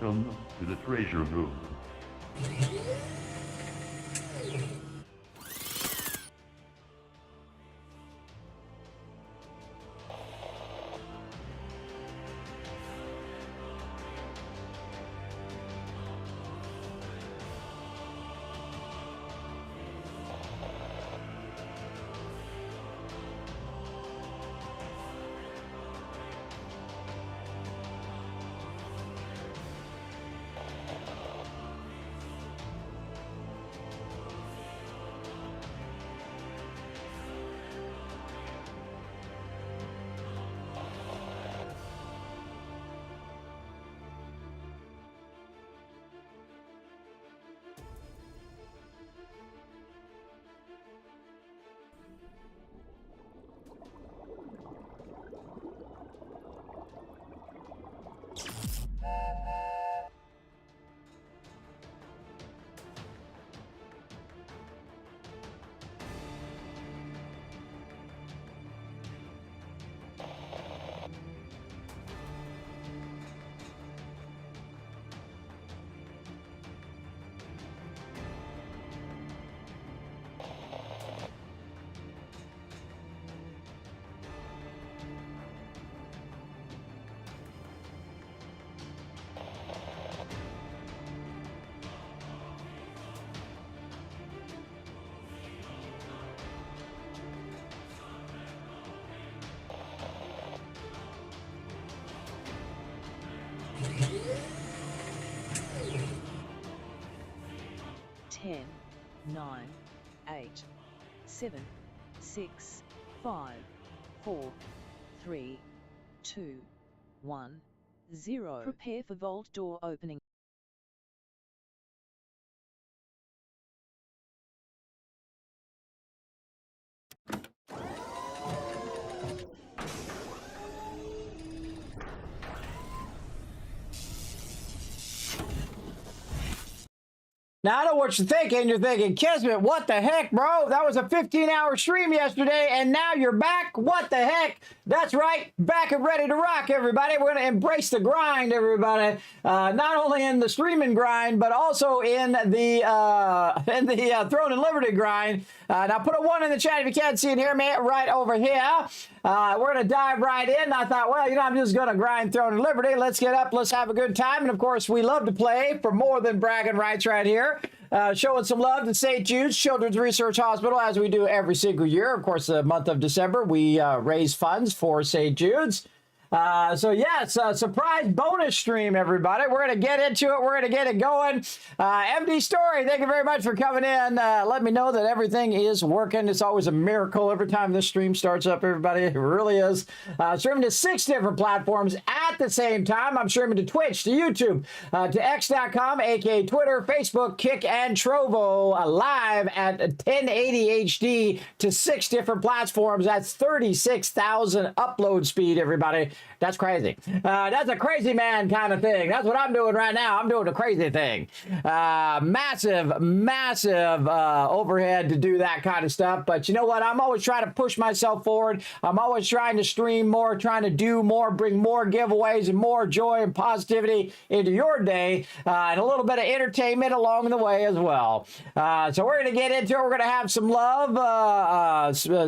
Welcome to the treasure room. Ten, 9, 8, 7, 6, 5, 4, 3, 2, 1, 0. Prepare for vault door opening. Now, I know what you're thinking. You're thinking, Kismet, what the heck, bro? That was a 15-hour stream yesterday, and now you're back? What the heck? That's right. Back and ready to rock, everybody. We're going to embrace the grind, everybody. Not only in the streaming grind, but also in the Throne and Liberty grind. Now, put a 1 in the chat if you can't see it here, man, right over here. We're going to dive right in. I thought, well, I'm just going to grind Throne and Liberty. Let's get up. Let's have a good time. And, of course, we love to play for more than bragging rights right here. Showing some love to St. Jude's Children's Research Hospital, as we do every single year. Of course, the month of December, we raise funds for St. Jude's. So yes, surprise bonus stream, everybody. We're going to get into it. We're going to get it going. MD Story, thank you very much for coming in. Let me know that everything is working. It's always a miracle every time this stream starts up, everybody. It really is. Streaming to 6 different platforms at the same time. I'm streaming to Twitch, to YouTube, to X.com, aka Twitter, Facebook, Kick, and Trovo, live at 1080 HD to 6 different platforms. That's 36,000 upload speed, everybody. That's crazy. That's a crazy man kind of thing. That's what I'm doing right now. I'm doing a crazy thing. Massive overhead to do that kind of stuff. But you know what? I'm always trying to push myself forward. I'm always trying to stream more, trying to do more, bring more giveaways and more joy and positivity into your day, and a little bit of entertainment along the way as well. So we're going to get into it. We're going to have some love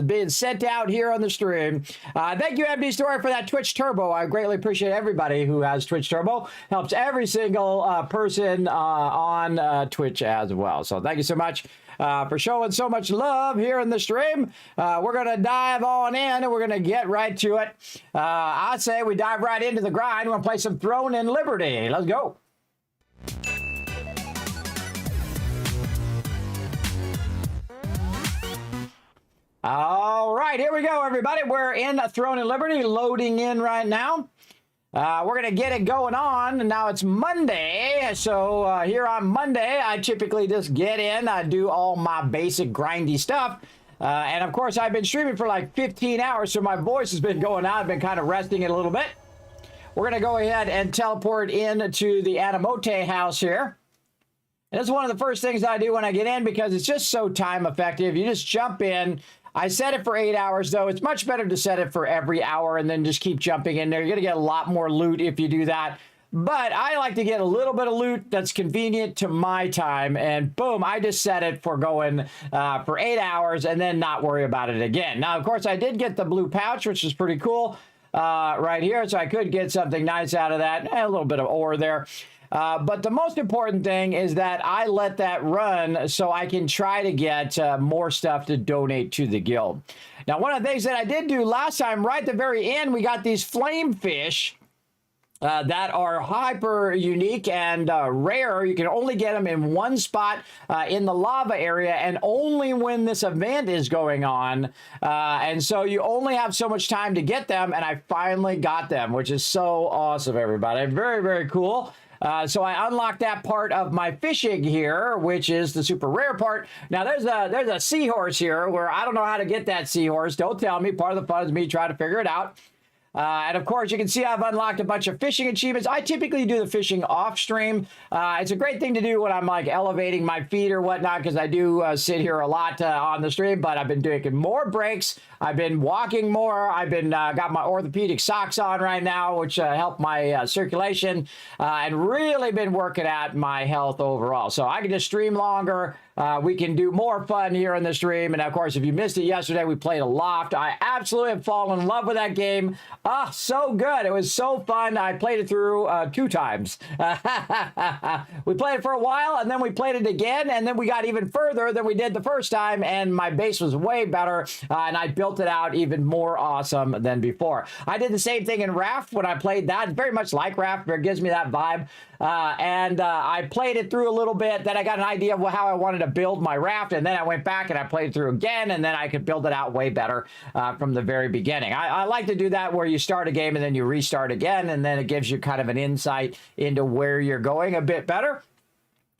being sent out here on the stream. Thank you, MD Story, for that Twitch Turbo. I greatly appreciate everybody who has Twitch Turbo. Helps every single person on Twitch as well. So thank you so much for showing so much love here in the stream. We're going to dive on in and we're going to get right to it. I say we dive right into the grind. We're going to play some Throne and Liberty. Let's go. All right, here we go, everybody. We're in Throne and Liberty, loading in right now. We're going to get it going on. Now it's Monday, so here on Monday, I typically just get in. I do all my basic grindy stuff. And, of course, I've been streaming for like 15 hours, so my voice has been going out. I've been kind of resting it a little bit. We're going to go ahead and teleport into the Anamote house here. And that's one of the first things I do when I get in because it's just so time effective. You just jump in. I set it for 8 hours, though. It's much better to set it for every hour and then just keep jumping in there. You're going to get a lot more loot if you do that. but I like to get a little bit of loot that's convenient to my time, and boom, I just set it for going for 8 hours and then not worry about it again. Now, of course, I did get the blue pouch, which is pretty cool right here, so I could get something nice out of that. A little bit of ore there. But the most important thing is that I let that run so I can try to get more stuff to donate to the guild. Now, one of the things that I did do last time, right at the very end, we got these flame fish that are hyper unique and rare. You can only get them in one spot in the lava area, and only when this event is going on. And so you only have so much time to get them, and I finally got them, which is so awesome, everybody. Very, very cool. So I unlocked that part of my fishing here, which is the super rare part. Now, there's a seahorse here where I don't know how to get that seahorse. Don't tell me. Part of the fun is me trying to figure it out. And of course, you can see I've unlocked a bunch of fishing achievements. I typically do the fishing off stream. It's a great thing to do when I'm like elevating my feet or whatnot, because I do sit here a lot on the stream, but I've been taking more breaks. I've been walking more. I've been got my orthopedic socks on right now, which help my circulation, and really been working at my health overall. So I can just stream longer. We can do more fun here in the stream. And of course, if you missed it yesterday, we played Aloft. I absolutely have fallen in love with that game. Ah, so good. It was so fun. I played it through 2 times. We played it for a while, and then we played it again, and then we got even further than we did the first time, and my base was way better, and I built it out even more awesome than before. I did the same thing in Raft when I played that. It's very much like Raft. It gives me that vibe. And I played it through a little bit. Then I got an idea of how I wanted to build my raft, and then I went back and I played it through again, and then I could build it out way better from the very beginning. I like to do that where you start a game and then you restart again, and then it gives you kind of an insight into where you're going a bit better.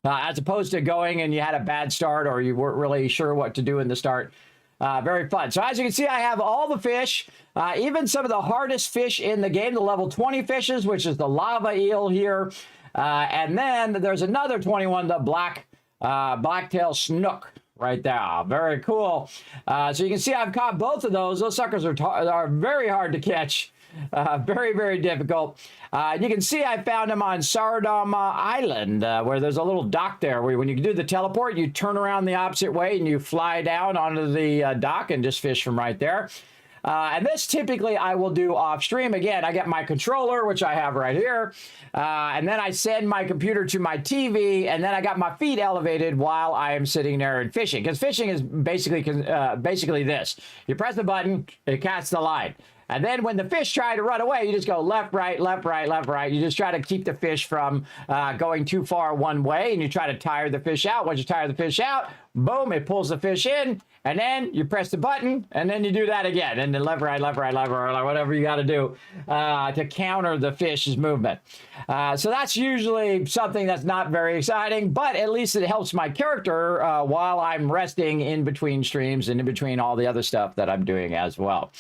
As opposed to going and you had a bad start or you weren't really sure what to do in the start. Very fun. So as you can see, I have all the fish, even some of the hardest fish in the game, the level 20 fishes, which is the lava eel here. And then there's another 21, the blacktail snook right there. Very cool. So you can see I've caught both of those. Those suckers are very hard to catch. Very, very difficult. You can see I found them on Sardom Island, where there's a little dock there where when you do the teleport, you turn around the opposite way and you fly down onto the dock and just fish from right there. And this typically I will do off stream. Again, I get my controller, which I have right here, and then I send my computer to my TV, and then I got my feet elevated while I am sitting there and fishing. Because fishing is basically this. You press the button, it casts the line. And then when the fish try to run away, you just go left, right, left, right, left, right. You just try to keep the fish from going too far one way, and you try to tire the fish out. Once you tire the fish out, boom, it pulls the fish in, and then you press the button, and then you do that again. And then left, right, left, right, left, right, whatever you got to do to counter the fish's movement. So that's usually something that's not very exciting, but at least it helps my character while I'm resting in between streams and in between all the other stuff that I'm doing as well.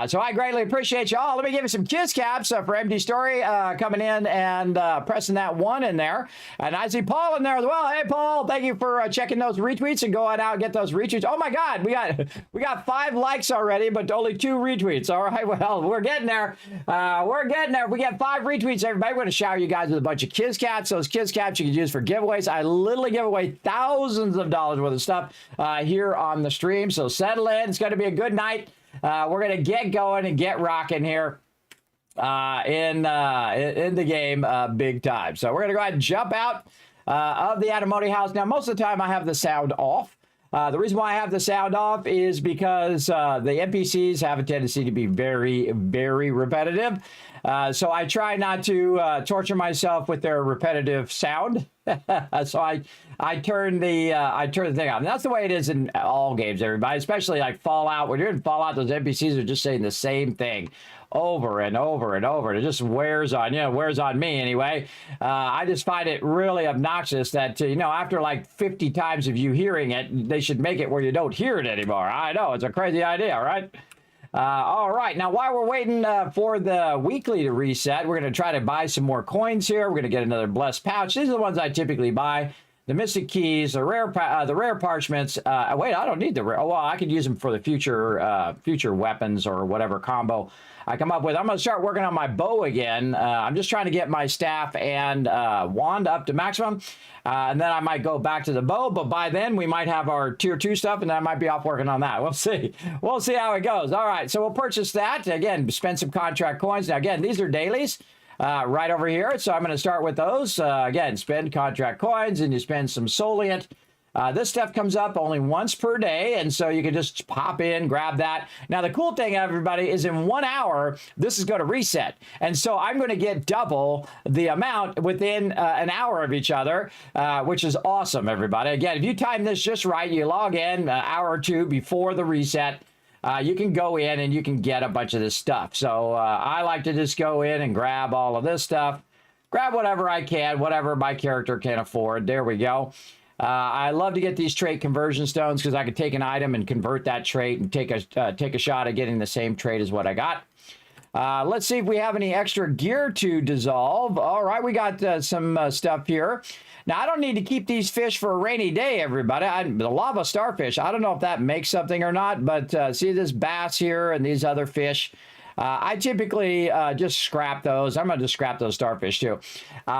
So I greatly appreciate you all. Let me give you some kiss caps for MD Story coming in and pressing that 1 in there. And I see Paul in there as well. Hey, Paul, thank you for checking those retweets and going out and get those retweets. Oh my God, we got 5 likes already, but only 2 retweets. All right, well, we're getting there. We're getting there. If we get 5 retweets, everybody, we're going to shower you guys with a bunch of kiss caps. Those kiss caps you can use for giveaways. I literally give away thousands of dollars worth of stuff here on the stream. So settle in. It's going to be a good night. We're going to get going and get rocking here in the game big time. So we're going to go ahead and jump out of the Antimony house. Now, most of the time I have the sound off. The reason why I have the sound off is because the NPCs have a tendency to be very, very repetitive. So I try not to torture myself with their repetitive sound. So I turn the thing off. And that's the way it is in all games, everybody, especially like Fallout. When you're in Fallout, those NPCs are just saying the same thing over and over and over. It just wears on, wears on me anyway. I just find it really obnoxious that, after like 50 times of you hearing it, they should make it where you don't hear it anymore. I know, it's a crazy idea, right? All right, now while we're waiting for the weekly to reset, we're going to try to buy some more coins here. We're going to get another blessed pouch. These are the ones I typically buy. the mystic keys, the rare parchments. Wait, I don't need the rare. Oh, well, I could use them for the future weapons or whatever combo I come up with. I'm going to start working on my bow again. I'm just trying to get my staff and wand up to maximum. And then I might go back to the bow, but by then we might have our tier 2 stuff, and then I might be off working on that. We'll see. We'll see how it goes. All right, so we'll purchase that. Again, spend some contract coins. Now, again, these are dailies right over here, so I'm going to start with those. Again, spend contract coins, and you spend some Solient. This stuff comes up only once per day, and so you can just pop in, grab that. Now, the cool thing, everybody, is in 1 hour, this is going to reset. And so I'm going to get double the amount within an hour of each other, which is awesome, everybody. Again, if you time this just right, you log in an hour or two before the reset, you can go in and you can get a bunch of this stuff. So I like to just go in and grab all of this stuff, grab whatever I can, whatever my character can afford. There we go. I love to get these trait conversion stones because I could take an item and convert that trait and take a shot at getting the same trait as what I got. Let's see if we have any extra gear to dissolve. All right, we got some stuff here. Now, I don't need to keep these fish for a rainy day, everybody. The lava starfish, I don't know if that makes something or not, but see this bass here and these other fish. I typically just scrap those. I'm going to just scrap those starfish too.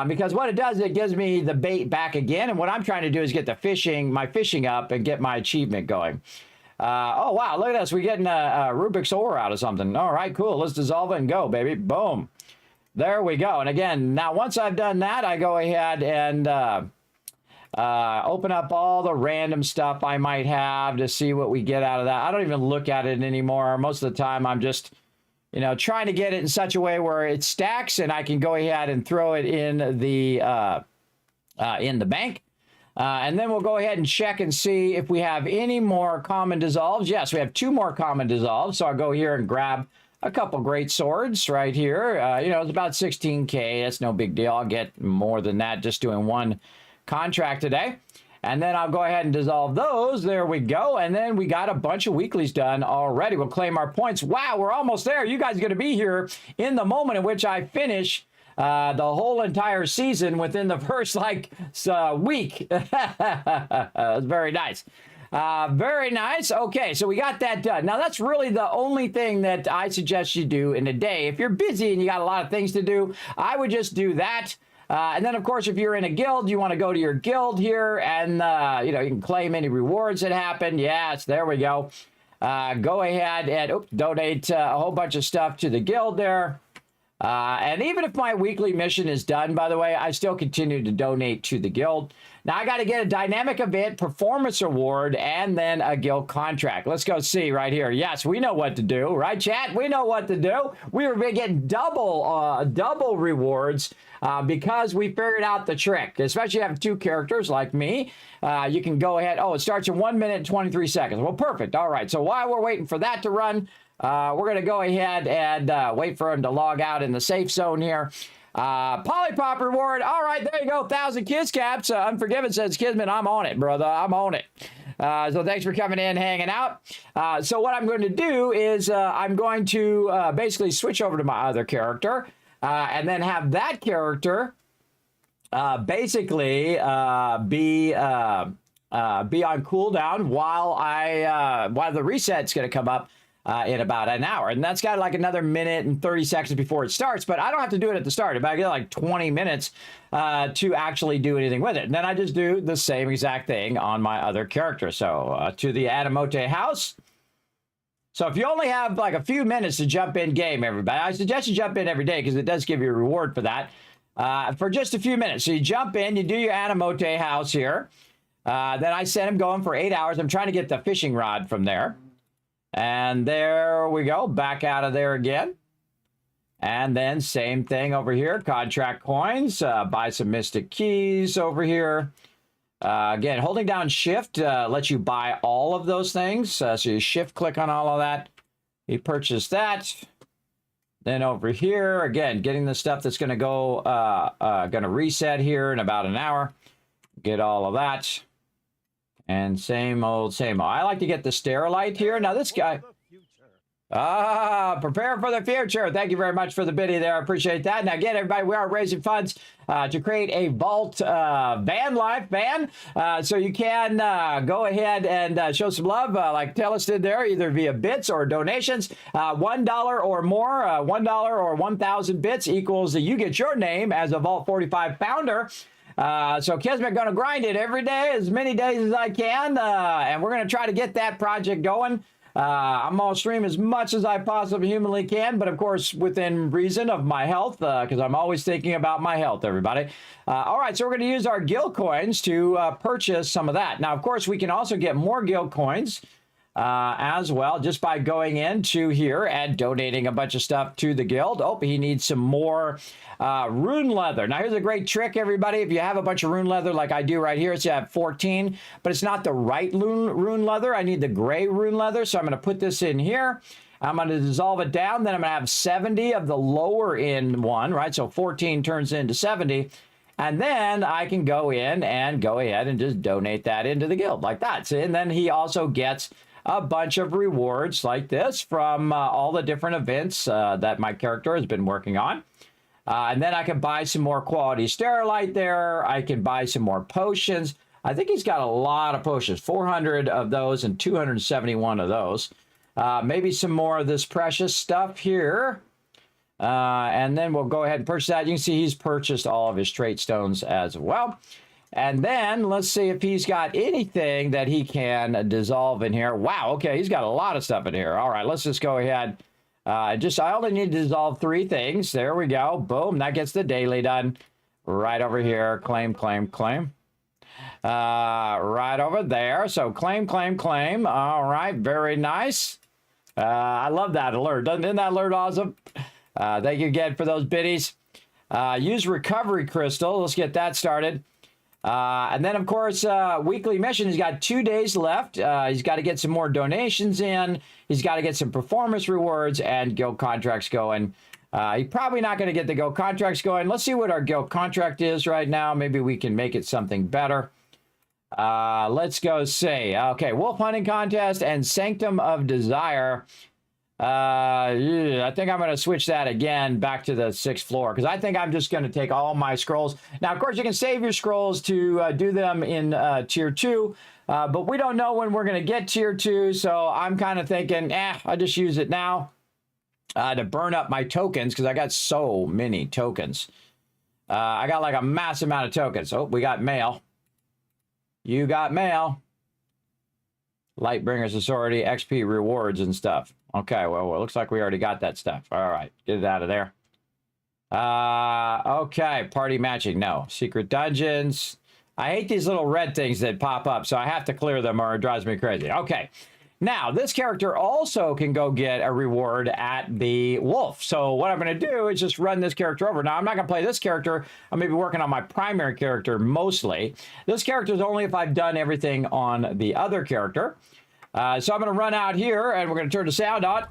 Because what it does, it gives me the bait back again. And what I'm trying to do is get my fishing up and get my achievement going. Oh, wow. Look at this. We're getting a Rubik's ore out of something. All right, cool. Let's dissolve it and go, baby. Boom. There we go. And again, now once I've done that, I go ahead and open up all the random stuff I might have to see what we get out of that. I don't even look at it anymore. Most of the time, I'm just trying to get it in such a way where it stacks and I can go ahead and throw it in the bank. And then we'll go ahead and check and see if we have any more common dissolves. Yes, we have 2 more common dissolves. So I'll go here and grab a couple great swords right here. It's about 16K. That's no big deal. I'll get more than that just doing 1 contract today. And then I'll go ahead and dissolve those. There we go. And then we got a bunch of weeklies done already. We'll claim our points. Wow, we're almost there. You guys are going to be here in the moment in which I finish the whole entire season within the first, week. That's very nice. Very nice. Okay, so we got that done. Now, that's really the only thing that I suggest you do in a day. If you're busy and you got a lot of things to do, I would just do that. And then, of course, if you're in a guild, you want to go to your guild here and, you can claim any rewards that happen. Yes, there we go. Go ahead and donate a whole bunch of stuff to the guild there. And even if my weekly mission is done, by the way, I still continue to donate to the guild. Now, I got to get a dynamic event performance award and then a guild contract. Let's go see right here. Yes, we know what to do, right, chat? We know what to do. We were getting double rewards because we figured out the trick. Especially having 2 characters like me, you can go ahead. Oh, it starts in 1 minute and 23 seconds. Well, perfect. All right. So while we're waiting for that to run, we're going to go ahead and wait for him to log out in the safe zone here. Polypop reward. All right, there you go. 1,000 kiss caps. Unforgiven says, Kismet, I'm on it, brother. I'm on it. So thanks for coming in, hanging out. So what I'm going to do is I'm going to basically switch over to my other character and then have that character basically be on cooldown while the reset's going to come up in about an hour. And that's got like another minute and 30 seconds before it starts, but I don't have to do it at the start. If I get like 20 minutes to actually do anything with it. And then I just do the same exact thing on my other character. So to the Adamote house. So if you only have like a few minutes to jump in game, everybody, I suggest you jump in every day because it does give you a reward for that. For just a few minutes. So you jump in, you do your Adamote house here. Then I sent him going for 8 hours. I'm trying to get the fishing rod from there. And there we go, back out of there again. And then same thing over here, contract coins, buy some mystic keys over here. Again, holding down shift lets you buy all of those things. So you shift click on all of that. You purchase that. Then over here, again, getting the stuff that's going to go, going to reset here in about an hour. Get all of that. And same old, same old. I like to get the Sterilite here. Now this guy, Prepare for the future. Thank you very much for the biddy there. I appreciate that. And again, everybody, we are raising funds to create a Vault van life van. So you can go ahead and show some love like Telus did there, either via bits or donations. $1 or more, $1 or 1,000 bits equals you get your name as a Vault 45 founder. So Kismet going to grind it every day, as many days as I can. And we're going to try to get that project going. I'm going to stream as much as I possibly humanly can, but of course within reason of my health, because I'm always thinking about my health, everybody. All right, so we're going to use our guild coins to purchase some of that. Now, of course, we can also get more guild coins as well, just by going into here and donating a bunch of stuff to the guild. Oh, he needs some more rune leather. Now, here's a great trick, everybody. If you have a bunch of rune leather like I do right here, it's at 14, but it's not the right rune leather. I need the gray rune leather, so I'm going to put this in here. I'm going to dissolve it down. Then I'm going to have 70 of the lower end one, right? So 14 turns into 70. And then I can go in and go ahead and just donate that into the guild like that. See, and then he also gets a bunch of rewards like this from all the different events that my character has been working on. And then I can buy some more quality sterilite there. I can buy some more potions. I think he's got a lot of potions, 400 of those and 271 of those. Maybe some more of this precious stuff here. And then we'll go ahead and purchase that. You can see he's purchased all of his trait stones as well. And then let's see if he's got anything that he can dissolve in here. Wow, okay, he's got a lot of stuff in here. All right, let's just go ahead. I only need to dissolve 3 things. There we go. Boom, that gets the daily done. Right over here, claim, claim, claim. Right over there. So claim, claim, claim. All right, very nice. I love that alert. Isn't that alert awesome? Thank you again for those biddies. Use recovery crystal. Let's get that started. And then, of course, weekly mission. He's got 2 days left. He's got to get some more donations in. He's got to get some performance rewards and guild contracts going. He's probably not going to get the guild contracts going. Let's see what our guild contract is right now. Maybe we can make it something better. Let's go see. Okay, Wolf Hunting Contest and Sanctum of Desire. I think I'm going to switch that again back to the 6th floor, because I think I'm just going to take all my scrolls. Now, of course, you can save your scrolls to do them in tier 2, but we don't know when we're going to get tier 2, so I'm kind of thinking, I'll just use it now to burn up my tokens, because I got so many tokens. I got like a massive amount of tokens. Oh, we got mail. You got mail. Lightbringer's Authority, XP rewards and stuff. Okay, well, it looks like we already got that stuff. All right, get it out of there. Okay, party matching. No. Secret dungeons. I hate these little red things that pop up, so I have to clear them or it drives me crazy. Okay. Now, this character also can go get a reward at the wolf. So what I'm going to do is just run this character over. Now, I'm not going to play this character. I'm going to be working on my primary character mostly. This character is only if I've done everything on the other character. So I'm going to run out here, and we're going to turn the sound on.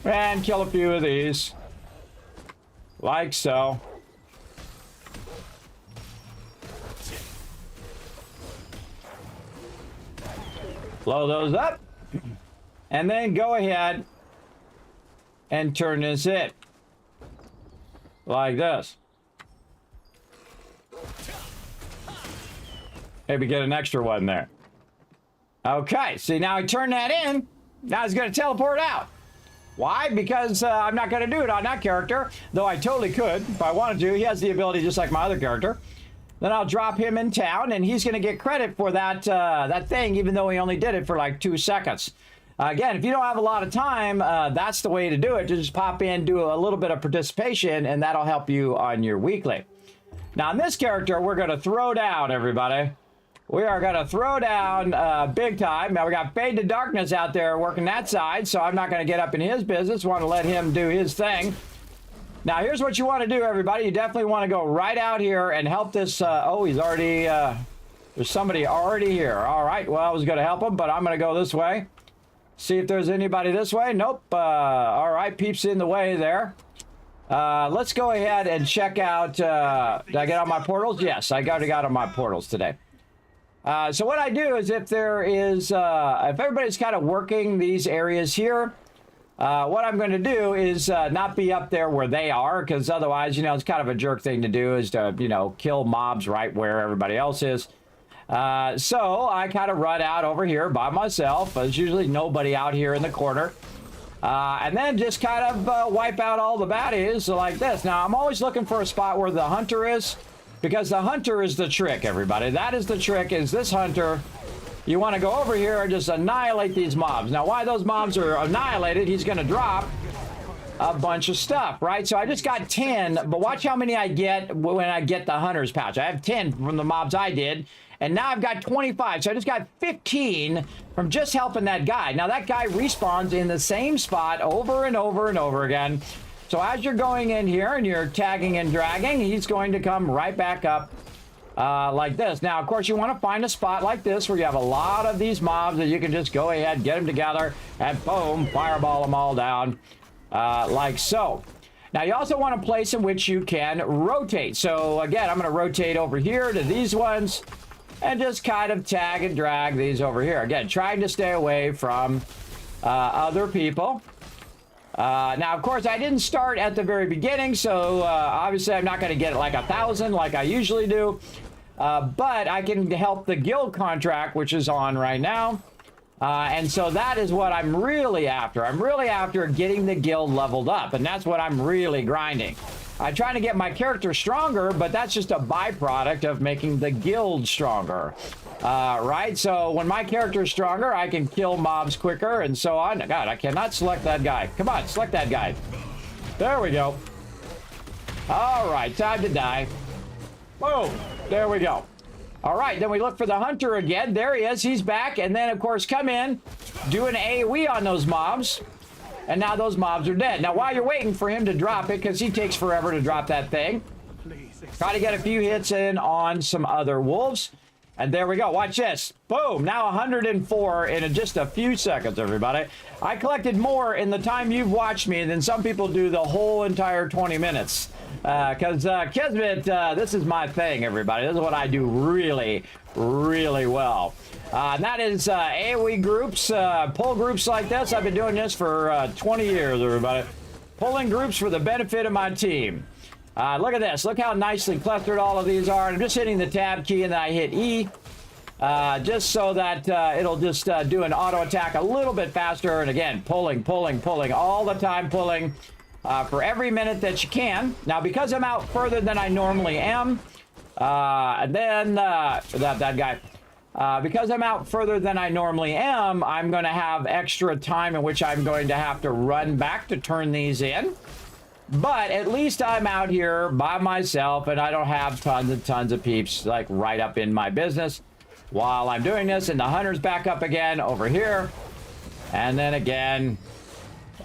And kill a few of these. Like so. Blow those up. And then go ahead and turn this in. Like this. Maybe get an extra one there. Okay, see, now I turn that in. Now it's going to teleport out. Why? Because I'm not going to do it on that character, though I totally could if I wanted to. He has the ability just like my other character. Then I'll drop him in town, and he's going to get credit for that that thing, even though he only did it for like 2 seconds. Again, if you don't have a lot of time, that's the way to do it. Just pop in, do a little bit of participation, and that'll help you on your weekly. Now, in this character, we're going to throw down, everybody. We are going to throw down big time. Now, we got Fade to Darkness out there working that side, so I'm not going to get up in his business. Want to let him do his thing. Now, here's what you want to do, everybody. You definitely want to go right out here and help this. Oh, he's already... there's somebody already here. All right, well, I was going to help him, but I'm going to go this way. See if there's anybody this way. Nope. All right, Peep's in the way there. Let's go ahead and check out... did I get on my portals? Yes, I got on my portals today. So what I do is if there is, if everybody's kind of working these areas here, what I'm going to do is not be up there where they are, because otherwise, you know, it's kind of a jerk thing to do is to, you know, kill mobs right where everybody else is. So I kind of run out over here by myself. There's usually nobody out here in the corner. And then just kind of wipe out all the baddies like this. Now, I'm always looking for a spot where the hunter is, because the hunter is the trick, everybody. That is the trick, is this hunter. You want to go over here and just annihilate these mobs. Now, while those mobs are annihilated, he's going to drop a bunch of stuff, right? So I just got 10, but watch how many I get when I get the hunter's pouch. I have 10 from the mobs I did, and now I've got 25. So I just got 15 from just helping that guy. Now, that guy respawns in the same spot over and over and over again. So as you're going in here and you're tagging and dragging, he's going to come right back up like this. Now, of course, you want to find a spot like this where you have a lot of these mobs that you can just go ahead, get them together, and boom, fireball them all down like so. Now, you also want a place in which you can rotate. So, again, I'm going to rotate over here to these ones and just kind of tag and drag these over here. Again, trying to stay away from other people. Now, of course, I didn't start at the very beginning, so obviously I'm not going to get like 1,000 like I usually do. But I can help the guild contract, which is on right now. And so that is what I'm really after. I'm really after getting the guild leveled up, and that's what I'm really grinding. I'm trying to get my character stronger, but that's just a byproduct of making the guild stronger. Right? So when my character is stronger, I can kill mobs quicker and so on. God, I cannot select that guy. Come on, select that guy. There we go. All right, time to die. Boom. There we go. All right, then we look for the hunter again. There he is. He's back. And then, of course, come in, do an AoE on those mobs. And now those mobs are dead. Now, while you're waiting for him to drop it, because he takes forever to drop that thing, try to get a few hits in on some other wolves. And there we go. Watch this. Boom. Now 104 in just a few seconds, everybody. I collected more in the time you've watched me than some people do the whole entire 20 minutes. Because Kismet, this is my thing, everybody. This is what I do really, really well. And that is AoE groups, pull groups like this. I've been doing this for 20 years, everybody. Pulling groups for the benefit of my team. Look at this. Look how nicely clustered all of these are. I'm just hitting the tab key and then I hit E. Just so that it'll just do an auto attack a little bit faster. And again, pulling, all the time pulling for every minute that you can. Now, because I'm out further than I normally am, and then that guy. Because I'm out further than I normally am, I'm going to have extra time in which I'm going to have to run back to turn these in. But at least I'm out here by myself and I don't have tons and tons of peeps like right up in my business while I'm doing this. And the hunter's back up again over here. And then again.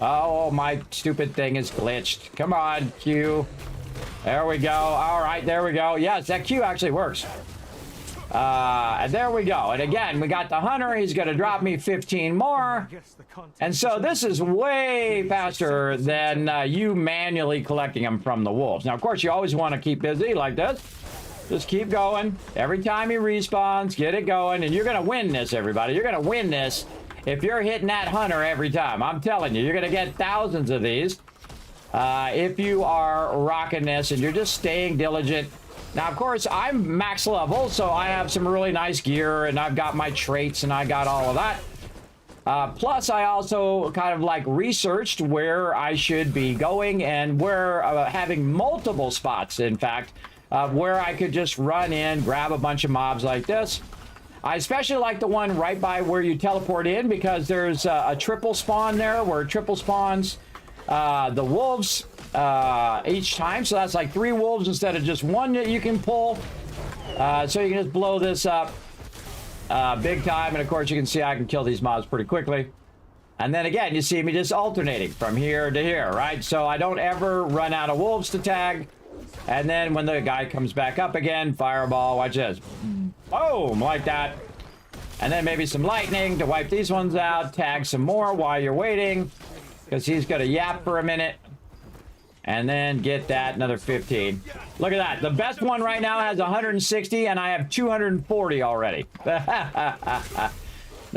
Oh, my stupid thing is glitched. Come on, Q. There we go. All right, there we go. Yes, that Q actually works. And there we go. And again, we got the hunter. He's going to drop me 15 more. And so this is way faster than you manually collecting them from the wolves. Now, of course, you always want to keep busy like this. Just keep going. Every time he respawns, get it going. And you're going to win this, everybody. You're going to win this if you're hitting that hunter every time. I'm telling you, you're going to get thousands of these if you are rocking this and you're just staying diligent. Now, of course, I'm max level, so I have some really nice gear, and I've got my traits, and I got all of that. Plus, I also kind of like researched where I should be going and where having multiple spots, in fact, where I could just run in, grab a bunch of mobs like this. I especially like the one right by where you teleport in because there's a triple spawn there where it triple spawns the wolves each time. So that's like 3 wolves instead of just 1 that you can pull. So you can just blow this up big time. And of course, you can see I can kill these mobs pretty quickly. And then again, you see me just alternating from here to here, right? So I don't ever run out of wolves to tag. And then when the guy comes back up again, fireball, watch this. Boom, like that. And then maybe some lightning to wipe these ones out. Tag some more while you're waiting. Because he's going to yap for a minute. And then get that, another 15. Look at that. The best one right now has 160, and I have 240 already. Now,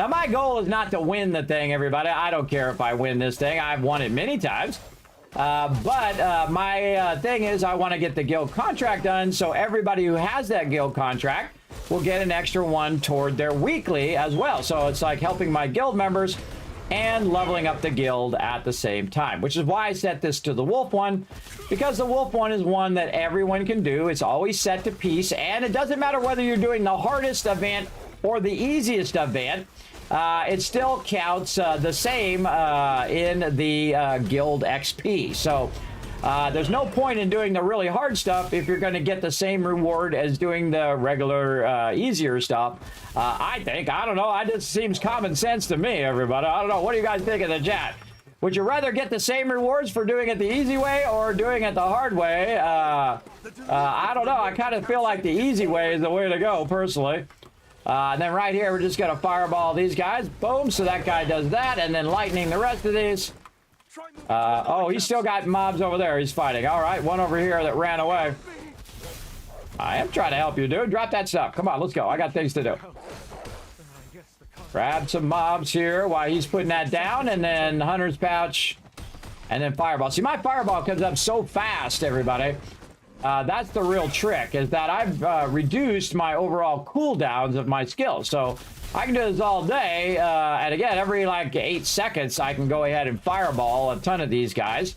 my goal is not to win the thing, everybody. I don't care if I win this thing. I've won it many times. But my thing is I want to get the guild contract done, so everybody who has that guild contract will get an extra one toward their weekly as well. So it's like helping my guild members and leveling up the guild at the same time, which is why I set this to the wolf one, because the wolf one is one that everyone can do. It's always set to peace, and it doesn't matter whether you're doing the hardest event or the easiest event. It still counts the same in the guild XP. So there's no point in doing the really hard stuff if you're going to get the same reward as doing the regular easier stuff. I think. I don't know. It just seems common sense to me, everybody. I don't know. What do you guys think in the chat? Would you rather get the same rewards for doing it the easy way or doing it the hard way? I don't know. I kind of feel like the easy way is the way to go, personally. And then right here, we're just going to fireball these guys. Boom. So that guy does that. And then lightning the rest of these. Oh, he's still got mobs over there he's fighting. All right. One over here that ran away. I am trying to help you, dude. Drop that stuff. Come on, let's go. I got things to do. Grab some mobs here while he's putting that down. And then Hunter's Pouch. And then Fireball. See, my Fireball comes up so fast, everybody. That's the real trick, is that I've reduced my overall cooldowns of my skills. So I can do this all day. And again, every like 8 seconds, I can go ahead and fireball a ton of these guys.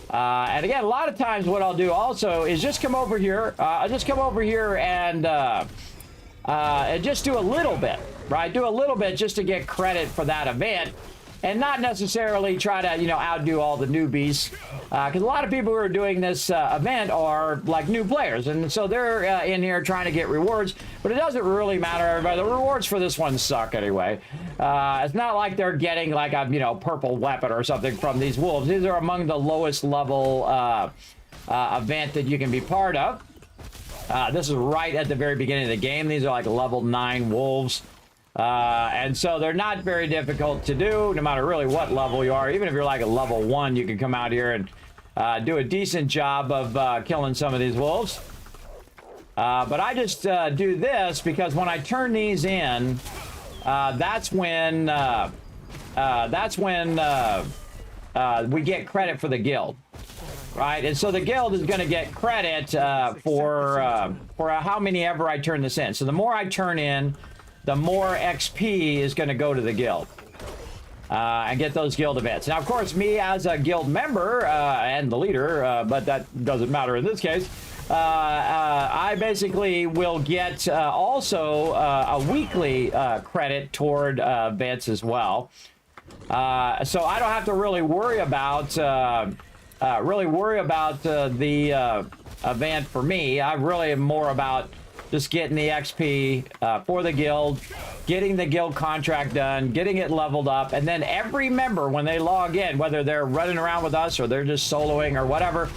And again, a lot of times what I'll do also is just come over here. I'll just come over here and just do a little bit, right? Do a little bit just to get credit for that event. And not necessarily try to, you know, outdo all the newbies. Because a lot of people who are doing this event are, like, new players. And so they're in here trying to get rewards. But it doesn't really matter, everybody. The rewards for this one suck anyway. It's not like they're getting, like, a, you know, purple weapon or something from these wolves. These are among the lowest level event that you can be part of. This is right at the very beginning of the game. These are, like, level 9 wolves. And so they're not very difficult to do, no matter really what level you are. Even if you're like a level 1, you can come out here and do a decent job of killing some of these wolves. But I just do this because when I turn these in, that's when we get credit for the guild, right? And so the guild is going to get credit for how many ever I turn this in. So the more I turn in, the more XP is going to go to the guild and get those guild events. Now, of course, me as a guild member and the leader, but that doesn't matter in this case, I basically will get also a weekly credit toward events as well. So I don't have to really worry about the event for me. I really am more about just getting the XP for the guild, getting the guild contract done, getting it leveled up, and then every member, when they log in, whether they're running around with us or they're just soloing or whatever,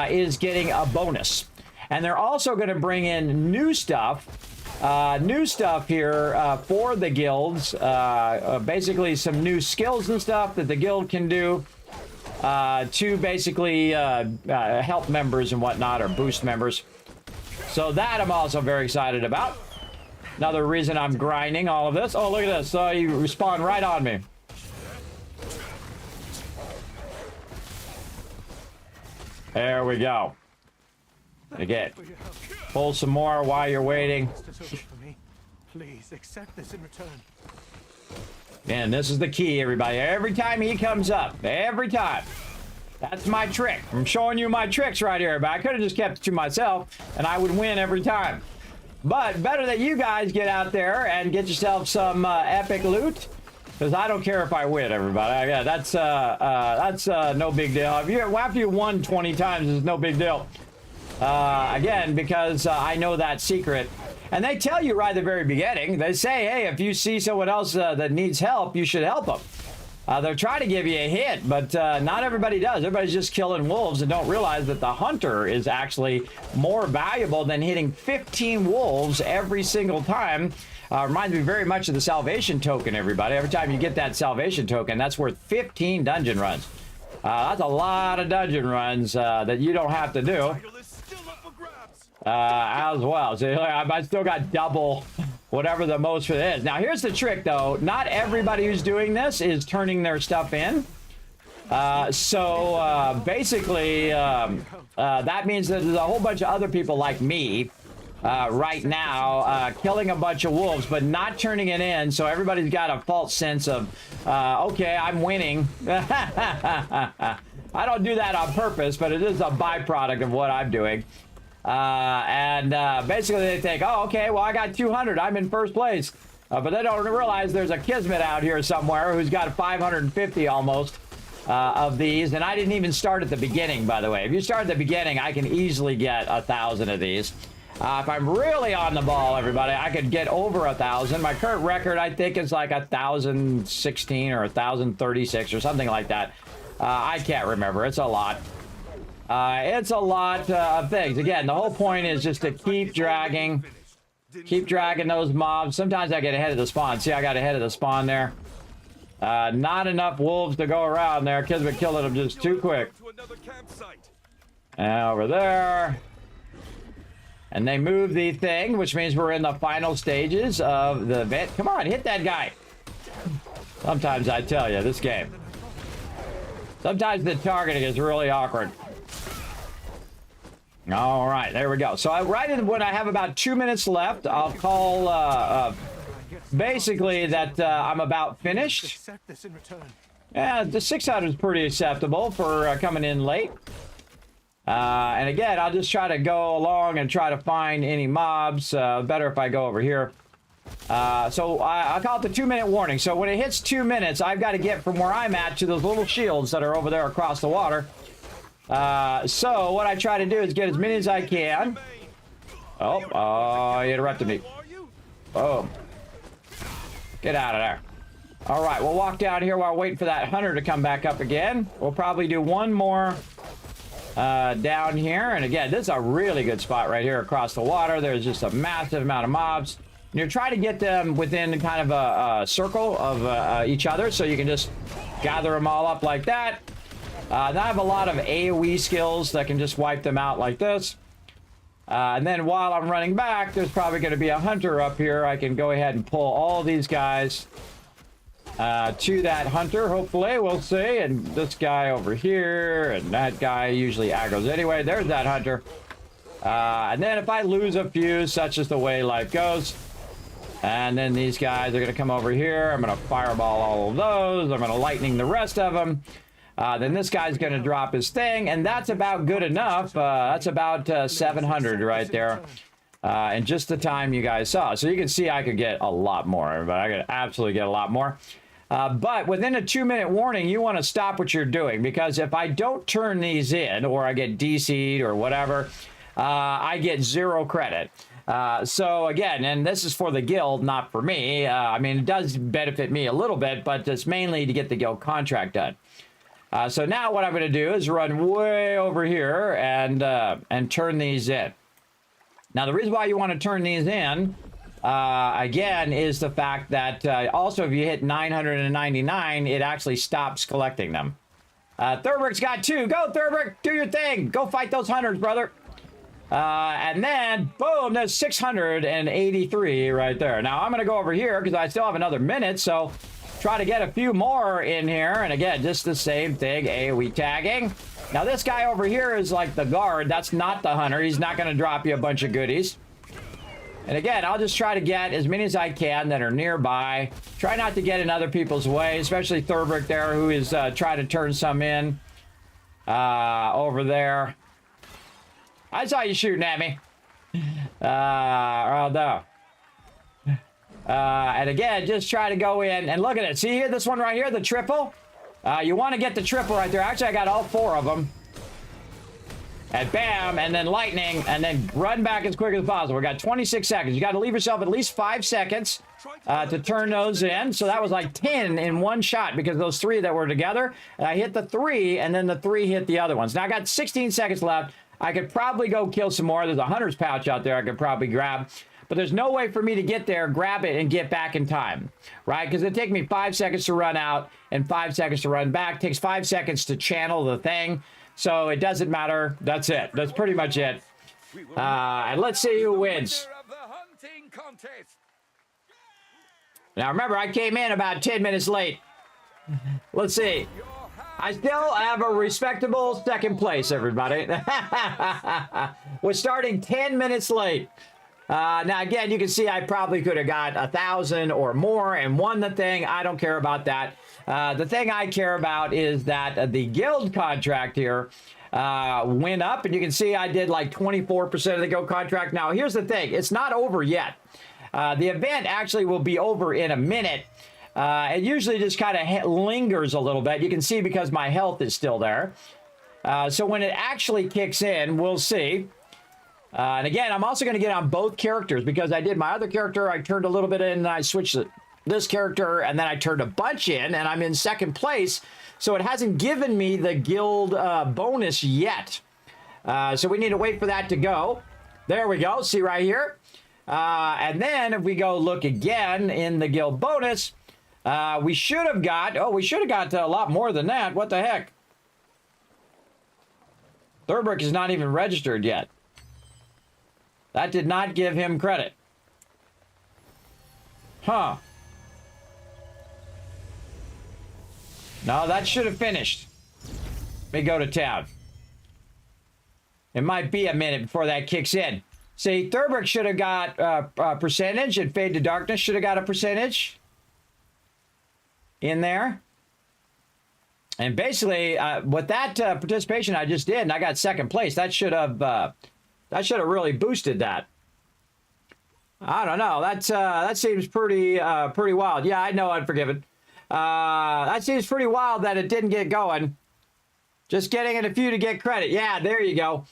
is getting a bonus. And they're also going to bring in new stuff here for the guilds, basically some new skills and stuff that the guild can do to basically help members and whatnot, or boost members. So that I'm also very excited about. Another reason I'm grinding all of this. Oh, look at this. So you respawn right on me. There we go. Again, pull some more while you're waiting. Please accept this in return. And this is the key, everybody. Every time he comes up, every time. That's my trick. I'm showing you my tricks right here, but I could have just kept it to myself and I would win every time. But better that you guys get out there and get yourself some epic loot, because I don't care if I win, everybody. Yeah, that's no big deal. After you won 20 times, it's no big deal. Again, because I know that secret. And they tell you right at the very beginning, they say, hey, if you see someone else that needs help, you should help them. They're trying to give you a hint, but not everybody does. Everybody's just killing wolves and don't realize that the hunter is actually more valuable than hitting 15 wolves every single time. Reminds me very much of the salvation token, everybody. Every time you get that salvation token, that's worth 15 dungeon runs. That's a lot of dungeon runs that you don't have to do Title is still up for grabs. as well. So I still got double whatever the most for it is. Now, here's the trick, though. Not everybody who's doing this is turning their stuff in. So basically, that means that there's a whole bunch of other people like me right now killing a bunch of wolves, but not turning it in. So everybody's got a false sense of, okay, I'm winning. I don't do that on purpose, but it is a byproduct of what I'm doing. Basically they think, oh, okay, well, I got 200. I'm in first place. But they don't realize there's a Kismet out here somewhere who's got 550 almost of these. And I didn't even start at the beginning, by the way. If you start at the beginning, I can easily get 1,000 of these. If I'm really on the ball, everybody, I could get over 1,000. My current record, I think, is like 1,016 or 1,036 or something like that. I can't remember. It's a lot. It's a lot of things. Again, the whole point is just to keep dragging those mobs. Sometimes I get ahead of the spawn. See, I got ahead of the spawn there. Not enough wolves to go around there. Kismet killing them just too quick. And over there. And they move the thing, which means we're in the final stages of the event. Come on, hit that guy. Sometimes I tell you, this game. Sometimes the targeting is really awkward. All right, there we go. So when I have about 2 minutes left, I'll call basically that I'm about finished. Accept this in return. Yeah, the 600 is pretty acceptable for coming in late. And again, I'll just try to go along and try to find any mobs. Better if I go over here. So I'll call it the 2-minute warning. So when it hits 2 minutes, I've got to get from where I'm at to those little shields that are over there across the water. So what I try to do is get as many as I can. Oh, he interrupted me. Boom. Get out of there. All right, we'll walk down here while waiting for that hunter to come back up again. We'll probably do one more down here. And again, this is a really good spot right here across the water. There's just a massive amount of mobs. And you're trying to get them within kind of a circle of each other, so you can just gather them all up like that. Now I have a lot of AoE skills that can just wipe them out like this. And then while I'm running back, there's probably going to be a hunter up here. I can go ahead and pull all these guys to that hunter, hopefully. We'll see. And this guy over here, and that guy usually aggroes anyway. There's that hunter. And then if I lose a few, such as the way life goes, and then these guys are going to come over here. I'm going to fireball all of those. I'm going to lightning the rest of them. Then this guy's going to drop his thing, and that's about good enough. That's about 700 right there. And just the time you guys saw. So you can see I could get a lot more, but I could absolutely get a lot more. But within a 2-minute warning, you want to stop what you're doing, because if I don't turn these in, or I get DC'd or whatever, I get 0 credit. So again, and this is for the guild, not for me. I mean, it does benefit me a little bit, but it's mainly to get the guild contract done. So now what I'm going to do is run way over here and turn these in. Now, the reason why you want to turn these in, again, is the fact that also if you hit 999, it actually stops collecting them. Thurbrick's got 2. Go, Thurbrick! Do your thing! Go fight those hunters, brother! And then, boom, there's 683 right there. Now, I'm going to go over here because I still have another minute, so try to get a few more in here. And again, just the same thing, AoE tagging. Now, this guy over here is like the guard. That's not the hunter. He's not going to drop you a bunch of goodies. And again, I'll just try to get as many as I can that are nearby. Try not to get in other people's way, especially Thurbrick there, who is trying to turn some in over there. I saw you shooting at me. Oh, no. And again, just try to go in and look at it. See here, this one right here, the triple? You want to get the triple right there. Actually, I got all 4 of them. And bam, and then lightning, and then run back as quick as possible. We got 26 seconds. You got to leave yourself at least 5 seconds to turn those in. So that was like 10 in one shot because those 3 that were together. And I hit the 3, and then the 3 hit the other ones. Now I got 16 seconds left. I could probably go kill some more. There's a hunter's pouch out there I could probably grab. but there's no way for me to get there, grab it, and get back in time, right? Because it'd take me 5 seconds to run out and 5 seconds to run back. It takes 5 seconds to channel the thing, so it doesn't matter. That's it. That's pretty much it. And let's see who wins. Now, remember, I came in about 10 minutes late. Let's see. I still have a respectable second place, everybody. We're starting 10 minutes late. Now, again, you can see I probably could have got 1,000 or more and won the thing. I don't care about that. The thing I care about is that the guild contract here went up. And you can see I did like 24% of the guild contract. Now, here's the thing. It's not over yet. The event actually will be over in a minute. It usually just kind of lingers a little bit. You can see because my health is still there. So when it actually kicks in, we'll see. And again, I'm also going to get on both characters because I did my other character. I turned a little bit in and I switched this character and then I turned a bunch in and I'm in second place. So it hasn't given me the guild bonus yet. So we need to wait for that to go. There we go. See right here. And then if we go look again in the guild bonus, we should have got, a lot more than that. What the heck? Thurbrick is not even registered yet. That did not give him credit. Huh. No, that should have finished. Let me go to town. It might be a minute before that kicks in. See, Thurbrick should have got a percentage and Fade to Darkness should have got a percentage in there. And basically, with that participation I just did, and I got second place, that should have really boosted that. I don't know. That seems pretty wild. Yeah, I know, Unforgiven. That seems pretty wild that it didn't get going. Just getting in a few to get credit. Yeah, there you go.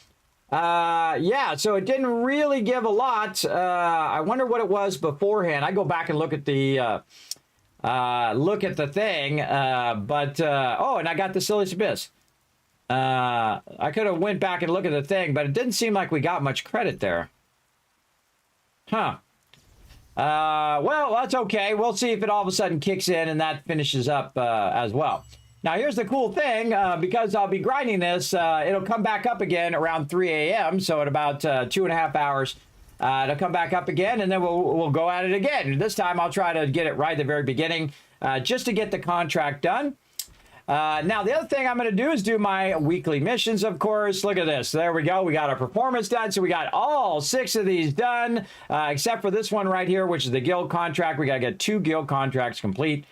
Yeah, so it didn't really give a lot. I wonder what it was beforehand. I go back and look at the thing. Oh, and I got the Silly Abyss. I could have went back and looked at the thing, but it didn't seem like we got much credit there. Huh. Well, that's okay. We'll see if it all of a sudden kicks in and that finishes up as well. Now, here's the cool thing. Because I'll be grinding this, it'll come back up again around 3 a.m., so in about 2.5 hours. It'll come back up again, and then we'll go at it again. This time, I'll try to get it right at the very beginning, just to get the contract done. Now, the other thing I'm going to do is do my weekly missions, of course. Look at this. There we go. We got our performance done. So we got all 6 of these done, except for this one right here, which is the guild contract. We got to get 2 guild contracts complete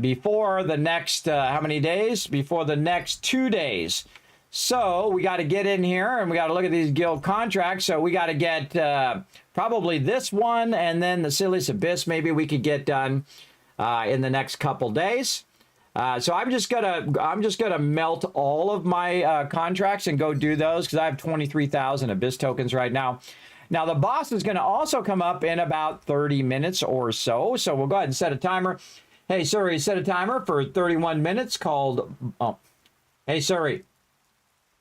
before the next, how many days? Before the next 2 days. So we got to get in here and we got to look at these guild contracts. So we got to get probably this one and then the Silly Abyss maybe we could get done in the next couple days. So I'm just gonna melt all of my contracts and go do those because I have 23,000 Abyss tokens right now. Now the boss is gonna also come up in about 30 minutes or so. So we'll go ahead and set a timer. Hey Siri, set a timer for 31 minutes called. Oh, hey Siri,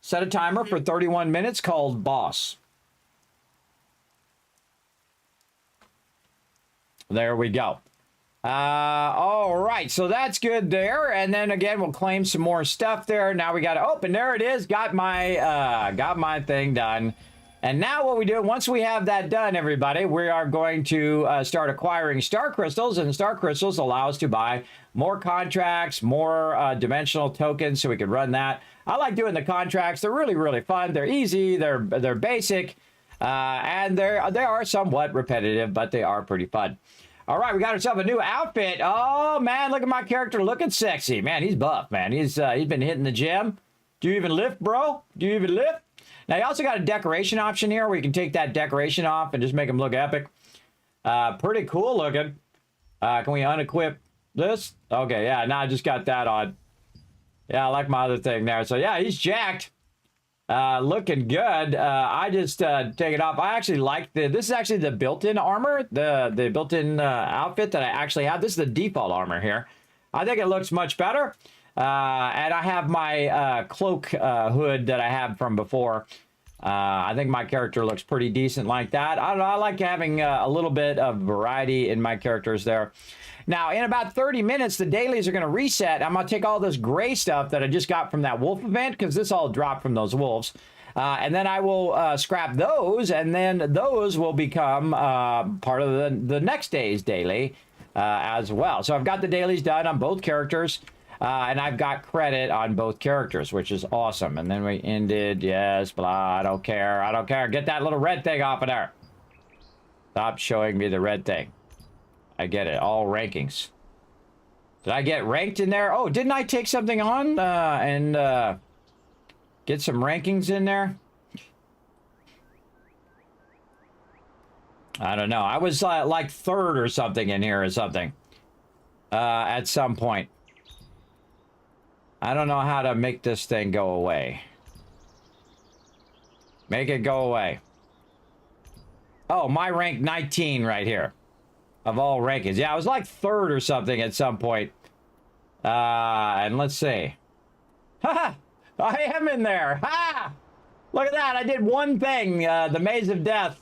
set a timer for 31 minutes called boss. There we go. All right, so that's good there. And then again, we'll claim some more stuff there. Now we got to open. There it is. Got my thing done. And now what we do, once we have that done, everybody, we are going to start acquiring star crystals. And star crystals allow us to buy more contracts, more dimensional tokens, so we can run that. I like doing the contracts. They're really, really fun. They're easy. They're basic. And they are somewhat repetitive, but they are pretty fun. All right, we got ourselves a new outfit. Oh, man, look at my character looking sexy. Man, he's buff, man. He's been hitting the gym. Do you even lift, bro? Do you even lift? Now, you also got a decoration option here where you can take that decoration off and just make him look epic. Pretty cool looking. Can we unequip this? Okay, yeah, now I just got that on. Yeah, I like my other thing there. So, yeah, he's jacked. Looking good. I just take it off. I actually like this is actually the built-in armor, the built-in outfit that I actually have. This is the default armor here. I think it looks much better. And I have my cloak hood that I had from before. I think my character looks pretty decent like that. I don't know. I like having a little bit of variety in my characters there. Now, in about 30 minutes, the dailies are going to reset. I'm going to take all this gray stuff that I just got from that wolf event, because this all dropped from those wolves. And then I will scrap those, and then those will become part of the next day's daily as well. So I've got the dailies done on both characters. And I've got credit on both characters, which is awesome. And then we ended, yes, blah, I don't care. I don't care. Get that little red thing off of there. Stop showing me the red thing. I get it. All rankings. Did I get ranked in there? Oh, didn't I take something on and get some rankings in there? I don't know. I was like third or something in here or something at some point. I don't know how to make this thing go away. Make it go away. Oh, my rank 19 right here. Of all rankings. Yeah, I was like third or something at some point. And let's see. Ha! I am in there. Ha! Look at that. I did one thing, the Maze of Death.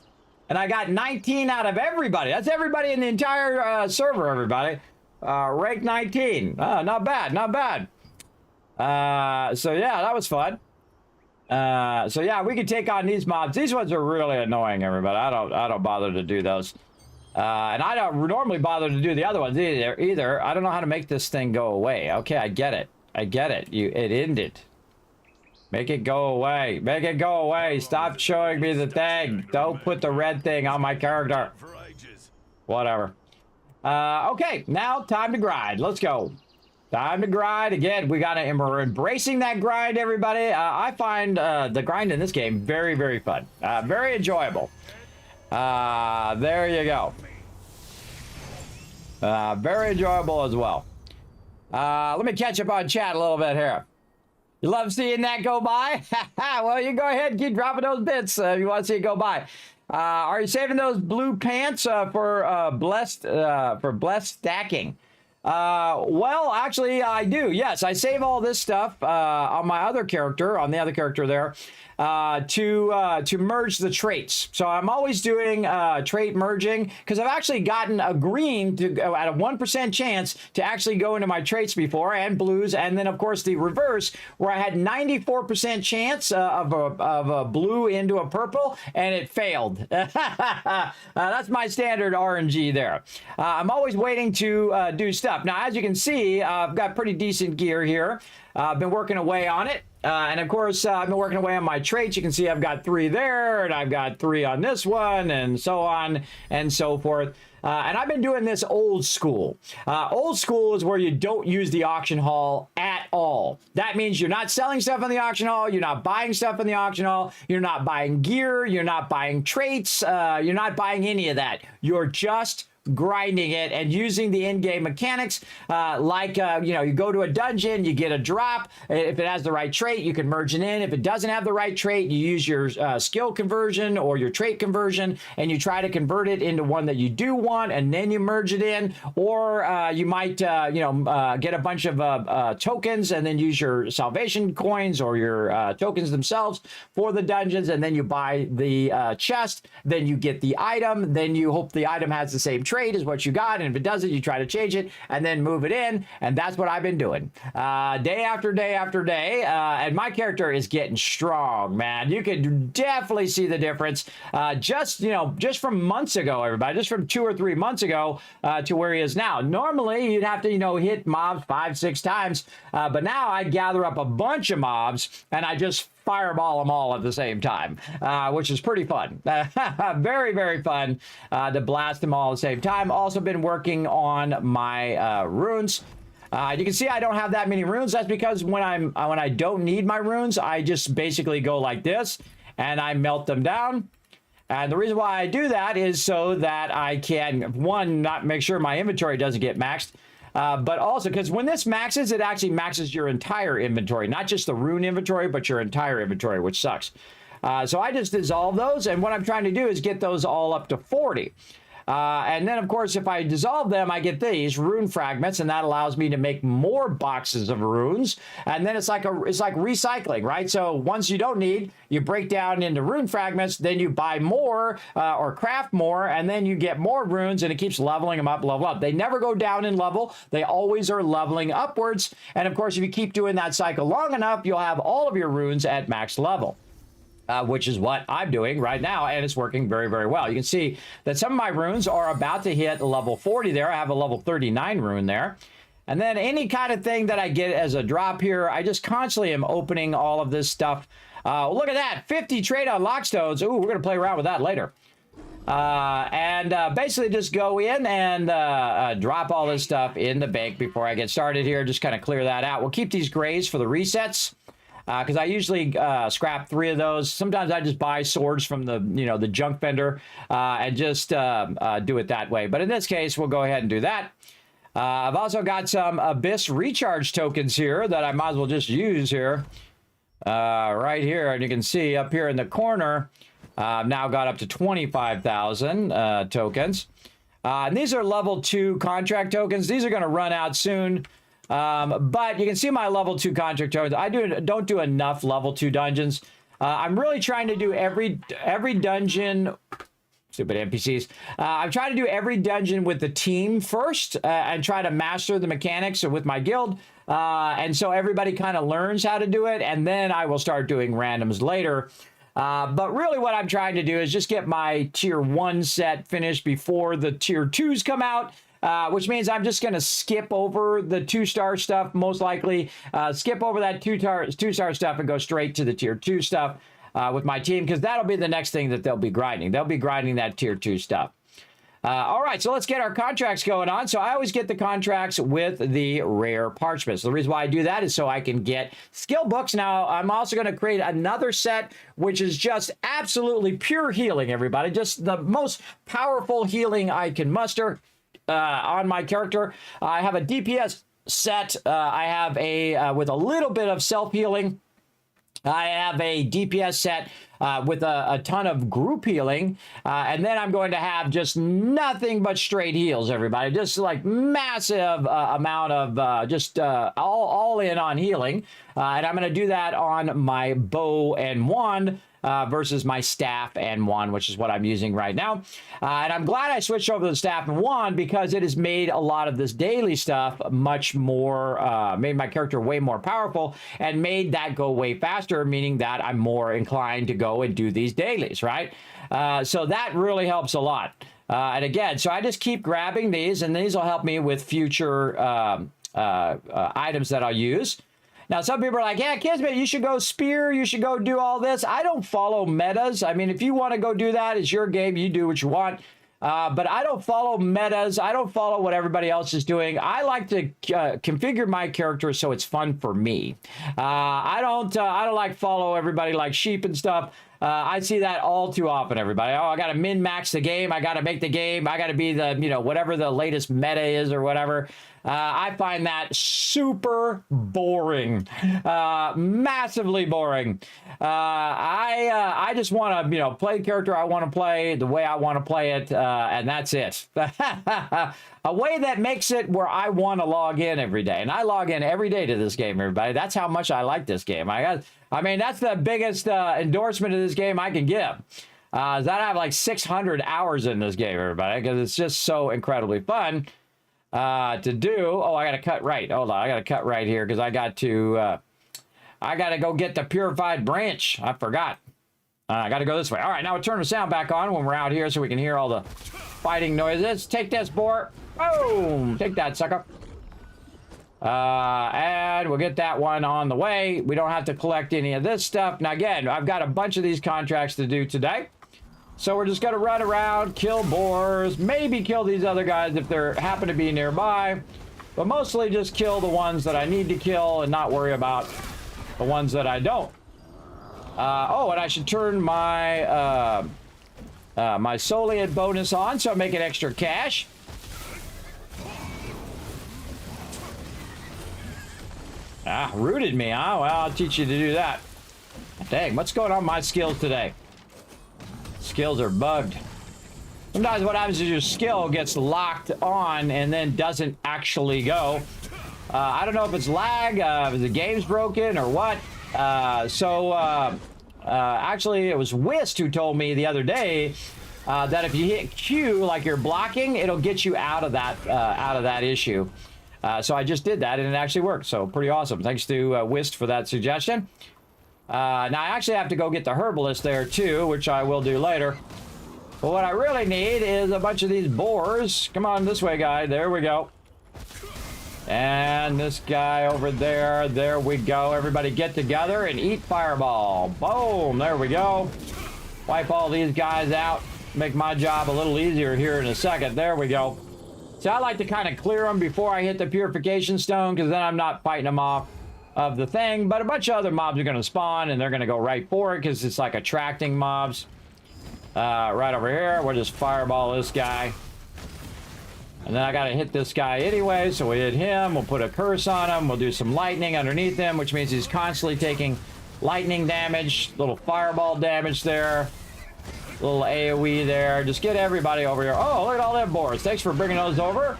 And I got 19 out of everybody. That's everybody in the entire server, everybody. Rank 19. Not bad, not bad. So yeah, that was fun. So yeah, we can take on these mobs. These ones are really annoying, everybody. I don't bother to do those. And I don't normally bother to do the other ones either. I don't know how to make this thing go away. Okay, I get it. I get it. It ended. Make it go away. Make it go away. Stop showing me the thing. Don't put the red thing on my character. Whatever. Okay, now time to grind. Let's go. Time to grind again. We're embracing that grind, everybody. I find the grind in this game very, very fun. Very enjoyable. There you go. Very enjoyable as well. Let me catch up on chat a little bit here. You love seeing that go by? Well, you go ahead and keep dropping those bits if you want to see it go by. Are you saving those blue pants for blessed stacking? Well, actually, I do. Yes, I save all this stuff on my other character, on the other character there, to merge the traits. So I'm always doing trait merging, because I've actually gotten a green to at a 1% chance to actually go into my traits before, and blues, and then of course the reverse, where I had 94% chance of a blue into a purple, and it failed. That's my standard RNG there. I'm always waiting to do stuff. Now, as you can see, I've got pretty decent gear here. I've been working away on it. And of course, I've been working away on my traits. You can see I've got 3 there, and I've got 3 on this one, and so on and so forth. And I've been doing this old school. Old school is where you don't use the auction hall at all. That means you're not selling stuff in the auction hall. You're not buying stuff in the auction hall. You're not buying gear. You're not buying traits. You're not buying any of that. You're just grinding it and using the in-game mechanics, you go to a dungeon, you get a drop. If it has the right trait, you can merge it in. If it doesn't have the right trait, you use your skill conversion or your trait conversion, and you try to convert it into one that you do want, and then you merge it in. Or you might get a bunch of tokens, and then use your salvation coins or your tokens themselves for the dungeons, and then you buy the chest, then you get the item, then you hope the item has the same trait is what you got, and if it doesn't, you try to change it and then move it in. And that's what I've been doing day after day after day, and my character is getting strong, man. You can definitely see the difference just from months ago, everybody, just from 2 or 3 months ago to where he is now. Normally you'd have to hit mobs 5-6 times, but now I gather up a bunch of mobs and I just fireball them all at the same time, which is pretty fun. Very, very fun to blast them all at the same time. Also been working on my runes. You can see I don't have that many runes. That's because when I don't need my runes, I just basically go like this and I melt them down. And the reason why I do that is so that I can, one, not make sure my inventory doesn't get maxed, but also because when this maxes, it actually maxes your entire inventory, not just the rune inventory, but your entire inventory, which sucks. So I just dissolve those, and what I'm trying to do is get those all up to 40. And then, of course, if I dissolve them, I get these rune fragments, and that allows me to make more boxes of runes. And then it's like recycling, right? So once you don't need, you break down into rune fragments, then you buy more or craft more, and then you get more runes, and it keeps leveling them up, level up. They never go down in level. They always are leveling upwards. And of course, if you keep doing that cycle long enough, you'll have all of your runes at max level. Which is what I'm doing right now, and it's working very, very well. You can see that some of my runes are about to hit level 40 there. I have a level 39 rune there. And then any kind of thing that I get as a drop here, I just constantly am opening all of this stuff. Look at that, 50 trade on lockstones. Ooh, we're going to play around with that later. Basically just go in and drop all this stuff in the bank before I get started here. Just kind of clear that out. We'll keep these grays for the resets. Because I usually scrap 3 of those. Sometimes I just buy swords from the, the junk vendor and just do it that way. But in this case, we'll go ahead and do that. I've also got some Abyss recharge tokens here that I might as well just use here. Right here, and you can see up here in the corner, I've now got up to 25,000 tokens. And these are level 2 contract tokens. These are going to run out soon. But you can see my level 2 contract tokens. I don't do enough level 2 dungeons. I'm really trying to do every dungeon. Stupid NPCs. I'm trying to do every dungeon with the team first and try to master the mechanics with my guild. And so everybody kind of learns how to do it. And then I will start doing randoms later. But really what I'm trying to do is just get my tier 1 set finished before the tier 2s come out. Which means I'm just going to skip over the 2-star stuff, most likely. Skip over that 2-star stuff and go straight to the tier 2 stuff with my team, because that'll be the next thing that they'll be grinding. They'll be grinding that tier 2 stuff. All right, so let's get our contracts going on. So I always get the contracts with the rare parchments. The reason why I do that is so I can get skill books. Now, I'm also going to create another set, which is just absolutely pure healing, everybody. Just the most powerful healing I can muster. On my character, I have a DPS set. I have a with a little bit of self-healing. I have a DPS set with a ton of group healing, and then I'm going to have just nothing but straight heals, everybody. Just like massive amount of just all in on healing, and I'm going to do that on my bow and wand. Versus my staff and wand, which is what I'm using right now. And I'm glad I switched over to the staff and wand because it has made a lot of this daily stuff much more, made my character way more powerful and made that go way faster, meaning that I'm more inclined to go and do these dailies, right? So that really helps a lot. And again, so I just keep grabbing these, and these will help me with future items that I'll use. Now, some people are like, yeah, Kismet, you should go spear. You should go do all this. I don't follow metas. I mean, if you want to go do that, it's your game. You do what you want. But I don't follow metas. I don't follow what everybody else is doing. I like to configure my character so it's fun for me. I don't like follow everybody like sheep and stuff. I see that all too often, everybody. Oh, I got to min-max the game. I got to make the game. I got to be the, whatever the latest meta is or whatever. I find that super boring, massively boring. I just want to, play the character I want to play the way I want to play it, and that's it. A way that makes it where I want to log in every day, and I log in every day to this game, everybody. That's how much I like this game. I mean, that's the biggest endorsement of this game I can give. Is that I have like 600 hours in this game, everybody, because it's just so incredibly fun. To do. Oh, I got to cut right. Hold on. I got to cut right here because I got to go get the purified branch. I forgot. I got to go this way. All right. Now we'll turn the sound back on when we're out here so we can hear all the fighting noises. Take this, boar. Boom. Take that, sucker. And we'll get that one on the way. We don't have to collect any of this stuff. Now, again, I've got a bunch of these contracts to do today. So we're just going to run around, kill boars, maybe kill these other guys if they happen to be nearby, but mostly just kill the ones that I need to kill and not worry about the ones that I don't. Oh, and I should turn my my Soliad bonus on so I make it extra cash. Rooted me, huh? Well, I'll teach you to do that. Dang, what's going on with my skills today? Skills are bugged. Sometimes what happens is your skill gets locked on and then doesn't actually go. I don't know if it's lag, if the game's broken or what. Actually, it was Whist who told me the other day that if you hit Q like you're blocking, it'll get you out of that issue. So I just did that and it actually worked. So pretty awesome. Thanks to Whist for that suggestion. Now I actually have to go get the herbalist there too, which I will do later. But what I really need is a bunch of these boars. Come on this way, guy. There we go. And this guy over there. There we go. Everybody get together and eat fireball. Boom. There we go. Wipe all these guys out. Make my job a little easier here in a second. There we go. So I like to kind of clear them before I hit the purification stone, because then I'm not fighting them off of the thing. But a bunch of other mobs are going to spawn and they're going to go right for it because it's like attracting mobs. Right over here, we'll just fireball this guy. And then I gotta hit this guy anyway, so we hit him, we'll put a curse on him, we'll do some lightning underneath him, which means he's constantly taking lightning damage, little fireball damage there, little AoE there. Just get everybody over here. Oh, look at all them boars. Thanks for bringing those over.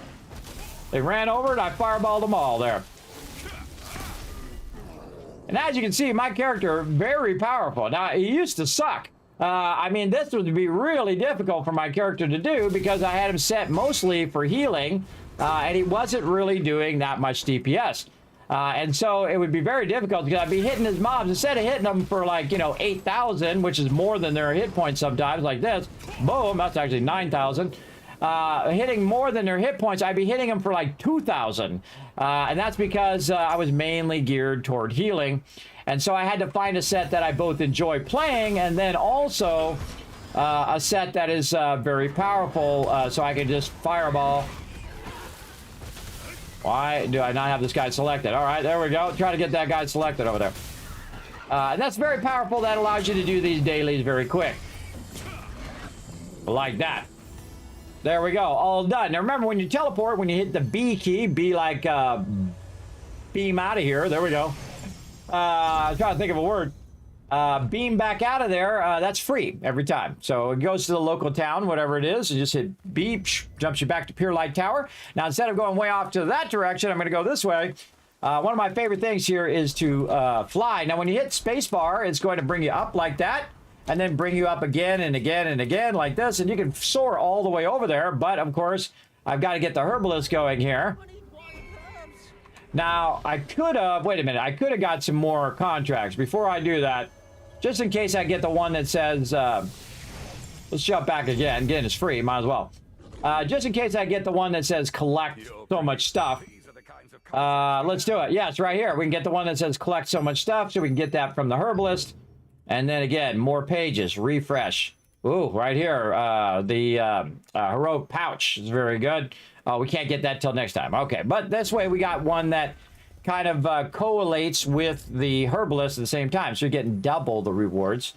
They ran over and I fireballed them all there. And as you can see, my character, very powerful. Now, he used to suck. I mean, this would be really difficult for my character to do because I had him set mostly for healing, and he wasn't really doing that much DPS. And so it would be very difficult because I'd be hitting his mobs. Instead of hitting them for like, 8,000, which is more than their hit points sometimes, like this. Boom, that's actually 9,000. Hitting more than their hit points, I'd be hitting them for like 2,000. And that's because I was mainly geared toward healing. And so I had to find a set that I both enjoy playing and then also a set that is very powerful so I can just fireball. Why do I not have this guy selected? All right, there we go. Try to get that guy selected over there. And that's very powerful. That allows you to do these dailies very quick. Like that. There we go. All done. Now remember, when you teleport, when you hit the B key, be like beam out of here. There we go. I was trying to think of a word. Beam back out of there. That's free every time. So it goes to the local town, whatever it is. You just hit beep, jumps you back to Pure Light Tower. Now, instead of going way off to that direction, I'm going to go this way. One of my favorite things here is to fly. Now, when you hit spacebar, it's going to bring you up like that, and then bring you up again and again and again like this. And you can soar all the way over there. But, of course, I've got to get the herbalist going here. Now, I could have, wait a minute, I could have got some more contracts. Before I do that, just in case I get the one that says, let's jump back again. Again, it's free, might as well. Just in case I get the one that says collect so much stuff. Let's do it. Yeah, it's right here. We can get the one that says collect so much stuff, so we can get that from the herbalist. And then again, more pages, refresh. Ooh, right here, the heroic pouch is very good. Oh, we can't get that till next time. Okay, but this way we got one that kind of correlates with the herbalist at the same time. So you're getting double the rewards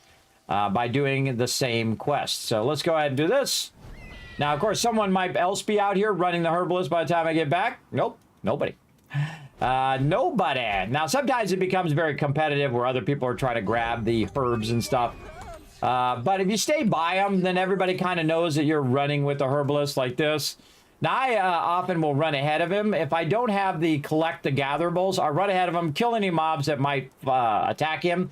by doing the same quest. So let's go ahead and do this. Now, of course, someone might else be out here running the herbalist by the time I get back. Nope, nobody. Nobody. Now, sometimes it becomes very competitive where other people are trying to grab the herbs and stuff. But if you stay by them, then everybody kind of knows that you're running with the herbalist like this. Now, I often will run ahead of him. If I don't have the collect the gatherables, I'll run ahead of him, kill any mobs that might attack him,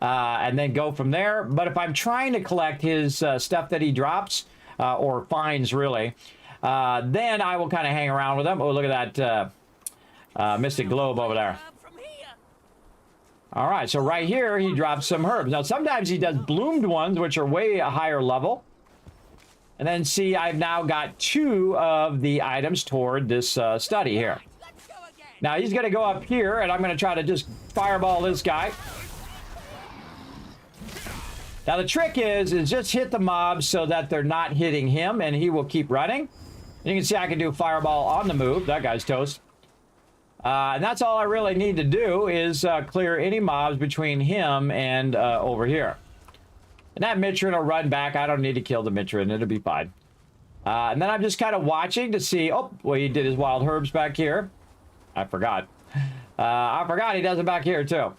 and then go from there. But if I'm trying to collect his stuff that he drops, or finds, really, then I will kind of hang around with him. Oh, look at that mystic globe over there. All right, so right here, he drops some herbs. Now, sometimes he does bloomed ones, which are way a higher level. And then see, I've now got 2 of the items toward this study here. Now, he's going to go up here, and I'm going to try to just fireball this guy. Now, the trick is just hit the mobs so that they're not hitting him, and he will keep running. And you can see I can do fireball on the move. That guy's toast. And that's all I really need to do is clear any mobs between him and over here. And that Mitrin will run back. I don't need to kill the Mitrin. It'll be fine. And then I'm just kind of watching to see... Oh, well, he did his wild herbs back here. I forgot. I forgot he does it back here, too.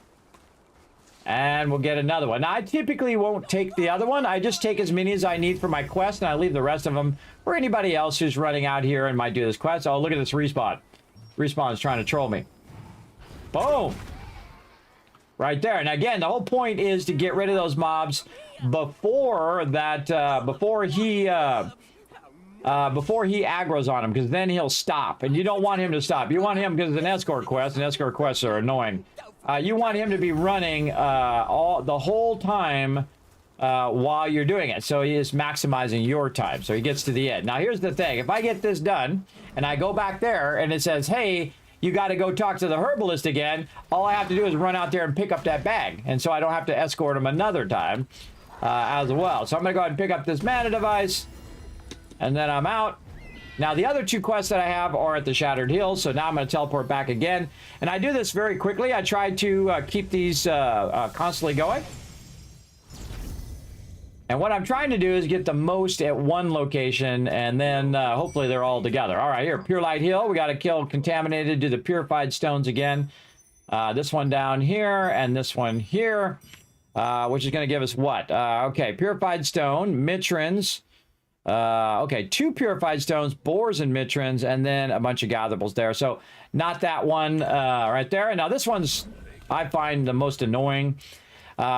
And we'll get another one. Now, I typically won't take the other one. I just take as many as I need for my quest, and I leave the rest of them for anybody else who's running out here and might do this quest. Oh, look at this respawn. Respawn is trying to troll me. Boom. Right there. And again, the whole point is to get rid of those mobs before that, before he aggroes on him, because then he'll stop. And you don't want him to stop. You want him, because it's an escort quest, and escort quests are annoying. You want him to be running the whole time while you're doing it. So he is maximizing your time. So he gets to the end. Now, here's the thing. If I get this done, and I go back there, and it says, hey, you got to go talk to the herbalist again, all I have to do is run out there and pick up that bag. And so I don't have to escort him another time as well. So I'm going to go ahead and pick up this mana device, and then I'm out. Now, the other two quests that I have are at the Shattered Hills, so now I'm going to teleport back again. And I do this very quickly. I try to keep these constantly going. And what I'm trying to do is get the most at one location, and then hopefully they're all together. All right, here, Pure Light Hill. We got to kill Contaminated, do the Purified Stones again. This one down here, and this one here, which is going to give us what? Okay, Purified Stone, Mitrins. Okay, 2 Purified Stones, Boars and Mitrins, and then a bunch of Gatherables there. So not that one right there. Now this one's, I find, the most annoying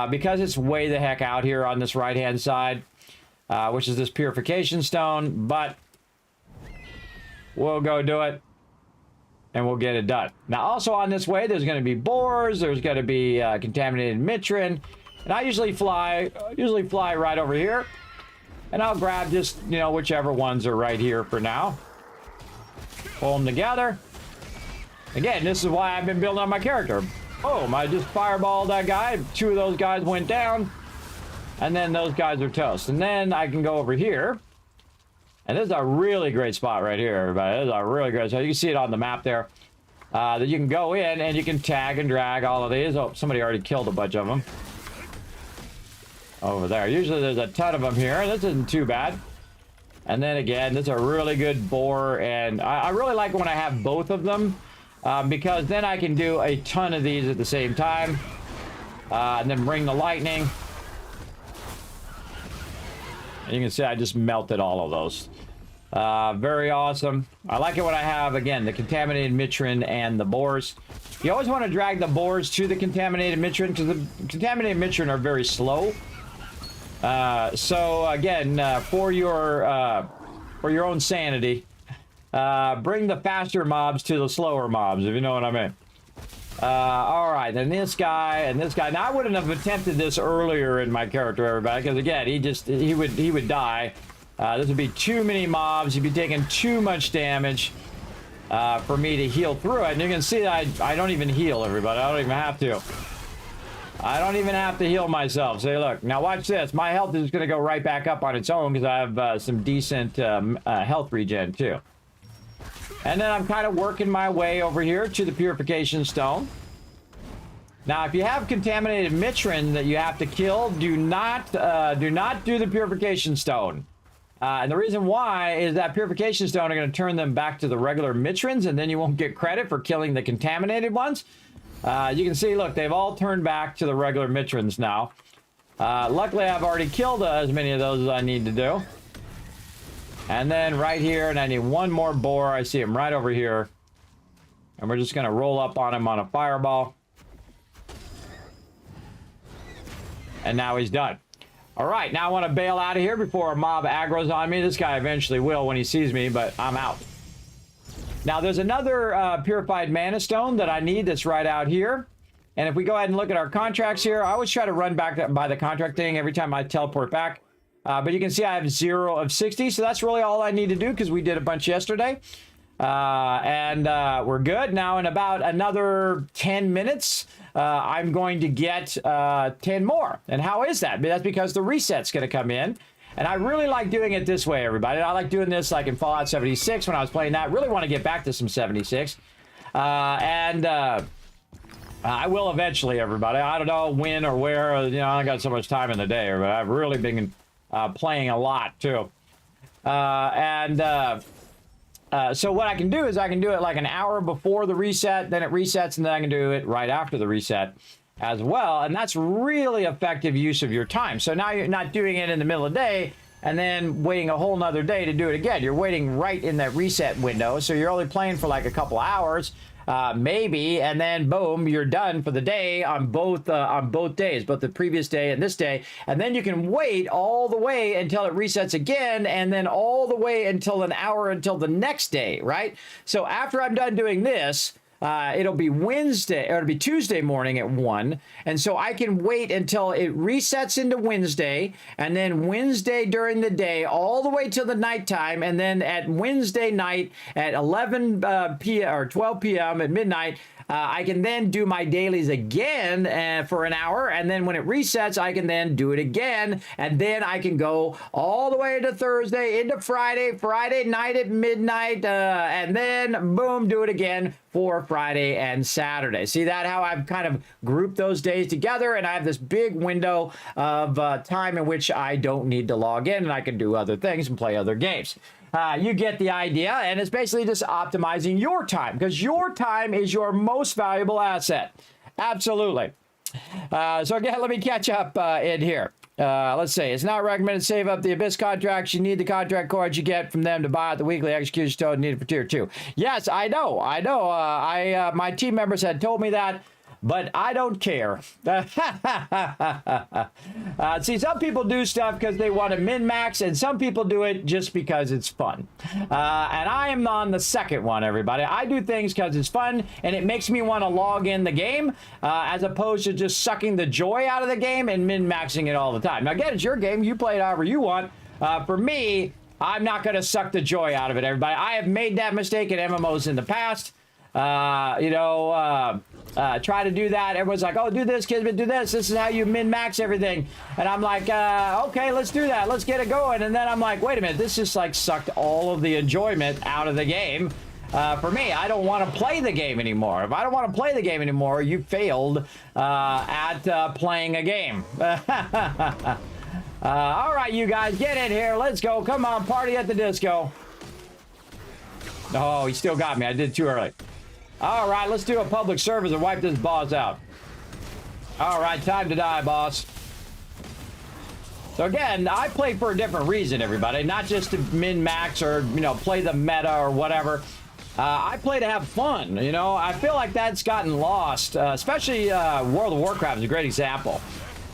because it's way the heck out here on this right-hand side, which is this Purification Stone, but we'll go do it, and we'll get it done. Now also on this way, there's going to be Boars, there's going to be Contaminated Mitrin, and I usually fly right over here. And I'll grab just, you know, whichever ones are right here for now. Pull them together. Again, this is why I've been building on my character. Boom, I just fireballed that guy. 2 of those guys went down. And then those guys are toast. And then I can go over here. And this is a really great spot right here, everybody. This is a really great spot. You can see it on the map there. That you can go in and you can tag and drag all of these. Oh, somebody already killed a bunch of them. Over there. Usually there's a ton of them here. This isn't too bad. And then again, this is a really good boar, and I really like when I have both of them because then I can do a ton of these at the same time. And then bring the lightning. And you can see I just melted all of those. Very awesome. I like it when I have, again, the Contaminated Mitrin and the Boars. You always want to drag the Boars to the Contaminated Mitrin because the Contaminated Mitrin are very slow. So again, for your own sanity, bring the faster mobs to the slower mobs, if you know what I mean. All right, and this guy and this guy. Now I wouldn't have attempted this earlier in my character, everybody, because again, he would die. This would be too many mobs. He'd be taking too much damage for me to heal through it. And you can see that I don't even heal, everybody. I don't even have to. I don't even have to heal myself. Say, look, now watch this. My health is going to go right back up on its own because I have some decent health regen too. And then I'm kind of working my way over here to the Purification Stone. Now, if you have Contaminated Mitrin that you have to kill, do not do the Purification Stone. And the reason why is that Purification Stone are going to turn them back to the regular Mitrins, and then you won't get credit for killing the contaminated ones. You can see, look, they've all turned back to the regular Mitrins now. Luckily, I've already killed as many of those as I need to do. And then right here, and I need one more boar. I see him right over here. And we're just going to roll up on him on a fireball. And now he's done. All right, now I want to bail out of here before a mob aggroes on me. This guy eventually will when he sees me, but I'm out. Now, there's another Purified Mana Stone that I need that's right out here. And if we go ahead and look at our contracts here, I always try to run back by the contract thing every time I teleport back. But you can see I have 0 of 60, so that's really all I need to do because we did a bunch yesterday. And we're good. Now, in about another 10 minutes, I'm going to get 10 more. And how is that? That's because the reset's going to come in. And I really like doing it this way, everybody. I like doing this like in Fallout 76 when I was playing that. Really want to get back to some 76. I will eventually, everybody. I don't know when or where. You know, I got so much time in the day, but I've really been playing a lot, too. So what I can do is I can do it like an hour before the reset, then it resets, and then I can do it right after the reset. as well. And that's really effective use of your time. So now you're not doing it in the middle of the day and then waiting a whole nother day to do it again. You're waiting right in that reset window. So you're only playing for like a couple hours, maybe, and then boom, you're done for the day on both days, both the previous day and this day. And then you can wait all the way until it resets again, and then all the way until an hour until the next day, right? So after I'm done doing this, it'll be Wednesday, or it'll be Tuesday morning at 1. And so I can wait until it resets into Wednesday, and then Wednesday during the day, all the way till the nighttime. And then at Wednesday night at 11 p.m. or 12 p.m. at midnight, I can then do my dailies again for an hour, and then when it resets, I can then do it again, and then I can go all the way into Thursday, into Friday, Friday night at midnight, and then boom, do it again for Friday and Saturday. See that how I've kind of grouped those days together, and I have this big window of time in which I don't need to log in, and I can do other things and play other games. You get the idea, and it's basically just optimizing your time, because your time is your most valuable asset. Absolutely. So again, let me catch up in here. Let's see. It's not recommended to save up the Abyss contracts. You need the contract cards you get from them to buy out the weekly execution token needed for tier 2. Yes, I know. My team members had told me that, but I don't care. See, some people do stuff because they want to min-max, and some people do it just because it's fun. And I am on the second one, everybody. I do things because it's fun, and it makes me want to log in the game, as opposed to just sucking the joy out of the game and min-maxing it all the time. Now, again, it's your game. You play it however you want. For me, I'm not going to suck the joy out of it, everybody. I have made that mistake in MMOs in the past. Try to do that. Everyone's like, oh, do this, Kismet, do this. This is how you min-max everything. And I'm like, okay, let's do that. Let's get it going. And then I'm like, wait a minute. This just like sucked all of the enjoyment out of the game. For me, I don't want to play the game anymore. If I don't want to play the game anymore, you failed at playing a game. All right, you guys, get in here. Let's go. Come on, party at the disco. Oh, he still got me. I did too early. All right, let's do a public service and wipe this boss out. All right, time to die, boss. So again, I play for a different reason, everybody. Not just to min-max or, play the meta or whatever. I play to have fun, I feel like that's gotten lost, especially World of Warcraft is a great example.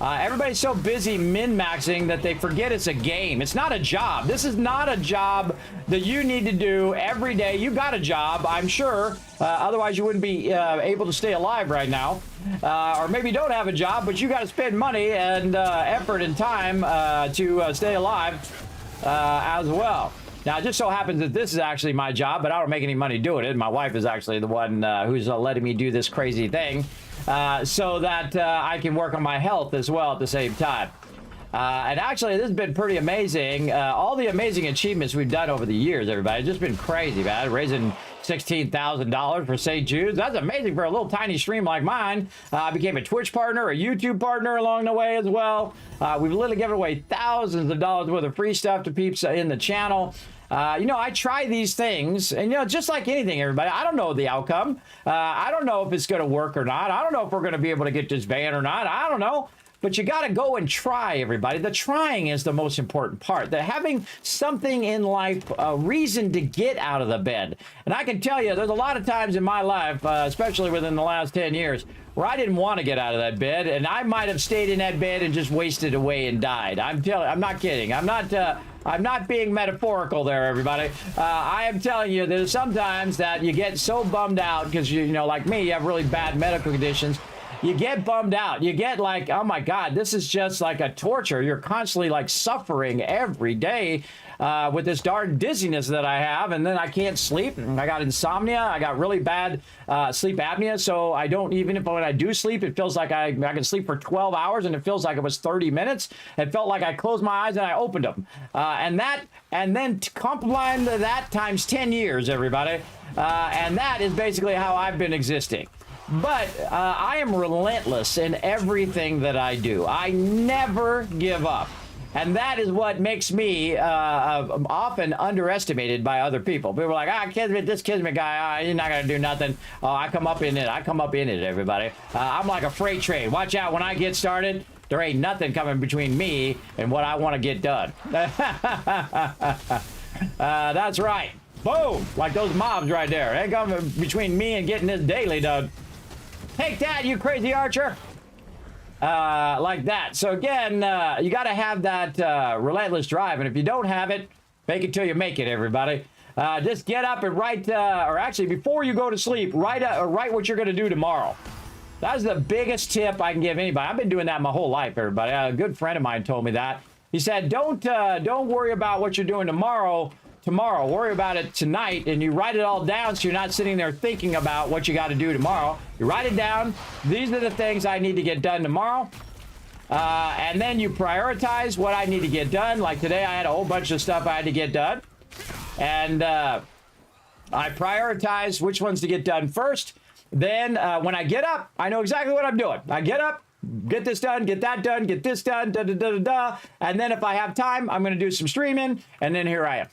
Everybody's so busy min-maxing that they forget it's a game. It's not a job. This is not a job that you need to do every day. You got a job, I'm sure. Otherwise, you wouldn't be able to stay alive right now. Or maybe you don't have a job, but you got to spend money and effort and time to stay alive as well. Now, it just so happens that this is actually my job, but I don't make any money doing it. My wife is actually the one who's letting me do this crazy thing. So that I can work on my health as well at the same time. And actually, this has been pretty amazing. All the amazing achievements we've done over the years, everybody. It's just been crazy, man. Raising $16,000 for St. Jude's. That's amazing for a little tiny stream like mine. I became a Twitch partner, a YouTube partner along the way as well. We've literally given away thousands of dollars worth of free stuff to peeps in the channel. I try these things, and, just like anything, everybody, I don't know the outcome. I don't know if it's going to work or not. I don't know if we're going to be able to get this van or not. I don't know. But you got to go and try, everybody. The trying is the most important part. The having something in life, a reason to get out of the bed. And I can tell you, there's a lot of times in my life, especially within the last 10 years, where I didn't want to get out of that bed, and I might have stayed in that bed and just wasted away and died. I'm not kidding. I'm not being metaphorical there, everybody. I am telling you, there's sometimes that you get so bummed out because like me, you have really bad medical conditions. You get bummed out. You get like, oh my God, this is just like a torture. You're constantly like suffering every day with this darn dizziness that I have, and then I can't sleep. I got insomnia. I got really bad sleep apnea, so I don't, even if when I do sleep, it feels like I can sleep for 12 hours, and it feels like it was 30 minutes. It felt like I closed my eyes and I opened them. And then combine that times 10 years, everybody. And that is basically how I've been existing. But I am relentless in everything that I do. I never give up. And that is what makes me often underestimated by other people. People are like, Kismet, this Kismet guy, he's not going to do nothing. Oh, I come up in it. I come up in it, everybody. I'm like a freight train. Watch out when I get started. There ain't nothing coming between me and what I want to get done. That's right. Boom! Like those mobs right there. Ain't coming between me and getting this daily done. Take that, you crazy archer! Like that. So again, you got to have that relentless drive, and if you don't have it, fake it till you make it, everybody. Just get up and write, or actually, before you go to sleep, write what you're going to do tomorrow. That's the biggest tip I can give anybody. I've been doing that my whole life, everybody. A good friend of mine told me that. He said, don't worry about what you're doing tomorrow. Worry about it tonight, and you write it all down so you're not sitting there thinking about what you got to do tomorrow. You write it down. These are the things I need to get done tomorrow. And then you prioritize what I need to get done. Like today, I had a whole bunch of stuff I had to get done. And I prioritize which ones to get done first. Then when I get up, I know exactly what I'm doing. I get up, get this done, get that done, get this done, da-da-da-da-da. And then if I have time, I'm going to do some streaming, and then here I am.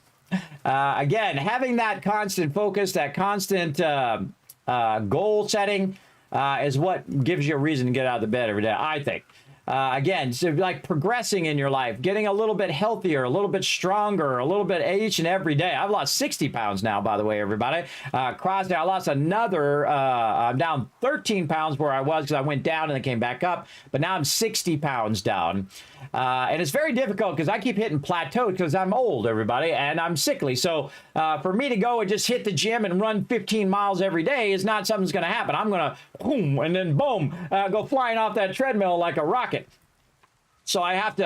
Again, having that constant focus, that constant goal setting is what gives you a reason to get out of the bed every day, I think. Again, so like progressing in your life, getting a little bit healthier, a little bit stronger, a little bit each and every day. I've lost 60 pounds now, by the way, everybody. I lost another, I'm down 13 pounds where I was because I went down and then came back up. But now I'm 60 pounds down. And it's very difficult because I keep hitting plateaus because I'm old, everybody, and I'm sickly. So for me to go and just hit the gym and run 15 miles every day is not something that's going to happen. I'm going to boom and then boom, go flying off that treadmill like a rocket. So I have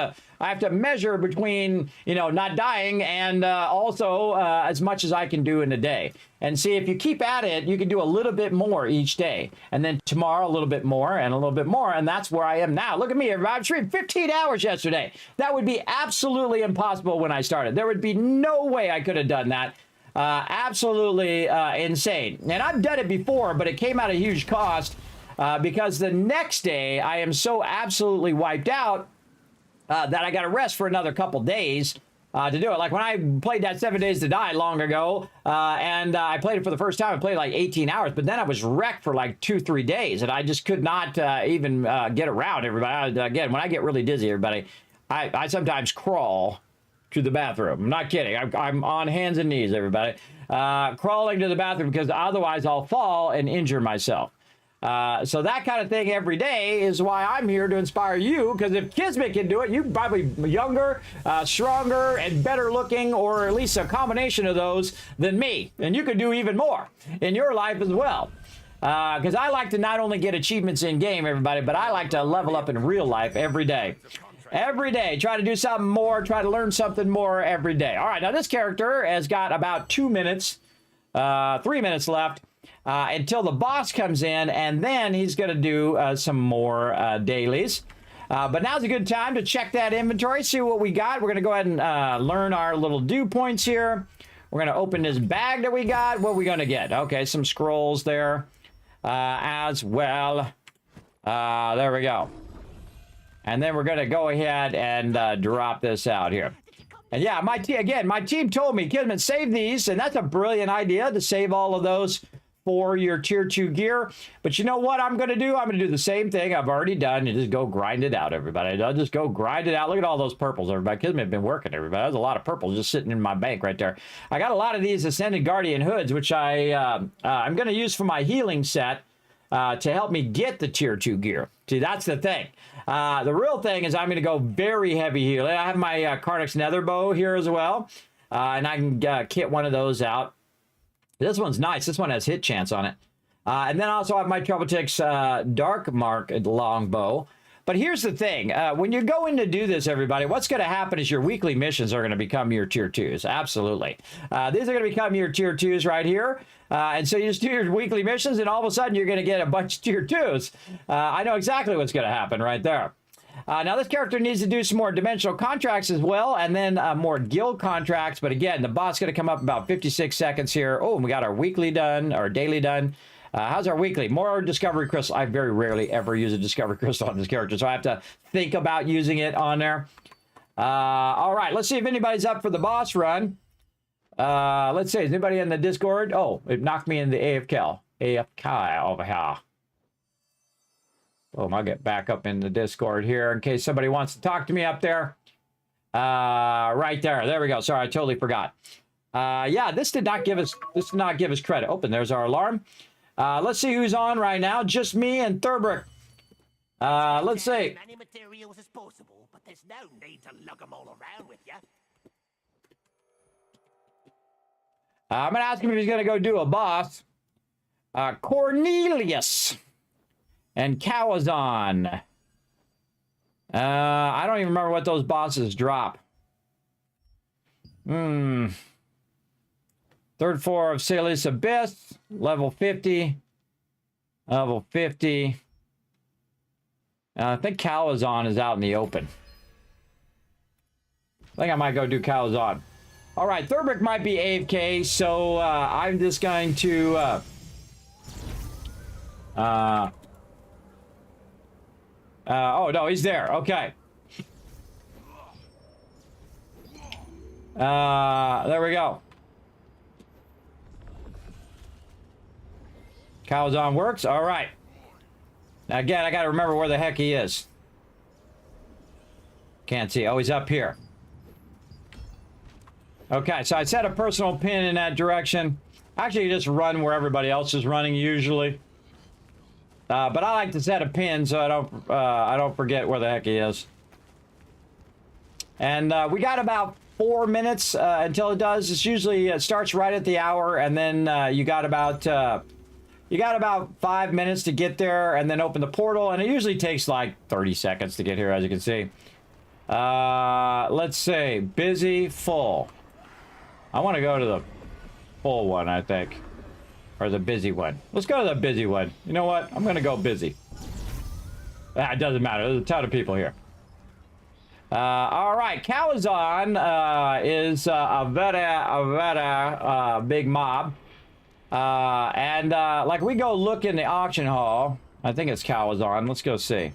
to measure between, not dying and also as much as I can do in a day. And see, if you keep at it, you can do a little bit more each day. And then tomorrow, a little bit more and a little bit more. And that's where I am now. Look at me, everybody. I streamed 15 hours yesterday. That would be absolutely impossible when I started. There would be no way I could have done that. Absolutely insane. And I've done it before, but it came at a huge cost because the next day I am so absolutely wiped out that I got to rest for another couple days to do it. Like when I played that 7 Days to Die long ago, and I played it for the first time, I played like 18 hours, but then I was wrecked for like 2-3 days, and I just could not even get around, everybody. Again, when I get really dizzy, everybody, I sometimes crawl to the bathroom. I'm not kidding. I'm on hands and knees, everybody, crawling to the bathroom because otherwise I'll fall and injure myself. So that kind of thing every day is why I'm here to inspire you, because if Kismet can do it, you're probably younger, stronger, and better looking, or at least a combination of those than me. And you could do even more in your life as well. Because I like to not only get achievements in game, everybody, but I like to level up in real life every day. Every day, try to do something more, try to learn something more every day. All right, now this character has got about 2 minutes, 3 minutes left. Until the boss comes in, and then he's going to do some more dailies. But now's a good time to check that inventory, see what we got. We're going to go ahead and learn our little dew points here. We're going to open this bag that we got. What are we going to get? Okay, some scrolls there as well. There we go. And then we're going to go ahead and drop this out here. And yeah, my team told me, Kismet, save these. And that's a brilliant idea to save all of those for your tier 2 gear. But you know what I'm going to do? I'm going to do the same thing I've already done and just go grind it out, everybody. I'll just go grind it out. Look at all those purples, everybody. Kismet been working, everybody. There's a lot of purples just sitting in my bank right there. I got a lot of these Ascended Guardian hoods, which I'm going to use for my healing set to help me get the tier 2 gear. See, that's the thing. The real thing is I'm going to go very heavy healing. I have my Carnix Nether Bow here as well, and I can kit one of those out. This one's nice. This one has hit chance on it. And then I also have my Trouble Tick's Dark Mark longbow. But here's the thing. When you go in to do this, everybody, what's going to happen is your weekly missions are going to become your tier 2s. Absolutely. These are going to become your tier 2s right here. And so you just do your weekly missions, and all of a sudden you're going to get a bunch of tier 2s. I know exactly what's going to happen right there. Now, this character needs to do some more dimensional contracts as well, and then more guild contracts. But again, the bot's going to come up about 56 seconds here. Oh, and we got our weekly done, our daily done. How's our weekly? More Discovery Crystal. I very rarely ever use a Discovery Crystal on this character, so I have to think about using it on there. All right, let's see if anybody's up for the boss run. Let's see, is anybody in the Discord? Oh, it knocked me in the AFK. AFK over here. Oh, I'll get back up in the Discord here in case somebody wants to talk to me up there. Right there. There we go. Sorry, I totally forgot. Yeah, this did not give us credit. Open, there's our alarm. Let's see who's on right now. Just me and Thurbrick. Let's see. As many materials as possible, but there's no need to lug them all around with you. I'm gonna ask him if he's gonna go do a boss. Cornelius and Kawazan. I don't even remember what those bosses drop. Third floor of Salus Abyss, level 50. Level 50. I think Kawazan is out in the open. I think I might go do Kawazan. All right, Thurbrick might be AFK, so I'm just going to... oh, no, he's there. Okay. There we go. Kawazan works. All right. Now, again, I got to remember where the heck he is. Can't see. Oh, he's up here. Okay, so I set a personal pin in that direction. Actually, you just run where everybody else is running usually. But I like to set a pin so I don't forget where the heck he is. And we got about 4 minutes until it does. It's usually it starts right at the hour, and then you got about 5 minutes to get there, and then open the portal. And it usually takes like 30 seconds to get here, as you can see. Let's see, busy, full. I want to go to the full one, I think. Or the busy one. Let's go to the busy one. You know what? I'm going to go busy. It doesn't matter. There's a ton of people here. All right. Kawazan is a very big mob. Like, we go look in the auction hall. I think it's Kawazan. Let's go see.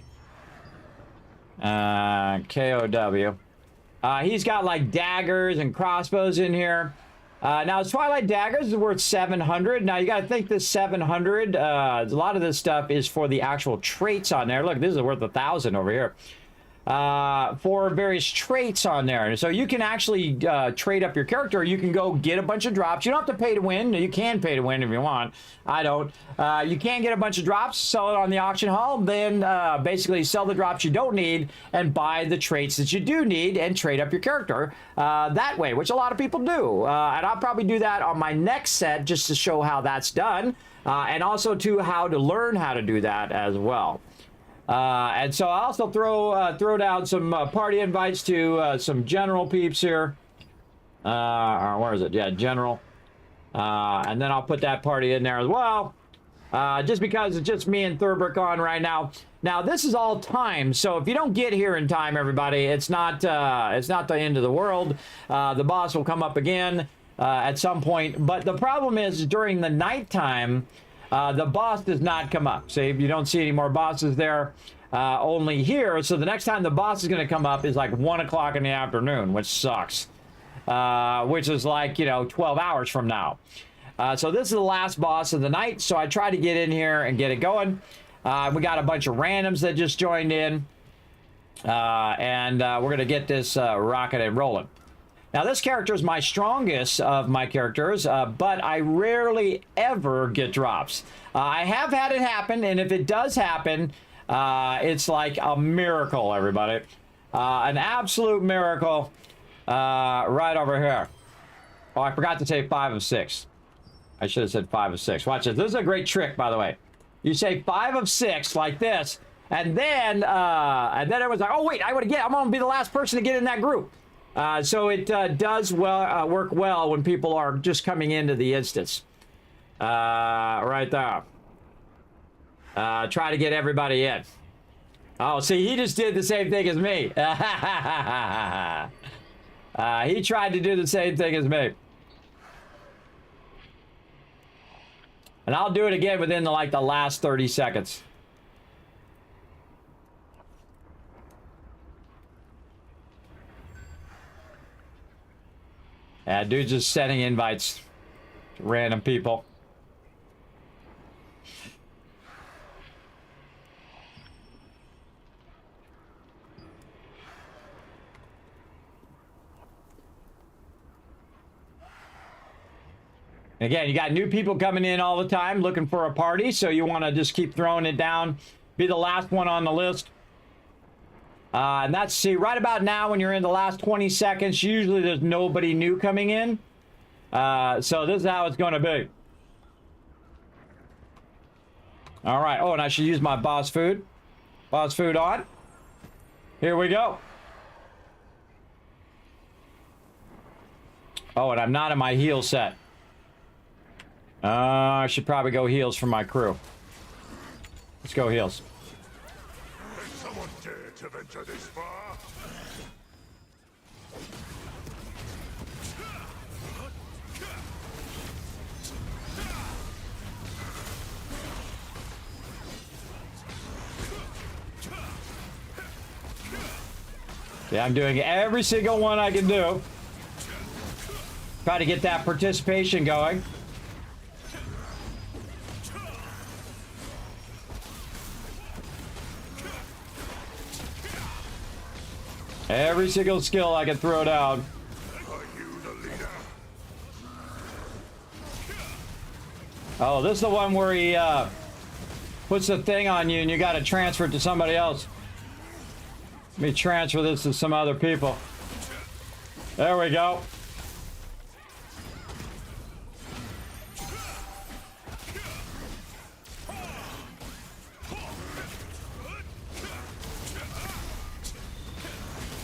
KOW. He's got like daggers and crossbows in here. Now his Twilight Daggers is worth 700. Now you got to think this 700. A lot of this stuff is for the actual traits on there. Look, this is worth 1,000 over here. For various traits on there. So you can actually trade up your character. Or you can go get a bunch of drops. You don't have to pay to win. You can pay to win if you want. I don't. You can get a bunch of drops, sell it on the auction hall, then basically sell the drops you don't need and buy the traits that you do need and trade up your character that way, which a lot of people do. And I'll probably do that on my next set just to show how that's done, and also to how to learn how to do that as well. And so I also throw down some party invites to some general peeps here. Where is it? Yeah, general. And then I'll put that party in there as well. Just because it's just me and Thurbrick on right now. Now this is all time, so if you don't get here in time, everybody, it's not the end of the world. The boss will come up again at some point. But the problem is during the nighttime. The boss does not come up. See, you don't see any more bosses there, only here. So the next time the boss is going to come up is like 1 o'clock in the afternoon, which sucks. Which is like, 12 hours from now. So this is the last boss of the night. So I try to get in here and get it going. We got a bunch of randoms that just joined in. And we're going to get this rocket and rolling. Now, this character is my strongest of my characters, but I rarely ever get drops. I have had it happen, and if it does happen, it's like a miracle, everybody. An absolute miracle right over here. Oh, I forgot to say 5 of 6. I should have said 5 of 6. Watch this. This is a great trick, by the way. You say 5 of 6 like this, and then everyone's like, oh, wait, I'm going to be the last person to get in that group. So it does work well when people are just coming into the instance. Right there. Try to get everybody in. Oh, see, he just did the same thing as me. He tried to do the same thing as me. And I'll do it again within the last 30 seconds. Yeah, dude's just sending invites to random people. Again, you got new people coming in all the time looking for a party, so you want to just keep throwing it down. Be the last one on the list. And that's, see, right about now when you're in the last 20 seconds, usually there's nobody new coming in. So this is how it's going to be. All right. Oh, and I should use my boss food. Boss food on. Here we go. Oh, and I'm not in my heal set. I should probably go heals for my crew. Let's go heals. Has someone dared to venture this far? Yeah, I'm doing every single one I can do. Try to get that participation going. Every single skill I can throw down. Oh, this is the one where he puts the thing on you and you got to transfer it to somebody else. Let me transfer this to some other people. There we go.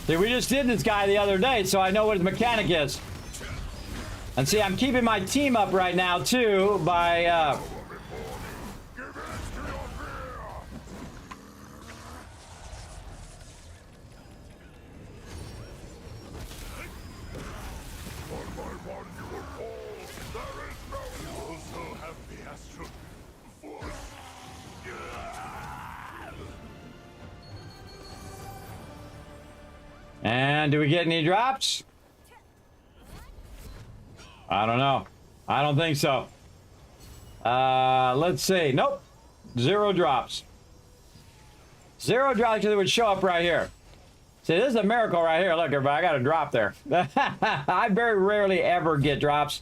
See, we just did this guy the other day, so I know what his mechanic is. And see, I'm keeping my team up right now, too, by... And do we get any drops? I don't know. I don't think so. Let's see. Nope. 0 drops. 0 drops because it would show up right here. See, this is a miracle right here. Look, everybody, I got a drop there. I very rarely ever get drops.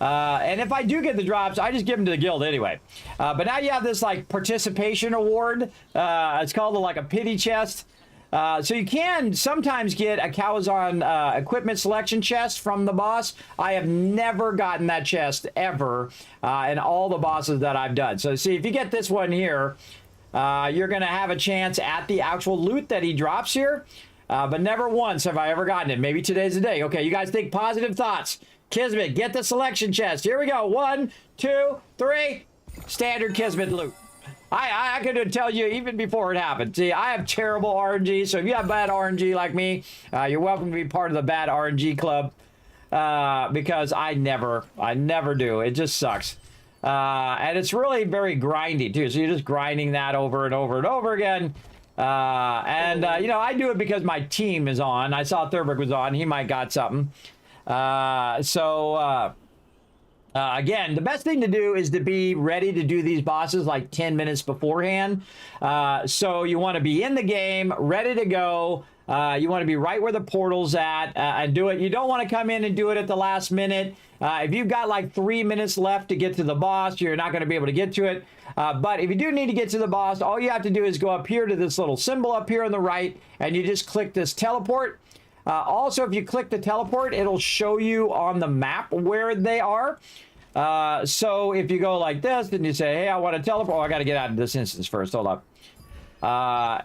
And if I do get the drops, I just give them to the guild anyway. But now you have this, like, participation award. It's called, like, a pity chest. So you can sometimes get a Kawazan equipment selection chest from the boss. I have never gotten that chest ever in all the bosses that I've done. So see, if you get this one here, you're going to have a chance at the actual loot that he drops here. But never once have I ever gotten it. Maybe today's the day. Okay, you guys think positive thoughts. Kismet, get the selection chest. Here we go. 1, 2, 3. Standard Kismet loot. I could tell you even before it happened. See, I have terrible RNG, so if you have bad RNG like me, you're welcome to be part of the bad RNG club, because I never do. It just sucks. And it's really very grindy, too. So you're just grinding that over and over and over again. You know, I do it because my team is on. I saw Thurberg was on. He might got something. Again, the best thing to do is to be ready to do these bosses like 10 minutes beforehand. So you want to be in the game, ready to go. You want to be right where the portal's at and do it. You don't want to come in and do it at the last minute. If you've got like 3 minutes left to get to the boss, you're not going to be able to get to it. But if you do need to get to the boss, all you have to do is go up here to this little symbol up here on the right, and you just click this teleport. Also, if you click the teleport, it'll show you on the map where they are. So if you go like this and you say, hey, I want to teleport. Oh, I got to get out of this instance first. Hold up.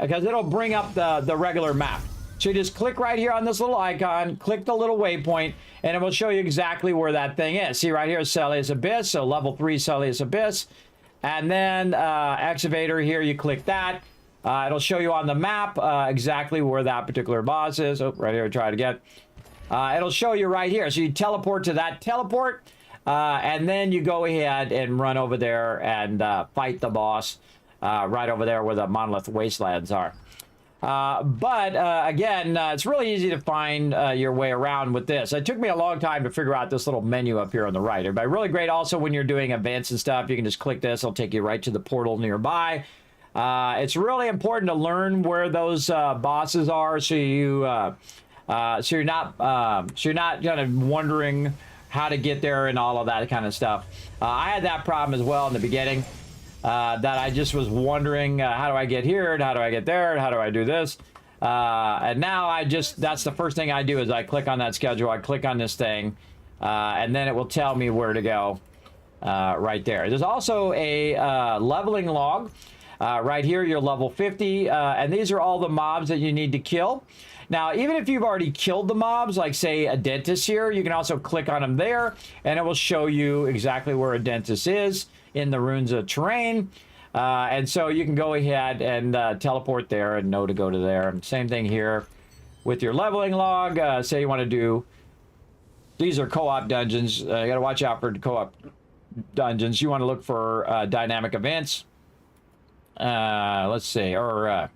Because it'll bring up the regular map. So you just click right here on this little icon, click the little waypoint, and it will show you exactly where that thing is. See right here, Celius Abyss. So level 3 Celius Abyss. And then Excavator here, you click that. It'll show you on the map exactly where that particular boss is. Oh, right here, try it again. It'll show you right here. So you teleport to that teleport, and then you go ahead and run over there and fight the boss right over there where the Monolith Wastelands are. But again, it's really easy to find your way around with this. It took me a long time to figure out this little menu up here on the right. Everybody, really great. Also, when you're doing events and stuff, you can just click this. It'll take you right to the portal nearby. It's really important to learn where those bosses are, so you're not kind of wondering how to get there and all of that kind of stuff. I had that problem as well in the beginning. That I just was wondering, how do I get here, and how do I get there, and how do I do this? And now that's the first thing I do is I click on that schedule, I click on this thing, and then it will tell me where to go right there. There's also a leveling log. Right here, you're level 50, and these are all the mobs that you need to kill. Now, even if you've already killed the mobs, like, say, a dentist here, you can also click on them there, and it will show you exactly where a dentist is in the runes of terrain. And so you can go ahead and teleport there and know to go to there. And same thing here with your leveling log. Say you want to do... These are co-op dungeons. You got to watch out for co-op dungeons. You want to look for dynamic events. Let's see. Or...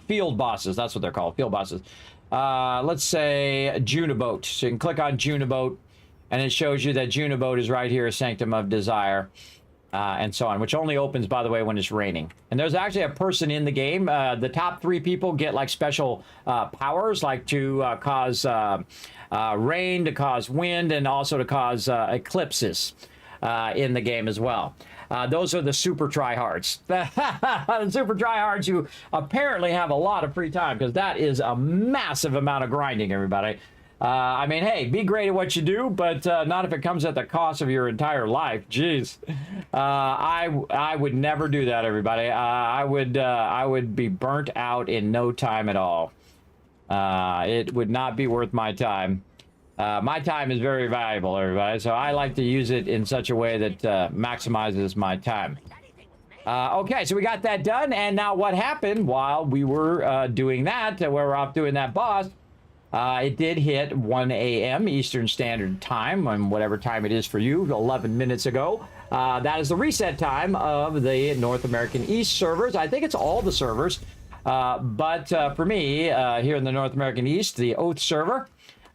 field bosses, that's what they're called, field bosses. Let's say Juniboat. So you can click on Juniboat, and it shows you that Juniboat is right here, Sanctum of Desire, and so on, which only opens, by the way, when it's raining. And there's actually a person in the game. The top 3 people get like special powers, like to cause rain, to cause wind, and also to cause eclipses in the game as well. Those are the super tryhards. The super tryhards who apparently have a lot of free time, because that is a massive amount of grinding, everybody. I mean, hey, be great at what you do, but not if it comes at the cost of your entire life. Jeez. I would never do that, everybody. I would be burnt out in no time at all. It would not be worth my time. My time is very valuable, everybody, so I like to use it in such a way that maximizes my time. Okay, so we got that done, and now what happened while we were doing that, where we're off doing that boss, it did hit 1 a.m. Eastern Standard Time, and whatever time it is for you, 11 minutes ago. That is the reset time of the North American East servers. I think it's all the servers, but for me, here in the North American East, the Oath server,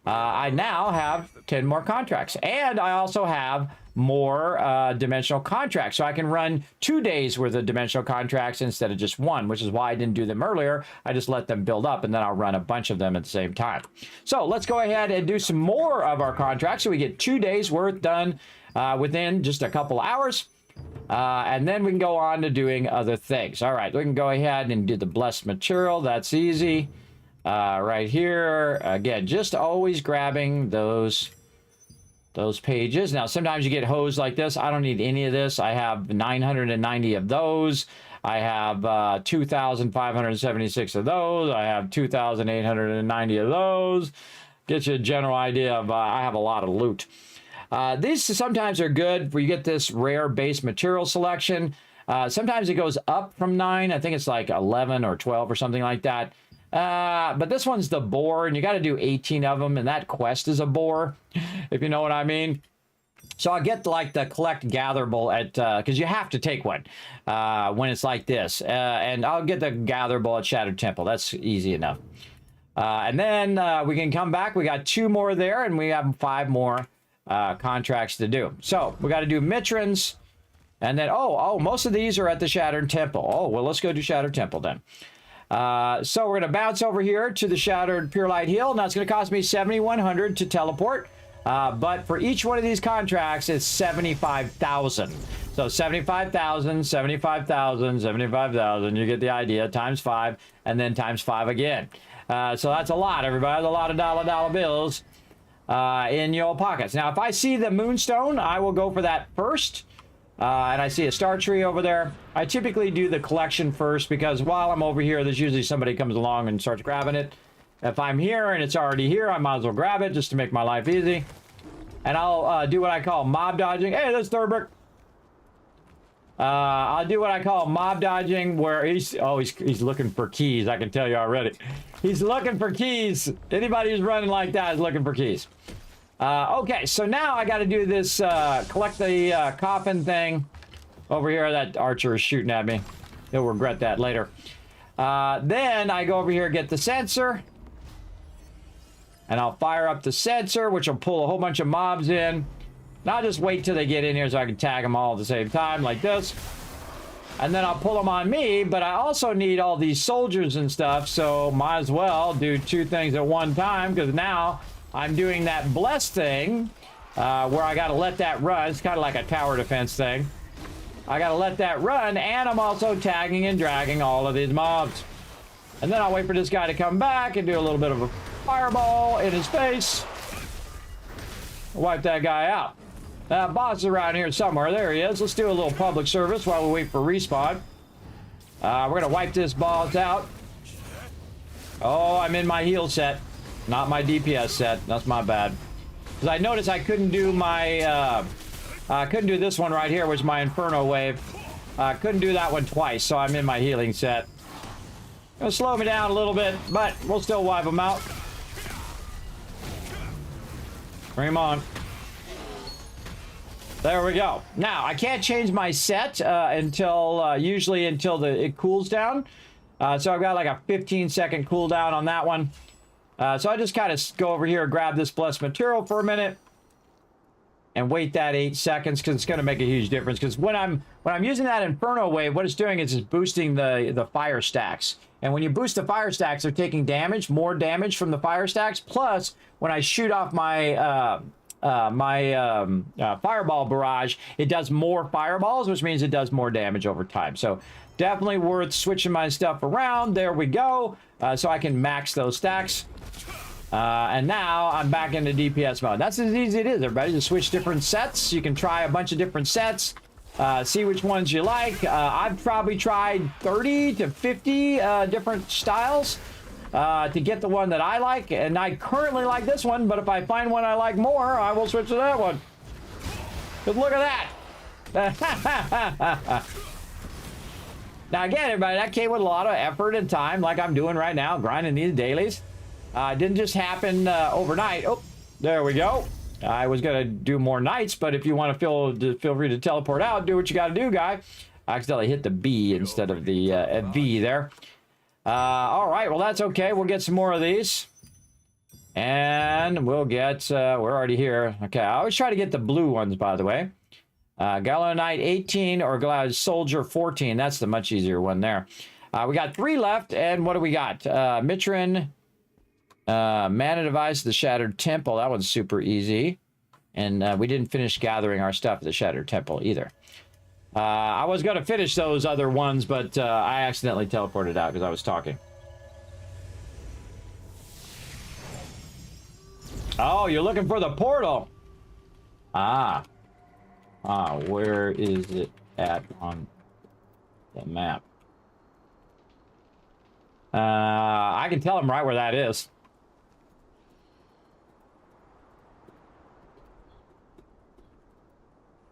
I now have 10 more contracts, and I also have more dimensional contracts, so I can run 2 days worth of dimensional contracts instead of just 1, which is why I didn't do them earlier. I just let them build up, and then I'll run a bunch of them at the same time. So let's go ahead and do some more of our contracts, so we get 2 days worth done within just a couple hours, and then we can go on to doing other things. All right, we can go ahead and do the blessed material. That's easy. Right here, again, just always grabbing those pages. Now, sometimes you get hosed like this. I don't need any of this. I have 990 of those. I have 2,576 of those. I have 2,890 of those. Get you a general idea of I have a lot of loot. These sometimes are good where you get this rare base material selection. Sometimes it goes up from 9. I think it's like 11 or 12 or something like that. But this one's the boar, and you got to do 18 of them, and that quest is a boar, if you know what I mean. So I'll get like the collect gatherable at, because you have to take one when it's like this. And I'll get the gatherable at Shattered Temple. That's easy enough. And then we can come back. We got 2 more there, and we have 5 more contracts to do. So we got to do Mitrans, and then, oh, most of these are at the Shattered Temple. Oh, well, let's go do Shattered Temple then. So we're going to bounce over here to the Shattered Pure Light Hill. Now, it's going to cost me 7,100 to teleport. But for each one of these contracts, it's 75,000. So 75,000, 75,000, 75,000. You get the idea. Times 5, and then times 5 again. So that's a lot, everybody. That's a lot of dollar bills in your pockets. Now, if I see the Moonstone, I will go for that first. And I see a star tree over there. I typically do the collection first, because while I'm over here, there's usually somebody comes along and starts grabbing it. If I'm here and it's already here, I might as well grab it just to make my life easy. And I'll do what I call mob dodging. Hey, there's Thurber. I'll do what I call mob dodging, where he's looking for keys. I can tell you already. He's looking for keys. Anybody who's running like that is looking for keys. Okay, so now I got to do this, collect the coffin thing over here. That archer is shooting at me. He'll regret that later. Then I go over here, get the sensor. And I'll fire up the sensor, which will pull a whole bunch of mobs in. And I'll just wait till they get in here so I can tag them all at the same time, like this. And then I'll pull them on me, but I also need all these soldiers and stuff, so might as well do two things at one time, because now I'm doing that bless thing, where I got to let that run. It's kind of like a tower defense thing. I got to let that run, and I'm also tagging and dragging all of these mobs. And then I'll wait for this guy to come back and do a little bit of a fireball in his face. Wipe that guy out. Boss is around here somewhere. There he is. Let's do a little public service while we wait for respawn. We're going to wipe this boss out. Oh, I'm in my heal set. Not my DPS set. That's my bad. Because I noticed I couldn't do my... I couldn't do this one right here, which is my Inferno Wave. Couldn't do that one twice, so I'm in my healing set. Gonna slow me down a little bit, but we'll still wipe them out. Bring him on. There we go. Now, I can't change my set until, usually until it cools down. So I've got like a 15-second cooldown on that one. So I just kind of go over here, grab this blessed material for a minute, and wait that 8 seconds, because it's going to make a huge difference. Because when I'm using that Inferno Wave, what it's doing is it's boosting the fire stacks. And when you boost the fire stacks, they're taking damage, more damage from the fire stacks. Plus, when I shoot off my fireball barrage, it does more fireballs, which means it does more damage over time. So definitely worth switching my stuff around. There we go. So I can max those stacks. And now I'm back into DPS mode. That's as easy as it is, everybody. Just switch different sets. You can try a bunch of different sets. See which ones you like. I've probably tried 30 to 50 different styles to get the one that I like. And I currently like this one, but if I find one I like more, I will switch to that one. But look at that. Now again, everybody, that came with a lot of effort and time, like I'm doing right now, grinding these dailies. It didn't just happen overnight. Oh, there we go. I was going to do more nights, but if you want to feel free to teleport out, do what you got to do, guy. I accidentally hit the B instead of the V there. All right, well, that's okay. We'll get some more of these. And we'll get, we're already here. Okay, I always try to get the blue ones, by the way. Gallo Knight 18 or Gallo Soldier 14. That's the much easier one there. We got 3 left, and what do we got? Mitrin, Mana Device, the Shattered Temple. That one's super easy. And we didn't finish gathering our stuff at the Shattered Temple either. I was going to finish those other ones, but I accidentally teleported out because I was talking. Oh, you're looking for the portal. Where is it at on the map? I can tell him right where that is.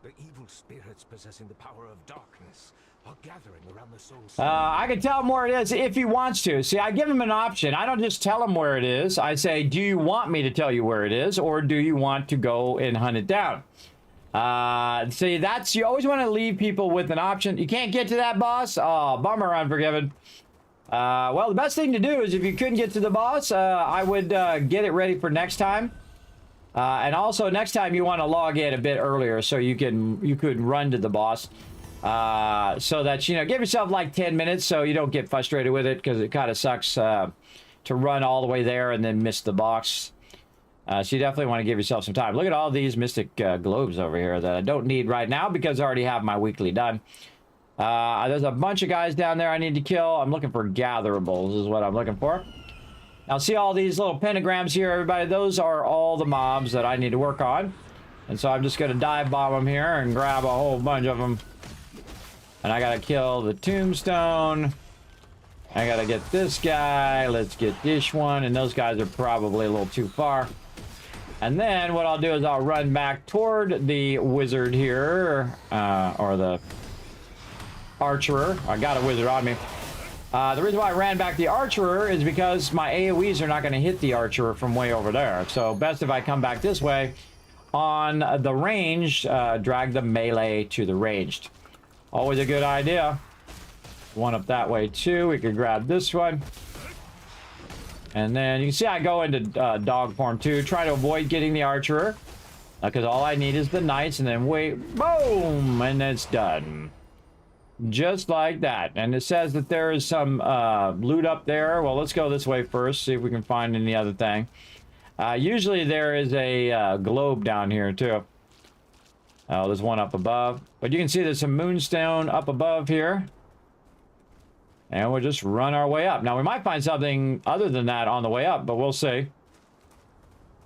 The evil spirits possessing the power of darkness are gathering around the soul. I can tell him where it is if he wants to. See, I give him an option. I don't just tell him where it is. I say, do you want me to tell you where it is, or do you want to go and hunt it down? See, that's, you always want to leave people with an option. You can't get to that boss? Oh, bummer, Unforgiven. Well, the best thing to do is if you couldn't get to the boss, I would get it ready for next time. And also next time you want to log in a bit earlier so you could run to the boss. So that, you know, give yourself like 10 minutes so you don't get frustrated with it, because it kind of sucks to run all the way there and then miss the box. So you definitely want to give yourself some time. Look at all these mystic globes over here that I don't need right now because I already have my weekly done. There's a bunch of guys down there I need to kill. I'm looking for gatherables is what I'm looking for. Now see all these little pentagrams here, everybody? Those are all the mobs that I need to work on. And so I'm just going to dive bomb them here and grab a whole bunch of them. And I got to kill the tombstone. I got to get this guy. Let's get this one. And those guys are probably a little too far. And then what I'll do is I'll run back toward the wizard here. Or the archerer. I got a wizard on me. The reason why I ran back the archerer is because my AoEs are not going to hit the archerer from way over there. So best if I come back this way. On the range, drag the melee to the ranged. Always a good idea. One up that way too. We could grab this one. And then you can see I go into dog form too. Try to avoid getting the archer. Because all I need is the knights, and then wait, boom, and it's done. Just like that. And it says that there is some loot up there. Well, let's go this way first, see if we can find any other thing. Usually there is a globe down here too. Oh, there's one up above. But you can see there's some moonstone up above here. And we'll just run our way up. Now, we might find something other than that on the way up, but we'll see.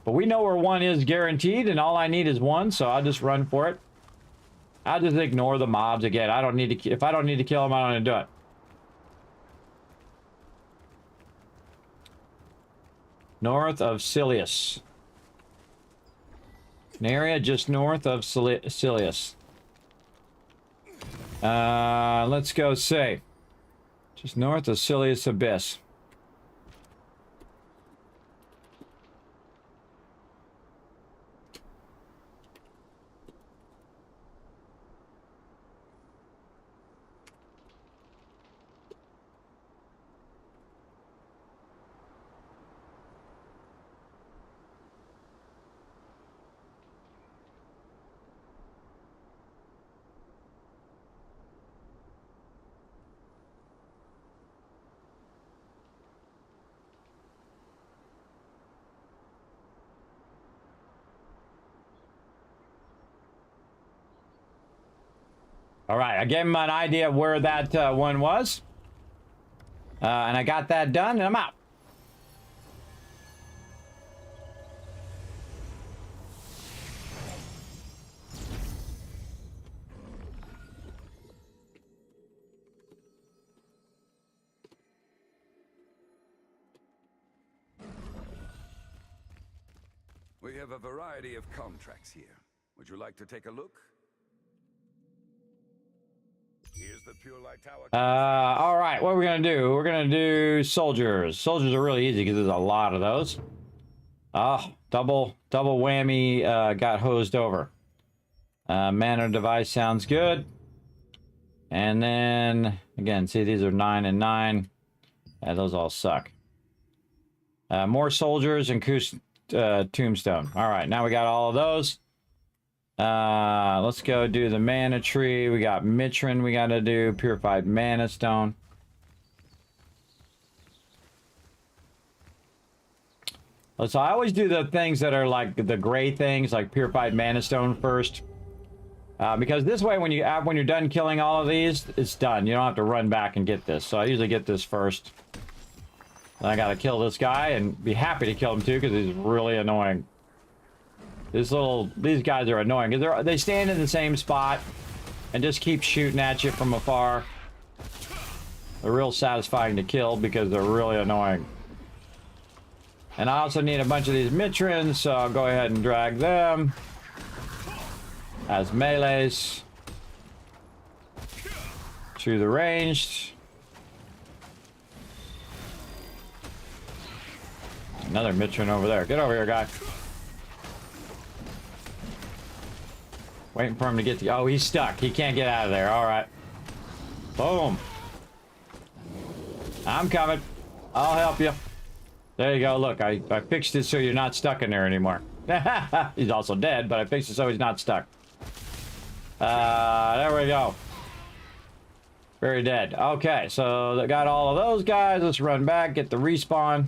But we know where one is guaranteed, and all I need is one, so I'll just run for it. I'll just ignore the mobs again. I don't need to. If I don't need to kill them, I don't need to do it. North of Silius. An area just north of Silius. Let's go say. Just north of Silius Abyss. All right, I gave him an idea of where that one was. And I got that done, and I'm out. We have a variety of contracts here. Would you like to take a look? Here's the Pure Light Tower. All right, what are we gonna do? We're gonna do soldiers. Soldiers are really easy because there's a lot of those. Oh, double whammy. Got hosed over. Mana device sounds good. And then again, see, these are 9 and 9. Those all suck. More soldiers and tombstone. All right, now we got all of those. Let's go do the mana tree. We got Mitrin we gotta do. Purified mana stone. So I always do the things that are like the gray things, like purified mana stone first. Because this way when you're done killing all of these, it's done. You don't have to run back and get this. So I usually get this first. Then I gotta kill this guy and be happy to kill him too, because he's really annoying. These guys are annoying because they stand in the same spot and just keep shooting at you from afar. They're real satisfying to kill because they're really annoying. And I also need a bunch of these Mitrins, so I'll go ahead and drag them as melees to the ranged. Another Mitrin over there. Get over here, guy. Waiting for him to get the... Oh, he's stuck. He can't get out of there. All right. Boom. I'm coming. I'll help you. There you go. Look, I fixed it so you're not stuck in there anymore. He's also dead, but I fixed it so he's not stuck. There we go. Very dead. Okay, so they got all of those guys. Let's run back, get the respawn.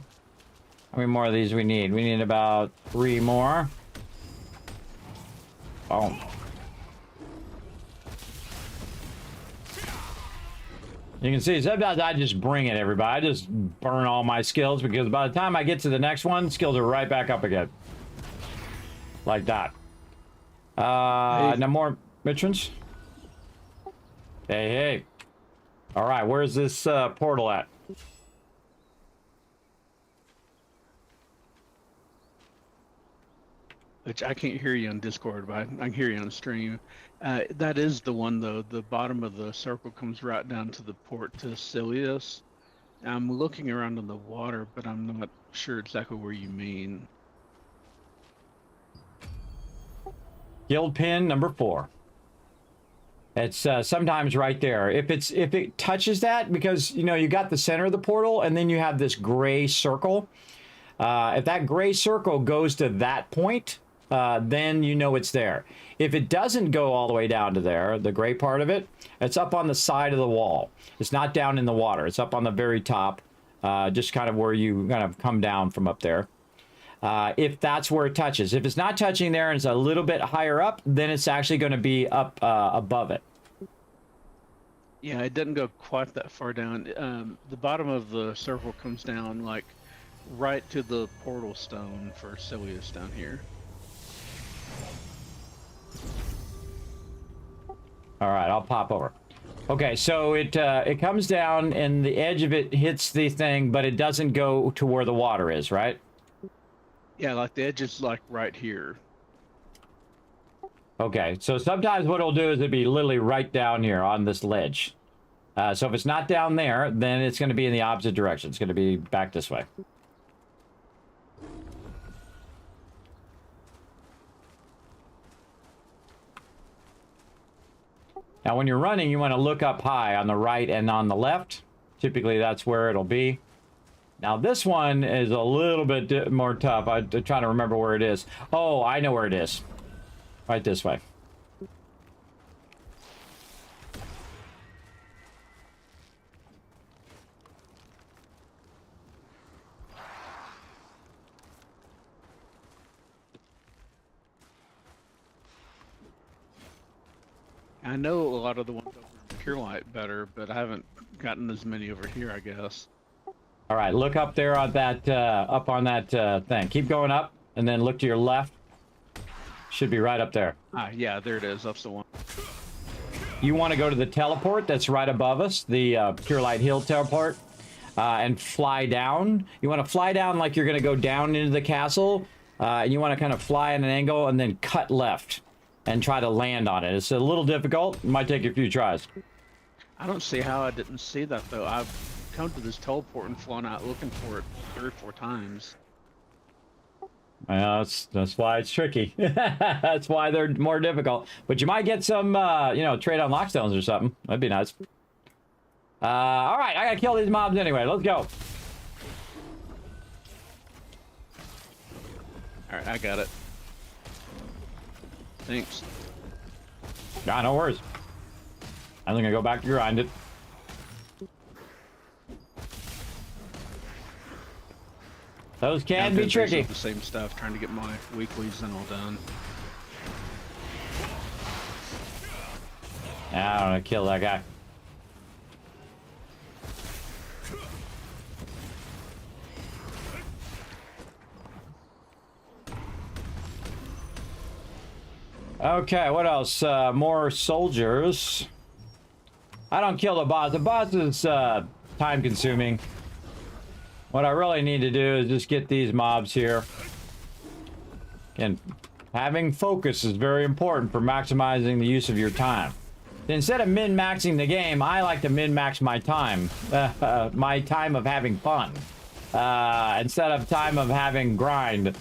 How many more of these we need? We need about 3 more. Boom. You can see, sometimes I just bring it, everybody. I just burn all my skills because by the time I get to the next one, skills are right back up again. Like that. No more Mitrins? Hey, hey. All right, where's this portal at? Which I can't hear you on Discord, but I can hear you on the stream. That is the one, though. The bottom of the circle comes right down to the port to Silius. I'm looking around on the water, but I'm not sure exactly where you mean. Guild pin number 4. It's sometimes right there. If it touches that, because you know you got the center of the portal, and then you have this gray circle. If that gray circle goes to that point, then you know it's there. If it doesn't go all the way down to there, the gray part of it, it's up on the side of the wall. It's not down in the water. It's up on the very top, just kind of where you kind of come down from up there. If that's where it touches. If it's not touching there and it's a little bit higher up, then it's actually going to be up above it. Yeah, it doesn't go quite that far down. The bottom of the circle comes down like right to the portal stone for Silius down here. All right, I'll pop over. Okay, so it comes down and the edge of it hits the thing, but it doesn't go to where the water is, right? Yeah, like the edge is like right here. Okay, so sometimes what it'll do is it'll be literally right down here on this ledge. So if it's not down there, then it's going to be in the opposite direction. It's going to be back this way. Now, when you're running, you want to look up high on the right and on the left. Typically, that's where it'll be. Now, this one is a little bit more tough. I'm trying to remember where it is. Oh, I know where it is. Right this way. I know a lot of the ones over in Pure Light better, but I haven't gotten as many over here, I guess. All right, look up there on that, up on that thing. Keep going up, and then look to your left. Should be right up there. Ah, yeah, there it is. That's the one. You want to go to the teleport that's right above us, the Pure Light Hill teleport, and fly down. You want to fly down like you're going to go down into the castle, and you want to kind of fly at an angle and then cut left and try to land on it. It's a little difficult. It might take a few tries. I don't see how I didn't see that, though. I've come to this teleport and flown out looking for it 3 or 4 times. Well, that's why it's tricky. That's why they're more difficult. But you might get some, you know, trade on lockstones or something. That'd be nice. All right, I gotta kill these mobs anyway. Let's go. All right, I got it. Thanks. Nah, no worries. I'm gonna go back to grind it. Those can be tricky. The same stuff, trying to get my weeklies and all done. Nah, I don't want to kill that guy. Okay, what else? More soldiers. I don't kill the boss. The boss is time consuming. What I really need to do is just get these mobs here. And having focus is very important for maximizing the use of your time. Instead of min-maxing the game, I like to min-max my time. My time of having fun. Instead of time of having grind.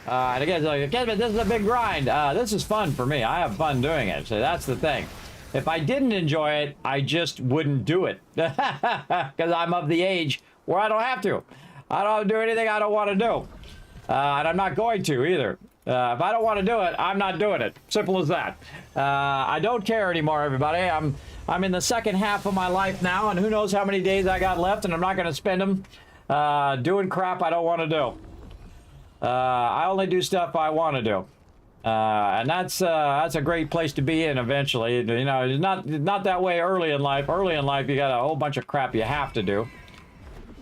And again, like, this is a big grind. This is fun for me. I have fun doing it. So that's the thing. If I didn't enjoy it, I just wouldn't do it. Because I'm of the age where I don't have to. I don't do anything I don't want to do. And I'm not going to either. If I don't want to do it, I'm not doing it. Simple as that. I don't care anymore, everybody. I'm in the second half of my life now, and who knows how many days I got left, and I'm not going to spend them doing crap I don't want to do. I only do stuff I want to do. And that's a great place to be in eventually. You know, it's not that way early in life. Early in life, you got a whole bunch of crap you have to do.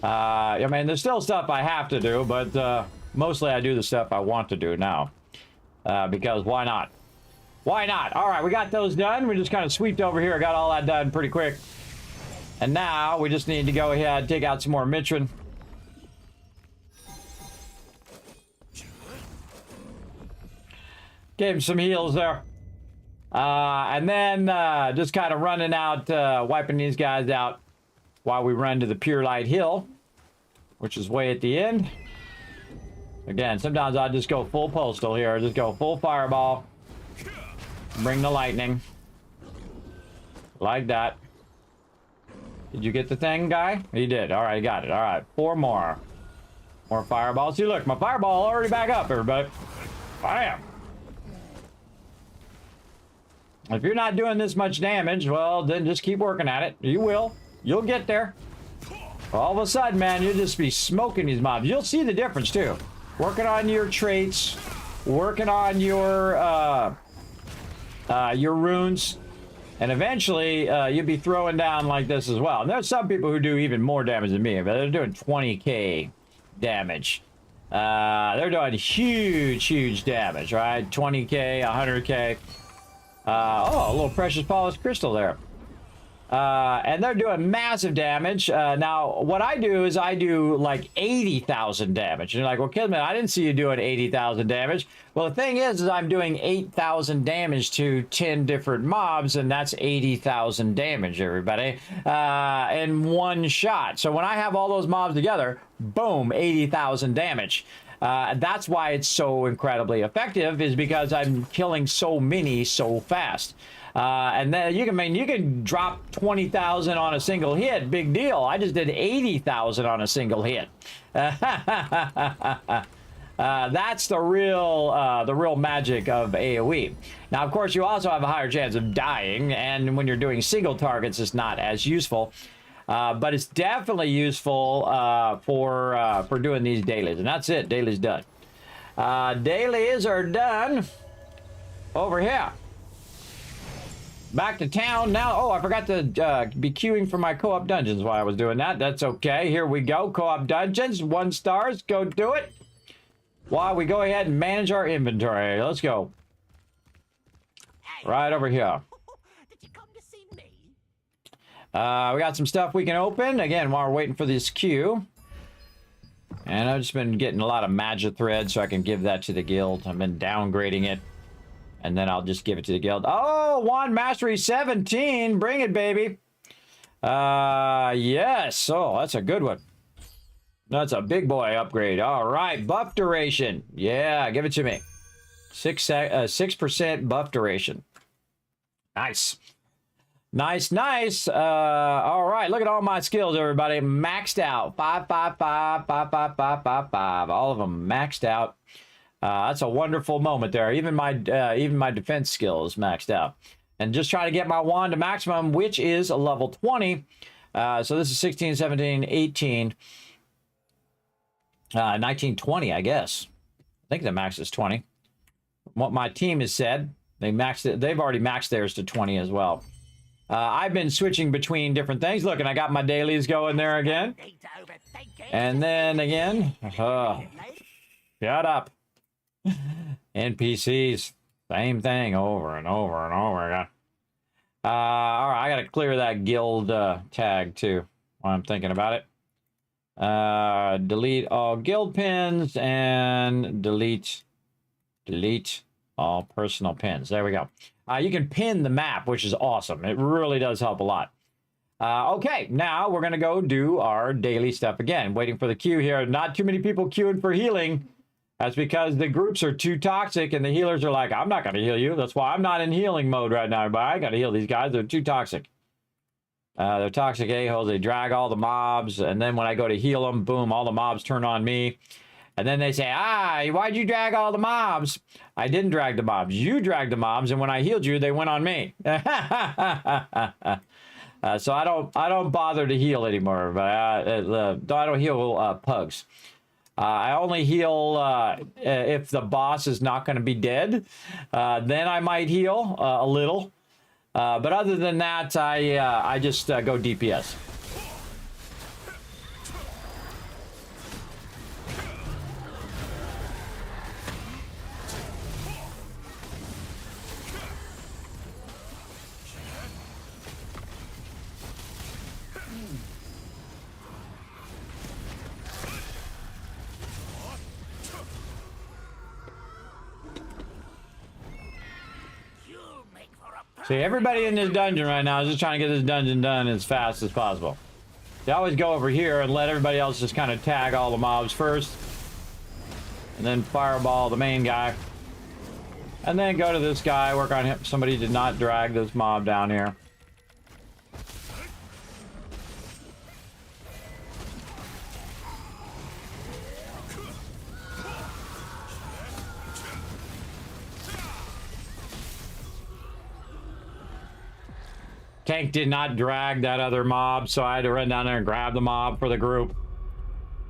I mean, there's still stuff I have to do, but mostly I do the stuff I want to do now. Because why not? Why not? All right, we got those done. We just kind of sweeped over here. Got all that done pretty quick. And now we just need to go ahead and take out some more Mitrin. Gave him some heals there. And then just kind of running out, wiping these guys out while we run to the Pure Light Hill, which is way at the end. Again, sometimes I just go full postal here. I just go full fireball. Bring the lightning. Like that. Did you get the thing, guy? You did. All right, got it. All right, 4 more. More fireballs. See, look, my fireball already back up, everybody. Bam. If you're not doing this much damage, well, then just keep working at it. You will. You'll get there. All of a sudden, man, you'll just be smoking these mobs. You'll see the difference, too. Working on your traits. Working on your runes. And eventually, you'll be throwing down like this as well. And there's some people who do even more damage than me. But they're doing 20k damage. They're doing huge damage, right? 20k, 100k. Oh, a little precious polished crystal there. And they're doing massive damage. Now, what I do is I do like 80,000 damage. And you're like, well, Kismet, I didn't see you doing 80,000 damage. Well, the thing is I'm doing 8,000 damage to 10 different mobs, and that's 80,000 damage, everybody, in one shot. So when I have all those mobs together, boom, 80,000 damage. That's why it's so incredibly effective, is because I'm killing so many so fast. And then you can drop 20,000 on a single hit, big deal. I just did 80,000 on a single hit. That's the real magic of AoE. Now, of course, you also have a higher chance of dying, and when you're doing single targets, it's not as useful. But it's definitely useful for doing these dailies. And that's it. Dailies done. Dailies are done over here. Back to town now. Oh, I forgot to be queuing for my co-op dungeons while I was doing that. That's okay. Here we go. Co-op dungeons. 1 stars. Go do it. While we go ahead and manage our inventory. Let's go. Right over here. Did you come to see me? We got some stuff we can open. Again, while we're waiting for this queue. And I've just been getting a lot of magic thread so I can give that to the guild. I've been downgrading it. And then I'll just give it to the guild. Oh, Wand Mastery 17. Bring it, baby. Yes. Oh, that's a good one. That's a big boy upgrade. All right. Buff duration. Yeah, give it to me. 6% buff duration. Nice. Nice. All right. Look at all my skills, everybody. Maxed out. 5, 5, 5, 5, 5, 5, 5, 5. All of them maxed out. That's a wonderful moment there. Even my defense skill is maxed out. And just trying to get my wand to maximum, which is a level 20. So this is 16, 17, 18, 19, 20, I guess. I think the max is 20. What my team has said, they've already maxed theirs to 20 as well. I've been switching between different things. Look, and I got my dailies going there again. And then again, shut up. NPCs, same thing over and over and over again. All right, I gotta clear that guild tag too while I'm thinking about it. Delete all guild pins and delete all personal pins. There we go. You can pin the map, which is awesome. It really does help a lot. Okay, now we're gonna go do our daily stuff again. Waiting for the queue here. Not too many people queuing for healing. That's because the groups are too toxic and the healers are like, I'm not going to heal you. That's why I'm not in healing mode right now, but I got to heal these guys. They're too toxic. They're toxic a-holes. They drag all the mobs. And then when I go to heal them, boom, all the mobs turn on me. And then they say, why'd you drag all the mobs? I didn't drag the mobs. You dragged the mobs. And when I healed you, they went on me. So I don't bother to heal anymore. But I don't heal pugs. I only heal if the boss is not going to be dead. Then I might heal a little. But other than that, I just go DPS. See, everybody in this dungeon right now is just trying to get this dungeon done as fast as possible. They always go over here and let everybody else just kind of tag all the mobs first. And then fireball the main guy. And then go to this guy, work on him. Somebody did not drag this mob down here. Kank did not drag that other mob, so I had to run down there and grab the mob for the group.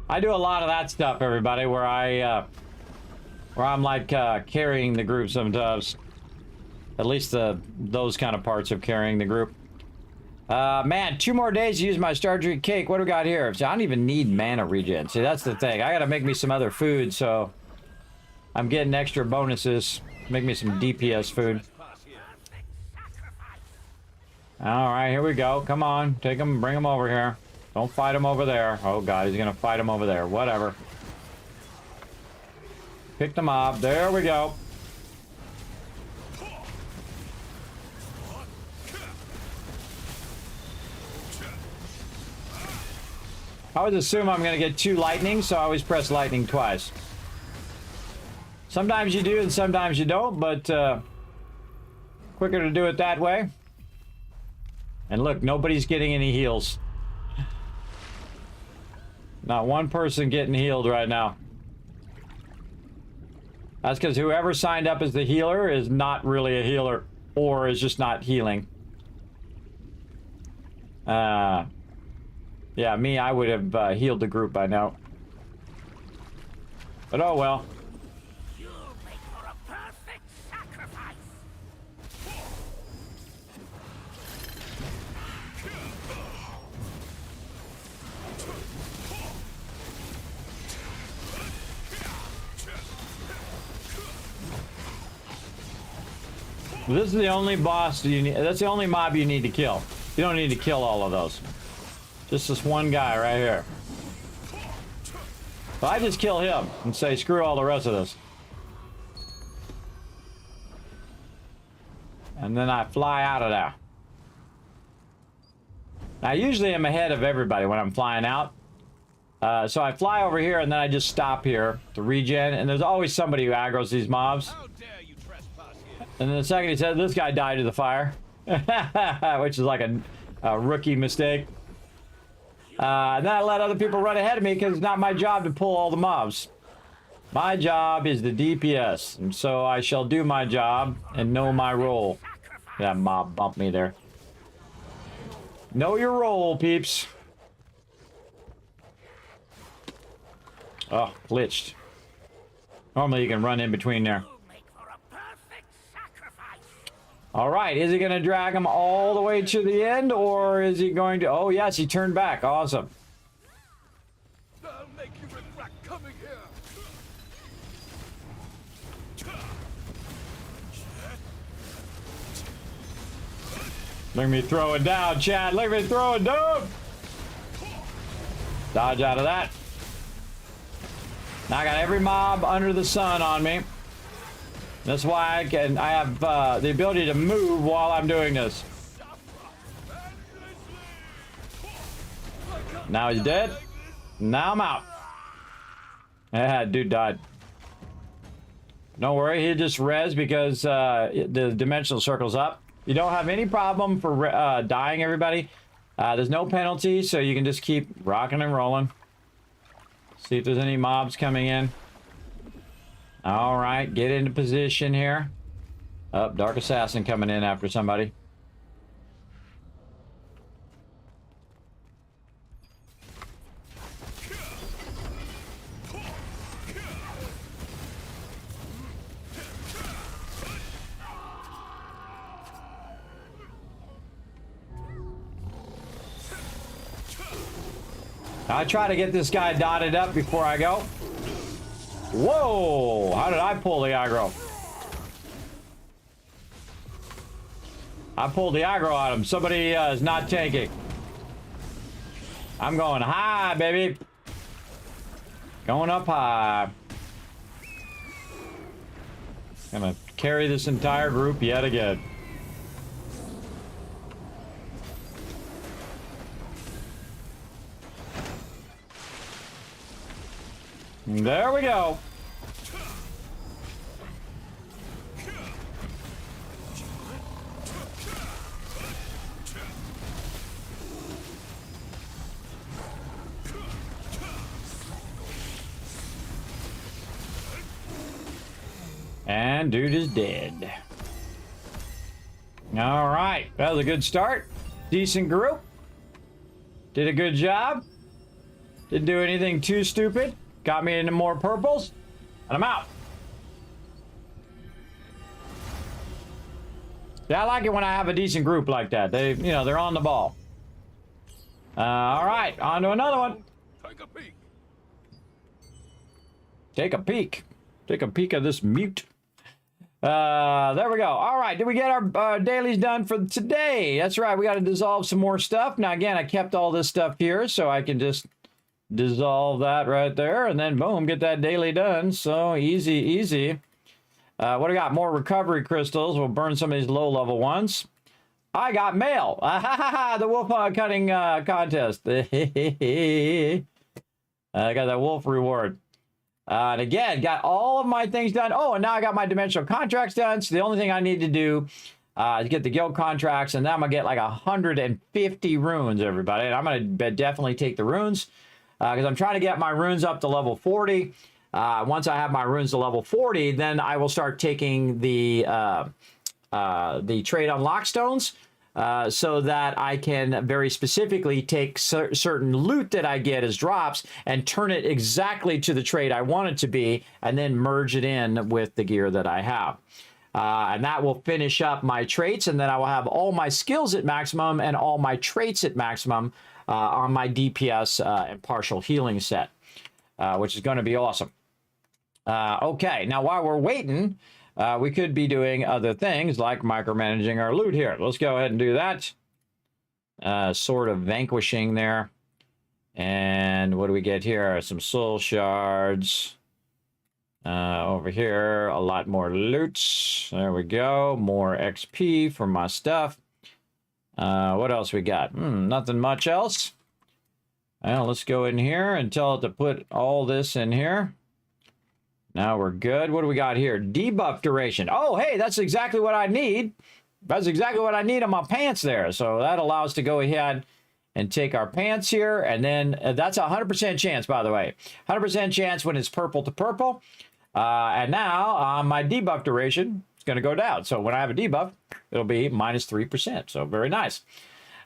I do a lot of that stuff, everybody, where I'm like carrying the group sometimes. At least those kind of parts of carrying the group. Man, 2 more days to use my Star Trek cake. What do we got here? I don't even need mana regen. See, that's the thing. I gotta make me some other food, so I'm getting extra bonuses. Make me some DPS food. All right, here we go. Come on, take him, bring him over here. Don't fight him over there. Oh God, he's gonna fight him over there. Whatever. Pick the mob. There we go. I always assume I'm gonna get 2 lightning, so I always press lightning twice. Sometimes you do and sometimes you don't, but quicker to do it that way. And look, nobody's getting any heals. Not one person getting healed right now. That's because whoever signed up as the healer is not really a healer, or is just not healing. Yeah, me, I would have healed the group by now. But oh well. You make for a perfect sacrifice. This is the only boss you need. That's the only mob you need to kill. You don't need to kill all of those. Just this one guy right here. So I just kill him and say screw all the rest of this. And then I fly out of there. Now usually I'm ahead of everybody when I'm flying out. So I fly over here and then I just stop here to regen. And there's always somebody who aggroes these mobs. And then the second he said, this guy died to the fire. Which is like a rookie mistake. And then I let other people run ahead of me because it's not my job to pull all the mobs. My job is the DPS. And so I shall do my job and know my role. That mob bumped me there. Know your role, peeps. Oh, glitched. Normally you can run in between there. All right, is he going to drag him all the way to the end, or is he going to... Oh, yes, he turned back. Awesome. I'll make you regret coming here. Look at me throw it down, Chad. Look at me throw it down. Dodge out of that. Now I got every mob under the sun on me. That's why I have the ability to move while I'm doing this. Now he's dead. Now I'm out. Yeah, dude died. Don't worry, he just res because the dimensional circle's up. You don't have any problem for dying, everybody. There's no penalty, so you can just keep rocking and rolling. See if there's any mobs coming in. All right, get into position here. Oh, Dark Assassin coming in after somebody. I try to get this guy dotted up before I go. Whoa! How did I pull the aggro? I pulled the aggro on him. Somebody is not tanking. I'm going high, baby. Going up high. Gonna carry this entire group yet again. There we go. And dude is dead. All right, that was a good start. Decent group. Did a good job. Didn't do anything too stupid. Got me into more purples. And I'm out. Yeah, I like it when I have a decent group like that. They, you know, they're on the ball. All right, on to another one. Take a peek. Take a peek. Take a peek of this mute. There we go. All right, did we get our dailies done for today? That's right, we got to dissolve some more stuff. Now, again, I kept all this stuff here, so I can just dissolve that right there, and then boom, get that daily done. So easy, easy. What do we got? More recovery crystals. We'll burn some of these low-level ones. I got mail. The wolf cutting contest. I got that wolf reward. And again, got all of my things done. Oh, and now I got my dimensional contracts done. So the only thing I need to do is get the guild contracts, and then I'm going to get like 150 runes, everybody. And I'm going to definitely take the runes because I'm trying to get my runes up to level 40. Once I have my runes to level 40, then I will start taking the trade unlock stones so that I can very specifically take certain loot that I get as drops and turn it exactly to the trade I want it to be, and then merge it in with the gear that I have. And that will finish up my traits, and then I will have all my skills at maximum and all my traits at maximum on my DPS and partial healing set, which is going to be awesome. Okay, now while we're waiting, we could be doing other things like micromanaging our loot here. Let's go ahead and do that. Sort of vanquishing there. And what do we get here? Some soul shards. Over here, a lot more loot. There we go. More XP for my stuff. What else we got? Nothing much else. Well, let's go in here and tell it to put all this in here. Now we're good. What do we got here? Debuff duration. Oh, hey, that's exactly what I need. That's exactly what I need on my pants there. So that allows us to go ahead and take our pants here. And then that's a 100% chance, by the way. 100% chance when it's purple to purple. And now my debuff duration is going to go down. So when I have a debuff, it'll be minus 3%. So very nice.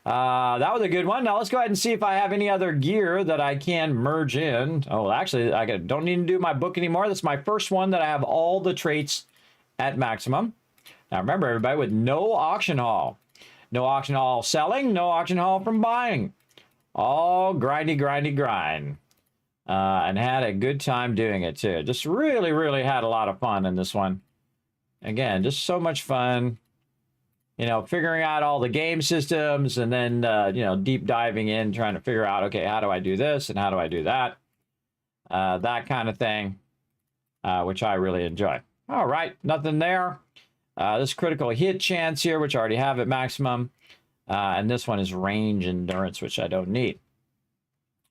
That was a good one. Now let's go ahead and see if I have any other gear that I can merge in. Oh, actually, I don't need to do my book anymore. That's my first one that I have all the traits at maximum. Now remember, everybody, with no auction haul. No auction haul selling, no auction haul from buying. All grindy, grindy, grind. And had a good time doing it, too. Just really, really had a lot of fun in this one. Again, just so much fun. You know, figuring out all the game systems and then, you know, deep diving in, trying to figure out, okay, how do I do this and how do I do that? That kind of thing, which I really enjoy. All right, nothing there. This critical hit chance here, which I already have at maximum. And this one is range endurance, which I don't need.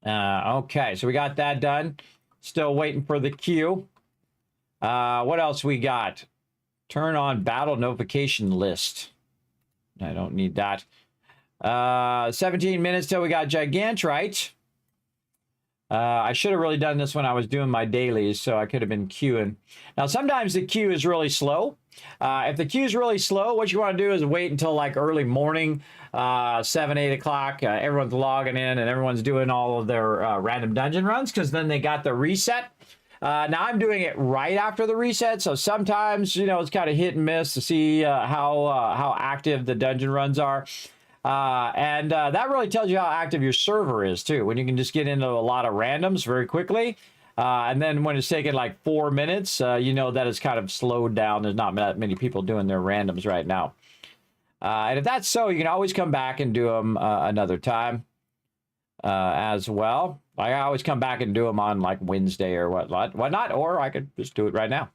Okay, so we got that done. Still waiting for the queue. What else we got? Turn on battle notification list. I don't need that. 17 minutes till we got Gigantrite. I should have really done this when I was doing my dailies, so I could have been queuing. Now, sometimes the queue is really slow. If the queue is really slow, what you want to do is wait until like early morning, 7, 8 o'clock. Everyone's logging in and everyone's doing all of their random dungeon runs because then they got the reset. Now I'm doing it right after the reset, so sometimes, you know, it's kind of hit and miss to see how active the dungeon runs are. And that really tells you how active your server is, too, when you can just get into a lot of randoms very quickly. And then when it's taking like 4 minutes, you know that it's kind of slowed down. There's not that many people doing their randoms right now. And if that's so, you can always come back and do them another time as well. I always come back and do them on like Wednesday or whatnot, or I could just do it right now.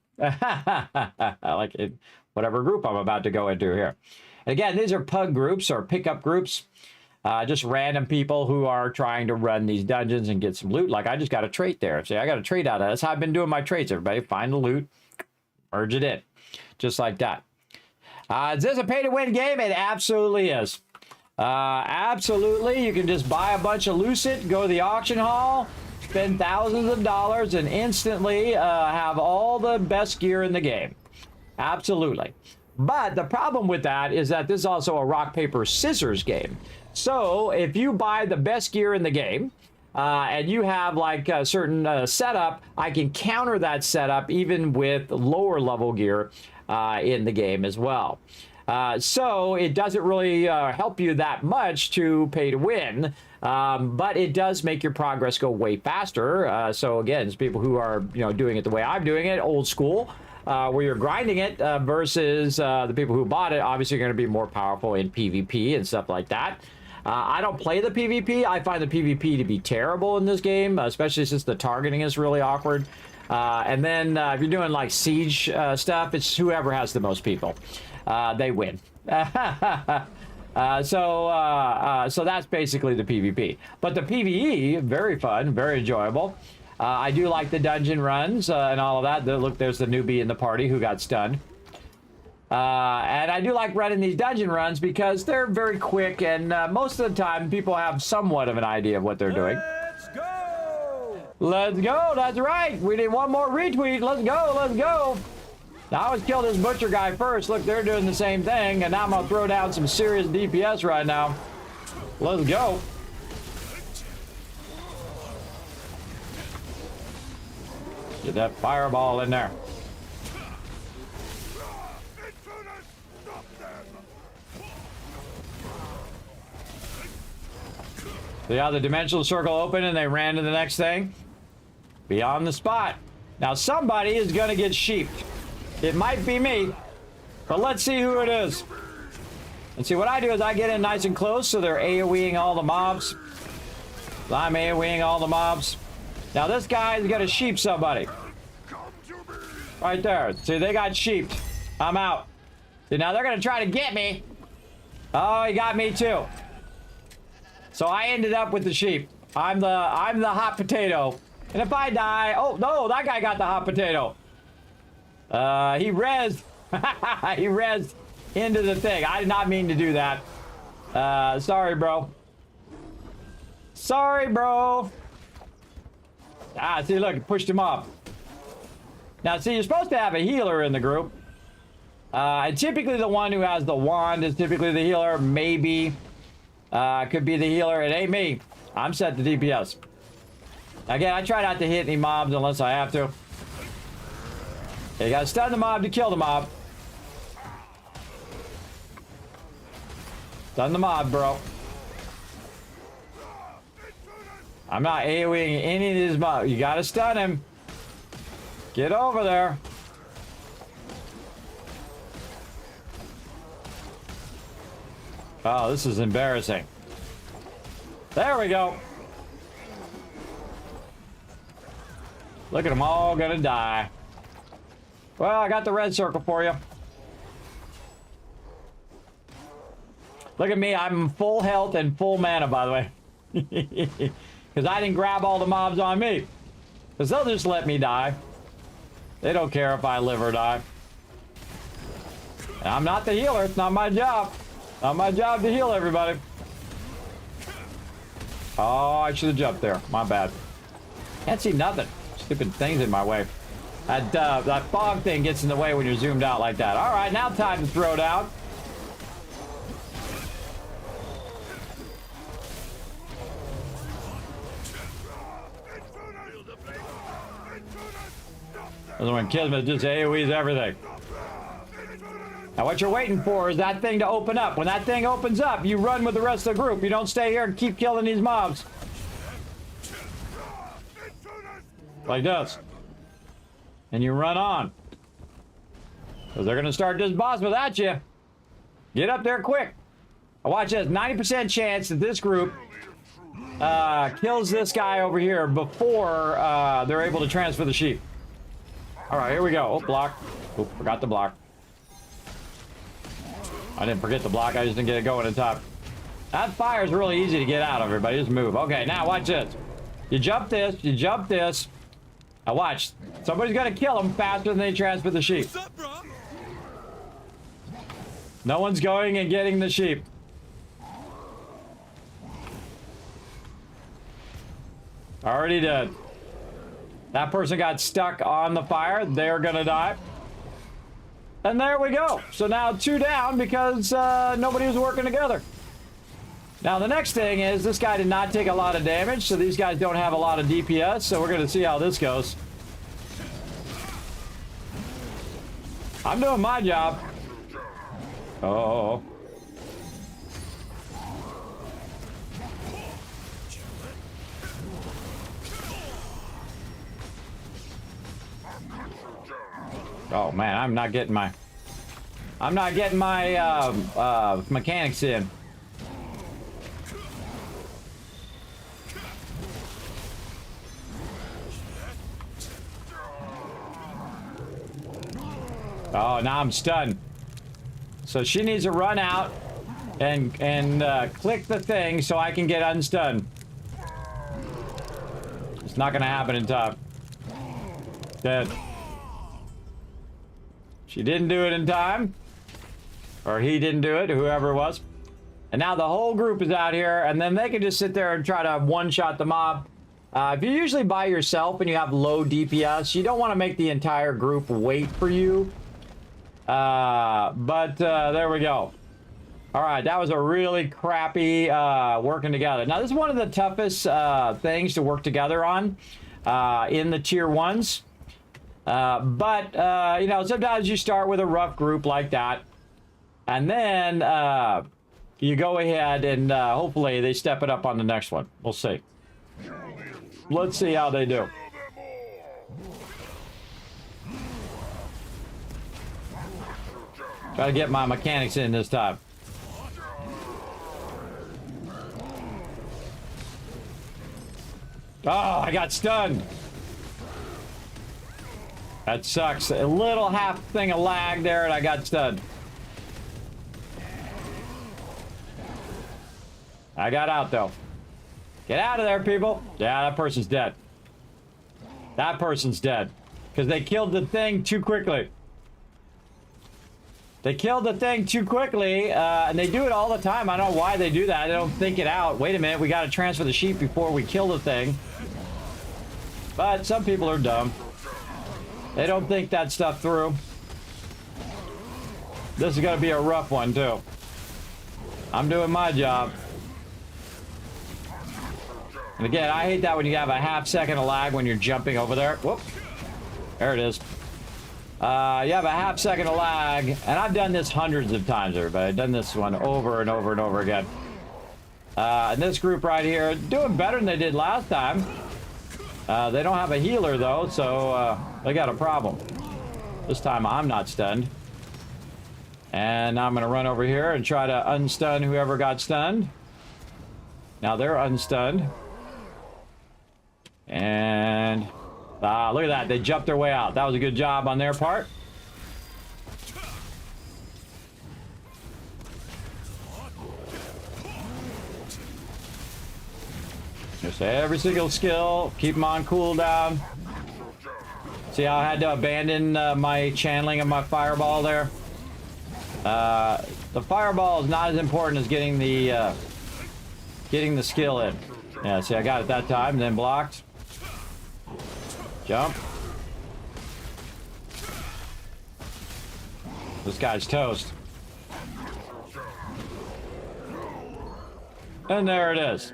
Like in whatever group I'm about to go into here. And again, these are pug groups or pickup groups. Just random people who are trying to run these dungeons and get some loot. Like I just got a trait there. See, I got a trait out of it. That's how I've been doing my traits, everybody. Find the loot, merge it in. Just like that. Is this a pay-to-win game? It absolutely is. Absolutely. You can just buy a bunch of Lucid, go to the auction hall, spend thousands of dollars, and instantly have all the best gear in the game. Absolutely. But the problem with that is that this is also a rock, paper, scissors game. So if you buy the best gear in the game, and you have like a certain setup, I can counter that setup even with lower level gear in the game as well. So it doesn't really help you that much to pay to win, but it does make your progress go way faster. So again, it's people who are doing it the way I'm doing it, old school, where you're grinding it versus the people who bought it. Obviously, are going to be more powerful in PvP and stuff like that. I don't play the PvP. I find the PvP to be terrible in this game, especially since the targeting is really awkward. And then if you're doing like siege stuff, it's whoever has the most people. They win. So that's basically the PvP. But the PvE, very fun, very enjoyable. I do like the dungeon runs and all of that. Look, there's the newbie in the party who got stunned. And I do like running these dungeon runs because they're very quick, and most of the time people have somewhat of an idea of what they're doing. Let's go! Let's go, that's right. We need one more retweet. Let's go, let's go. Now, I always kill this butcher guy first. Look, they're doing the same thing, and now I'm gonna throw down some serious DPS right now. Let's go. Get that fireball in there. See how the dimensional circle opened and they ran to the next thing? Be on the spot. Now somebody is gonna get sheeped. It might be me, but let's see who it is. And see, what I do is I get in nice and close so they're AoEing all the mobs. I'm AoEing all the mobs. Now this guy is gonna sheep somebody. Right there. See, they got sheeped. I'm out. See, now they're gonna try to get me. Oh, he got me too. So I ended up with the sheep. I'm the hot potato. And if I die, oh no, that guy got the hot potato. He rezzed. He rezzed into the thing. I did not mean to do that. Sorry, bro. Sorry, bro. Ah, see, look, it pushed him off. Now, see, you're supposed to have a healer in the group. And typically the one who has the wand is typically the healer. Maybe. Could be the healer. It ain't me. I'm set to DPS. Again, I try not to hit any mobs unless I have to. You gotta stun the mob to kill the mob. Stun the mob, bro. I'm not AoEing any of these mobs. You gotta stun him. Get over there. Oh, this is embarrassing. There we go. Look at them all gonna die. Well, I got the red circle for you. Look at me, I'm full health and full mana, by the way. Because I didn't grab all the mobs on me. Because they'll just let me die. They don't care if I live or die. And I'm not the healer, it's not my job. Not my job to heal everybody. Oh, I should have jumped there. My bad. Can't see nothing. Stupid things in my way. That fog thing gets in the way when you're zoomed out like that. All right, now time to throw down. This is when Kismet just AoEs everything. Now what you're waiting for is that thing to open up. When that thing opens up, you run with the rest of the group. You don't stay here and keep killing these mobs. Like this. And you run on. Because they're going to start this boss without you. Get up there quick. Now watch this. 90% chance that this group kills this guy over here before they're able to transfer the sheep. All right, here we go. Oh, block. Oh, forgot the block. I didn't forget the block. I just didn't get it going in time. That fire is really easy to get out of, everybody. Just move. Okay, now watch this. You jump this. You jump this. Now watch. Somebody's going to kill him faster than they transfer the sheep. No one's going and getting the sheep. Already did. That person got stuck on the fire. They're going to die. And there we go. So now 2 down because nobody was working together. Now the next thing is this guy did not take a lot of damage, so these guys don't have a lot of DPS, so we're going to see how this goes. I'm doing my job. Oh. Oh man, I'm not getting my mechanics in. Oh, now I'm stunned. So she needs to run out and click the thing so I can get unstunned. It's not gonna happen in time. Dead. She didn't do it in time. Or he didn't do it, whoever it was. And now the whole group is out here, and then they can just sit there and try to one-shot the mob. If you're usually by yourself and you have low DPS, you don't want to make the entire group wait for you. But there we go. All right, that was a really crappy working together. Now, this is one of the toughest things to work together on in the tier 1s. But you know, sometimes you start with a rough group like that, and then you go ahead and hopefully they step it up on the next one. We'll see. Let's see how they do. Try to get my mechanics in this time. Oh, I got stunned. That sucks. A little half thing of lag there, and I got stunned. I got out, though. Get out of there, people. Yeah, that person's dead. That person's dead. Because they killed the thing too quickly. They killed the thing too quickly, and they do it all the time. I don't know why they do that. They don't think it out. Wait a minute, we got to transfer the sheep before we kill the thing. But some people are dumb. They don't think that stuff through. This is going to be a rough one, too. I'm doing my job. And again, I hate that when you have a half-second of lag when you're jumping over there. Whoop. There it is. You have a half-second of lag, and I've done this hundreds of times, everybody. I've done this one over and over and over again. And this group right here, doing better than they did last time. They don't have a healer, though, so they got a problem. This time I'm not stunned. And now I'm going to run over here and try to unstun whoever got stunned. Now they're unstunned. And look at that. They jumped their way out. That was a good job on their part. Just every single skill. Keep them on cooldown. See how I had to abandon my channeling of my fireball there? The fireball is not as important as getting the skill in. Yeah, see, I got it that time, then blocked. Jump. This guy's toast. And there it is.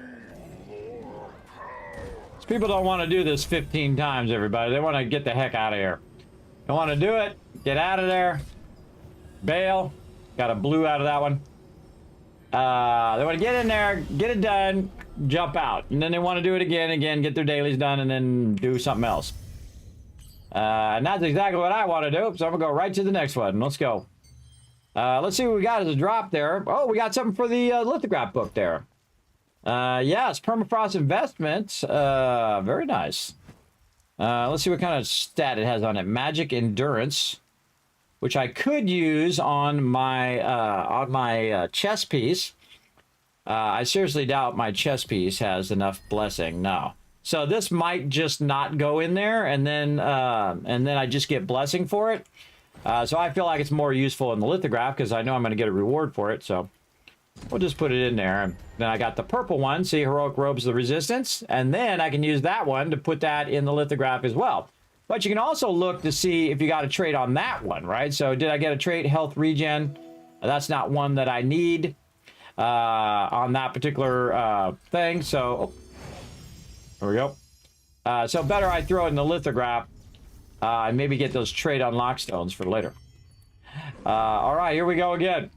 These people don't want to do this 15 times, everybody. They want to get the heck out of here. Don't want to do it. Get out of there. Bail. Got a blue out of that one. They want to get in there, get it done, jump out. And then they want to do it again, get their dailies done, and then do something else. And that's exactly what I want to do, so I'm going to go right to the next one. Let's go. Let's see what we got as a drop there. Oh, we got something for the lithograph book there. Yes, Permafrost Investments. Very nice. Let's see what kind of stat it has on it. Magic Endurance, which I could use on my chess piece. I seriously doubt my chess piece has enough blessing. No. So this might just not go in there, and then I just get blessing for it. So I feel like it's more useful in the lithograph because I know I'm going to get a reward for it. So we'll just put it in there. And then I got the purple one. See, Heroic Robes of the Resistance. And then I can use that one to put that in the lithograph as well. But you can also look to see if you got a trait on that one, right? So did I get a trait, health regen? That's not one that I need on that particular thing. So, there we go. So better I throw it in the lithograph and maybe get those trait unlock stones for later. All right, here we go again.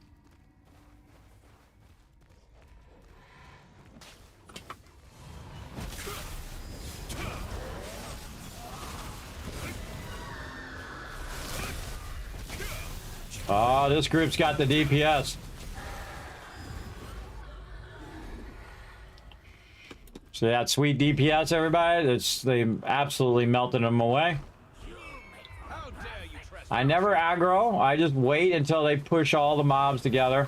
Oh, this group's got the DPS. So that sweet DPS, everybody. They absolutely melted them away. I never aggro. I just wait until they push all the mobs together.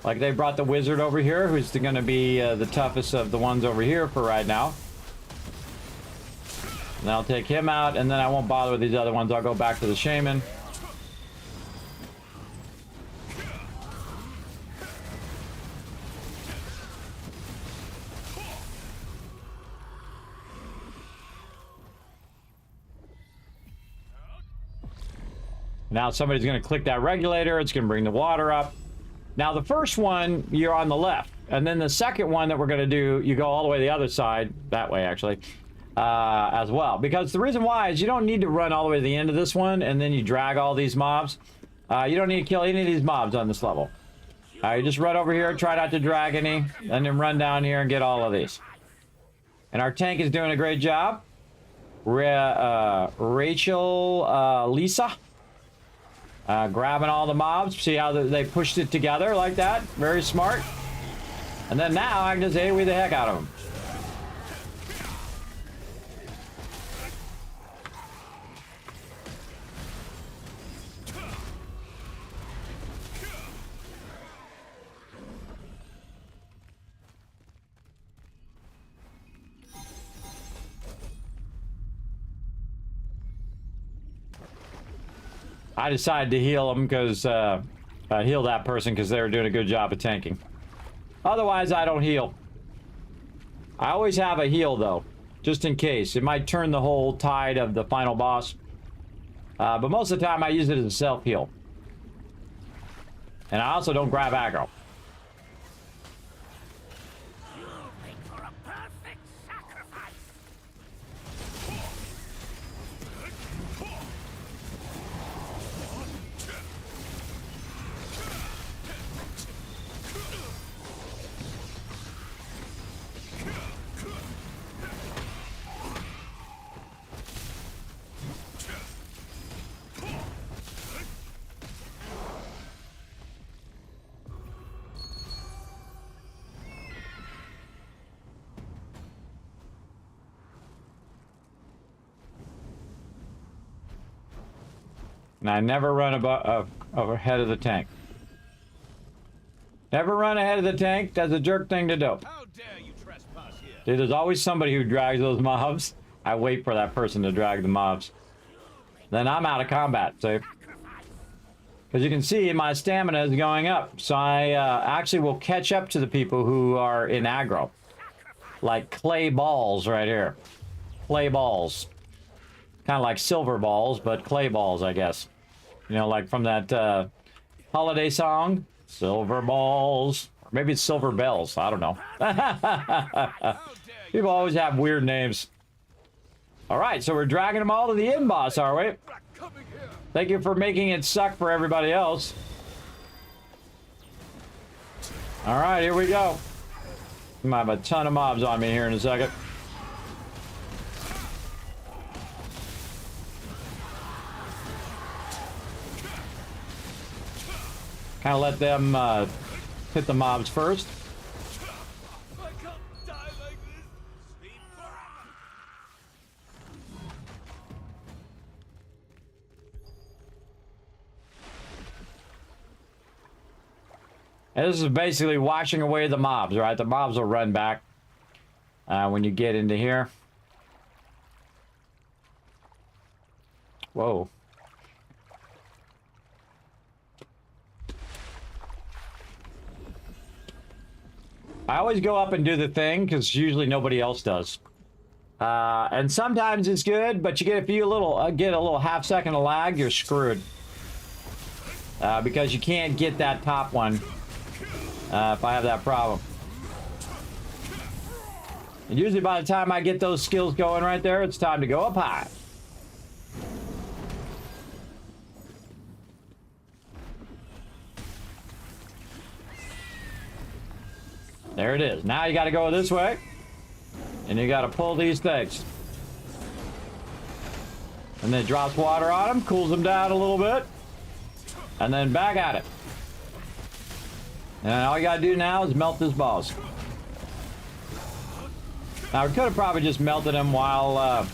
Like they brought the wizard over here, who's going to be the toughest of the ones over here for right now. And I'll take him out, and then I won't bother with these other ones. I'll go back to the shaman. Now somebody's going to click that regulator. It's going to bring the water up. Now the first one, you're on the left. And then the second one that we're going to do, you go all the way to the other side, that way actually, as well. Because the reason why is you don't need to run all the way to the end of this one and then you drag all these mobs. You don't need to kill any of these mobs on this level. You just run over here, try not to drag any, and then run down here and get all of these. And our tank is doing a great job. Rachel, Lisa. Grabbing all the mobs. See how they pushed it together like that? Very smart. And then now I can just AoE the heck out of them. I decided to heal them because heal that person because they were doing a good job of tanking. Otherwise, I don't heal. I always have a heal though, just in case. It might turn the whole tide of the final boss. But most of the time, I use it as a self-heal. And I also don't grab aggro. And I never run ahead of the tank. Never run ahead of the tank. That's a jerk thing to do. How dare you trespass here? Dude, there's always somebody who drags those mobs. I wait for that person to drag the mobs. Then I'm out of combat, see? Because you can see my stamina is going up. So I actually will catch up to the people who are in aggro. Like clay balls right here. Clay balls. Kind of like silver balls, but clay balls, I guess. You know, like from that holiday song, Silver Balls. Or maybe it's Silver Bells. I don't know. People always have weird names. All right, so we're dragging them all to the end boss, are we? Thank you for making it suck for everybody else. All right, here we go. I have a ton of mobs on me here in a second. Kind of let them hit the mobs first. I can't die like this. And this is basically washing away the mobs, right? The mobs will run back when you get into here. Whoa. I always go up and do the thing because usually nobody else does. And sometimes it's good, but you get a little half second of lag, you're screwed. Because you can't get that top one if I have that problem. And usually by the time I get those skills going right there, it's time to go up high. There it is. Now you got to go this way. And you got to pull these things. And then it drops water on them, cools them down a little bit. And then back at it. And all you got to do now is melt his balls. Now, we could have probably just melted him while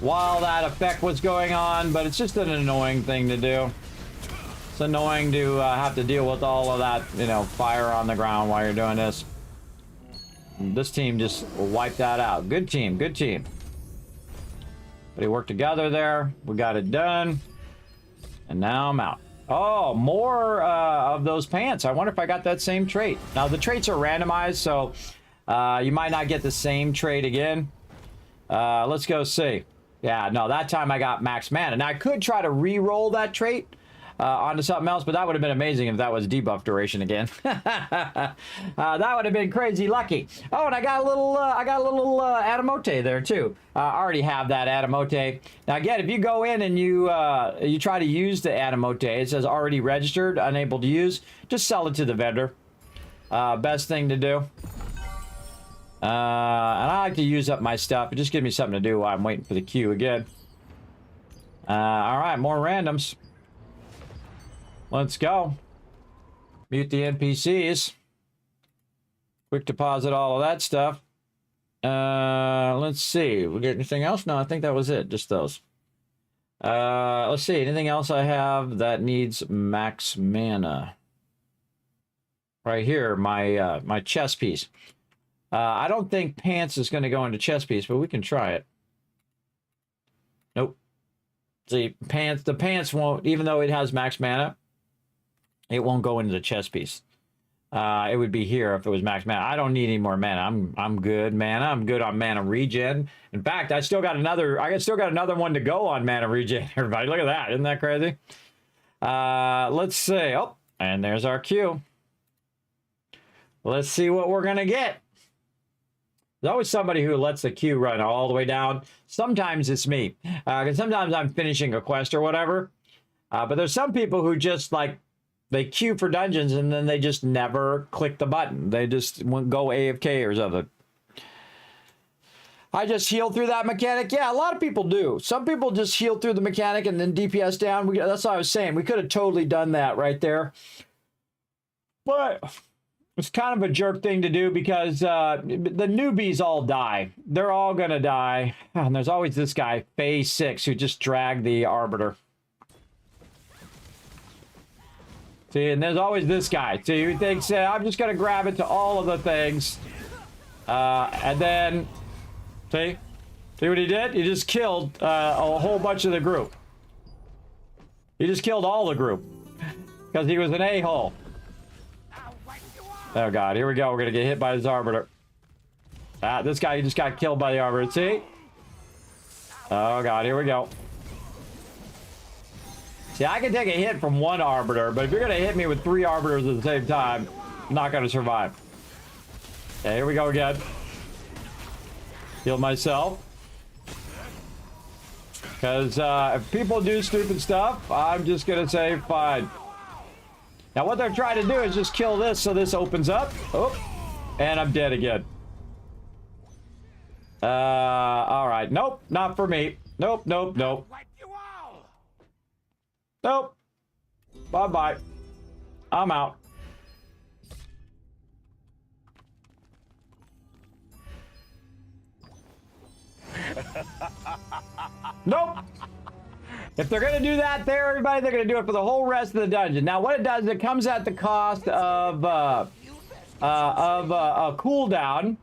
that effect was going on, but it's just an annoying thing to do. It's annoying to have to deal with all of that, you know, fire on the ground while you're doing this. This team just wiped that out. Good team, good team. But they worked together there. We got it done. And now I'm out. Oh, more of those pants. I wonder if I got that same trait. Now, the traits are randomized, so you might not get the same trait again. Let's go see. Yeah, no, that time I got max mana. Now, I could try to re-roll that trait onto something else, but that would have been amazing if that was debuff duration again. That would have been crazy lucky. Oh, and I got a little Adamote there too. I already have that Adamote. Now again, if you go in and you try to use the Adamote, it says already registered, unable to use. Just sell it to the vendor. Best thing to do. And I like to use up my stuff. It just gives me something to do while I'm waiting for the queue again. All right, more randoms. Let's go. Mute the NPCs. Quick deposit all of that stuff. Let's see. We get anything else? No, I think that was it. Just those. Let's see. Anything else I have that needs max mana? Right here, my chess piece. I don't think pants is going to go into chess piece, but we can try it. Nope. See, the pants won't, even though it has max mana, it won't go into the chess piece. It would be here if it was max mana. I don't need any more mana. I'm good mana. I'm good on mana regen. In fact, I still got another one to go on mana regen. Everybody, look at that. Isn't that crazy? Let's see. Oh, and there's our queue. Let's see what we're gonna get. There's always somebody who lets the queue run all the way down. Sometimes it's me. Because sometimes I'm finishing a quest or whatever. But there's some people who just like, they queue for dungeons and then they just never click the button. They just won't go AFK or something. I just heal through that mechanic. Yeah, a lot of people do. Some people just heal through the mechanic and then DPS down. That's what I was saying. We could have totally done that right there. But it's kind of a jerk thing to do because the newbies all die. They're all going to die. And there's always this guy, phase 6, who just dragged the Arbiter. See, and there's always this guy. See, who thinks, I'm just going to grab it to all of the things. And then, see what he did? He just killed a whole bunch of the group. He just killed all the group. Because he was an a-hole. Oh, God. Here we go. We're going to get hit by this Arbiter. This guy just got killed by the Arbiter. See? Oh, God. Here we go. See, I can take a hit from one Arbiter, but if you're going to hit me with 3 Arbiters at the same time, I'm not going to survive. Okay, here we go again. Heal myself. Because if people do stupid stuff, I'm just going to say, fine. Now, what they're trying to do is just kill this so this opens up. Oh, and I'm dead again. All right. Nope, not for me. Nope, nope, nope. Nope. Bye-bye. I'm out. Nope. If they're going to do that there, everybody, they're going to do it for the whole rest of the dungeon. Now, what it does, it comes at the cost of a cooldown.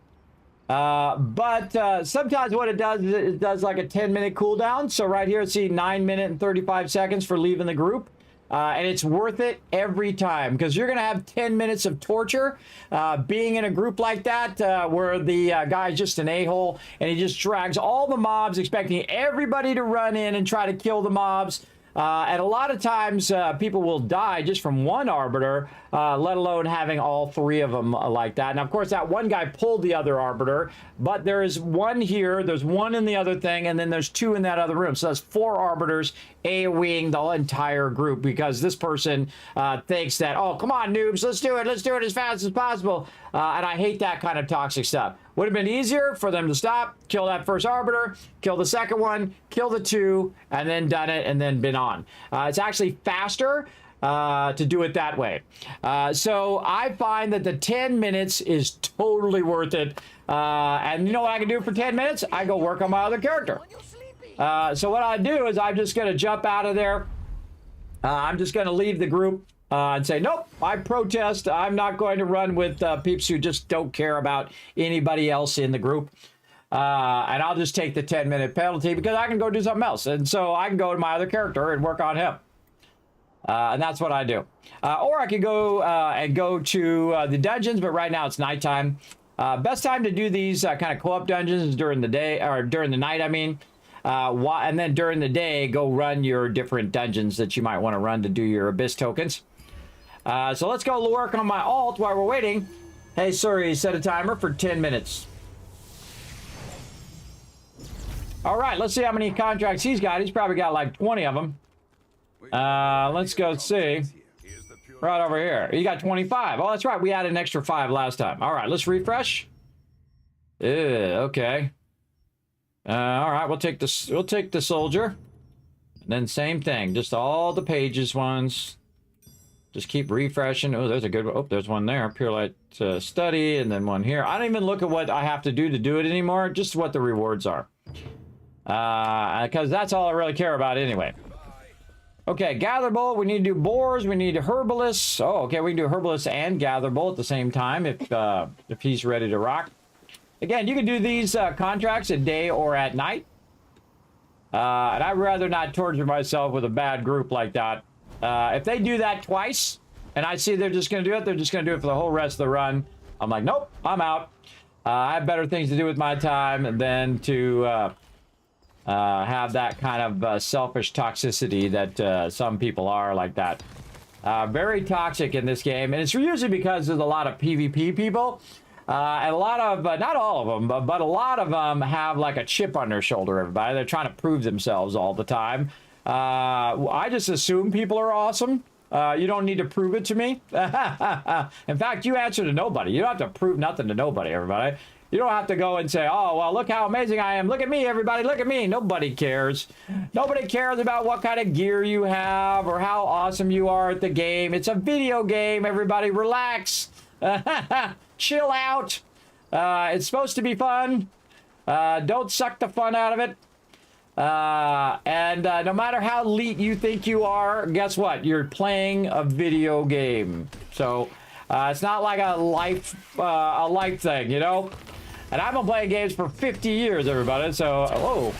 But sometimes what it does is it does like a 10-minute cooldown. So right here, see 9 minutes and 35 seconds for leaving the group. And it's worth it every time because you're going to have 10 minutes of torture being in a group like that where the guy's just an a-hole and he just drags all the mobs expecting everybody to run in and try to kill the mobs. And a lot of times people will die just from one arbiter, let alone having all three of them like that. And of course, that one guy pulled the other arbiter, but there is one here, there's one in the other thing, and then there's two in that other room. So that's 4 arbiters AoEing the entire group because this person thinks that, oh, come on, noobs, let's do it as fast as possible. And I hate that kind of toxic stuff. Would have been easier for them to stop, kill that first arbiter, kill the second one, kill the 2, and then done it, and then been on. It's actually faster to do it that way. So I find that the 10 minutes is totally worth it. And you know what I can do for 10 minutes? I go work on my other character. So what I do is I'm just going to jump out of there. I'm just going to leave the group. And say, nope, I protest. I'm not going to run with peeps who just don't care about anybody else in the group. And I'll just take the 10-minute penalty because I can go do something else. And so I can go to my other character and work on him. And that's what I do. Or I could go and go to the dungeons, but right now it's nighttime. Best time to do these kind of co-op dungeons is during the day, or during the night, I mean. And then during the day, go run your different dungeons that you might want to run to do your Abyss tokens. So let's go work on my alt while we're waiting. Hey, sorry, set a timer for 10 minutes. All right, let's see how many contracts he's got. He's probably got like 20 of them. Let's go see. Right over here. You got 25. Oh, that's right. We had an extra 5 last time. All right, let's refresh. Okay. All right, we'll take this. We'll take the soldier. And then same thing. Just all the pages ones. Just keep refreshing. Oh, there's a good one. Oh, there's one there. Pure Light Study, and then one here. I don't even look at what I have to do it anymore. Just what the rewards are. Because that's all I really care about anyway. Okay, Gather Bowl. We need to do boars. We need herbalists. Oh, okay. We can do herbalists and Gather Bowl at the same time if he's ready to rock. Again, you can do these contracts at day or at night. And I'd rather not torture myself with a bad group like that. If they do that twice, and I see they're just going to do it, they're just going to do it for the whole rest of the run. I'm like, nope, I'm out. I have better things to do with my time than to have that kind of selfish toxicity that some people are like that. Very toxic in this game, and it's usually because there's a lot of PvP people. And a lot of, not all of them, but a lot of them have like a chip on their shoulder, everybody. They're trying to prove themselves all the time. I just assume people are awesome. You don't need to prove it to me. In fact, you answer to nobody. You don't have to prove nothing to nobody, everybody. You don't have to go and say, oh, well, look how amazing I am. Look at me, everybody. Look at me. Nobody cares. Nobody cares about what kind of gear you have or how awesome you are at the game. It's a video game, everybody. Relax. Chill out. It's supposed to be fun. Don't suck the fun out of it. And no matter how elite you think you are, guess what? You're playing a video game. So it's not like a life thing, you know? And I've been playing games for 50 years, everybody. So, oh.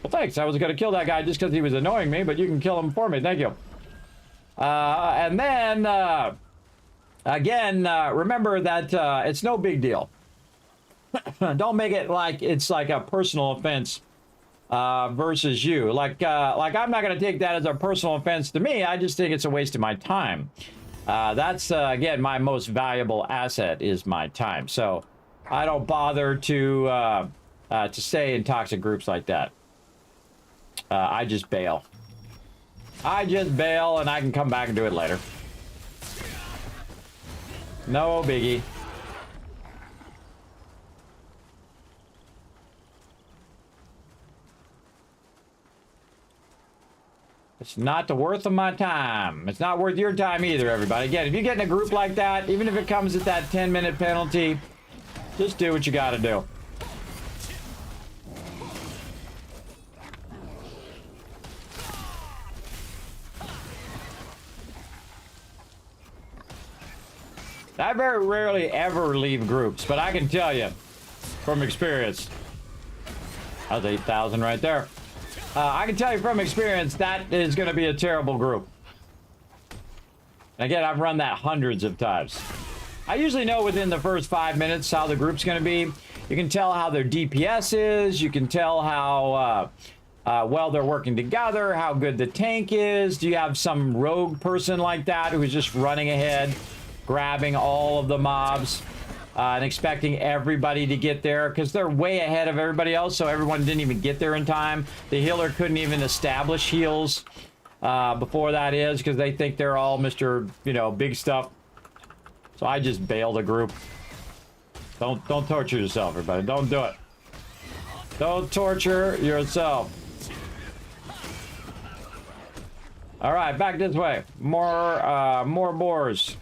Well, thanks. I was going to kill that guy just because he was annoying me, but you can kill him for me. Thank you. And then, again, remember that it's no big deal. Don't make it like it's like a personal offense versus you. Like I'm not going to take that as a personal offense to me. I just think it's a waste of my time. That's, again, my most valuable asset is my time. So I don't bother to stay in toxic groups like that. I just bail. I just bail and I can come back and do it later. No biggie. It's not the worth of my time. It's not worth your time either, everybody. Again, if you get in a group like that, even if it comes at that 10-minute penalty, just do what you gotta do. I very rarely ever leave groups, but I can tell you from experience. That was 8,000 right there. I can tell you from experience that is going to be a terrible group. Again, I've run that hundreds of times. I usually know within the first 5 minutes how the group's going to be. You can tell how their DPS is. You can tell how well they're working together, how good the tank is. Do you have some rogue person like that who's just running ahead, grabbing all of the mobs, and expecting everybody to get there because they're way ahead of everybody else, so everyone didn't even get there in time. The healer couldn't even establish heals before that is because they think they're all Mr. Big stuff. So I just bail the group. Don't torture yourself, everybody. Don't do it. Don't torture yourself. All right, back this way. More boars.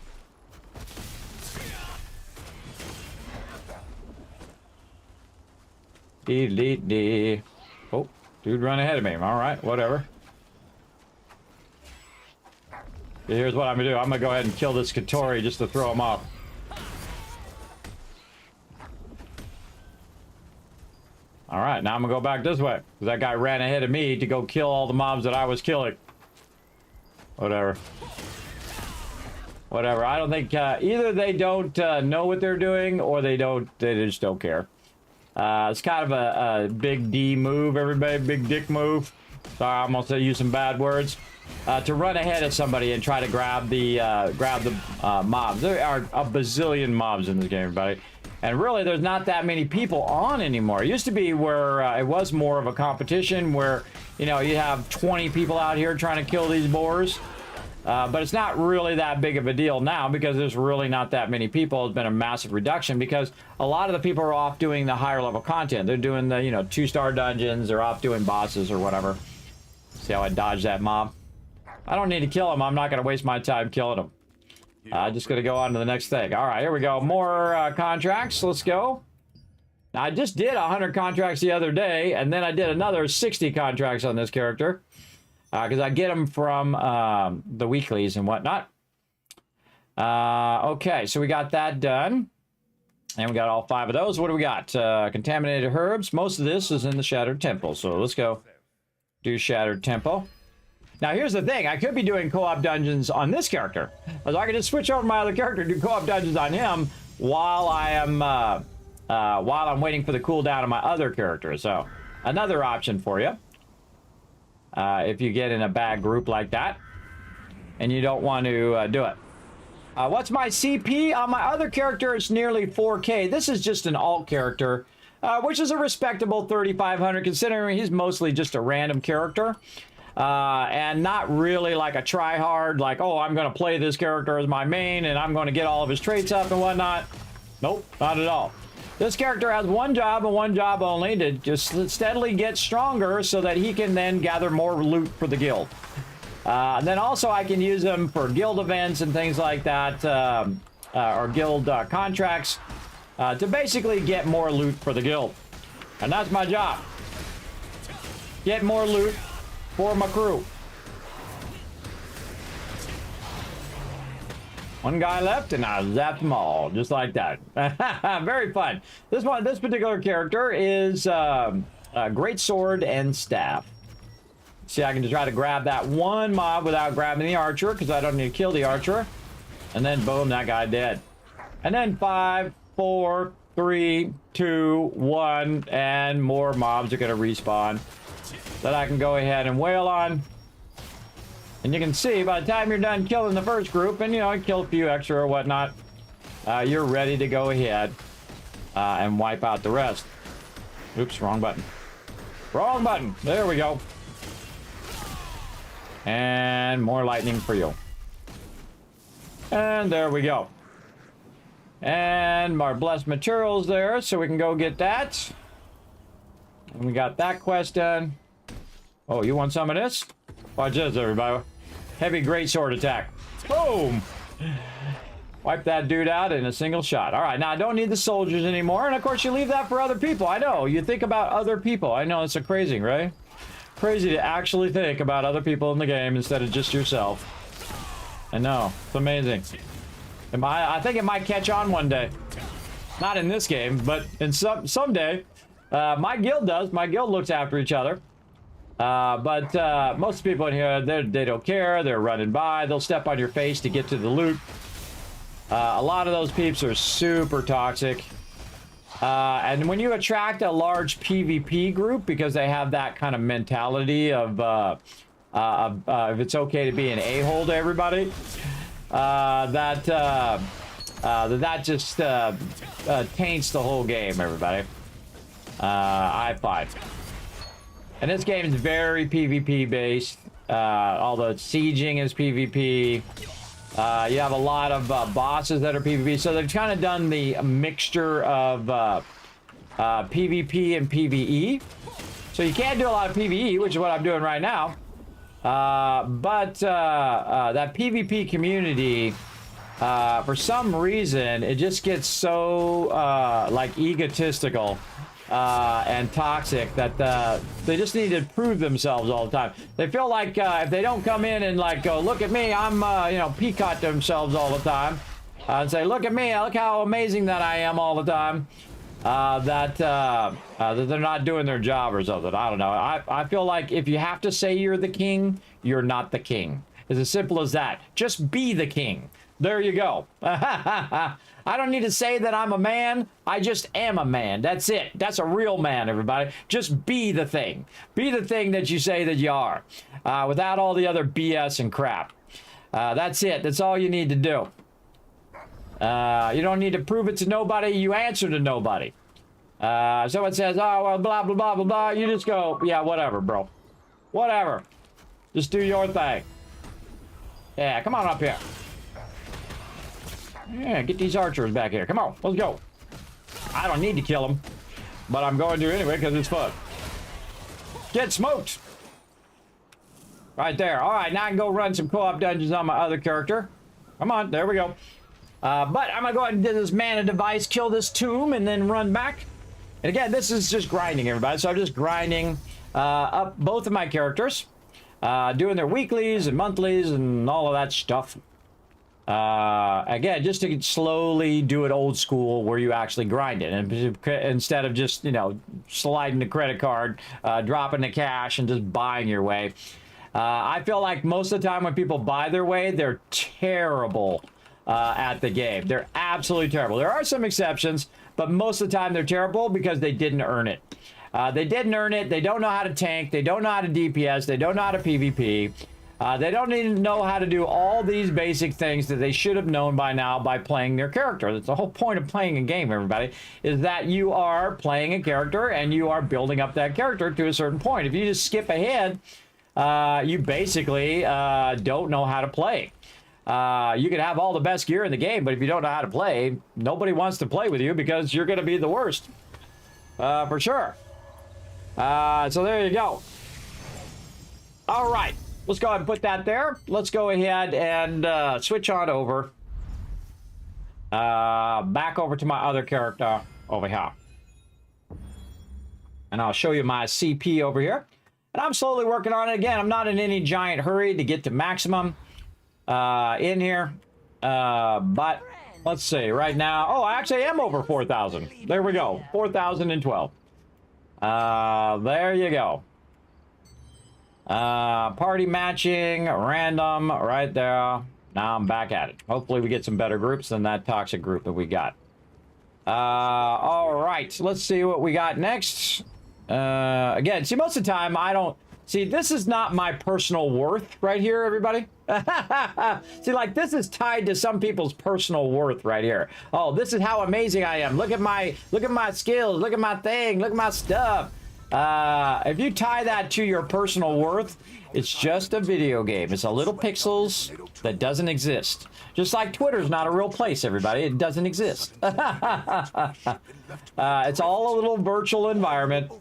Dee. Oh, dude, run ahead of me. All right, whatever. Here's what I'm gonna do. I'm gonna go ahead and kill this Katori just to throw him off. All right, now I'm gonna go back this way because that guy ran ahead of me to go kill all the mobs that I was killing. Whatever. I don't think either they don't know what they're doing or they just don't care. It's kind of a big D move, everybody, big dick move. Sorry, I'm gonna use some bad words. To run ahead of somebody and try to grab the mobs. There are a bazillion mobs in this game, everybody. And really, there's not that many people on anymore. It used to be where it was more of a competition where, you have 20 people out here trying to kill these boars. But it's not really that big of a deal now because there's really not that many people. It's been a massive reduction because a lot of the people are off doing the higher level content. They're doing the, 2-star dungeons. They're off doing bosses or whatever. See how I dodged that mob? I don't need to kill him. I'm not going to waste my time killing him. Just going to go on to the next thing. All right, here we go. More contracts. Let's go. Now, I just did 100 contracts the other day, and then I did another 60 contracts on this character. Because I get them from the weeklies and whatnot. Okay, so we got that done. And we got all 5 of those. What do we got? Contaminated herbs. Most of this is in the Shattered Temple. So let's go do Shattered Temple. Now, here's the thing. I could be doing co-op dungeons on this character. So I could just switch over to my other character and do co-op dungeons on him while I'm waiting for the cooldown of my other character. So another option for you. If you get in a bad group like that and you don't want to do it. What's my CP? On my other character, it's nearly 4K. This is just an alt character, which is a respectable 3,500 considering he's mostly just a random character. And not really like a try-hard, like, oh, I'm going to play this character as my main and I'm going to get all of his traits up and whatnot. Nope, not at all. This character has one job and one job only, to just steadily get stronger so that he can then gather more loot for the guild. And then also I can use him for guild events and things like that, or guild contracts, to basically get more loot for the guild. And that's my job. Get more loot for my crew. One guy left and I zapped them all, just like that. Very fun. This particular character is a great sword and staff. See, I can just try to grab that one mob without grabbing the archer because I don't need to kill the archer. And then boom, that guy dead. And then 5, 4, 3, 2, 1, and more mobs are gonna respawn that I can go ahead and wail on. And you can see by the time you're done killing the first group, and kill a few extra or whatnot, you're ready to go ahead and wipe out the rest. Oops, wrong button. Wrong button. There we go. And more lightning for you. And there we go. And our blessed materials there, so we can go get that. And we got that quest done. Oh, you want some of this? Watch this, everybody. Heavy greatsword attack. Boom! Wipe that dude out in a single shot. All right, now I don't need the soldiers anymore. And of course, you leave that for other people. I know, you think about other people. I know, it's crazy, right? Crazy to actually think about other people in the game instead of just yourself. I know, it's amazing. I think it might catch on one day. Not in this game, but in someday. My guild does. My guild looks after each other. But most people in here, they don't care. They're running by. They'll step on your face to get to the loot. A lot of those peeps are super toxic. And when you attract a large PvP group, because they have that kind of mentality of if it's okay to be an a-hole to everybody, that just taints the whole game, everybody. I find. And this game is very PvP based. Although sieging is PvP. You have a lot of bosses that are PvP, so they've kind of done the mixture of PvP and PvE. So you can't do a lot of PvE, which is what I'm doing right now. But that PvP community, for some reason, it just gets so like egotistical and toxic that they just need to prove themselves all the time. They feel like if they don't come in and like go, look at me, I'm you know, peacock themselves all the time, and say, look at me, look how amazing that I am all the time, that they're not doing their job or something. I don't know. I feel like if you have to say you're the king, you're not the king. It's as simple as that. Just be the king. There you go. I don't need to say that I'm a man. I just am a man. That's it. That's a real man, everybody. Just be the thing. Be the thing that you say that you are, without all the other BS and crap. That's it. That's all you need to do. You don't need to prove it to nobody. You answer to nobody. Someone says, oh, well, blah, blah, blah, blah, blah. You just go, yeah, whatever, bro. Whatever. Just do your thing. Yeah, come on up here. Yeah, get these archers back here. Come on, let's go. I don't need to kill them, but I'm going to anyway because it's fun. Get smoked. Right there. All right, now I can go run some co-op dungeons on my other character. Come on, there we go. But I'm going to go ahead and do this mana device, kill this tomb, and then run back. And again, this is just grinding, everybody. So I'm just grinding up both of my characters, doing their weeklies and monthlies and all of that stuff. Again, just to slowly do it old school where you actually grind it, and instead of just, you know, sliding the credit card, dropping the cash and just buying your way. I feel like most of the time when people buy their way, they're terrible at the game. They're absolutely terrible. There are some exceptions, but most of the time they're terrible because they didn't earn it. They didn't earn it. They don't know how to tank. They don't know how to DPS. They don't know how to PvP. They don't even know how to do all these basic things that they should have known by now by playing their character. That's the whole point of playing a game, everybody, is that you are playing a character and you are building up that character to a certain point. If you just skip ahead, you basically don't know how to play. You can have all the best gear in the game, but if you don't know how to play, nobody wants to play with you because you're going to be the worst. For sure. So there you go. All right. Let's go ahead and put that there. Let's go ahead and switch on over. Back over to my other character over here. And I'll show you my CP over here. And I'm slowly working on it. Again, I'm not in any giant hurry to get to maximum in here. But let's see. Right now, oh, I actually am over 4,000. There we go. 4,012. There you go. Party matching, random, right there. Now I'm back at it. Hopefully we get some better groups than that toxic group that we got. All right, let's see what we got next. Again, see, most of the time I don't... See, this is not my personal worth right here, everybody. See, like, this is tied to some people's personal worth right here. Oh, this is how amazing I am. Look at my skills. Look at my thing. Look at my stuff. If you tie that to your personal worth, it's just a video game. It's a little pixels that doesn't exist. Just like Twitter's not a real place, everybody. It doesn't exist. It's all a little virtual environment.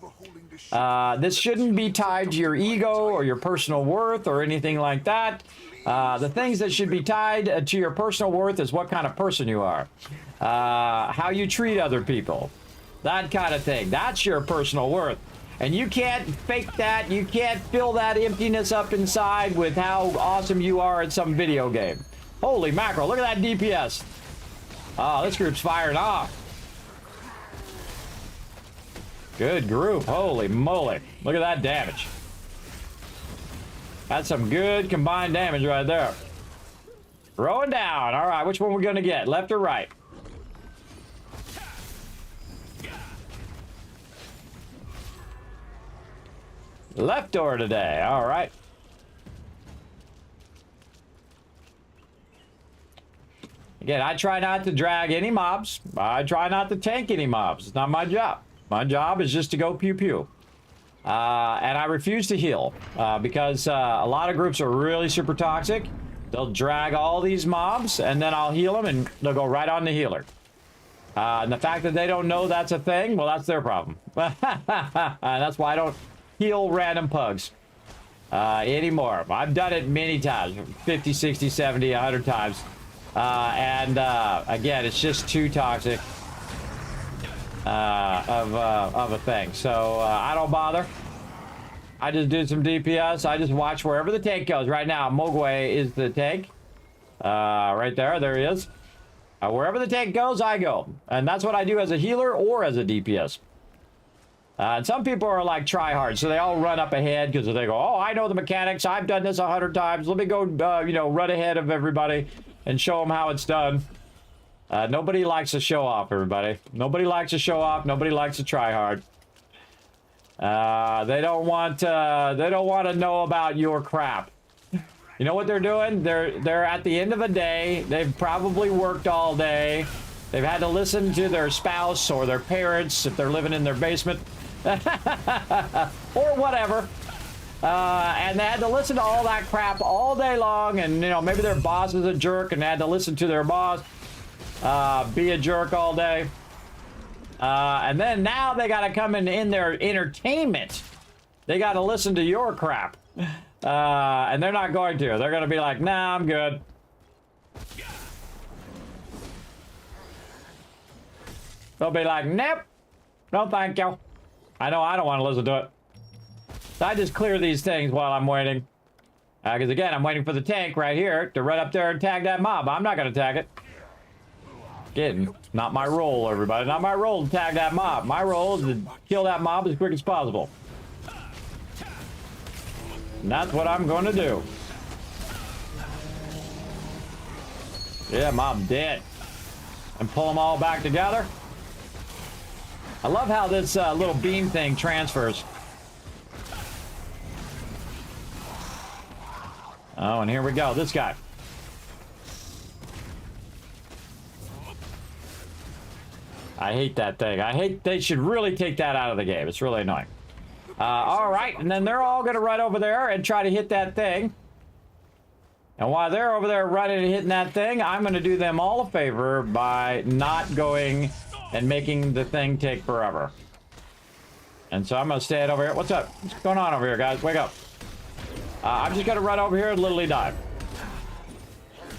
This shouldn't be tied to your ego or your personal worth or anything like that. The things that should be tied to your personal worth is what kind of person you are. How you treat other people. That kind of thing. That's your personal worth. And you can't fake that. You can't fill that emptiness up inside with how awesome you are at some video game. Holy mackerel, look at that DPS. Oh, this group's firing off. Good group. Holy moly. Look at that damage. That's some good combined damage right there. Throwing down. All right, which one we're gonna get? Left or right? Left door today. All right. Again, I try not to drag any mobs. I try not to tank any mobs. It's not my job. My job is just to go pew pew. And I refuse to heal because a lot of groups are really super toxic. They'll drag all these mobs and then I'll heal them and they'll go right on the healer. And the fact that they don't know that's a thing, well, that's their problem. That's why I don't heal random pugs anymore. I've done it many times, 50, 60, 70, 100 times. Again, it's just too toxic of a thing. So I don't bother. I just do some DPS. I just watch wherever the tank goes. Right now, Mogwai is the tank. Right there. There he is. Wherever the tank goes, I go. And that's what I do as a healer or as a DPS. And some people are like try hard, so they all run up ahead because they go, oh, I know the mechanics. I've done this 100 times. Let me go, run ahead of everybody and show them how it's done. Nobody likes to show off, everybody. Nobody likes to show off. Nobody likes to try hard. They don't want to know about your crap. You know what they're doing? They're at the end of a day. They've probably worked all day. They've had to listen to their spouse or their parents if they're living in their basement. Or whatever. And they had to listen to all that crap all day long, and maybe their boss is a jerk and they had to listen to their boss be a jerk all day. And then now they got to come in their entertainment. They got to listen to your crap. And they're not going to. They're going to be like, nah, I'm good. They'll be like, nope. No, thank you. I know I don't want to listen to it. So I just clear these things while I'm waiting. Because again, I'm waiting for the tank right here to run up there and tag that mob. I'm not going to tag it. Again, not my role, everybody. Not my role to tag that mob. My role is to kill that mob as quick as possible. And that's what I'm going to do. Yeah, mob dead. And pull them all back together. I love how this little beam thing transfers. Oh, and here we go. This guy. I hate that thing. They should really take that out of the game. It's really annoying. All right, and then they're all going to run over there and try to hit that thing. And while they're over there running and hitting that thing, I'm going to do them all a favor by not going and making the thing take forever. And so I'm going to stand over here. What's up? What's going on over here, guys? Wake up. I'm just going to run over here and literally die.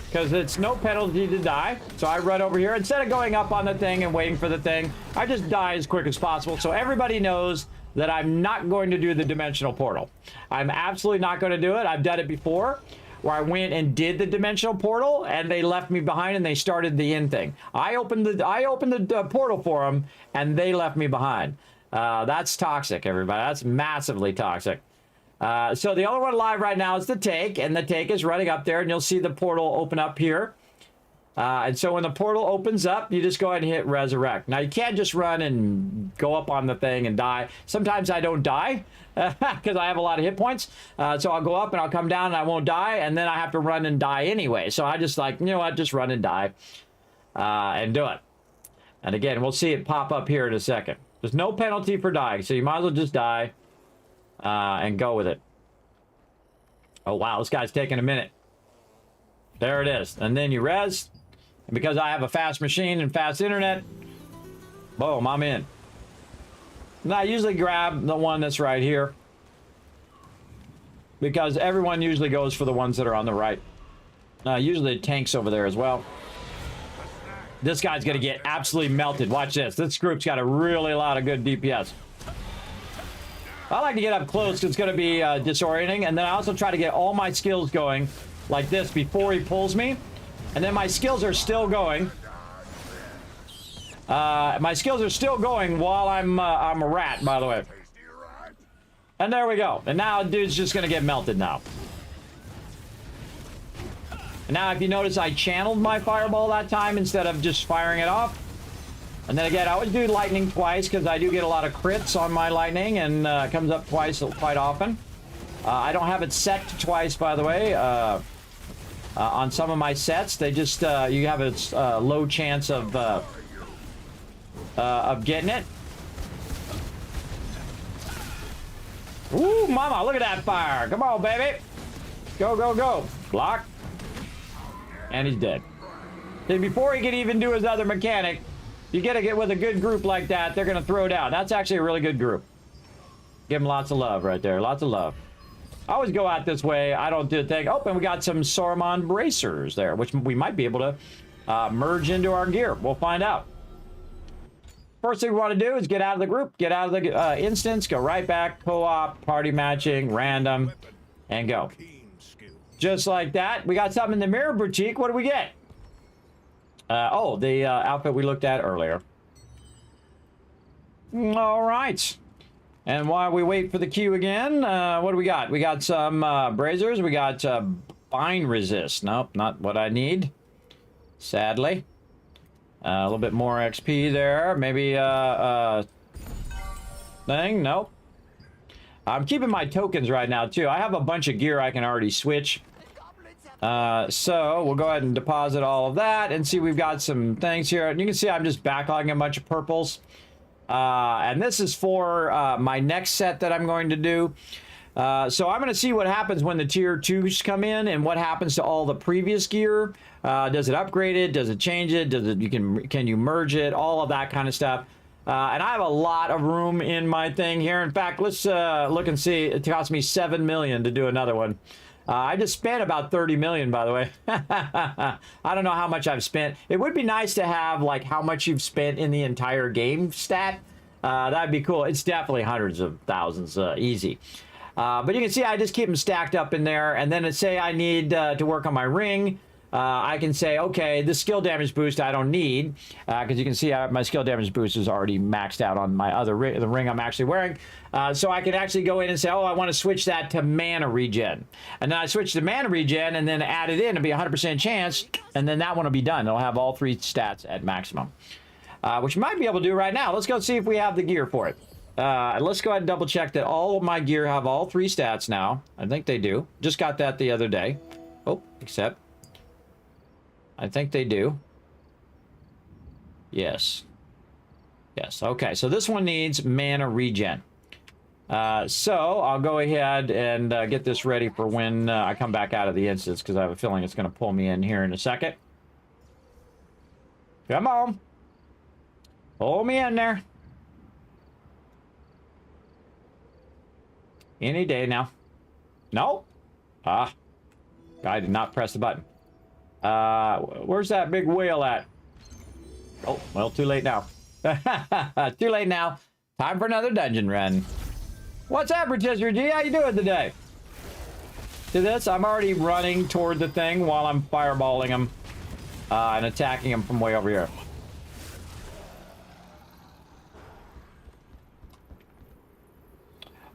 Because it's no penalty to die. So I run over here. Instead of going up on the thing and waiting for the thing, I just die as quick as possible. So everybody knows that I'm not going to do the dimensional portal. I'm absolutely not going to do it. I've done it before, where I went and did the dimensional portal, and they left me behind, and they started the end thing. I opened the portal for them, and they left me behind. That's toxic, everybody. That's massively toxic. So the only one alive right now is the tank, and the tank is running up there, and you'll see the portal open up here. And so when the portal opens up, you just go ahead and hit resurrect. Now, you can't just run and go up on the thing and die. Sometimes I don't die because I have a lot of hit points. So I'll go up and I'll come down and I won't die, and then I have to run and die anyway. So I just like, you know what, just run and die and do it. And again, we'll see it pop up here in a second. There's no penalty for dying, so you might as well just die and go with it. Oh, wow, this guy's taking a minute. There it is. And then you res. And because I have a fast machine and fast internet, boom, I'm in. And I usually grab the one that's right here, because everyone usually goes for the ones that are on the right. Usually the tank's over there as well. This guy's going to get absolutely melted. Watch this. This group's got a really lot of good DPS. I like to get up close because it's going to be disorienting. And then I also try to get all my skills going like this before he pulls me. And then my skills are still going. My skills are still going while I'm a rat, by the way. And there we go. And now dude's just going to get melted now. Now, if you notice, I channeled my fireball that time instead of just firing it off. And then again, I always do lightning twice because I do get a lot of crits on my lightning, and it comes up twice quite often. I don't have it set to twice, by the way. On some of my sets, they just you have a low chance of getting it. Ooh, mama, look at that fire. Come on, baby. Go, go, go. Block. And he's dead. See, before he can even do his other mechanic, you gotta get with a good group like that, they're gonna throw down. That's actually a really good group. Give them lots of love right there. Lots of love. I always go out this way. I don't do a thing. Oh, and we got some Saruman bracers there, which we might be able to merge into our gear. We'll find out. First thing we want to do is get out of the group, get out of the instance, go right back, co-op, party matching, random, and go. Just like that. We got something in the mirror boutique. What do we get? Oh, the outfit we looked at earlier. All right. And while we wait for the queue again, what do we got? We got some brazers. We got bind resist. Nope, not what I need. Sadly. A little bit more XP there. Maybe thing. Nope. I'm keeping my tokens right now too. I have a bunch of gear I can already switch. So we'll go ahead and deposit all of that and see we've got some things here. And you can see I'm just backlogging a bunch of purples. And this is for my next set that I'm going to do. So I'm going to see what happens when the tier 2s come in and what happens to all the previous gear. Does it upgrade it? Does it change it? Does it can you merge it? All of that kind of stuff. And I have a lot of room in my thing here. In fact, let's look and see. It cost me 7 million to do another one. I just spent about 30 million, by the way. I don't know how much I've spent. It would be nice to have like how much you've spent in the entire game stat. That'd be cool. It's definitely hundreds of thousands, easy. But you can see I just keep them stacked up in there. And then say I need to work on my ring. I can say, okay, the skill damage boost I don't need. Because you can see my skill damage boost is already maxed out on my other ring, the ring I'm actually wearing. So I can actually go in and say, oh, I want to switch that to mana regen. And then I switch to mana regen and then add it in. It'll be 100% chance. And then that one will be done. It'll have all 3 stats at maximum. Which you might be able to do right now. Let's go see if we have the gear for it. Let's go ahead and double check that all of my gear have all 3 stats now. I think they do. Just got that the other day. Oh, except I think they do. Yes. Yes. Okay. So this one needs mana regen. So I'll go ahead and get this ready for when I come back out of the instance, because I have a feeling it's going to pull me in here in a second. Come on. Pull me in there. Any day now. No. Ah. I did not press the button. Where's that big whale at? Oh, well, too late now. Too late now. Time for another dungeon run. What's up, Rotisserie G? How you doing today? To this, I'm already running toward the thing while I'm fireballing him and attacking him from way over here.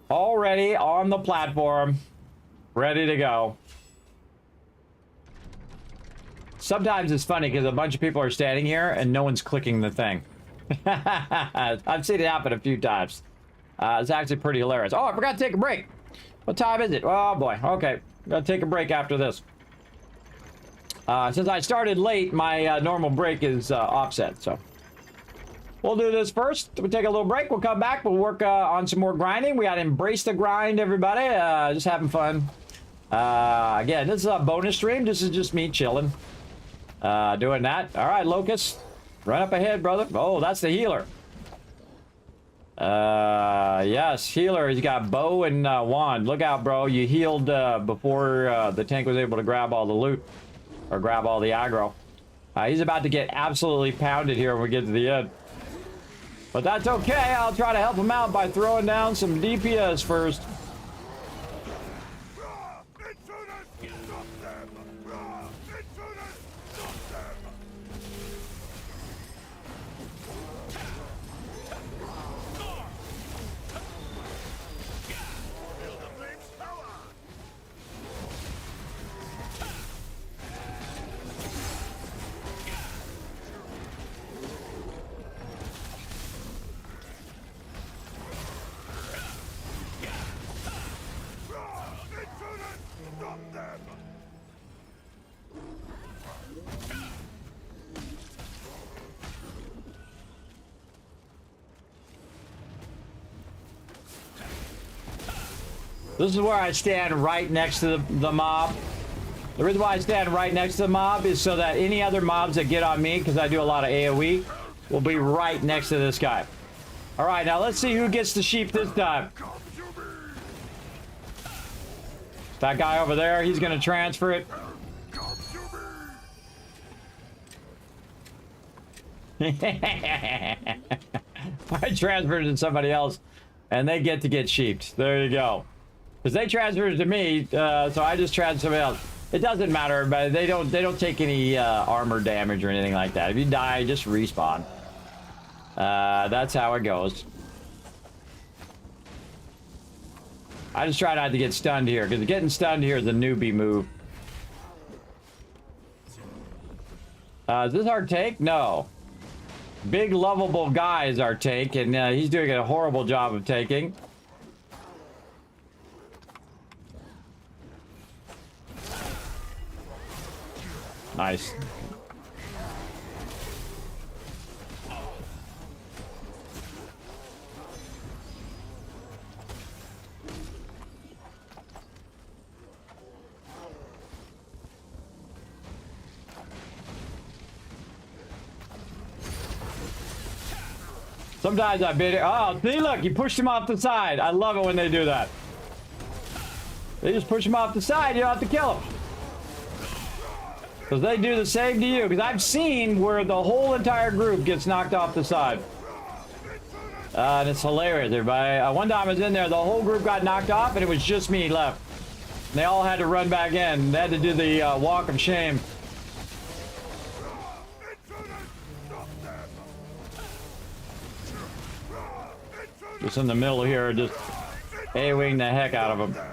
Already on the platform, ready to go. Sometimes it's funny because a bunch of people are standing here and no one's clicking the thing. I've seen it happen a few times. It's actually pretty hilarious. Oh, I forgot to take a break. What time is it? Oh boy. Okay, gotta take a break after this. Since I started late, my normal break is offset. So we'll do this first. We'll take a little break. We'll come back. We'll work on some more grinding. We gotta embrace the grind, everybody. Just having fun. Again, this is a bonus stream. This is just me chilling. Doing that. All right, Locust. Run up ahead, brother. Oh, that's the healer. Yes, healer. He's got bow and wand. Look out, bro. You healed before the tank was able to grab all the loot. Or grab all the aggro. He's about to get absolutely pounded here when we get to the end. But that's okay. I'll try to help him out by throwing down some DPS first. This is where I stand right next to the mob. The reason why I stand right next to the mob is so that any other mobs that get on me, because I do a lot of AoE, will be right next to this guy. All right, now let's see who gets the sheep this time. That guy over there, he's going to transfer it. I transferred it to somebody else, and they get to get sheeped. There you go. Because they transferred it to me, so I just transferred somebody else. It doesn't matter, but they don't take any armor damage or anything like that. If you die, just respawn. That's how it goes. I just try not to get stunned here, because getting stunned here is a newbie move. Is this our take? No. Big lovable guy is our take, and he's doing a horrible job of taking. Nice. Sometimes I bid it. Oh, see, look, you pushed him off the side. I love it when they do that. They just push him off the side. You don't have to kill him. Because they do the same to you. Because I've seen where the whole entire group gets knocked off the side. And it's hilarious, everybody. One time I was in there, the whole group got knocked off, and it was just me left. And they all had to run back in. They had to do the walk of shame. Just in the middle here, just AoEing the heck out of them.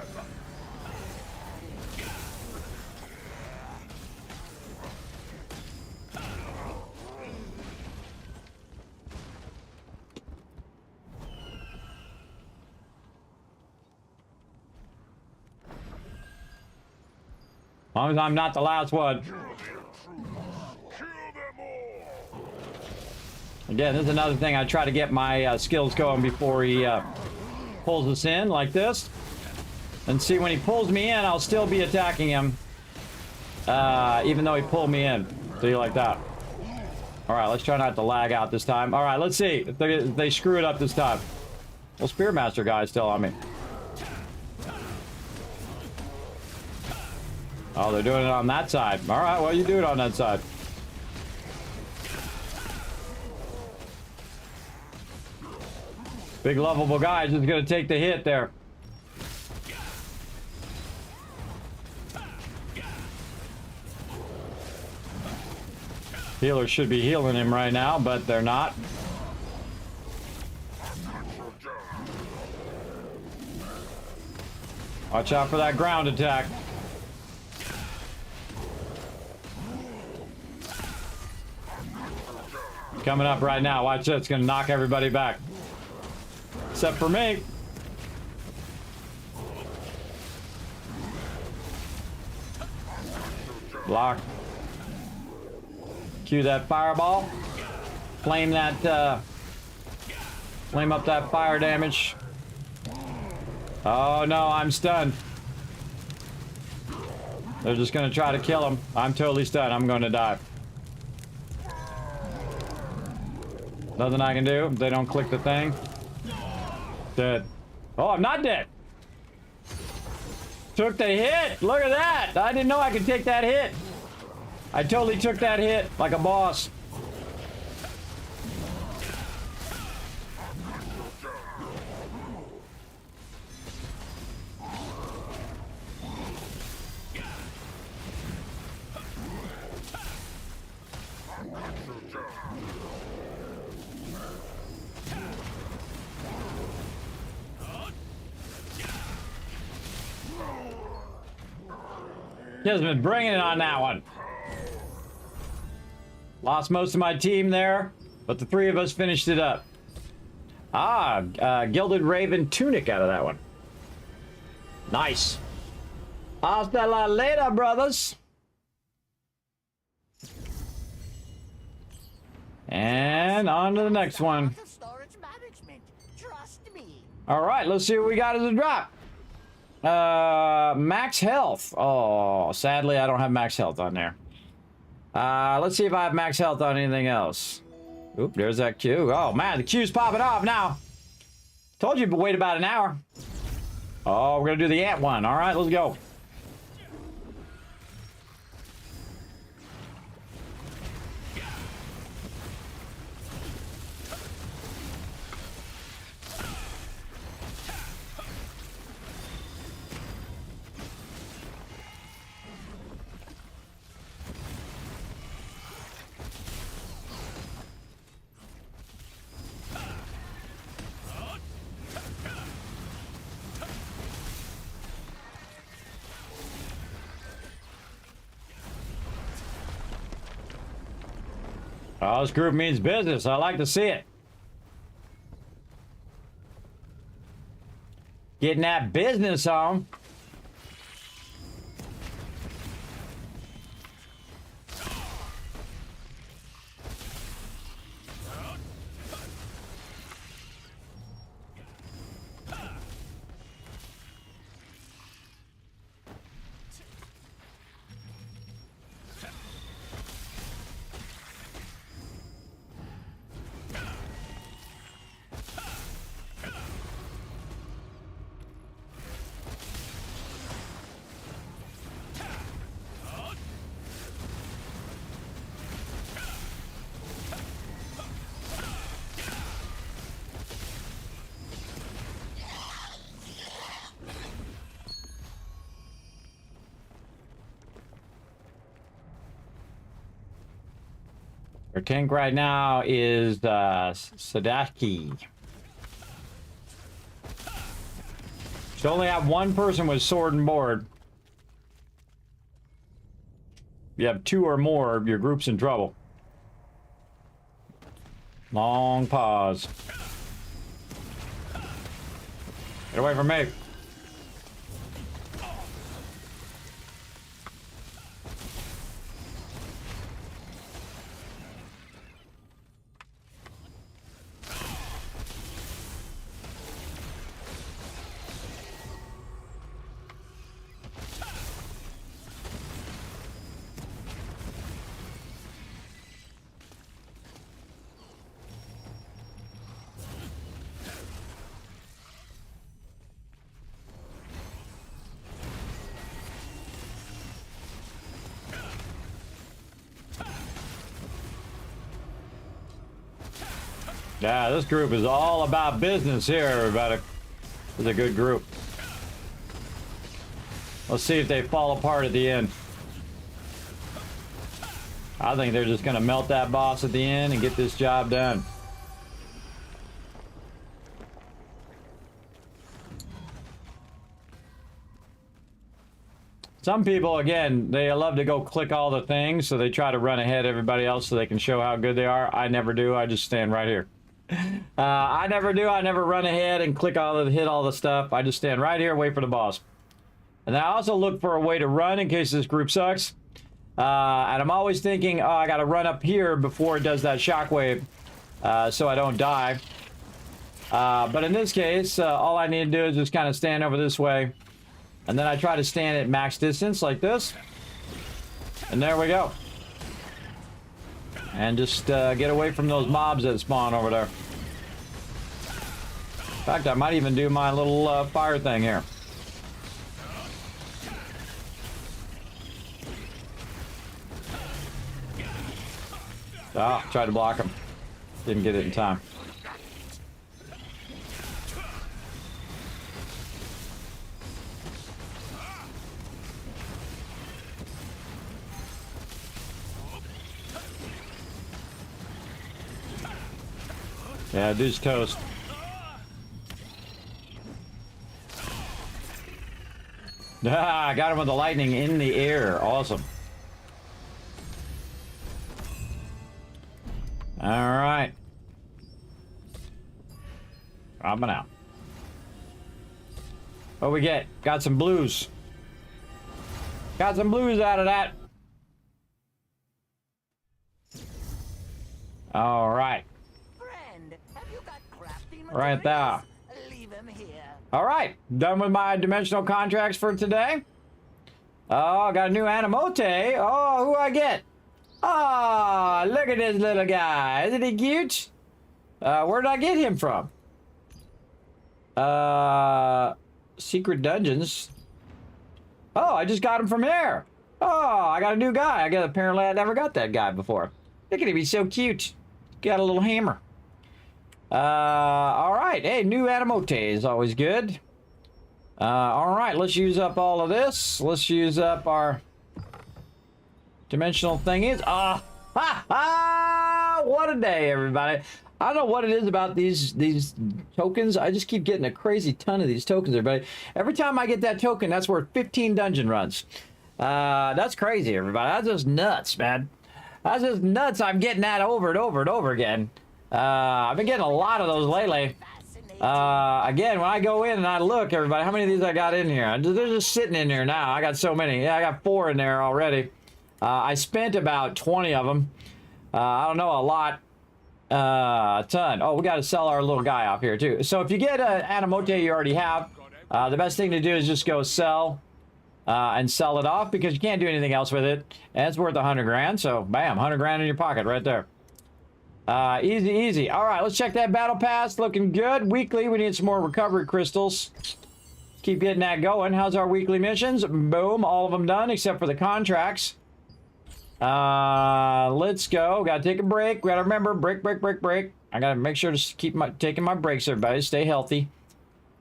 As long as I'm not the last one. Again, this is another thing. I try to get my skills going before he pulls us in like this. And see, when he pulls me in, I'll still be attacking him. Even though he pulled me in. See, like that. Alright, let's try not to lag out this time. Alright, let's see if they screw it up this time. Well, Spearmaster guy's still on me. Oh, they're doing it on that side. Alright, well, you do it on that side. Big lovable guy is just gonna take the hit there. Healers should be healing him right now, but they're not. Watch out for that ground attack. Coming up right now. Watch this. It's gonna knock everybody back. Except for me. Block. Cue that fireball. Flame that, flame up that fire damage. Oh no, I'm stunned. They're just gonna try to kill him. I'm totally stunned. I'm gonna die. Nothing I can do. They don't click the thing. Dead. Oh, I'm not dead. Took the hit. Look at that. I didn't know I could take that hit. I totally took that hit like a boss. Kismet bringing it on that one. Lost most of my team there, but the three of us finished it up. Gilded Raven tunic out of that one. Nice. Hasta la later, brothers. And on to the next one. Storage management. Trust me. All right, let's see what we got as a drop. Max health. Oh, sadly, I don't have max health on there. Let's see if I have max health on anything else. Oop, there's that queue. Oh, man, the queue's popping off now. Told you to wait about an hour. Oh, we're going to do the ant one. All right, let's go. Oh, this group means business. I like to see it. Getting that business on. Our tank right now is Sadaki. Should only have one person with sword and board. If you have two or more, your group's in trouble. Long pause. Get away from me. Yeah, this group is all about business here, everybody. It's a good group. Let's see if they fall apart at the end. I think they're just going to melt that boss at the end and get this job done. Some people, again, they love to go click all the things, so they try to run ahead of everybody else so they can show how good they are. I never do. I just stand right here. I never do. I never run ahead and click all the hit all the stuff. I just stand right here, wait for the boss. And I also look for a way to run in case this group sucks. And I'm always thinking, oh, I got to run up here before it does that shockwave, so I don't die. But in this case, all I need to do is just kind of stand over this way, and then I try to stand at max distance like this, and there we go. And just get away from those mobs that spawn over there. In fact, I might even do my little fire thing here. Ah, tried to block him. Didn't get it in time. Yeah, dude's toast. Ah, I got him with the lightning in the air. Awesome. All right. Dropping out. What we get? Got some blues. Got some blues out of that. All right. Friend, have you got crafting Right there. materials? Leave 'em here. All right, done with my dimensional contracts for today. Oh, got a new Animote. Oh, who I get? Oh, look at this little guy. Isn't he cute? Where did I get him from? Secret dungeons. Oh, I just got him from there. Oh, I got a new guy. Apparently I never got that guy before. Look at him, he's so cute. Got a little hammer. All right. Hey, new Animote is always good. All right, let's use up all of this. Let's use up our dimensional thingies. Ha ha! What a day, everybody. I don't know what it is about these tokens. I just keep getting a crazy ton of these tokens, everybody. Every time I get that token, that's worth 15 dungeon runs. That's crazy, everybody. That's just nuts, man. That's just nuts. I'm getting that over and over and over again. I've been getting a lot of those lately. Again, when I go in and I look, everybody, how many of these I got in here? They're just sitting in there now. I got so many. Yeah, I got 4 in there already. I spent about 20 of them. I don't know, a lot. A ton. Oh, we got to sell our little guy off here too. So if you get an Animote you already have, the best thing to do is just go sell and sell it off, because you can't do anything else with it. And it's worth 100 grand. So bam, 100 grand in your pocket right there. Easy, easy. All right, let's check that battle pass. Looking good. Weekly, we need some more recovery crystals. Keep getting that going. How's our weekly missions? Boom, all of them done except for the contracts. Let's go. Gotta take a break. Gotta remember, break. I gotta make sure to keep taking my breaks, everybody. Stay healthy.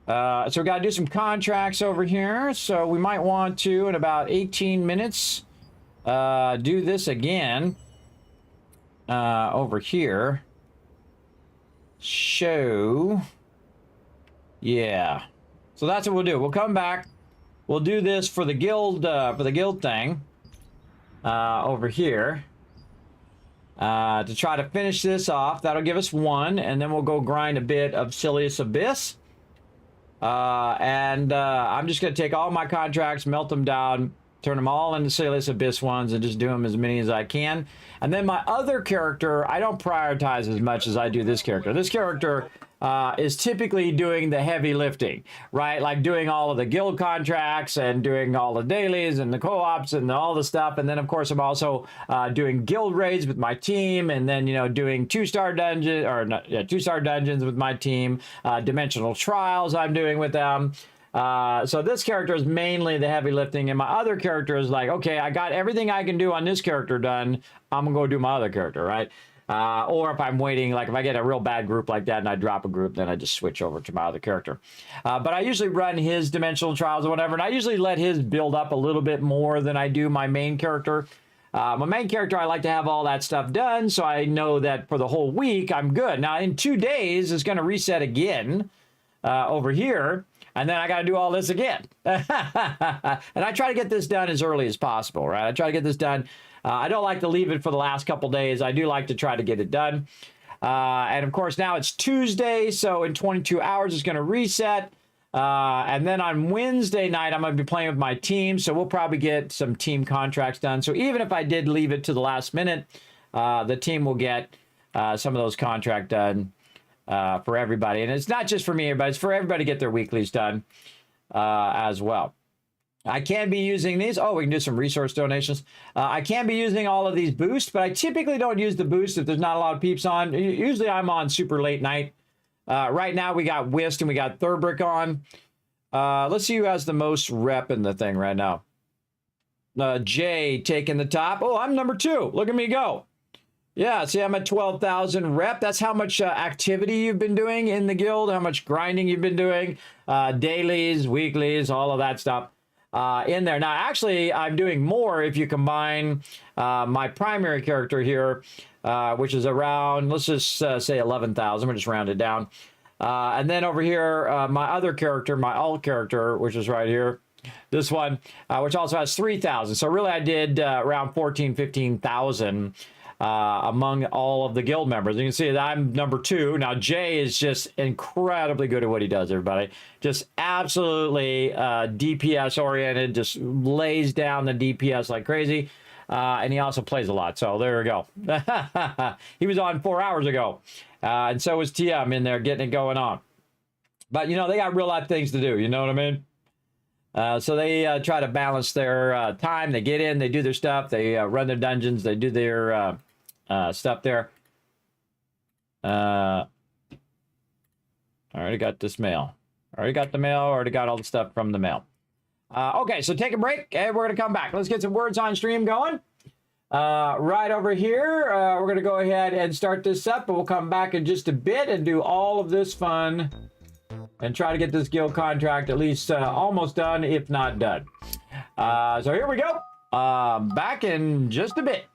So we gotta do some contracts over here. So we might want to, in about 18 minutes, do this again. Over here. Show. Yeah. So that's what we'll do. We'll come back. We'll do this for the guild thing. Over here. To try to finish this off. That'll give us 1, and then we'll go grind a bit of Silius Abyss. I'm just going to take all my contracts, melt them down, turn them all into Silius Abyss ones, and just do them as many as I can. And then my other character, I don't prioritize as much as I do this character. This character is typically doing the heavy lifting, right? Like doing all of the guild contracts and doing all the dailies and the co-ops and all the stuff. And then, of course, I'm also doing guild raids with my team, and then, you know, doing 2-star dungeons, or 2-star dungeons with my team, dimensional trials I'm doing with them. So this character is mainly the heavy lifting, and my other character is like, okay, I got everything I can do on this character done. I'm gonna go do my other character, right? Or if I'm waiting, like if I get a real bad group like that and I drop a group, then I just switch over to my other character. But I usually run his dimensional trials or whatever, and I usually let his build up a little bit more than I do my main character. My main character, I like to have all that stuff done, so I know that for the whole week, I'm good. Now, in 2 days, it's going to reset again over here, and then I got to do all this again. And I try to get this done as early as possible, right? I try to get this done. I don't like to leave it for the last couple days. I do like to try to get it done. And, of course, now it's Tuesday, so in 22 hours, it's going to reset. And then on Wednesday night, I'm going to be playing with my team, so we'll probably get some team contracts done. So even if I did leave it to the last minute, the team will get some of those contracts done for everybody. And it's not just for me, but it's for everybody to get their weeklies done as well. I can be using these. Oh, we can do some resource donations. I can be using all of these boosts, but I typically don't use the boost if there's not a lot of peeps on. Usually I'm on super late night. Right now we got Whist and we got Thurbrick on. Let's see who has the most rep in the thing right now. Jay taking the top. Oh, I'm number 2. Look at me go. Yeah, see, I'm at 12,000 rep. That's how much activity you've been doing in the guild, how much grinding you've been doing, dailies, weeklies, all of that stuff in there. Now, actually, I'm doing more if you combine my primary character here, which is around, let's just say 11,000. We'll just round it down. And then over here, my other character, my alt character, which is right here, this one, which also has 3,000. So really, I did around 14,000, 15,000 among all of the guild members. You can see that I'm number 2. Now, Jay is just incredibly good at what he does, everybody. Just absolutely DPS oriented, just lays down the DPS like crazy. And he also plays a lot. So there we go. He was on 4 hours ago. And so was TM in there getting it going on. But, you know, they got real life things to do. You know what I mean? So they try to balance their time. They get in, they do their stuff, they run their dungeons, they do their stuff there. I already got this mail. Already got the mail, already got all the stuff from the mail. Okay, so take a break, and we're going to come back. Let's get some words on stream going. Right over here, we're going to go ahead and start this up, but we'll come back in just a bit and do all of this fun and try to get this guild contract at least almost done, if not done. So here we go. Back in just a bit.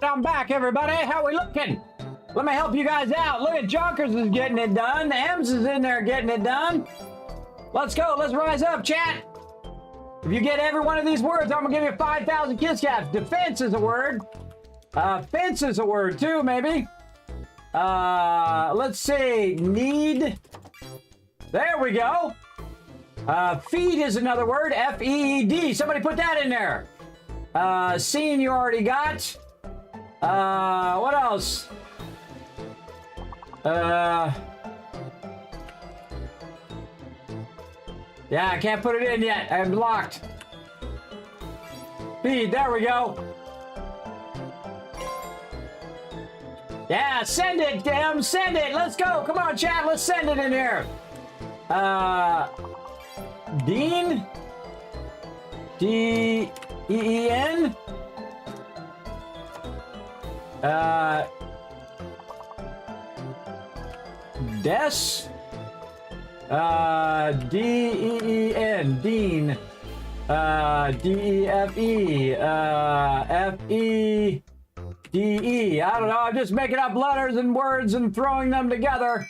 I'm back, everybody. How we looking? Let me help you guys out. Look at Junkers is getting it done. The M's is in there getting it done. Let's go. Let's rise up, chat. If you get every one of these words, I'm going to give you 5,000 kiss caps. Defense is a word. Fence is a word, too, maybe. Let's see. Need. There we go. Feed is another word. F-E-E-D. Somebody put that in there. Scene you already got. What else? Yeah, I can't put it in yet. I'm locked. Feed, there we go. Yeah, send it, Tim. Send it. Let's go. Come on, chat. Let's send it in here. Dean? D-E-E-N? Des? D-E-E-N, Dean, D-E-F-E, F-E-D-E. I don't know, I'm just making up letters and words and throwing them together.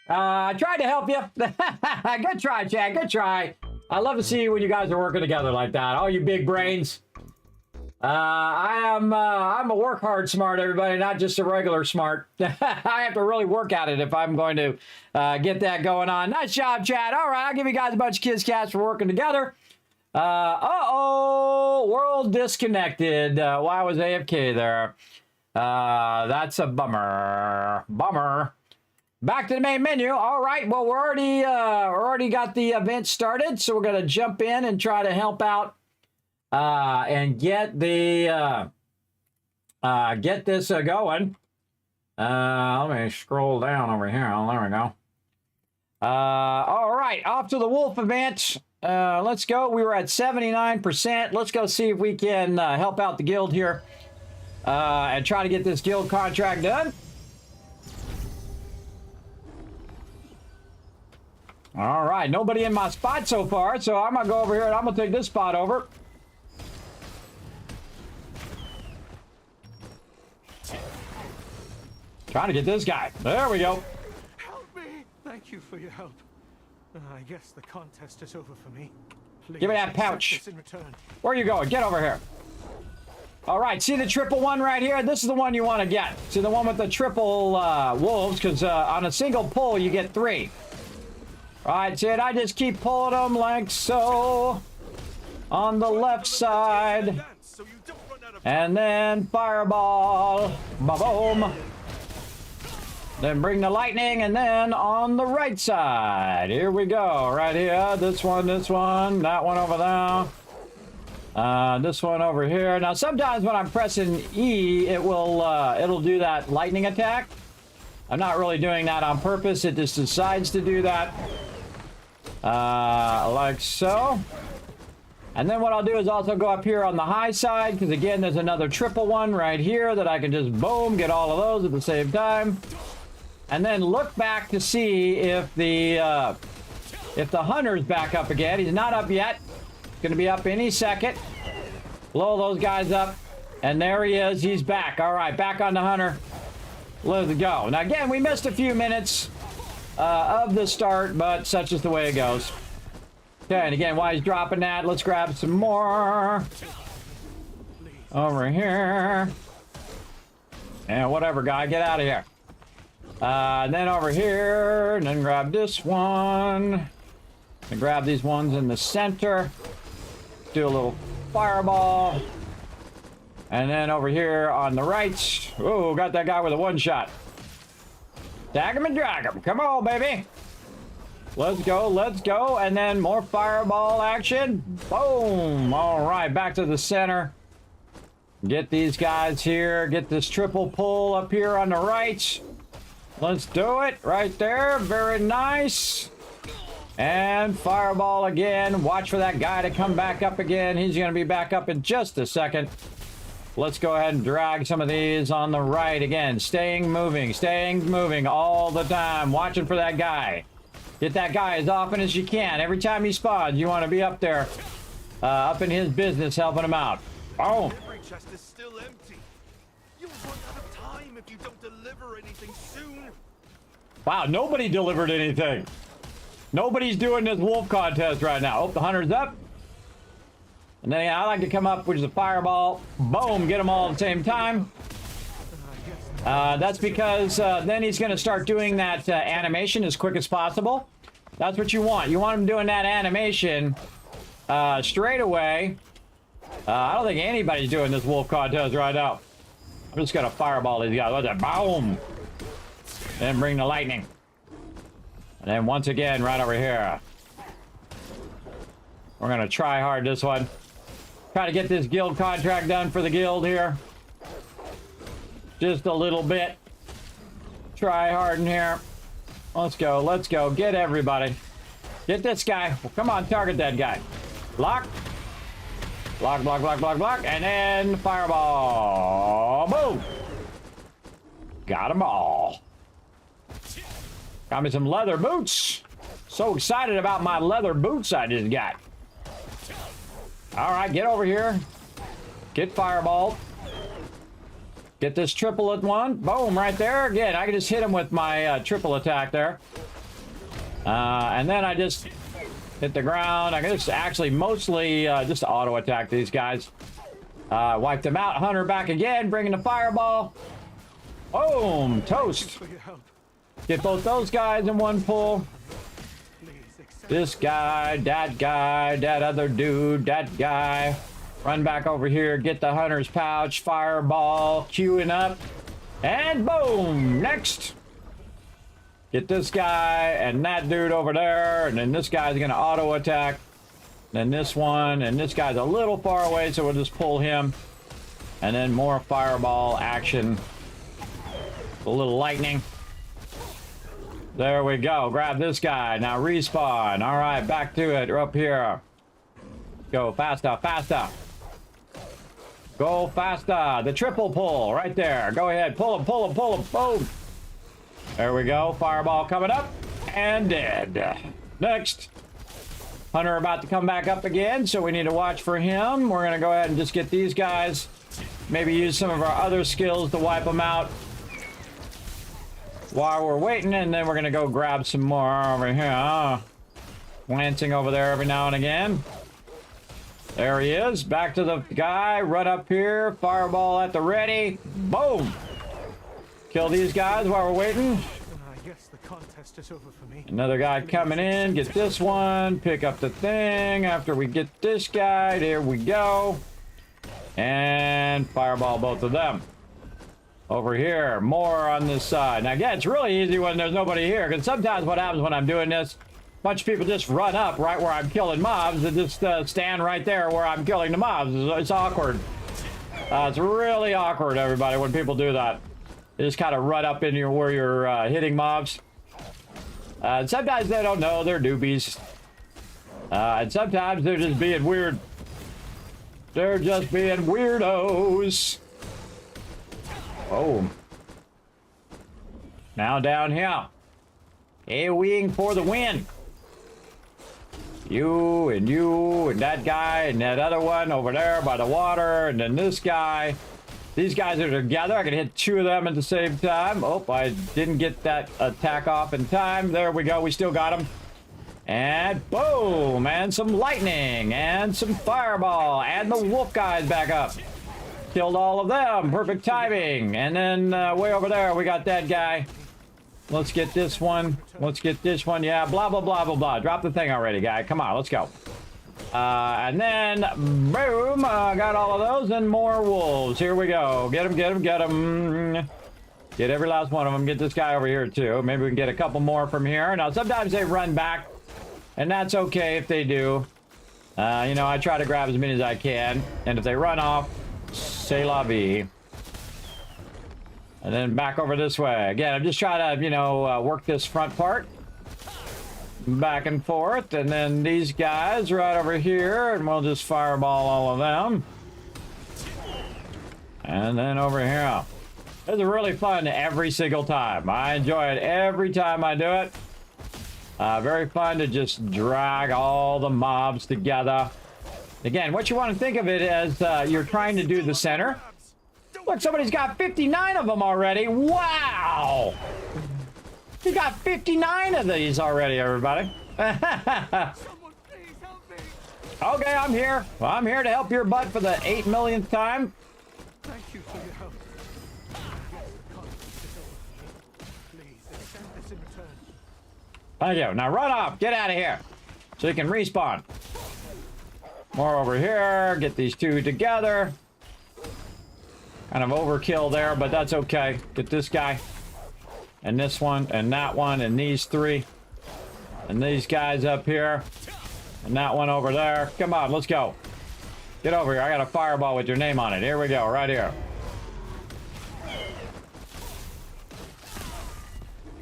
I tried to help you. Good try, Chad, good try. I love to see when you guys are working together like that, all you big brains. I'm a work hard smart, everybody, not just a regular smart. I have to really work at it if I'm going to get that going on. Nice job, Chad. All right, I'll give you guys a bunch of kids cats for working together. Uh-oh, world disconnected. Why was AFK there? That's a bummer. Bummer. Back to the main menu. All right, well, we're already got the event started, so we're going to jump in and try to help out and get the get this going. Let me scroll down over here. Oh, there we go. All right, off to the wolf event. Let's go. We were at 79%. Let's go see if we can help out the guild here and try to get this guild contract done. All right, nobody in my spot so far, so I'm gonna go over here and I'm gonna take this spot over. Trying to get this guy. There we go. Help me! Thank you for your help. I guess the contest is over for me. Please Give me that accept pouch. this in return. Where are you going? Get over here. All right, see the triple one right here? This is the one you want to get. See the one with the triple wolves, because on a single pull, you get 3. All right, see it? I just keep pulling them like so on the left side. And then fireball. Ba-boom. Then bring the lightning, and then on the right side. Here we go. Right here. This one, that one over there. This one over here. Now, sometimes when I'm pressing E, it will it'll do that lightning attack. I'm not really doing that on purpose. It just decides to do that. Like so. And then what I'll do is also go up here on the high side, because again, there's another triple one right here that I can just boom, get all of those at the same time. And then look back to see if the hunter's back up again. He's not up yet. He's going to be up any second. Blow those guys up. And there he is. He's back. All right, back on the hunter. Let's go. Now, again, we missed a few minutes of the start, but such is the way it goes. Okay, and again, while he's dropping that, let's grab some more. Over here. And whatever, guy, get out of here. And then over here, and then grab this one. And grab these ones in the center. Do a little fireball. And then over here on the right. Oh, got that guy with a one-shot. Tag him and drag him. Come on, baby. Let's go, let's go. And then more fireball action. Boom. All right, back to the center. Get these guys here. Get this triple pull up here on the right. Let's do it right there. Very nice. And fireball again. Watch for that guy to come back up again. He's going to be back up in just a second. Let's go ahead and drag some of these on the right again. Staying moving all the time. Watching for that guy. Get that guy as often as you can. Every time he spawns, you want to be up there, up in his business, helping him out. Boom. Every chest is still empty. You'll run out of time if you don't deliver anything soon. Wow, nobody delivered anything. Nobody's doing this wolf contest right now. Oh, the hunter's up. And then I like to come up with a fireball. Boom, get them all at the same time. That's because then he's going to start doing that animation as quick as possible. That's what you want. You want him doing that animation straight away. I don't think anybody's doing this wolf contest right now. I'm just going to fireball these guys. What's that? Boom! Then bring the lightning. And then once again, right over here. We're going to try hard this one. Try to get this guild contract done for the guild here. Just a little bit. Try hard in here. Let's go. Let's go. Get everybody. Get this guy. Come on, target that guy. Block. Block, block, block, block, block. And then fireball. Boom. Got them all. Got me some leather boots. So excited about my leather boots I just got. All right, get over here. Get fireballed. Get this triplet one. Boom, right there. Again, I can just hit him with my triple attack there. And then I just hit the ground. I can just actually mostly just auto attack these guys. Wipe them out. Hunter back again, bringing the fireball. Boom, toast. Get both those guys in one pull. This guy, that other dude, that guy. Run back over here, get the hunter's pouch, fireball, queuing up, and boom! Next! Get this guy and that dude over there, and then this guy's gonna auto attack. Then this one, and this guy's a little far away, so we'll just pull him. And then more fireball action. A little lightning. There we go. Grab this guy. Now respawn. All right, back to it. We're up here. Go faster, faster. Go faster. The triple pull right there. Go ahead. Pull him, pull him, pull him. Boom. There we go. Fireball coming up. And dead. Next. Hunter about to come back up again, so we need to watch for him. We're going to go ahead and just get these guys. Maybe use some of our other skills to wipe them out while we're waiting, and then we're going to go grab some more over here. Glancing over there every now and again. There he is. Back to the guy. Run up here. Fireball at the ready. Boom. Kill these guys while we're waiting. I guess the contest is over for me. Another guy coming in. Get this one. Pick up the thing. After we get this guy. There we go. And fireball both of them. Over here. More on this side. Now, again, it's really easy when there's nobody here. Because sometimes what happens when I'm doing this, a bunch of people just run up right where I'm killing mobs and just stand right there where I'm killing the mobs. It's awkward. It's really awkward, everybody, when people do that. They just kind of run up in your where you're hitting mobs. And sometimes they don't know. They're doobies. And sometimes they're just being weird. They're just being weirdos. Oh. Now down here. A-wing for the win. You and that guy and that other one over there by the water, and then this guy. These guys are together. I can hit two of them at the same time. Oh, I didn't get that attack off in time. There we go. We still got him. And boom! And some lightning and some fireball. And the wolf guys back up. Killed all of them. Perfect timing. And then way over there, we got that guy. Let's get this one. Let's get this one. Yeah, blah, blah, blah, blah, blah. Drop the thing already, guy. Come on, let's go. And then, boom, got all of those and more wolves. Here we go. Get them, get them, get them. Get every last one of them. Get this guy over here, too. Maybe we can get a couple more from here. Now, sometimes they run back, and that's okay if they do. You know, I try to grab as many as I can. And if they run off, c'est la vie. And then back over this way. Again, I'm just trying to, you know, work this front part. Back and forth. And then these guys right over here. And we'll just fireball all of them. And then over here. This is really fun every single time. I enjoy it every time I do it. Very fun to just drag all the mobs together. Again, what you want to think of it as you're trying to do the center. Look, somebody's got 59 of them already. Wow! You got 59 of these already, everybody. Someone please help me. Okay, I'm here. Well, I'm here to help your butt for the 8 millionth time. Thank you for your help. Thank you. Now run off. Get out of here. So you can respawn. More over here. Get these two together. Kind of overkill there, but that's okay. Get this guy. And this one. And that one. And these three. And these guys up here. And that one over there. Come on, let's go. Get over here. I got a fireball with your name on it. Here we go. Right here.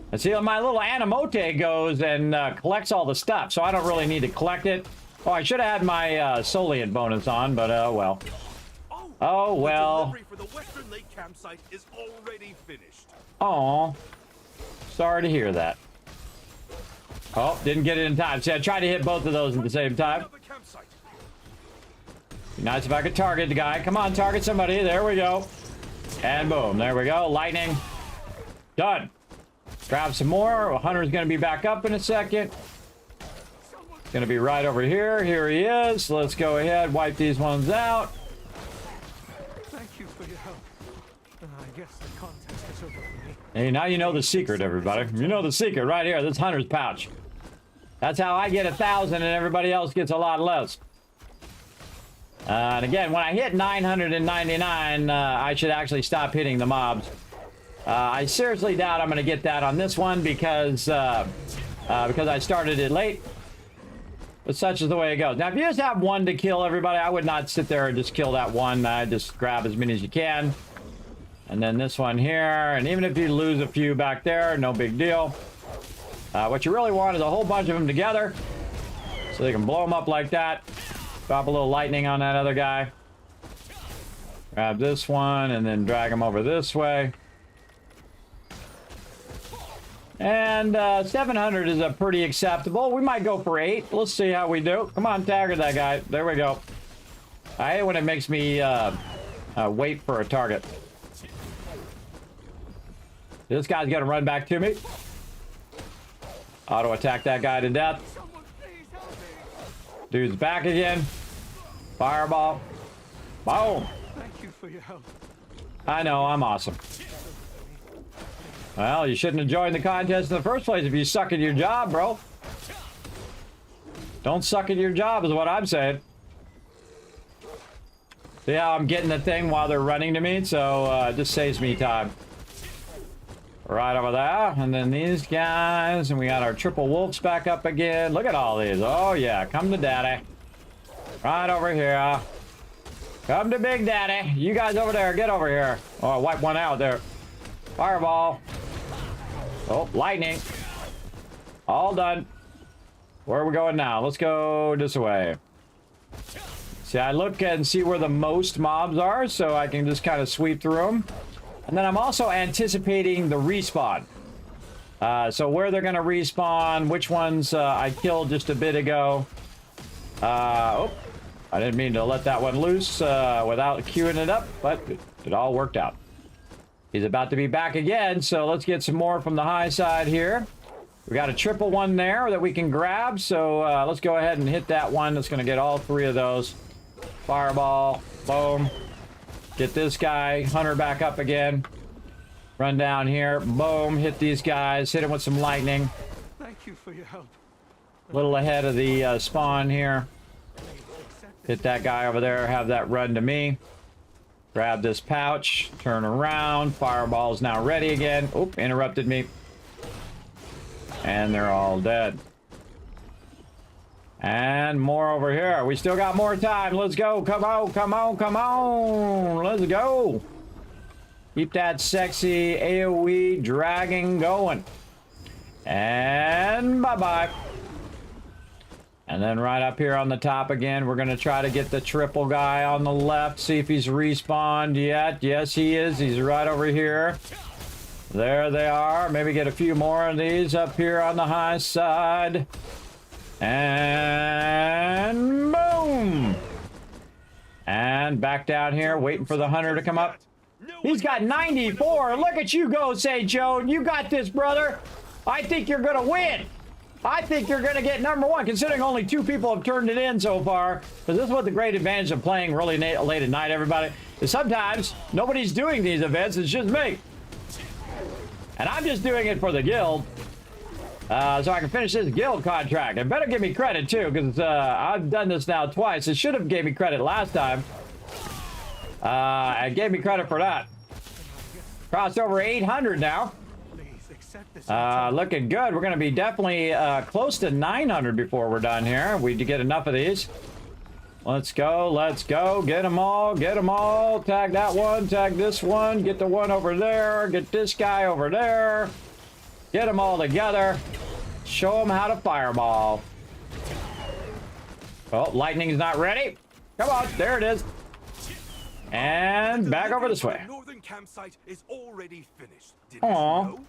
And see, my little Animote goes and collects all the stuff, so I don't really need to collect it. Oh, I should have had my Soliant bonus on, but oh well. Oh well. The delivery for the Western Lake campsite is already finished. Oh, sorry to hear that. Oh, didn't get it in time. See, I tried to hit both of those at the same time. Be nice if I could target the guy. Come on, target somebody. There we go. And boom, there we go. Lightning. Done. Grab some more. Hunter's going to be back up in a second. Going to be right over here. Here he is. Let's go ahead, wipe these ones out. Thank you for your help. I guess the contest is over for me. Hey, now you know the secret, everybody. You know the secret right here. This Hunter's pouch. That's how I get 1,000 and everybody else gets a lot less. And again, when I hit 999, I should actually stop hitting the mobs. I seriously doubt I'm going to get that on this one because I started it late. But such is the way it goes. Now, if you just have one to kill everybody, I would not sit there and just kill that one. Just grab as many as you can. And then this one here. And even if you lose a few back there, no big deal. What you really want is a whole bunch of them together. So they can blow them up like that. Drop a little lightning on that other guy. Grab this one and then drag him over this way. And 700 is a pretty acceptable. We might go for 8. Let's see how we do. Come on, target that guy. There we go. I hate when it makes me wait for a target. This guy's gonna run back to me. Auto attack that guy to death. Dude's back again. Fireball. Boom. Thank you for your help. I know, I'm awesome. Well, you shouldn't have joined the contest in the first place if you suck at your job, bro. Don't suck at your job is what I'm saying. See how I'm getting the thing while they're running to me? So it just saves me time. Right over there. And then these guys. And we got our triple wolves back up again. Look at all these. Oh, yeah. Come to daddy. Right over here. Come to Big Daddy. You guys over there. Get over here. Oh, I wiped one out there. Fireball. Oh, lightning. All done. Where are we going now? Let's go this way. See, I look and see where the most mobs are, so I can just kind of sweep through them. And then I'm also anticipating the respawn. So where they're going to respawn, which ones I killed just a bit ago. Oh, I didn't mean to let that one loose without queuing it up, but it all worked out. He's about to be back again, so let's get some more from the high side here. We got a triple one there that we can grab, so let's go ahead and hit that one. That's going to get all 3 of those. Fireball. Boom. Get this guy. Hunter back up again. Run down here. Boom. Hit these guys. Hit him with some lightning. Thank you for your help. A little ahead of the spawn here. Hit that guy over there. Have that run to me. Grab this pouch. Turn around. Fireball's now ready again. Oop, interrupted me. And they're all dead. And more over here. We still got more time. Let's go. Come on, come on, come on. Let's go. Keep that sexy AoE dragging going. And bye-bye. And then right up here on the top again, we're going to try to get the triple guy on the left. See if he's respawned yet. Yes, he is. He's right over here. There they are. Maybe get a few more of these up here on the high side. And boom. And back down here, waiting for the hunter to come up. He's got 94. Look at you go, St. Joe. You got this, brother. I think you're going to win. I think you're going to get #1, considering only 2 people have turned it in so far. Because this is what the great advantage of playing really late at night, everybody, is sometimes nobody's doing these events. It's just me. And I'm just doing it for the guild. So I can finish this guild contract. It better give me credit too, because I've done this now twice. It should have gave me credit last time. It gave me credit for that. Crossed over 800 now. Please accept this. Looking good. We're going to be definitely close to 900 before we're done here. We get enough of these. Let's go. Let's go. Get them all. Get them all. Tag that one. Tag this one. Get the one over there. Get this guy over there. Get them all together. Show them how to fireball. Oh, lightning's not ready. Come on. There it is. And back over this way. The northern campsite is already finished. Did Aw. you know?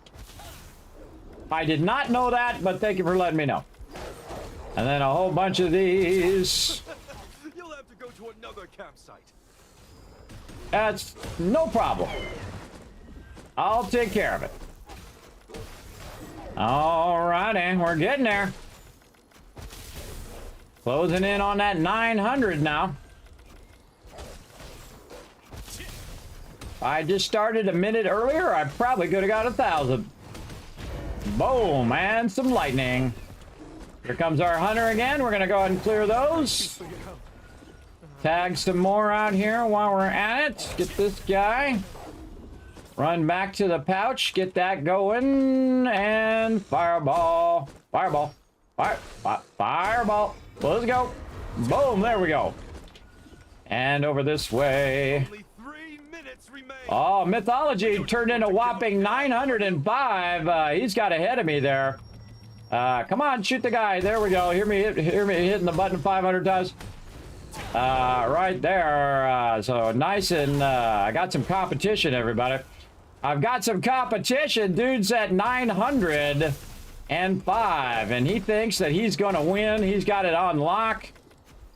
I did not know that, but thank you for letting me know. And then a whole bunch of these. You'll have to go to another campsite. That's no problem. I'll take care of it. Alrighty, we're getting there. Closing in on that 900 now. I just started a minute earlier. I probably could have got 1,000. Boom, and some lightning. Here comes our hunter again. We're gonna go ahead and clear those. Tag some more out here while we're at it. Get this guy. Run back to the pouch. Get that going. And fireball. Fireball. Fireball. Let's go. Boom, there we go. And over this way. Only 3 minutes remain. Oh, Mythology turned into a whopping 905. He's got ahead of me there. Come on, shoot the guy. There we go. Hear me hitting the button 500 times. Right there. So nice, and I got some competition, everybody. I've got some competition. Dude's at 905, and he thinks that he's going to win. He's got it on lock.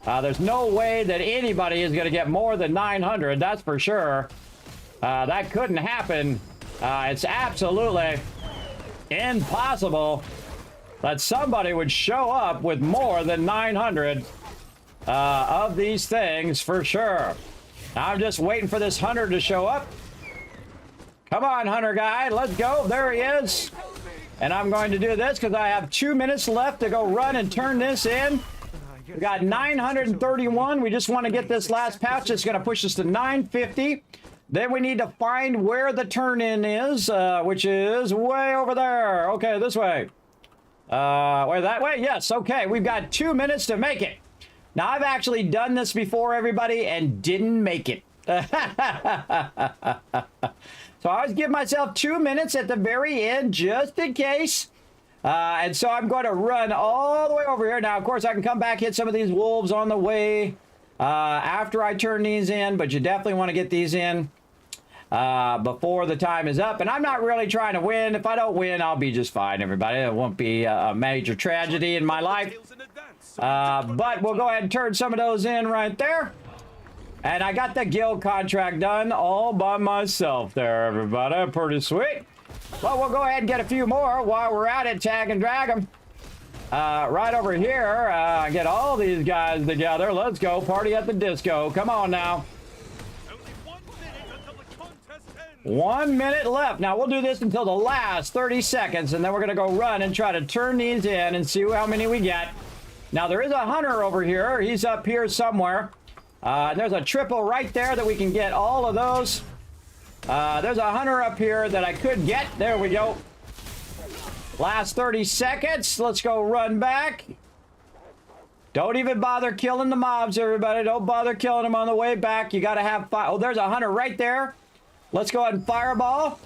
There's no way that anybody is going to get more than 900. That's for sure. That couldn't happen. It's absolutely impossible that somebody would show up with more than 900 of these things for sure. I'm just waiting for this hunter to show up. Come on, hunter guy, let's go. There he is. And I'm going to do this because I have 2 minutes left to go run and turn this in. We got 931. We just want to get this last pouch. It's going to push us to 950. Then we need to find where the turn-in is, which is way over there. Okay, this way. Wait, that way? Yes, okay. We've got 2 minutes to make it. Now, I've actually done this before, everybody, and didn't make it. So I always give myself 2 minutes at the very end, just in case. And so I'm going to run all the way over here. Now, of course, I can come back, hit some of these wolves on the way after I turn these in, but you definitely want to get these in before the time is up. And I'm not really trying to win. If I don't win, I'll be just fine, everybody. It won't be a major tragedy in my life. But we'll go ahead and turn some of those in right there. And I got the guild contract done all by myself there, everybody. Pretty sweet. Well, we'll go ahead and get a few more while we're at it. Tag and drag them. Right over here, get all these guys together. Let's go. Party at the disco. Come on now. Only 1 minute until the contest ends. 1 minute left. Now, we'll do this until the last 30 seconds, and then we're going to go run and try to turn these in and see how many we get. Now, there is a hunter over here. He's up here somewhere. There's a triple right there that we can get all of those. There's a hunter up here that I could get. There we go. Last 30 seconds. Let's go run back. Don't even bother killing the mobs, everybody. Don't bother killing them on the way back. You got to have fire. Oh, there's a hunter right there. Let's go ahead and fireball.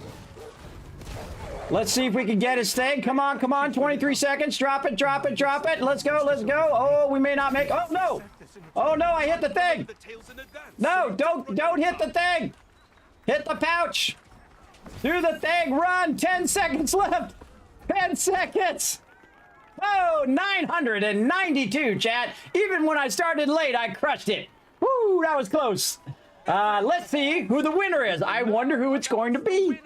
Let's see if we can get his thing. Come on, come on. 23 seconds. Drop it, drop it, drop it. Let's go, let's go. Oh, we may not make... Oh, no. Oh, no, I hit the thing. No, don't hit the thing. Hit the pouch. Do the thing. Run. 10 seconds left. 10 seconds. Oh, 992, chat. Even when I started late, I crushed it. Woo, that was close. Let's see who the winner is. I wonder who it's going to be.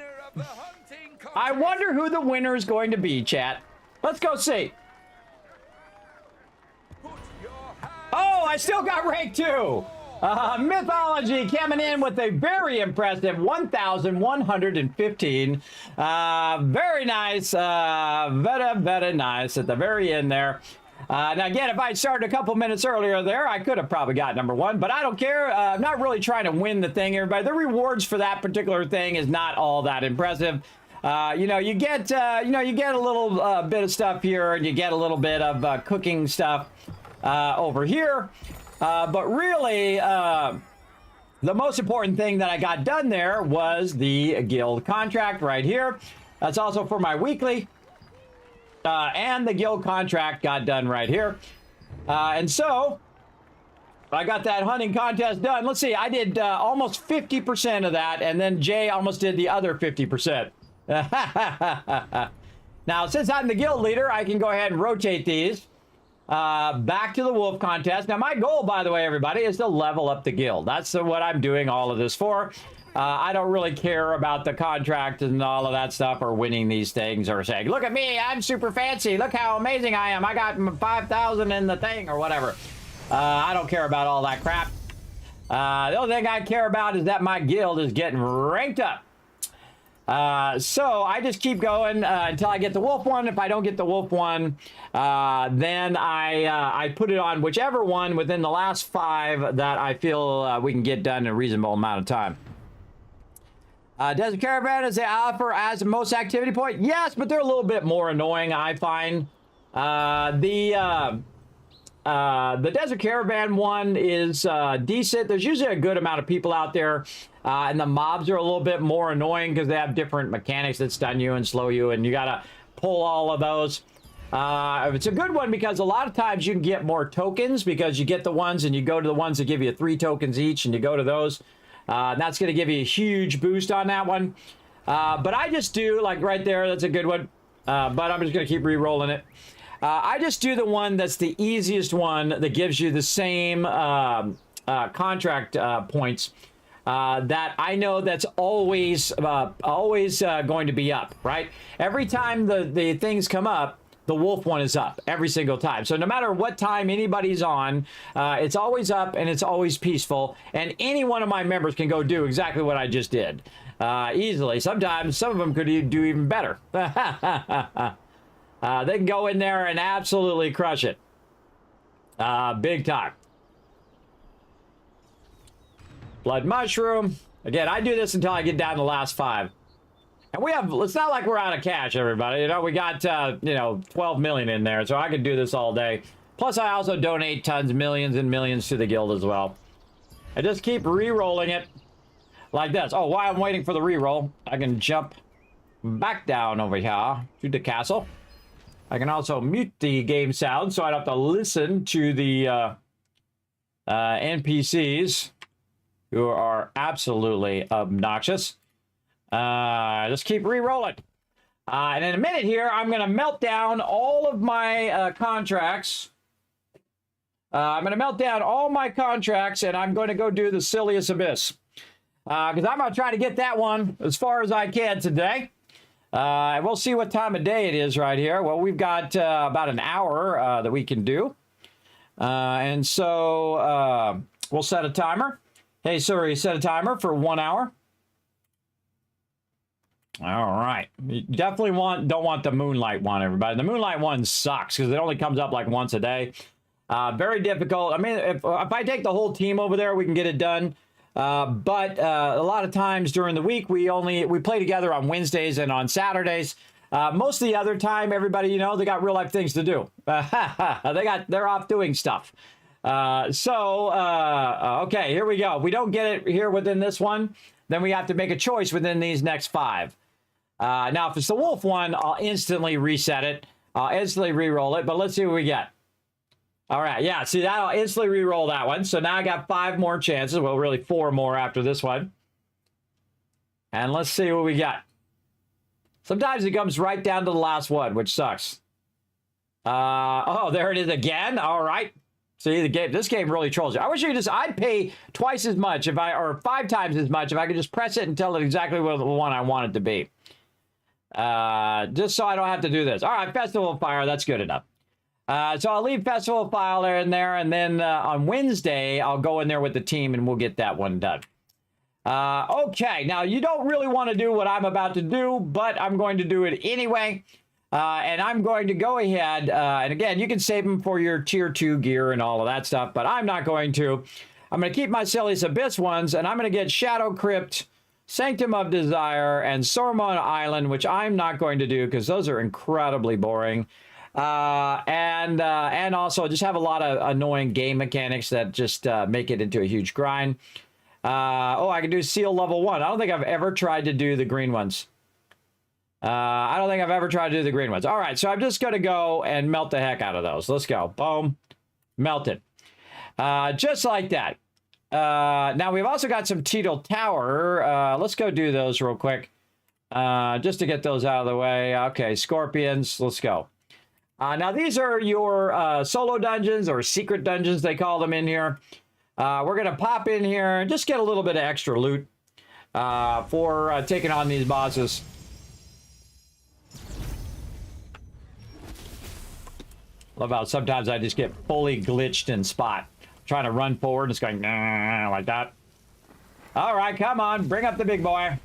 I wonder who the winner is going to be, chat. Let's go see. Oh, I still got rank 2. Mythology coming in with a very impressive 1,115. Very nice. Very nice at the very end there. Now, again, if I started a couple minutes earlier there, I could have probably got number one, but I don't care. I'm not really trying to win the thing, everybody. The rewards for that particular thing is not all that impressive. You know, you get a little bit of stuff here, and you get a little bit of cooking stuff over here. But really, the most important thing that I got done there was the guild contract right here. That's also for my weekly. And the guild contract got done right here. And so, I got that hunting contest done. Let's see, I did almost 50% of that, and then Jay almost did the other 50%. Now, since I'm the guild leader, I can go ahead and rotate these. Back to the wolf contest. Now, my goal, by the way, everybody, is to level up the guild. That's what I'm doing all of this for. I don't really care about the contract and all of that stuff or winning these things or saying, look at me, I'm super fancy. Look how amazing I am. I got 5,000 in the thing or whatever. I don't care about all that crap. The only thing I care about is that my guild is getting ranked up. So I just keep going until I get the wolf one. If I don't get the wolf one, then I put it on whichever one within the last 5 that I feel we can get done in a reasonable amount of time. Desert Caravan, is they offer as most activity point? Yes, but they're a little bit more annoying, I find. The Desert Caravan one is decent. There's usually a good amount of people out there. And the mobs are a little bit more annoying because they have different mechanics that stun you and slow you, and you gotta pull all of those. It's a good one because a lot of times you can get more tokens because you get the ones and you go to the ones that give you 3 tokens each, and you go to those. That's going to give you a huge boost on that one. But I just do, like right there, that's a good one. But I'm just going to keep re-rolling it. I just do the one that's the easiest one that gives you the same contract points that I know that's always going to be up, right? Every time the things come up, the wolf one is up every single time. So no matter what time anybody's on, it's always up and it's always peaceful. And any one of my members can go do exactly what I just did easily. Sometimes some of them could do even better. They can go in there and absolutely crush it. Big time. Blood mushroom. Again, I do this until I get down to the last 5. And we have, it's not like we're out of cash, everybody. You know, we got, 12 million in there, so I could do this all day. Plus, I also donate tons, millions and millions to the guild as well. I just keep re-rolling it like this. Oh, while I'm waiting for the re-roll, I can jump back down over here to the castle. I can also mute the game sound so I don't have to listen to the NPCs who are absolutely obnoxious. Just keep re-rolling. And in a minute here, I'm going to melt down all of my contracts. I'm going to melt down all my contracts, and I'm going to go do the Silius Abyss. Because I'm going to try to get that one as far as I can today. And we'll see what time of day it is right here. Well, we've got about an hour that we can do. And so we'll set a timer. Hey, Siri, set a timer for 1 hour. All right. You definitely don't want the Moonlight one, everybody. The Moonlight one sucks because it only comes up like once a day. Very difficult. I mean, if I take the whole team over there, we can get it done. But a lot of times during the week, we play together on Wednesdays and on Saturdays. Most of the other time, everybody, they got real life things to do. They're off doing stuff. Okay, here we go. If we don't get it here within this one, then we have to make a choice within these next 5. Now, if it's the wolf one, I'll instantly reset it. I'll instantly re-roll it, but let's see what we get. All right, yeah, see, that'll instantly re-roll that one. So now I got 5 more chances. Well, really 4 more after this one. And let's see what we got. Sometimes it comes right down to the last one, which sucks. Oh, there it is again. All right. See, this game really trolls you. I wish I'd pay twice as much or 5 times as much if I could just press it and tell it exactly what the one I want it to be. Just so I don't have to do this. All right, Festival of Fire, that's good enough. So I'll leave festival file there and there, and then on Wednesday I'll go in there with the team and we'll get that one done. Okay, now you don't really want to do what I'm about to do, but I'm going to do it anyway. And I'm going to go ahead, and again, you can save them for your tier 2 gear and all of that stuff, but I'm not going to. I'm going to keep my Silliest Abyss ones, and I'm going to get Shadow Crypt, Sanctum of Desire, and Sormon Island, which I'm not going to do because those are incredibly boring. And also just have a lot of annoying game mechanics that just make it into a huge grind. I can do Seal Level 1. I don't think I've ever tried to do the green ones. I don't think I've ever tried to do the green ones. All right, so I'm just going to go and melt the heck out of those. Let's go. Boom. Melted. Just like that. Now, we've also got some Teetle Tower. Let's go do those real quick. Just to get those out of the way. Okay, Scorpions. Let's go. Now, these are your solo dungeons or secret dungeons, they call them in here. We're going to pop in here and just get a little bit of extra loot for taking on these bosses. Love how sometimes I just get fully glitched in spot. Trying to run forward and it's going nah, like that. All right, come on, bring up the big boy.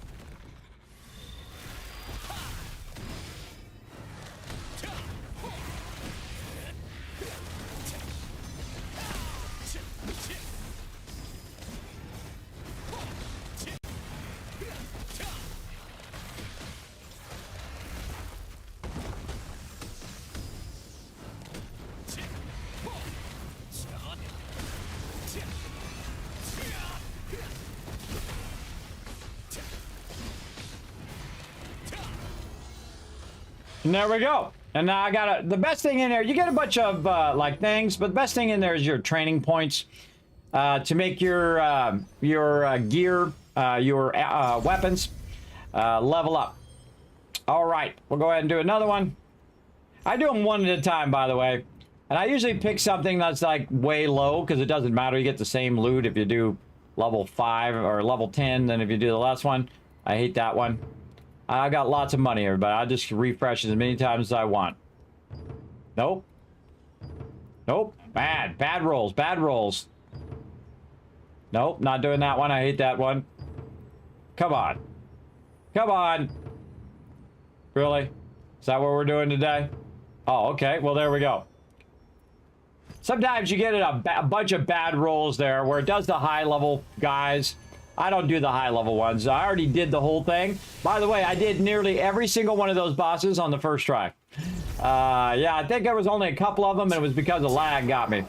And there we go. And now I got the best thing in there. You get a bunch of like things, but the best thing in there is your training points to make your gear, your weapons level up. All right, we'll go ahead and do another one. I do them one at a time, by the way. And I usually pick something that's like way low because it doesn't matter. You get the same loot if you do level 5 or level 10 than if you do the last one. I hate that one. I got lots of money, everybody. I'll just refresh as many times as I want. Nope. Nope. Bad. Bad rolls. Bad rolls. Nope. Not doing that one. I hate that one. Come on. Come on. Really? Is that what we're doing today? Oh, okay. Well, there we go. Sometimes you get a bunch of bad rolls there where it does the high level guys. I don't do the high level ones. I already did the whole thing. By the way, I did nearly every single one of those bosses on the first try. Yeah, I think there was only a couple of them, and it was because of lag got me.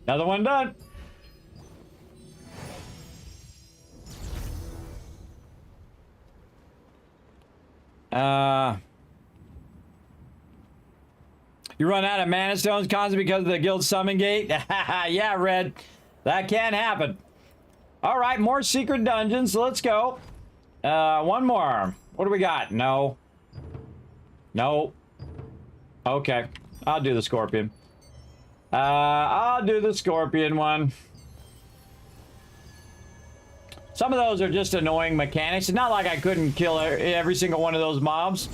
Another one done. You run out of mana stones constantly because of the guild summon gate? Yeah, Red. That can happen. All right, more secret dungeons. Let's go. One more. What do we got? No. No. Okay. I'll do the scorpion. I'll do the scorpion one. Some of those are just annoying mechanics. It's not like I couldn't kill every single one of those mobs.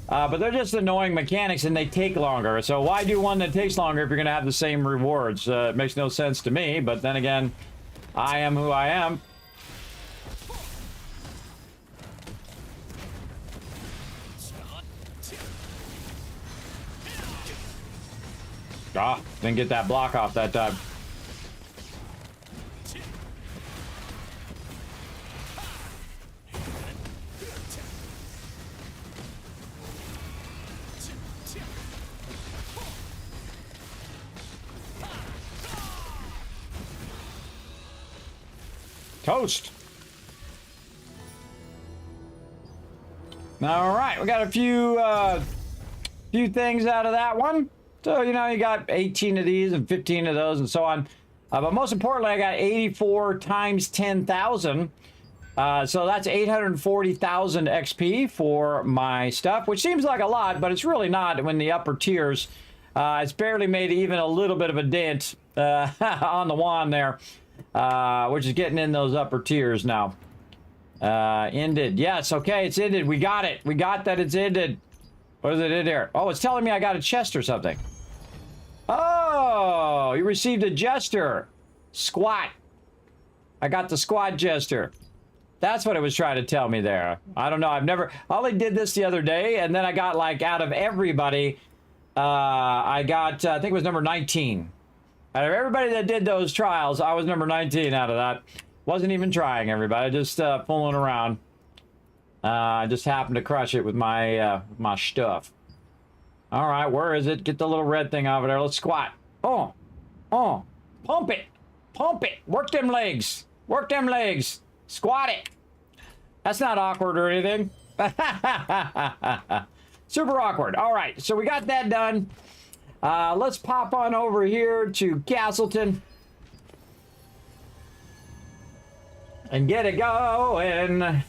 But they're just annoying mechanics and they take longer. So why do one that takes longer if you're going to have the same rewards? It makes no sense to me. But then again, I am who I am. Ah, didn't get that block off that time. Toast. All right, we got a few things out of that one. So, you know, you got 18 of these and 15 of those and so on. But most importantly, I got 84 times 10,000. So that's 840,000 XP for my stuff, which seems like a lot, but it's really not when the upper tiers. It's barely made even a little bit of a dent on the wand there, which is getting in those upper tiers now. Ended. Yes, okay, it's ended. We got it. We got that it's ended. What is it in there? Oh, it's telling me I got a chest or something. Oh, you received a jester. Squat. I got the squat jester. That's what it was trying to tell me there. I don't know. I only did this the other day, and then I got, like, out of everybody, I got, I think it was number 19. Out of everybody that did those trials, I was number 19 out of that. Wasn't even trying, everybody. Just fooling around. I just happened to crush it with my my stuff. All right, where is it? Get the little red thing over there. Let's squat. Oh, pump it, work them legs, squat it. That's not awkward or anything. Super awkward. All right, so we got that done. Let's pop on over here to Castleton and get it going.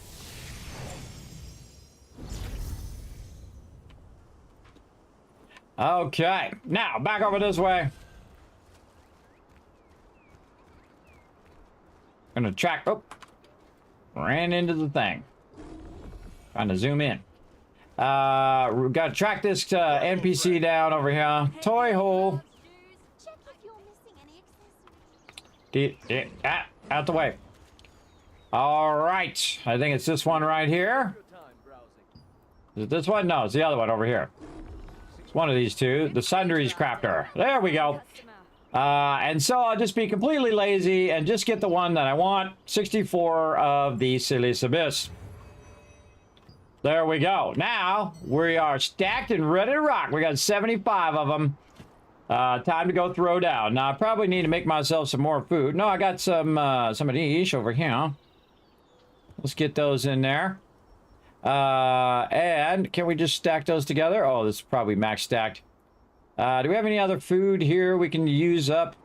Okay, now back over this way. Gonna track. Oh, ran into the thing. Trying to zoom in. We gotta track this NPC down over here. Toy hole. Check if you're missing any accessories. Out the way. All right, I think it's this one right here. Is it this one? No, it's the other one over here. It's one of these two. The Sundries Crafter. There we go. And so I'll just be completely lazy and just get the one that I want. 64 of the Silius Abyss. There we go. Now we are stacked and ready to rock. We got 75 of them. Time to go throw down. Now I probably need to make myself some more food. No, I got some of these over here. Let's get those in there. And can we just stack those together? Oh, this is probably max stacked. Do we have any other food here we can use up?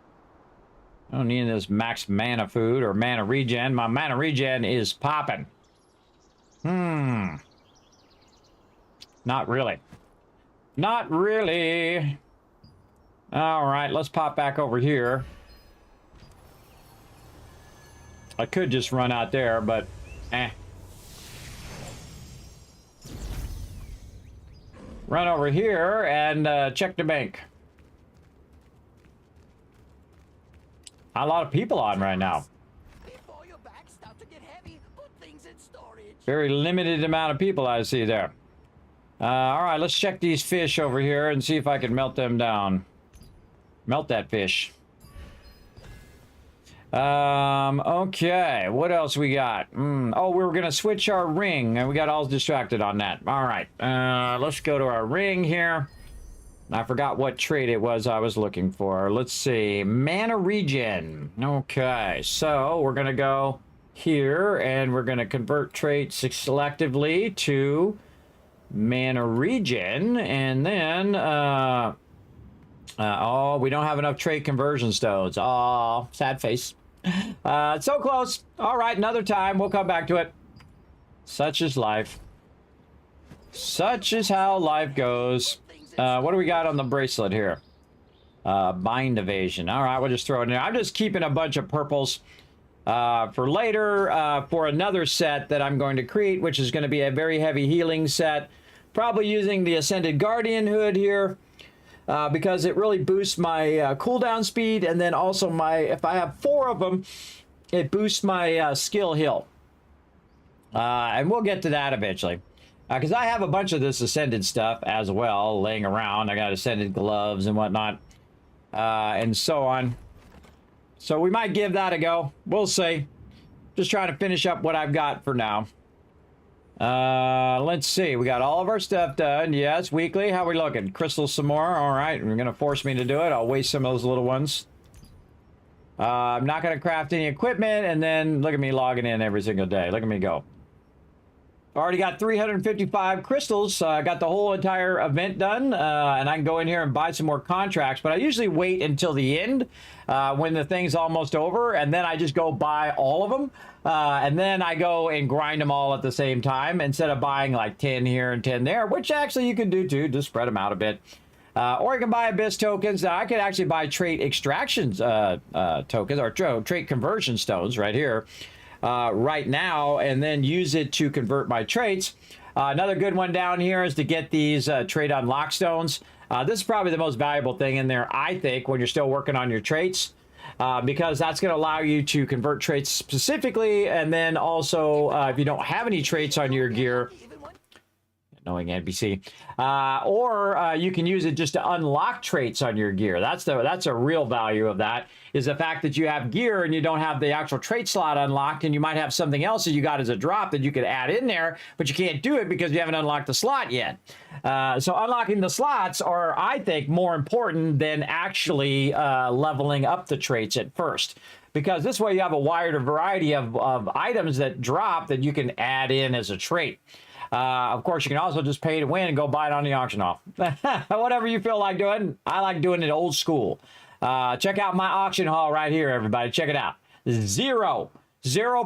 I don't need this max mana food or mana regen. My mana regen is popping. Not really. Not really. All right, let's pop back over here. I could just run out there, but Run over here and check the bank. A lot of people on right now. Before your bags start to get heavy, put things in storage. Very limited amount of people I see there. All right, let's check these fish over here and see if I can melt them down. Melt that fish. Okay, what else we got? Oh, we were gonna switch our ring, and we got all distracted on that. All right, let's go to our ring here. I forgot what trait it was I was looking for. Let's see, mana regen. Okay, so we're gonna go here, and we're gonna convert traits selectively to mana regen, and then, oh, we don't have enough trait conversion stones. Oh, sad face. So close. All right, another time. We'll come back to it. Such is life. Such is how life goes. What do we got on the bracelet here? Bind evasion. All right, we'll just throw it in there. I'm just keeping a bunch of purples for later for another set that I'm going to create, which is going to be a very heavy healing set. Probably using the Ascended Guardian hood here. Because it really boosts my cooldown speed, and then also if I have 4 of them, it boosts my skill hill. And we'll get to that eventually. Because I have a bunch of this Ascended stuff as well, laying around. I got Ascended gloves and whatnot, and so on. So we might give that a go. We'll see. Just trying to finish up what I've got for now. Let's see. We got all of our stuff done. Yes, weekly. How we looking? Crystal some more. All right. You're going to force me to do it. I'll waste some of those little ones. I'm not going to craft any equipment. And then look at me logging in every single day. Look at me go. Already got 355 crystals. I got the whole entire event done, and I can go in here and buy some more contracts. But I usually wait until the end when the thing's almost over, and then I just go buy all of them. And then I go and grind them all at the same time instead of buying like 10 here and 10 there, which actually you can do too, just spread them out a bit. Or you can buy abyss tokens. Now, I could actually buy trait extractions tokens or trait conversion stones right here. Right now, and then use it to convert my traits. Another good one down here is to get these trait unlock stones. This is probably the most valuable thing in there, I think, when you're still working on your traits, because that's going to allow you to convert traits specifically, and then also if you don't have any traits on your gear, knowing NPC, or you can use it just to unlock traits on your gear. That's a real value of that, is the fact that you have gear and you don't have the actual trait slot unlocked, and you might have something else that you got as a drop that you could add in there, but you can't do it because you haven't unlocked the slot yet. So unlocking the slots are, I think, more important than actually leveling up the traits at first. Because this way you have a wider variety of items that drop that you can add in as a trait. Of course, you can also just pay to win and go buy it on the auction off. Whatever you feel like doing. I like doing it old school. Check out my auction hall right here, everybody. Check it out. Zero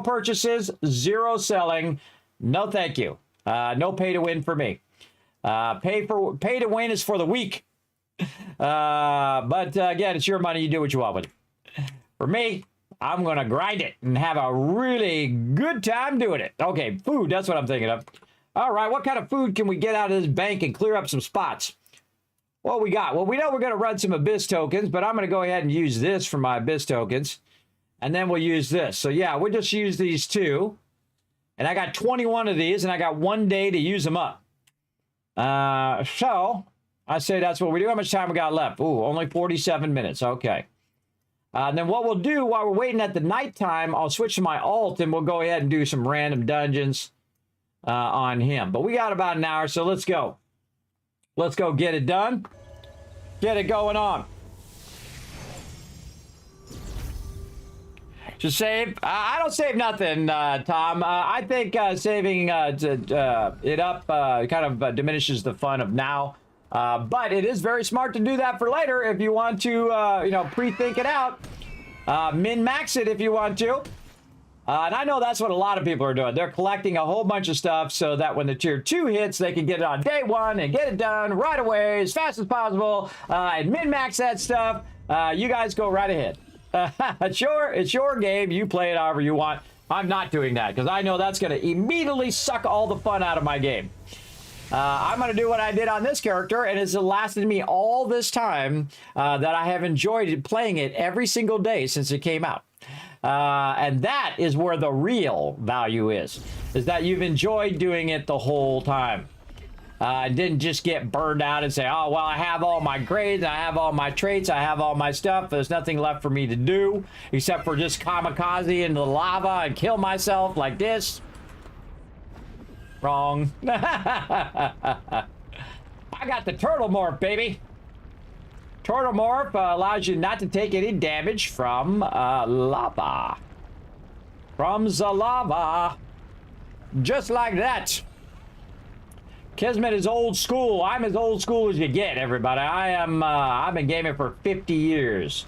purchases, zero selling. No, thank you. No pay to win for me. Pay to win is for the weak. But again, it's your money. You do what you want with it. For me, I'm going to grind it and have a really good time doing it. Okay, food. That's what I'm thinking of. All right, what kind of food can we get out of this bank and clear up some spots? What we got? Well, we know we're going to run some abyss tokens, but I'm going to go ahead and use this for my abyss tokens. And then we'll use this. So yeah, we'll just use these two. And I got 21 of these, and I got 1 day to use them up. So I say that's what we do. How much time we got left? Ooh, only 47 minutes. Okay. And then what we'll do while we're waiting at the nighttime, I'll switch to my alt, and we'll go ahead and do some random dungeons on him. But we got about an hour, so let's go. Let's go get it done. Get it going on. To save, I don't save nothing, Tom. I think saving it up kind of diminishes the fun of now. But it is very smart to do that for later if you want to, pre-think it out. Min-max it if you want to. And I know that's what a lot of people are doing. They're collecting a whole bunch of stuff so that when the tier 2 hits, they can get it on day 1 and get it done right away as fast as possible and min-max that stuff. You guys go right ahead. It's your game. You play it however you want. I'm not doing that because I know that's going to immediately suck all the fun out of my game. I'm going to do what I did on this character, and it's lasted me all this time that I have enjoyed playing it every single day since it came out. And that is where the real value is that you've enjoyed doing it the whole time. Didn't just get burned out and say, oh, well, I have all my grades, I have all my traits, I have all my stuff. There's nothing left for me to do except for just kamikaze into the lava and kill myself like this. Wrong. I got the turtle morph, baby. Turtle morph allows you not to take any damage from lava. From the lava. Just like that. Kismet is old school. I'm as old school as you get, everybody. I've been gaming for 50 years.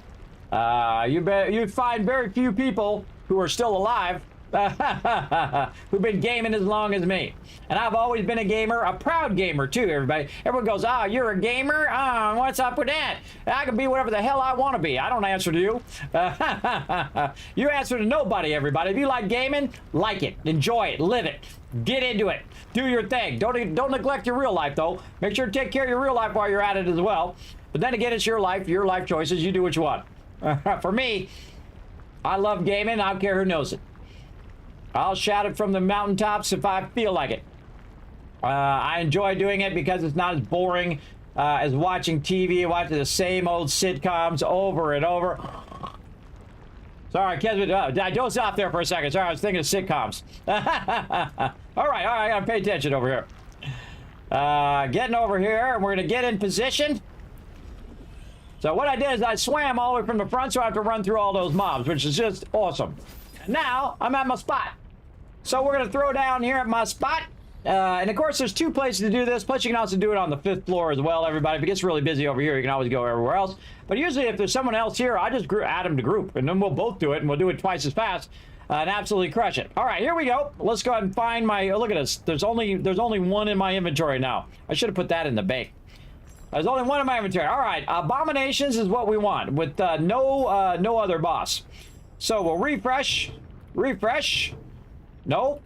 You'd find very few people who are still alive who've been gaming as long as me. And I've always been a gamer, a proud gamer too, everybody. Everyone goes, oh, you're a gamer? Oh, what's up with that? I can be whatever the hell I want to be. I don't answer to you. You answer to nobody, everybody. If you like gaming, like it, enjoy it, live it, get into it, do your thing. Don't neglect your real life, though. Make sure to take care of your real life while you're at it as well. But then again, it's your life choices. You do what you want. For me, I love gaming. I don't care who knows it. I'll shout it from the mountaintops if I feel like it. I enjoy doing it because it's not as boring as watching TV, watching the same old sitcoms over and over. Sorry, Kismet, I dozed off there for a second. Sorry, I was thinking of sitcoms. all right, I gotta pay attention over here. Getting over here, and we're gonna get in position. So what I did is I swam all the way from the front, so I have to run through all those mobs, which is just awesome. Now, I'm at my spot. So we're going to throw down here at my spot. And of course, there's 2 places to do this. Plus, you can also do it on the 5th floor as well, everybody. If it gets really busy over here, you can always go everywhere else. But usually, if there's someone else here, I just add them to group. And then we'll both do it, and we'll do it twice as fast. And absolutely crush it. All right, here we go. Let's go ahead and find my... Oh, look at this. There's only 1 in my inventory now. I should have put that in the bank. There's only 1 in my inventory. All right, abominations is what we want with no other boss. So we'll refresh. Refresh. Nope.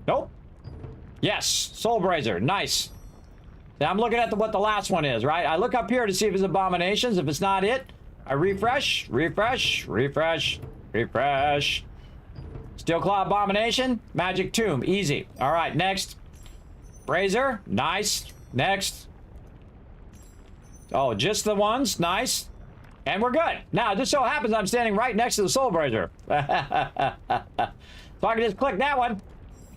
Nope. Yes, Soul Brazier. Nice. Now I'm looking at what the last one is, right? I look up here to see if it's abominations. If it's not it, I refresh, refresh, refresh, refresh. Steel Claw Abomination, Magic Tomb, easy. All right, next. Brazier, nice. Next. Oh, just the ones, nice. And we're good. Now, it just so happens I'm standing right next to the Soul Brazier. So I can just click that one.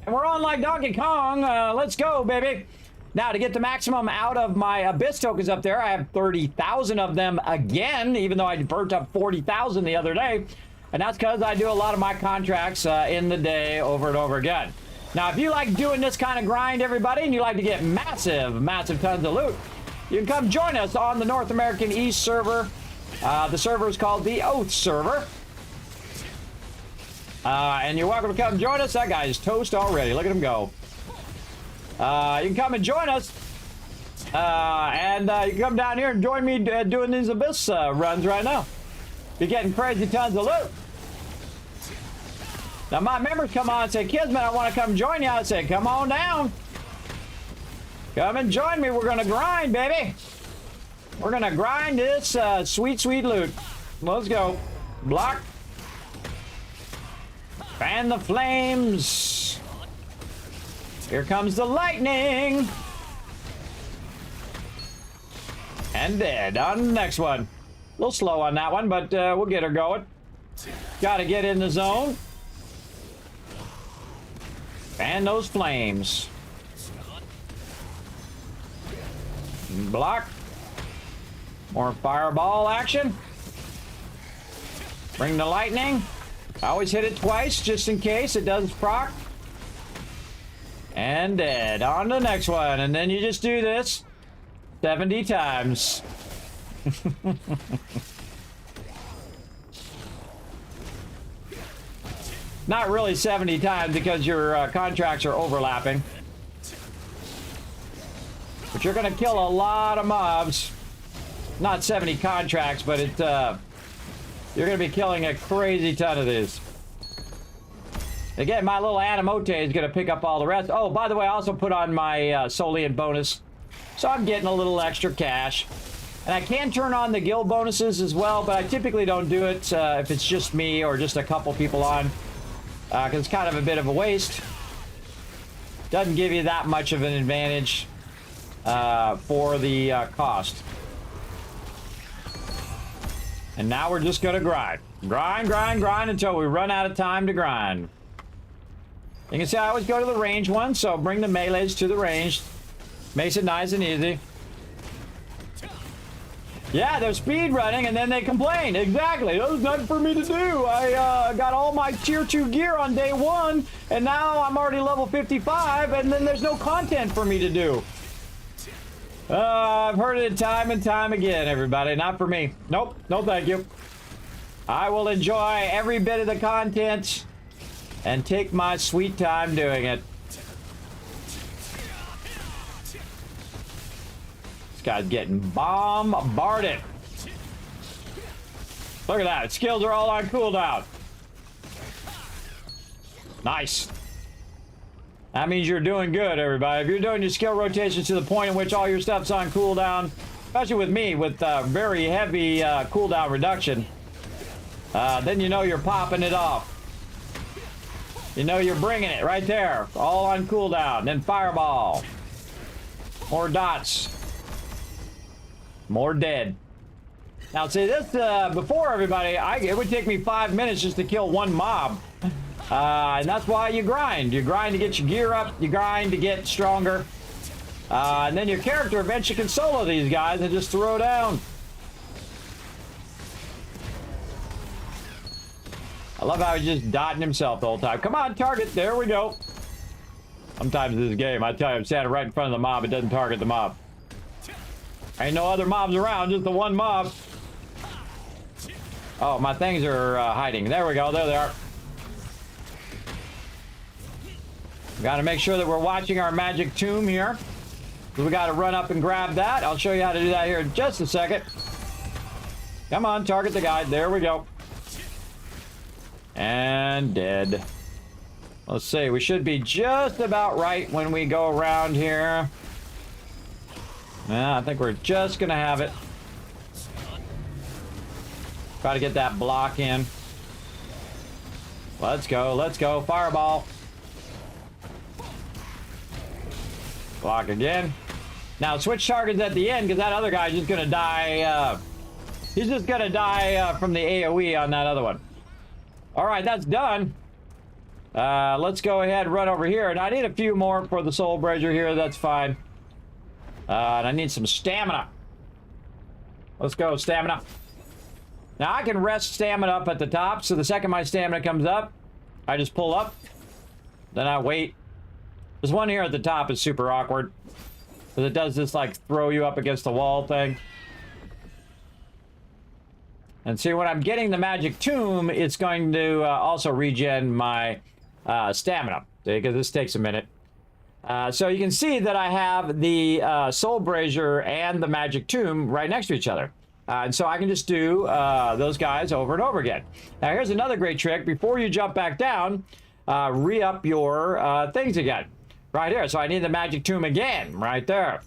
And we're on like Donkey Kong. Let's go, baby. Now, to get the maximum out of my Abyss tokens up there, I have 30,000 of them again, even though I burnt up 40,000 the other day. And that's because I do a lot of my contracts in the day over and over again. Now, if you like doing this kind of grind, everybody, and you like to get massive, massive tons of loot, you can come join us on the North American East server. The server is called the Oath server. And you're welcome to come join us. That guy's toast already. Look at him go. You can come and join us. And you can come down here and join me doing these Abyss runs right now. You're getting crazy tons of loot. Now, my members come on and say, Kismet, I want to come join you. I say, come on down. Come and join me. We're going to grind, baby. We're going to grind this sweet, sweet loot. Let's go. Block. Fan the flames. Here comes the lightning. And dead on the next one. A little slow on that one, but we'll get her going. Got to get in the zone. Fan those flames. Block. More fireball action. Bring the lightning. I always hit it twice, just in case it does proc. And dead. On to the next one. And then you just do this 70 times. Not really 70 times because your contracts are overlapping. But you're going to kill a lot of mobs. Not 70 contracts, but it, you're going to be killing a crazy ton of these. Again, my little Animote is going to pick up all the rest. Oh, by the way, I also put on my Solian bonus. So I'm getting a little extra cash. And I can turn on the guild bonuses as well, but I typically don't do it if it's just me or just a couple people on. Because it's kind of a bit of a waste. Doesn't give you that much of an advantage for the cost. And now we're just going to grind. Grind, grind, grind until we run out of time to grind. You can see I always go to the range one, so bring the melees to the range. Makes it nice and easy. Yeah, they're speed running and then they complain. Exactly. That was nothing for me to do. I got all my tier 2 gear on day 1 and now I'm already level 55 and then there's no content for me to do. I've heard it time and time again, everybody. Not for me. Nope. No thank you. I will enjoy every bit of the content and take my sweet time doing it. This guy's getting bombarded. Look at that. Skills are all on cooldown. Nice. That means you're doing good, everybody. If you're doing your skill rotations to the point in which all your stuff's on cooldown, especially with me, with very heavy cooldown reduction, then you know you're popping it off. You know you're bringing it right there, all on cooldown. Then fireball. More dots. More dead. Now, see, this, before, everybody, it would take me 5 minutes just to kill one mob. And that's why you grind. You grind to get your gear up. You grind to get stronger. And then your character eventually can solo these guys and just throw down. I love how he's just dodging himself the whole time. Come on, target. There we go. Sometimes this game, I tell you, I'm standing right in front of the mob. It doesn't target the mob. Ain't no other mobs around, just the one mob. Oh, my things are hiding. There we go. There they are. Got to make sure that we're watching our magic tomb here. We got to run up and grab that. I'll show you how to do that here in just a second. Come on, target the guy. There we go. And dead. Let's see. We should be just about right when we go around here. Yeah, I think we're just going to have it. Try to get that block in. Let's go. Let's go. Fireball. Block again. Now switch targets at the end because that other guy's just going to die. He's just going to die from the AoE on that other one. All right, that's done. Let's go ahead and run over here. And I need a few more for the Soul Brazier here. That's fine. And I need some stamina. Let's go, stamina. Now I can rest stamina up at the top. So the second my stamina comes up, I just pull up. Then I wait. This one here at the top is super awkward. Because it does this like throw you up against the wall thing. And see, when I'm getting the magic tomb, it's going to also regen my stamina. Because this takes a minute. So you can see that I have the Soul Brazier and the magic tomb right next to each other. And so I can just do those guys over and over again. Now here's another great trick. Before you jump back down, re-up your things again. Right here. So I need the magic tomb again. Right there.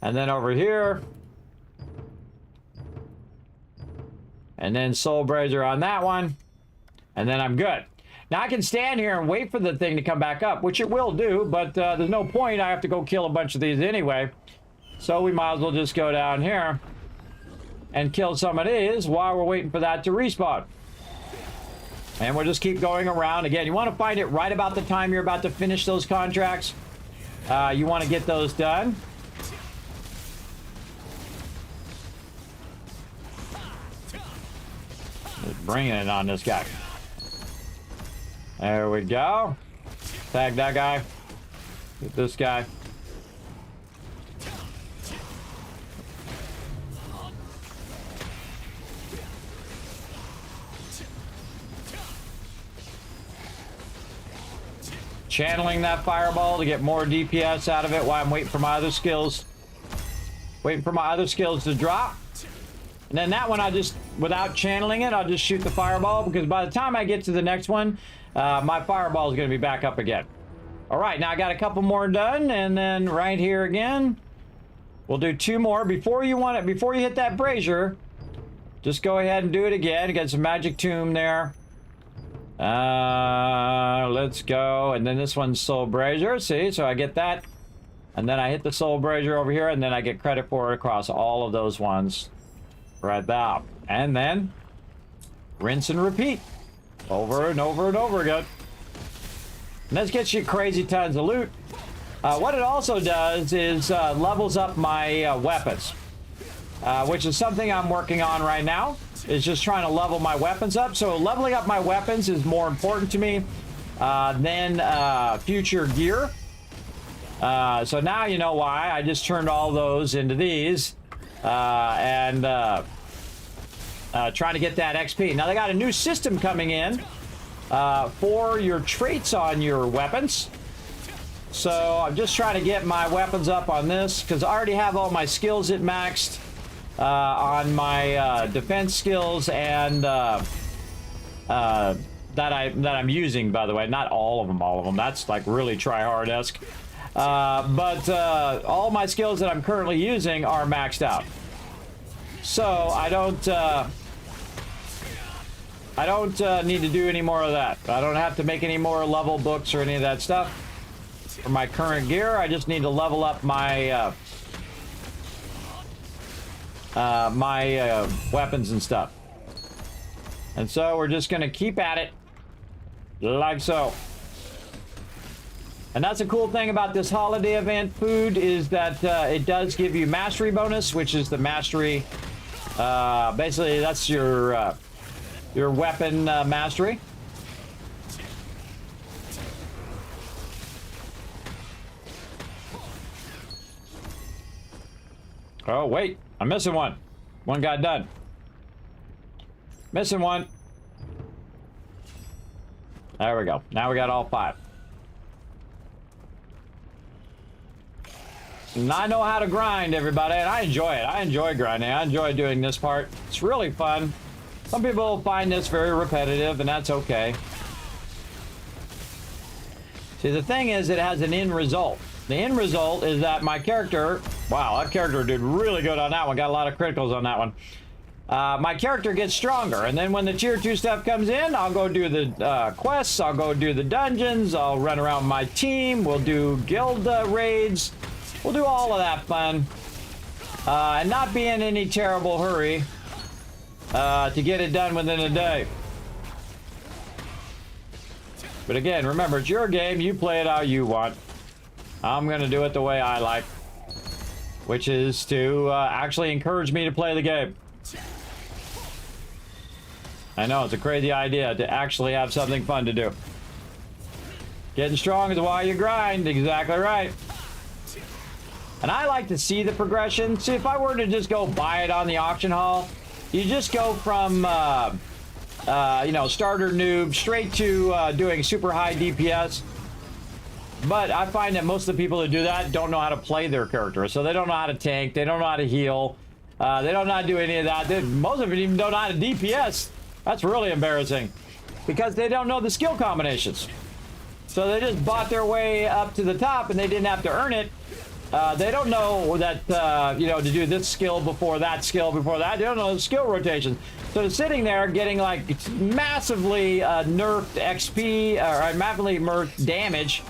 And then over here. And then Soul Brazier on that one. And then I'm good. Now I can stand here and wait for the thing to come back up, which it will do, but there's no point. I have to go kill a bunch of these anyway. So we might as well just go down here and kill some of these while we're waiting for that to respawn. And we'll just keep going around. Again, you want to find it right about the time you're about to finish those contracts. You want to get those done. Just bringing it on this guy. There we go. Tag that guy. Get this guy. Channeling that fireball to get more DPS out of it while I'm waiting for my other skills. Waiting for my other skills to drop. And then that one, I just, without channeling it, I'll just shoot the fireball, because by the time I get to the next one, my fireball is going to be back up again. All right, now I got a couple more done, and then right here again, we'll do 2 more. Before you hit that brazier, just go ahead and do it again. Get some magic tomb there. Let's go, and then this one's Soul Brazier. See, so I get that, and then I hit the Soul Brazier over here, and then I get credit for it across all of those ones. Right there. And then rinse and repeat over and over and over again. And this gets you crazy tons of loot. What it also does is levels up my weapons, which is something I'm working on right now. Is just trying to level my weapons up. So leveling up my weapons is more important to me than future gear. So now you know why I just turned all those into these. And trying to get that XP. Now they got a new system coming in for your traits on your weapons. So I'm just trying to get my weapons up on this, because I already have all my skills at maxed on my defense skills and that I'm using, by the way. Not all of them. That's like really try-hard-esque. But all my skills that I'm currently using are maxed out. So I don't need to do any more of that. I don't have to make any more level books or any of that stuff. For my current gear, I just need to level up my weapons and stuff. And so we're just going to keep at it like so. And that's a cool thing about this holiday event food, is that it does give you mastery bonus, which is the mastery. Basically, that's your weapon Oh, wait. I'm missing one. One got done. Missing one. There we go. Now we got all 5. And I know how to grind, everybody, and I enjoy it. I enjoy grinding. I enjoy doing this part. It's really fun. Some people find this very repetitive, and that's okay. See, the thing is, it has an end result. The end result is that my character... Wow, that character did really good on that one. Got a lot of criticals on that one. My character gets stronger, and then when the tier 2 stuff comes in, I'll go do the quests, I'll go do the dungeons, I'll run around with my team, we'll do guild raids, we'll do all of that fun, and not be in any terrible hurry to get it done within a day. But again, remember, it's your game, you play it how you want. I'm going to do it the way I like, which is to actually encourage me to play the game. I know, it's a crazy idea to actually have something fun to do. Getting strong is why you grind, exactly right. And I like to see the progression. See, if I were to just go buy it on the auction hall, you just go from, you know, starter noob straight to doing super high DPS. But I find that most of the people who do that don't know how to play their character. So they don't know how to tank, they don't know how to heal, they don't know how to do any of that. Most of them even don't know how to DPS. That's really embarrassing because they don't know the skill combinations. So they just bought their way up to the top and they didn't have to earn it. They don't know that, you know, to do this skill before that skill before that. They don't know the skill rotation. So they're sitting there getting like massively nerfed XP or massively nerfed damage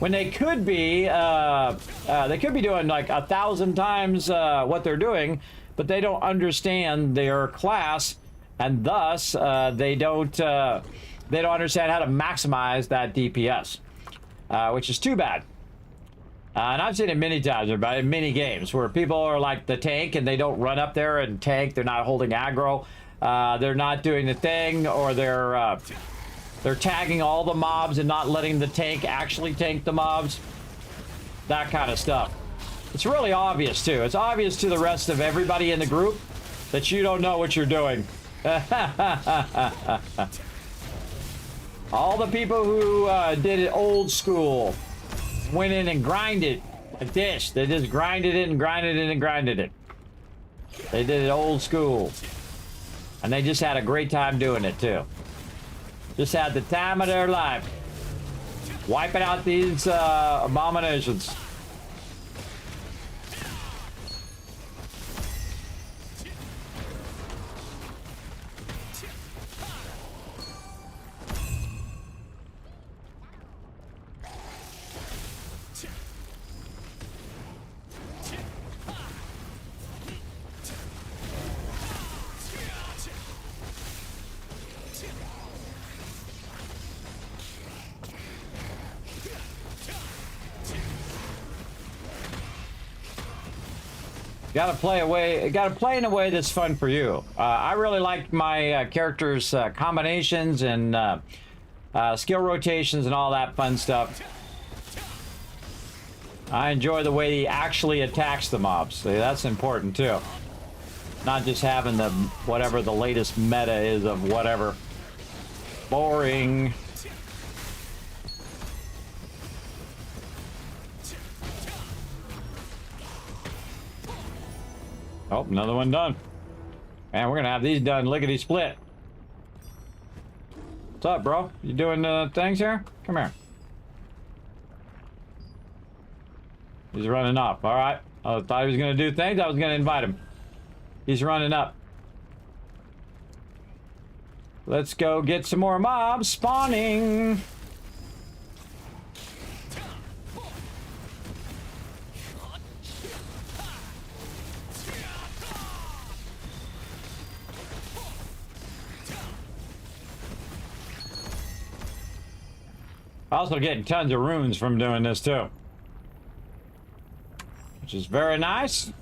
when they could be doing like 1,000 times what they're doing, but they don't understand their class. And thus, they don't understand how to maximize that DPS, which is too bad. And I've seen it many times, everybody, in many games, where people are like the tank and they don't run up there and tank. They're not holding aggro. They're not doing the thing, or they're tagging all the mobs and not letting the tank actually tank the mobs. That kind of stuff. It's really obvious, too. It's obvious to the rest of everybody in the group that you don't know what you're doing. All the people who did it old school went in and grinded like this. They just grinded it and grinded it and grinded it. They did it old school. And they just had a great time doing it too. Just had the time of their life. Wiping out these abominations. Gotta play in a way that's fun for you. I really like my character's combinations and skill rotations and all that fun stuff. I enjoy the way he actually attacks the mobs. See, that's important too. Not just having the whatever the latest meta is of whatever. Boring. Oh, another one done. Man, we're gonna have these done lickety split. What's up, bro? You doing things here? Come here. He's running up. All right. I thought he was gonna do things. I was gonna invite him. He's running up. Let's go get some more mobs spawning. Also getting tons of runes from doing this too, which is very nice.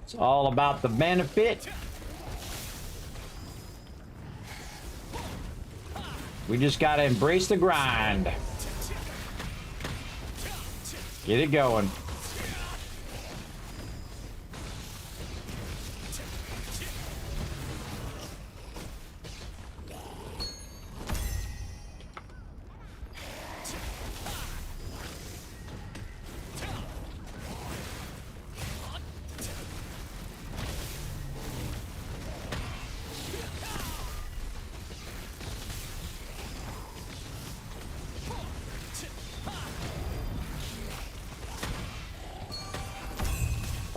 It's all about the benefit. We just gotta embrace the grind. Get it going.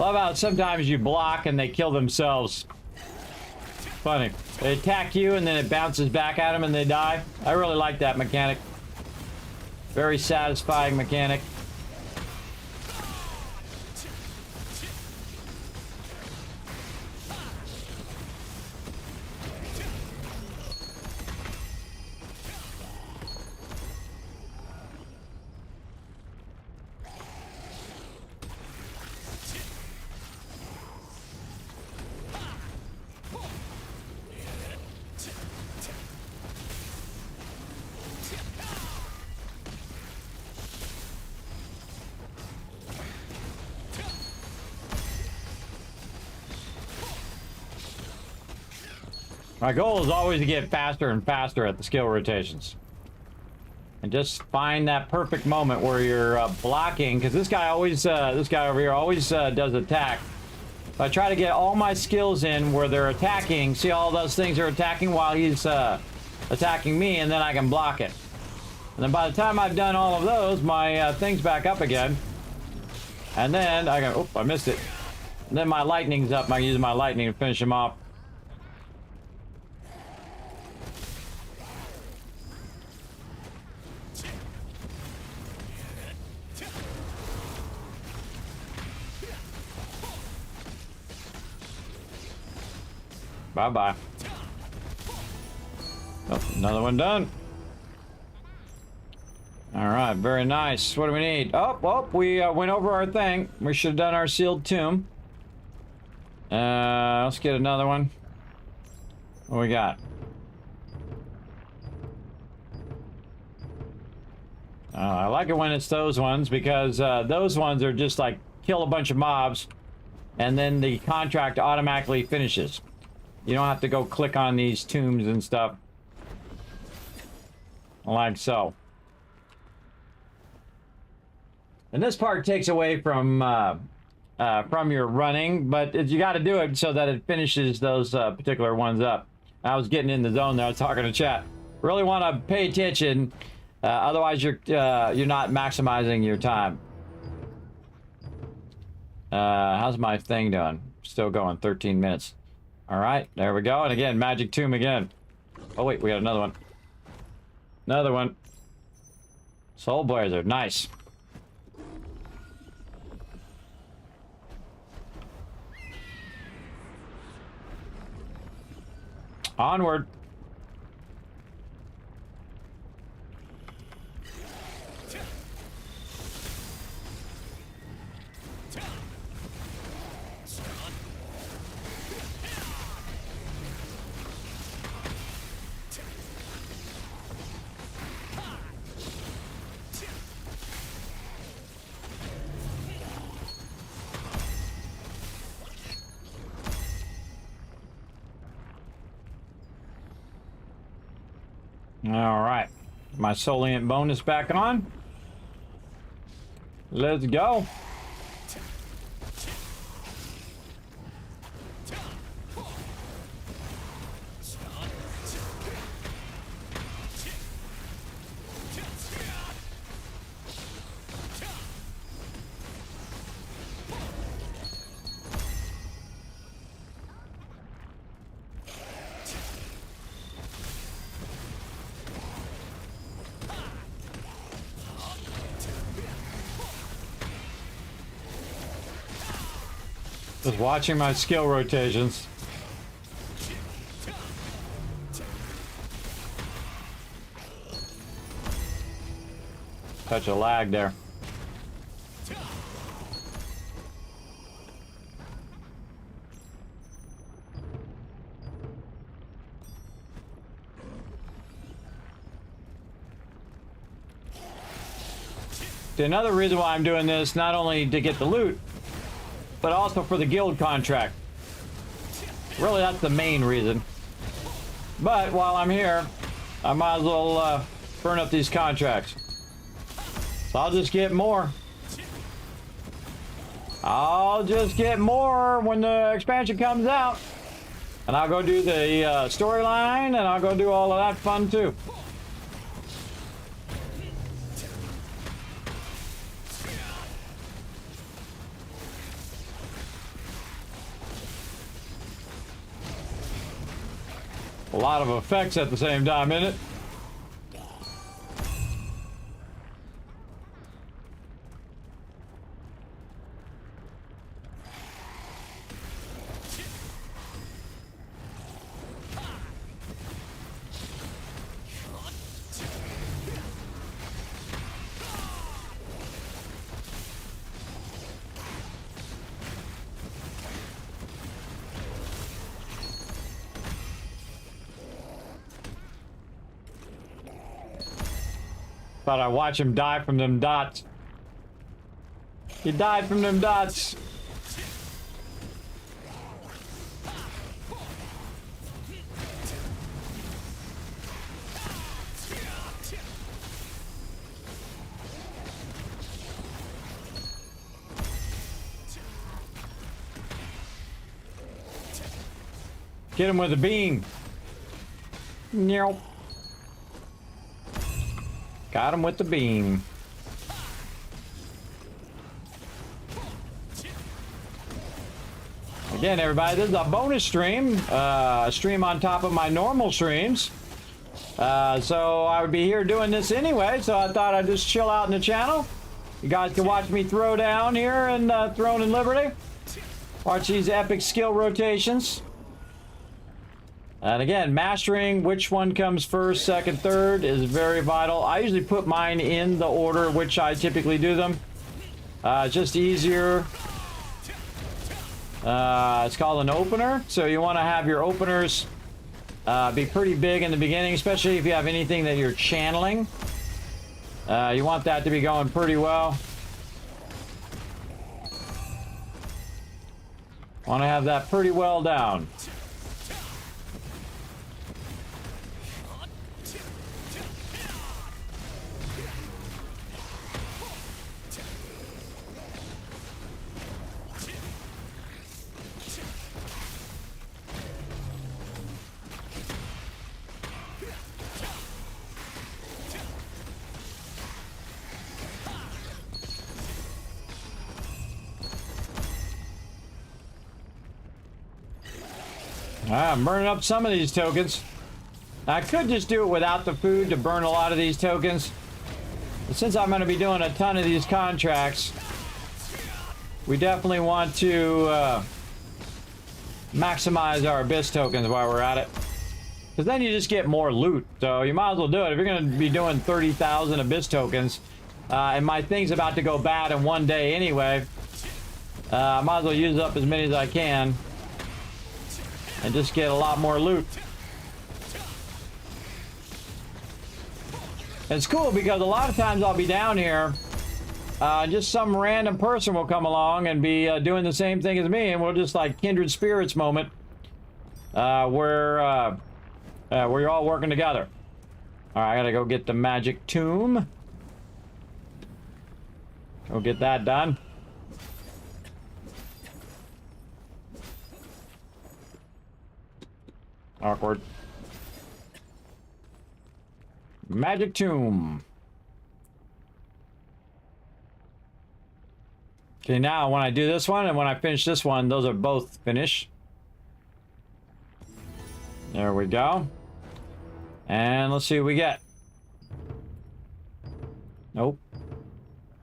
Love how sometimes you block and they kill themselves. Funny. They attack you and then it bounces back at them and they die. I really like that mechanic. Very satisfying mechanic. My goal is always to get faster and faster at the skill rotations. And just find that perfect moment where you're blocking, because this guy always, this guy over here always does attack. So I try to get all my skills in where they're attacking. See all those things are attacking while he's attacking me, and then I can block it. And then by the time I've done all of those, my thing's back up again. And then I go, oh, I missed it. And then my lightning's up. I use my lightning to finish him off. Bye-bye. Oh, another one done. All right, very nice. What do we need? Oh, well, we went over our thing. We should have done our sealed tomb. Let's get another one. What we got? I like it when it's those ones, because those ones are just like kill a bunch of mobs and then the contract automatically finishes. You don't have to go click on these tombs and stuff. Like so. And this part takes away from your running, but you got to do it so that it finishes those particular ones up. I was getting in the zone there. I was talking to chat. Really want to pay attention, otherwise you're not maximizing your time. How's my thing doing? Still going, 13 minutes. All right, there we go. And again, magic tomb again. Oh wait, we got another one. Another one. Soul Blazer, nice. Onward. All right, my Solient bonus back on. Let's go. Just watching my skill rotations. Touch a lag there. Another reason why I'm doing this, not only to get the loot, but also for the guild contract. Really, that's the main reason. But while I'm here, I might as well burn up these contracts. So I'll just get more. I'll just get more when the expansion comes out. And I'll go do the storyline, and I'll go do all of that fun too. A lot of effects at the same time, isn't it? Thought I'd watch him die from them dots. He died from them dots. Get him with a beam. Nope. Got him with the beam. Again, everybody, this is a bonus stream. A stream on top of my normal streams. So I would be here doing this anyway, so I thought I'd just chill out in the channel. You guys can watch me throw down here in Throne and Liberty. Watch these epic skill rotations. And again, mastering which one comes first, second, third is very vital. I usually put mine in the order which I typically do them. Just easier. It's called an opener. So you want to have your openers be pretty big in the beginning, especially if you have anything that you're channeling. You want that to be going pretty well. Want to have that pretty well down. I'm burning up some of these tokens. I could just do it without the food to burn a lot of these tokens. But since I'm going to be doing a ton of these contracts, we definitely want to maximize our abyss tokens while we're at it. Because then you just get more loot. So you might as well do it. If you're going to be doing 30,000 abyss tokens, and my thing's about to go bad in one day anyway, I might as well use up as many as I can. And just get a lot more loot. It's cool because a lot of times I'll be down here, just some random person will come along and be doing the same thing as me, and we'll just like kindred spirits moment, where you're all working together. All right, I gotta go get the magic tomb. Go get that done. Awkward. Magic tomb. Okay, now when I do this one and when I finish this one, those are both finished. There we go. And let's see what we get. Nope.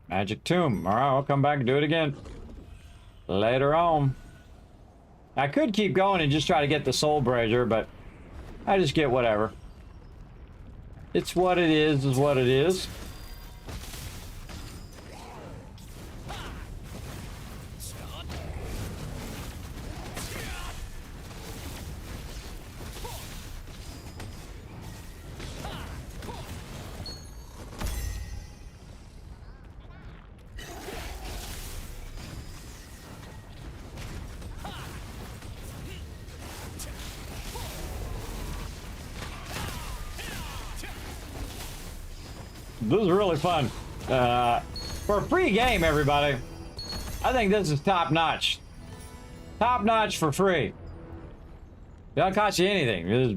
Magic tomb. All right, I'll come back and do it again later on. I could keep going and just try to get the soul brazier, but I just get whatever. It's what it is what it is. This is really fun. For a free game, everybody, I think this is top notch. Top notch for free. It doesn't cost you anything. You just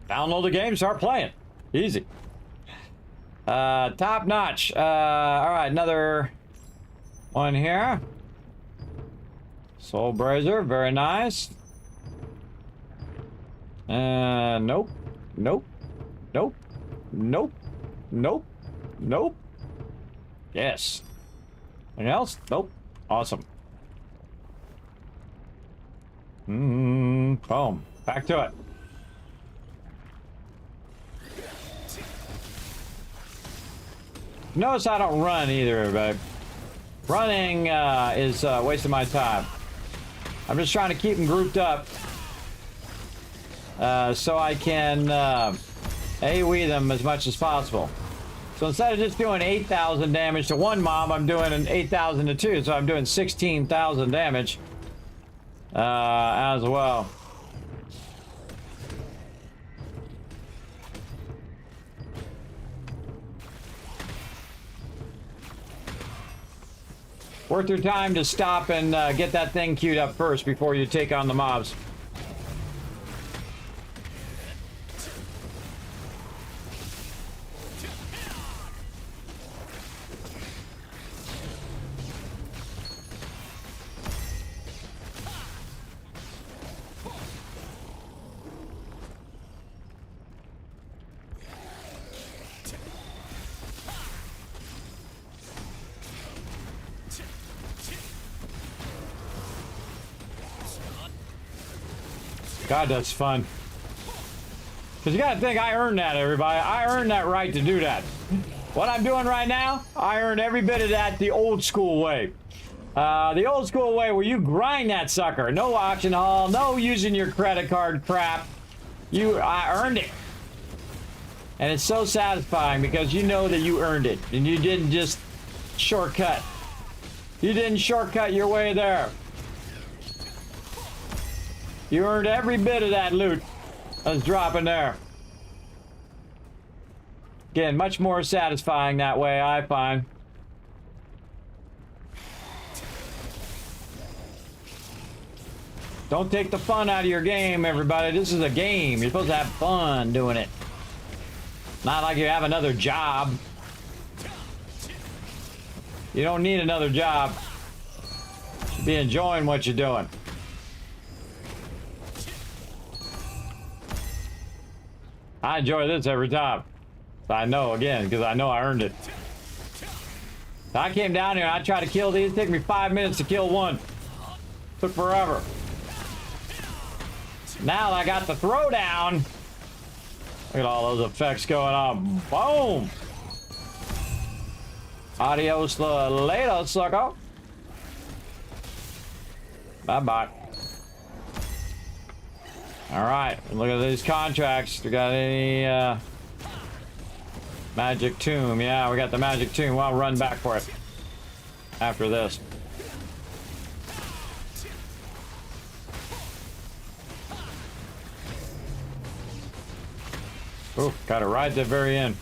download the game, start playing. Easy. Top notch. All right, another one here. Soul Brazier, very nice. Nope. Nope. Nope. Nope. Nope. Nope. Yes. Anything else? Nope. Awesome. Boom. Back to it. Notice I don't run either, but running is wasting my time. I'm just trying to keep them grouped up so I can AoE them as much as possible. So instead of just doing 8,000 damage to one mob, I'm doing an 8,000 to two, so I'm doing 16,000 damage as well. Worth your time to stop and get that thing queued up first before you take on the mobs. God, that's fun. Because you gotta think, I earned that, everybody. I earned that right to do that. What I'm doing right now, I earned every bit of that the old school way. The old school way where you grind that sucker. No auction haul, no using your credit card crap. I earned it. And it's so satisfying because you know that you earned it. And you didn't just shortcut. You didn't shortcut your way there. You earned every bit of that loot that's dropping there. Again, much more satisfying that way, I find. Don't take the fun out of your game, everybody. This is a game. You're supposed to have fun doing it. Not like you have another job. You don't need another job. You should be enjoying what you're doing. I enjoy this every time. I know, again, because I know I earned it. I came down here and I tried to kill these. It took me 5 minutes to kill one. Took forever. Now I got the throwdown. Look at all those effects going on. Boom! Adios later, sucker. Bye-bye. All right, look at these contracts. We got any magic tomb? Yeah, we got the magic tomb. Well, I'll run back for it after this. Ooh, got it right at the very end.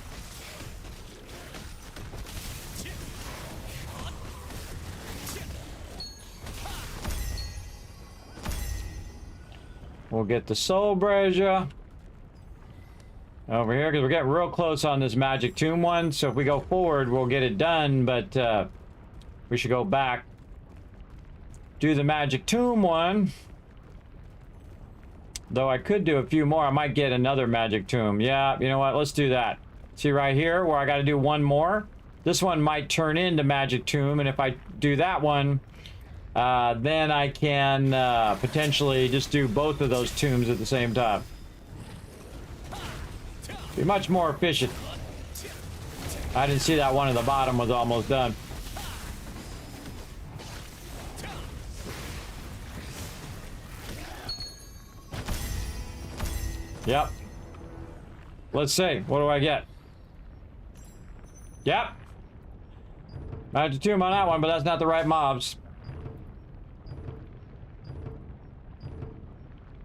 We'll get the soul brazier over here because we're getting real close on this magic tomb one. So if we go forward, we'll get it done, but we should go back, do the magic tomb one. Though I could do a few more. I might get another magic tomb. Yeah, you know what? Let's do that. See right here where I got to do one more? This one might turn into magic tomb, and if I do that one, then I can potentially just do both of those tombs at the same time. Be much more efficient. I didn't see that one at the bottom was almost done. Yep. Let's see. What do I get? Yep. Magic tomb on that one, but that's not the right mobs.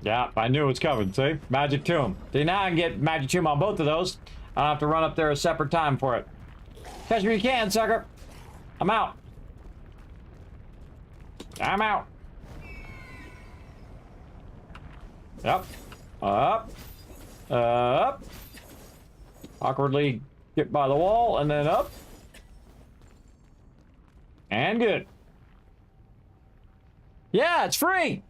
Yeah, I knew it was coming, see? Magic tomb. See, now I can get magic tomb on both of those. I don't have to run up there a separate time for it. Catch me if you can, sucker. I'm out. I'm out. Yep. Up. Up. Awkwardly get by the wall and then up. And good. Yeah, it's free.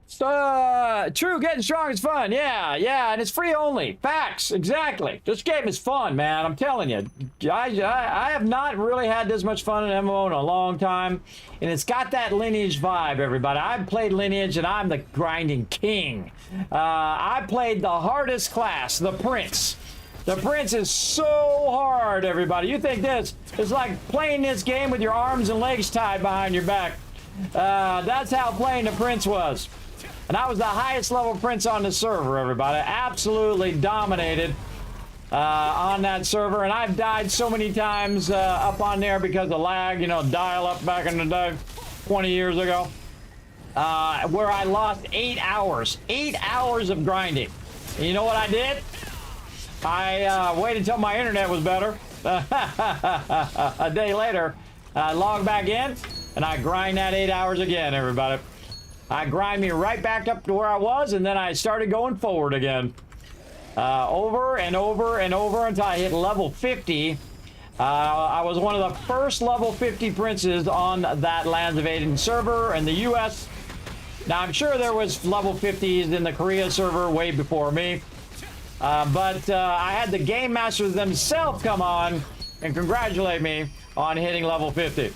True, getting strong is fun. Yeah, and it's free only. Facts, exactly. This game is fun, man. I'm telling you. I have not really had this much fun in MMO in a long time, and it's got that Lineage vibe, everybody. I've played Lineage, and I'm the grinding king. I played the hardest class, the Prince. The Prince is so hard, everybody. You think this is like playing this game with your arms and legs tied behind your back. That's how playing the Prince was. And I was the highest level Prince on the server, everybody. Absolutely dominated on that server. And I've died so many times up on there because of lag, you know, dial up back in the day, 20 years ago, where I lost 8 hours. 8 hours of grinding. And you know what I did? I waited until my internet was better. A day later, I logged back in, and I grind that 8 hours again, everybody. I grind me right back up to where I was, and then I started going forward again. Over and over and over until I hit level 50. I was one of the first level 50 princes on that Lands of Aiden server in the US. Now, I'm sure there was level 50s in the Korea server way before me. But I had the game masters themselves come on and congratulate me on hitting level 50.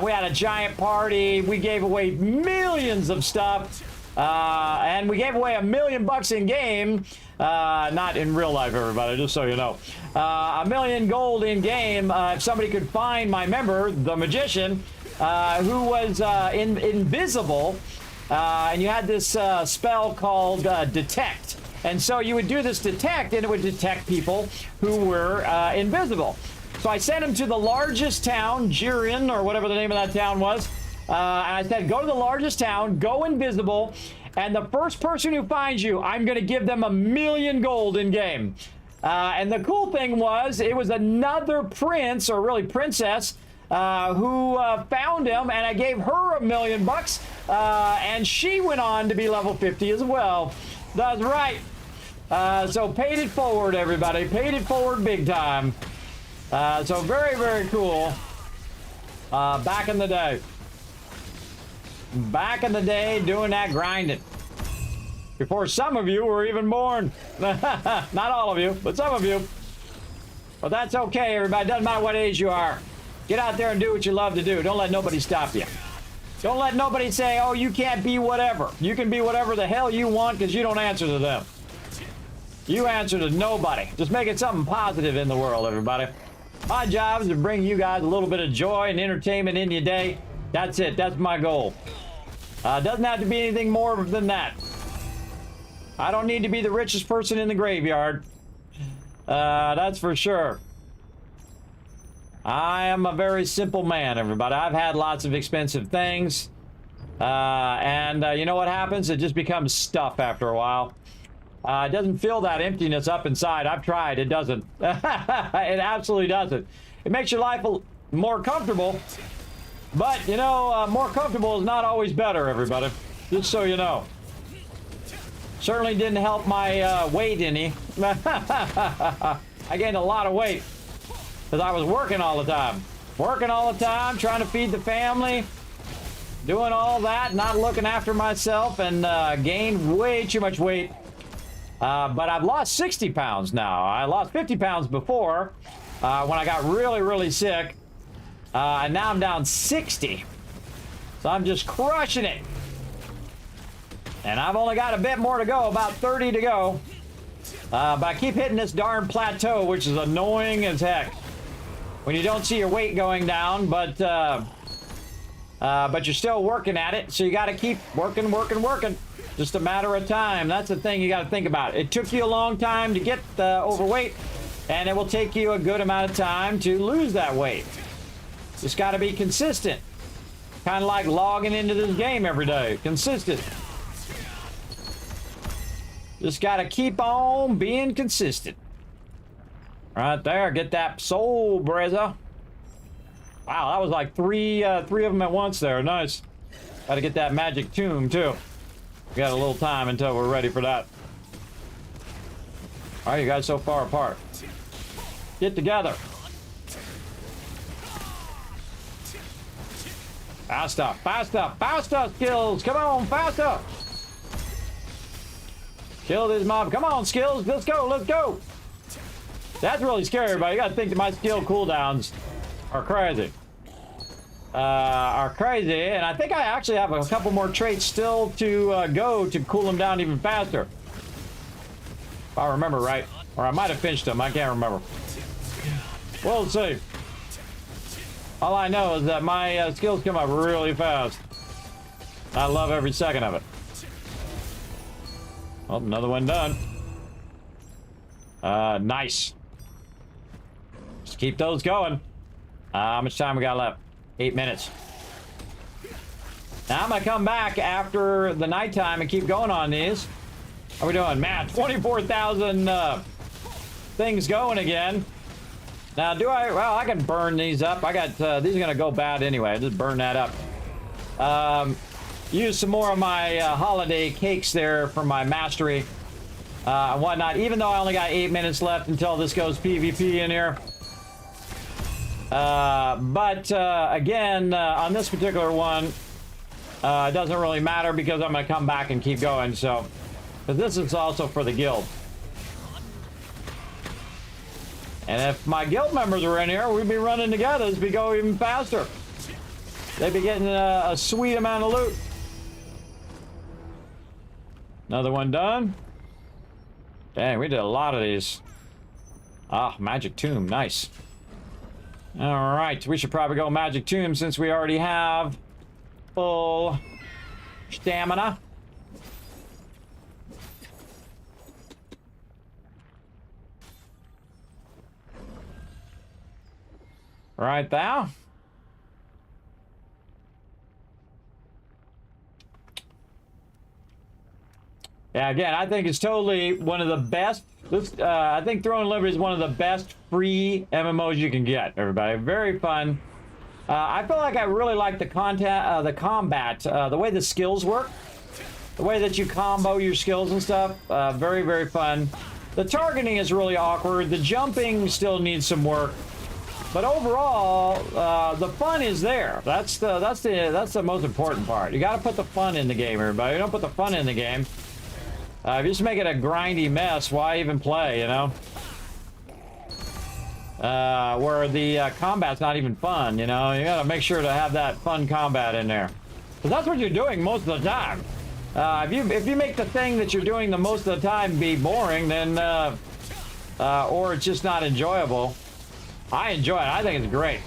We had a giant party. We gave away millions of stuff. And we gave away $1 million in game. Not in real life, everybody, just so you know. $1 million gold in game. If somebody could find my member, the magician, who was invisible. And you had this spell called detect. And so you would do this detect, and it would detect people who were invisible. So I sent him to the largest town, Jirin, or whatever the name of that town was. And I said, go to the largest town, go invisible, and the first person who finds you, I'm going to give them $1 million gold in game. And the cool thing was, it was another prince, or really princess, who found him, and I gave her $1 million. And she went on to be level 50 as well. That's right. So paid it forward, everybody. Paid it forward big time. So very, very cool. Back in the day. Back in the day doing that grinding. Before some of you were even born. Not all of you, but some of you. But that's okay, everybody. Doesn't matter what age you are. Get out there and do what you love to do. Don't let nobody stop you. Don't let nobody say, oh, you can't be whatever. You can be whatever the hell you want because you don't answer to them. You answer to nobody. Just make it something positive in the world, everybody. My job is to bring you guys a little bit of joy and entertainment in your day. That's it. That's my goal. Doesn't have to be anything more than that. I don't need to be the richest person in the graveyard. That's for sure. I am a very simple man, everybody. I've had lots of expensive things. And you know what happens? It just becomes stuff after a while. It doesn't fill that emptiness up inside. I've tried. It doesn't. It absolutely doesn't. It makes your life more comfortable. But, you know, more comfortable is not always better, everybody. Just so you know. Certainly didn't help my weight any. I gained a lot of weight. Because I was working all the time. Working all the time, trying to feed the family. Doing all that, not looking after myself, and gained way too much weight. But I've lost 60 pounds now. I lost 50 pounds before when I got really, really sick. And now I'm down 60. So I'm just crushing it. And I've only got a bit more to go, about 30 to go. But I keep hitting this darn plateau, which is annoying as heck. When you don't see your weight going down, but you're still working at it. So you got to keep working. Just a matter of time. That's the thing you got to think about. It took you a long time to get overweight, and it will take you a good amount of time to lose that weight. Just got to be consistent. Kind of like logging into this game every day. Consistent. Just got to keep on being consistent. Right there. Get that soul, Breza. Wow, that was like three of them at once there. Nice. Got to get that magic tomb, too. We got a little time until we're ready for that. All right, you guys so far apart. Get together. Faster, faster, faster skills. Come on, faster. Kill this mob. Come on, skills. Let's go. Let's go. That's really scary, everybody. You gotta think that my skill cooldowns are crazy. And I think I actually have a couple more traits still to go to cool them down even faster. If I remember right. Or I might have finished them. I can't remember. We'll see. All I know is that my skills come up really fast. I love every second of it. Oh, another one done. Nice. Just keep those going. How much time we got left? 8 minutes. Now I'm gonna come back after the nighttime and keep going on these. How we doing? Man, 24,000 things going again. Now, well, I can burn these up. I got, these are gonna go bad anyway. Just burn that up. Use some more of my holiday cakes there for my mastery and whatnot, even though I only got 8 minutes left until this goes PvP in here. Again, on this particular one, it doesn't really matter because I'm going to come back and keep going. So, but this is also for the guild. And if my guild members were in here, we'd be running together as we go even faster. They'd be getting a sweet amount of loot. Another one done. Dang, we did a lot of these. Ah, magic tomb, nice. All right, we should probably go magic tomb since we already have full stamina. Right now. Yeah, again, I think it's totally one of the best. I think Throne of Liberty is one of the best free MMOs you can get, everybody. Very fun. I feel like I really like the combat, the way the skills work, the way that you combo your skills and stuff. Very, very fun. The targeting is really awkward. The jumping still needs some work. But overall, the fun is there. That's the most important part. You got to put the fun in the game, everybody. You don't put the fun in the game. If you just make it a grindy mess, why even play, you know? Where the combat's not even fun, you know? You gotta make sure to have that fun combat in there. Because that's what you're doing most of the time. If you make the thing that you're doing the most of the time be boring, then, or it's just not enjoyable. I enjoy it. I think it's great.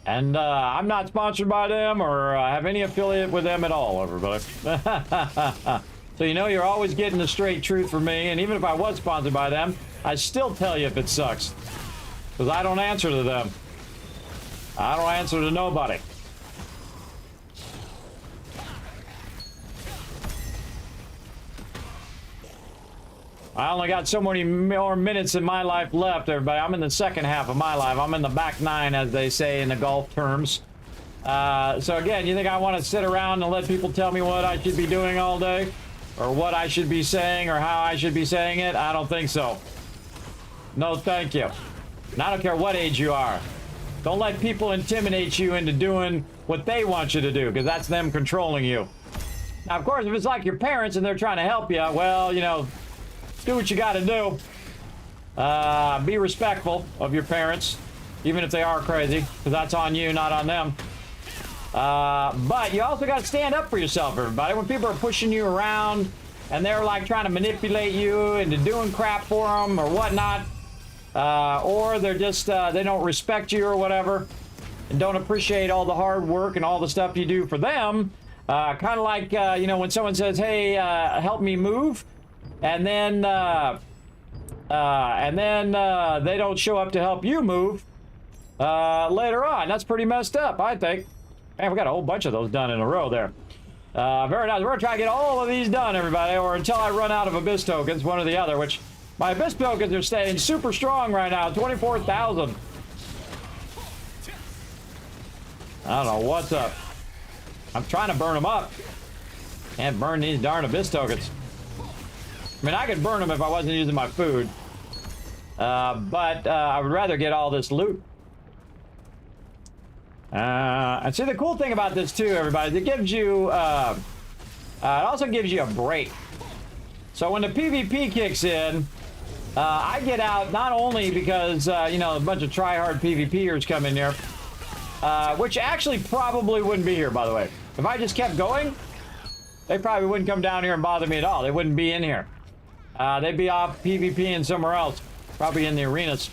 And I'm not sponsored by them or have any affiliate with them at all, everybody. So you know you're always getting the straight truth from me. And even if I was sponsored by them, I still tell you if it sucks. Because I don't answer to them. I don't answer to nobody. I only got so many more minutes in my life left, everybody. I'm in the second half of my life. I'm in the back nine, as they say in the golf terms. So again, you think I want to sit around and let people tell me what I should be doing all day? Or what I should be saying or how I should be saying it? I don't think so. No, thank you. And I don't care what age you are. Don't let people intimidate you into doing what they want you to do, because that's them controlling you. Now, of course, if it's like your parents and they're trying to help you, well, you know, do what you got to do. Be respectful of your parents, even if they are crazy, because that's on you, not on them. But you also got to stand up for yourself, everybody. When people are pushing you around and they're like trying to manipulate you into doing crap for them or whatnot, or they're just they don't respect you or whatever, and don't appreciate all the hard work and all the stuff you do for them. Kind of like you know, when someone says, "Hey, help me move." And then they don't show up to help you move later on. That's pretty messed up, I think. Man, we got a whole bunch of those done in a row there. Very nice. We're going to try to get all of these done, everybody, or until I run out of Abyss tokens, one or the other, which my Abyss tokens are staying super strong right now, 24,000. I don't know what's up. I'm trying to burn them up. Can't burn these darn Abyss tokens. I mean, I could burn them if I wasn't using my food. But I would rather get all this loot. And see, the cool thing about this too, everybody, is it gives you, it also gives you a break. So when the PvP kicks in, I get out not only because, you know, a bunch of try-hard PvPers come in here, which actually probably wouldn't be here, by the way. If I just kept going, they probably wouldn't come down here and bother me at all. They wouldn't be in here. They'd be off PvPing somewhere else, probably in the arenas.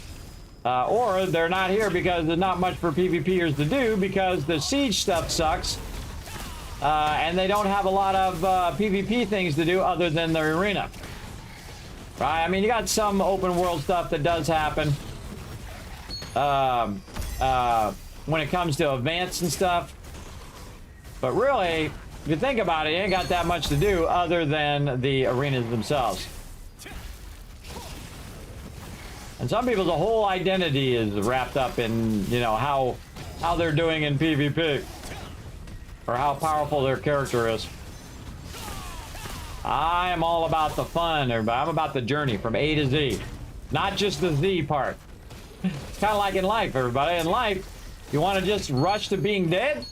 Or they're not here because there's not much for PvPers to do because the siege stuff sucks. And they don't have a lot of PvP things to do other than the arena. Right? I mean, you got some open world stuff that does happen. When it comes to events and stuff. But really, if you think about it, you ain't got that much to do other than the arenas themselves. And some people's whole identity is wrapped up in, you know, how they're doing in PvP. Or how powerful their character is. I am all about the fun, everybody. I'm about the journey from A to Z. Not just the Z part. It's kind of like in life, everybody. In life, you want to just rush to being dead?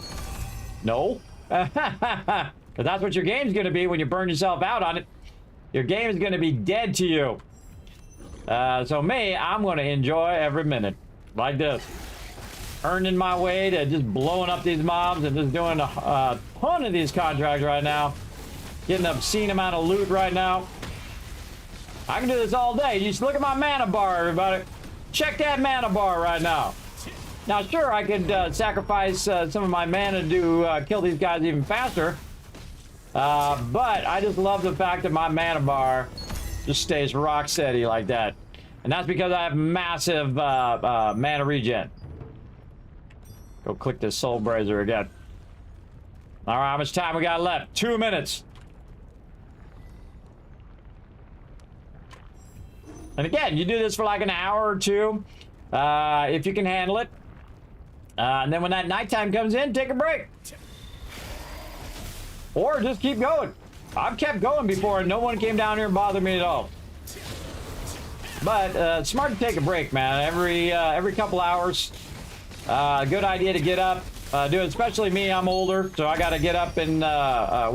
No. Because that's what your game's going to be when you burn yourself out on it. Your game is going to be dead to you. So me, I'm going to enjoy every minute. Like this. Earning my way to just blowing up these mobs and just doing a ton of these contracts right now. Getting an obscene amount of loot right now. I can do this all day. You just look at my mana bar, everybody. Check that mana bar right now. Now, sure, I could sacrifice some of my mana to kill these guys even faster. But I just love the fact that my mana bar just stays rock steady like that. And that's because I have massive mana regen. Go click this Soul Brazier again. All right, how much time we got left? 2 minutes. And again, you do this for like an hour or two, if you can handle it. And then when that nighttime comes in, take a break. Or just keep going. I've kept going before and no one came down here and bothered me at all. But it's smart to take a break, man. Every couple hours. Good idea to get up. Do it, especially me, I'm older, so I got to get up and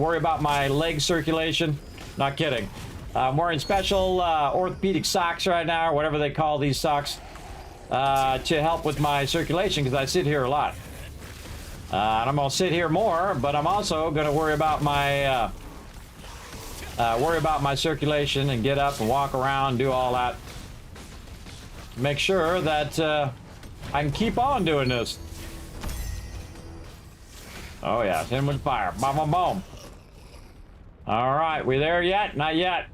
worry about my leg circulation. Not kidding. I'm wearing special orthopedic socks right now, or whatever they call these socks, to help with my circulation because I sit here a lot. And I'm gonna sit here more, but I'm also gonna worry about my circulation and get up and walk around, do all that. Make sure that I can keep on doing this. Oh yeah, hit him with fire. Boom, boom, boom. All right, we there yet? Not yet.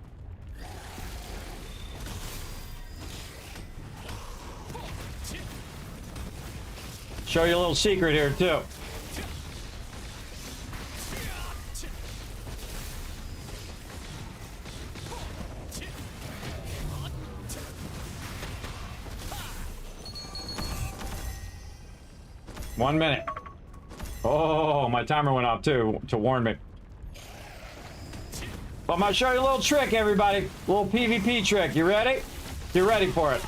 Show you a little secret here too. One minute. Oh, my timer went off too, to warn me. Well, I'm gonna show you a little trick, everybody. A little PvP trick. You ready? Get ready for it.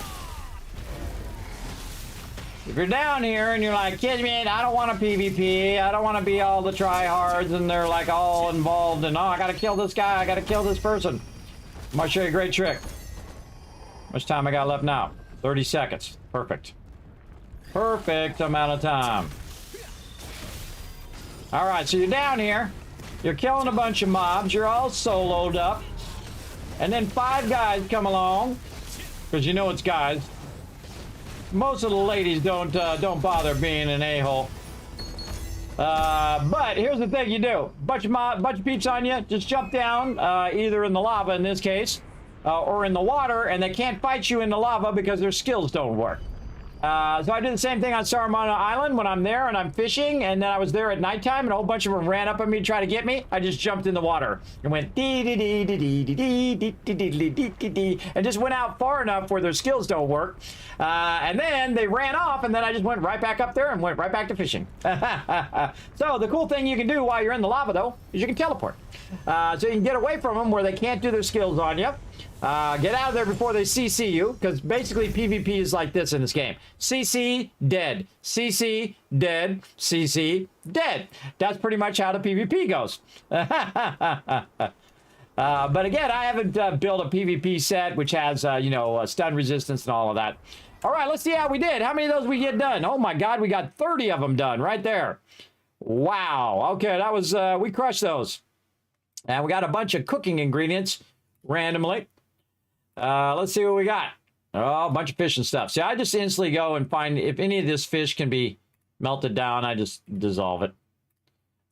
If you're down here and you're like, Kismet, I don't want a PvP. I don't want to be all the tryhards and they're like all involved and, oh, I gotta kill this guy. I gotta kill this person. I'm gonna show you a great trick. How much time I got left now? 30 seconds. Perfect. Perfect amount of time. All right, so you're down here. You're killing a bunch of mobs. You're all soloed up. And then 5 guys come along. Because you know it's guys. Most of the ladies don't bother being an a-hole. But here's the thing you do. Bunch of peeps on you. Just jump down, either in the lava in this case, or in the water, and they can't fight you in the lava because their skills don't work. So I do the same thing on Saramana Island when I'm there and I'm fishing, and then I was there at nighttime and a whole bunch of them ran up on me to try to get me. I just jumped in the water and went dee dee dee dee dee dee dee dee dee dee dee dee dee and just went out far enough where their skills don't work. And then they ran off, and then I just went right back up there and went right back to fishing. So the cool thing you can do while you're in the lava, though, is you can teleport. So you can get away from them where they can't do their skills on you. Get out of there before they CC you, because basically PvP is like this in this game. CC, dead. CC, dead. CC, dead. That's pretty much how the PvP goes. But again, I haven't built a PvP set, which has, stun resistance and all of that. All right, let's see how we did. How many of those we get done? Oh my God, we got 30 of them done right there. Wow. Okay, that was, we crushed those. And we got a bunch of cooking ingredients randomly. Let's see what we got. Oh, a bunch of fish and stuff. See, I just instantly go and find if any of this fish can be melted down. I just dissolve it.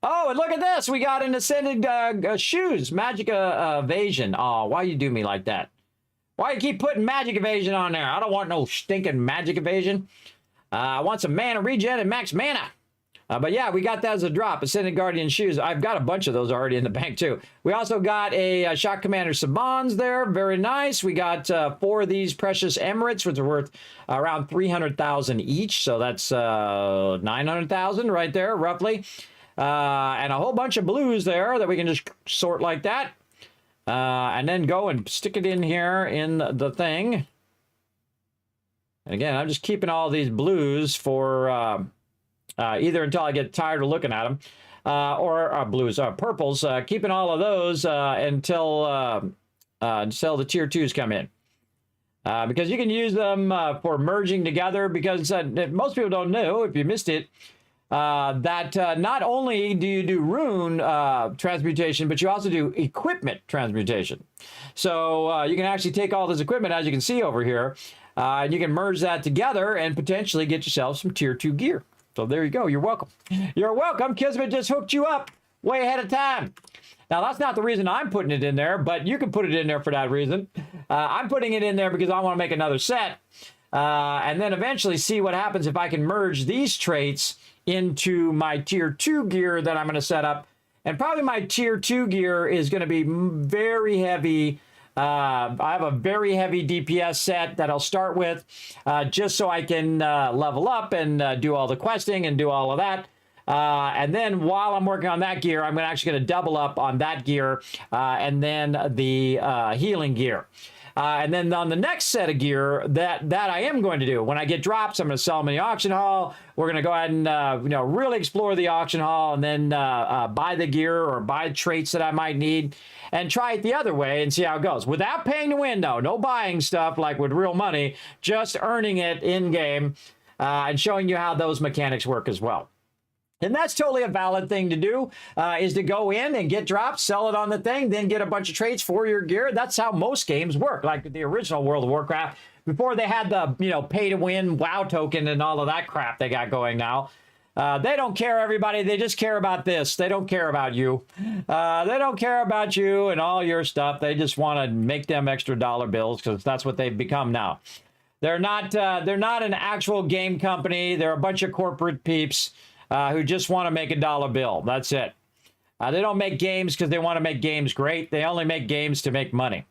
Oh, and look at this. We got an ascended shoes. Magic evasion. Oh, why you do me like that? Why you keep putting magic evasion on there? I don't want no stinking magic evasion. I want some mana regen and max mana. But yeah, we got that as a drop. Ascended Guardian shoes. I've got a bunch of those already in the bank too. We also got a Shock Commander Sabans there. Very nice. We got 4 of these Precious Emirates, which are worth around 300,000 each. So that's 900,000 right there, roughly. And a whole bunch of blues there that we can just sort like that. And then go and stick it in here in the thing. And again, I'm just keeping all these blues for either until I get tired of looking at them, or blues, purples, keeping all of those until the tier 2s come in. Because you can use them for merging together, because most people don't know, if you missed it, that not only do you do rune transmutation, but you also do equipment transmutation. So you can actually take all this equipment, as you can see over here, and you can merge that together and potentially get yourself some tier 2 gear. So there you go. You're welcome. You're welcome. Kismet just hooked you up way ahead of time. Now, that's not the reason I'm putting it in there, but you can put it in there for that reason. I'm putting it in there because I want to make another set, and then eventually see what happens if I can merge these traits into my tier 2 gear that I'm going to set up. And probably my tier 2 gear is going to be very heavy. I have a very heavy DPS set that I'll start with, just so I can level up and do all the questing and do all of that. And then while I'm working on that gear, I'm actually going to double up on that gear and then the healing gear. And then on the next set of gear, that I am going to do. When I get drops, I'm going to sell them in the auction hall. We're going to go ahead and really explore the auction hall, and then buy the gear or buy traits that I might need, and try it the other way and see how it goes. Without paying to win, though. No buying stuff like with real money, just earning it in-game and showing you how those mechanics work as well. And that's totally a valid thing to do, is to go in and get drops, sell it on the thing, then get a bunch of traits for your gear. That's how most games work, like the original World of Warcraft, before they had the, pay-to-win WoW token and all of that crap they got going now. They don't care, everybody. They just care about this. They don't care about you. They don't care about you and all your stuff. They just want to make them extra dollar bills, because that's what they've become now. They're not an actual game company. They're a bunch of corporate peeps who just want to make a dollar bill. That's it. They don't make games because they want to make games great. They only make games to make money.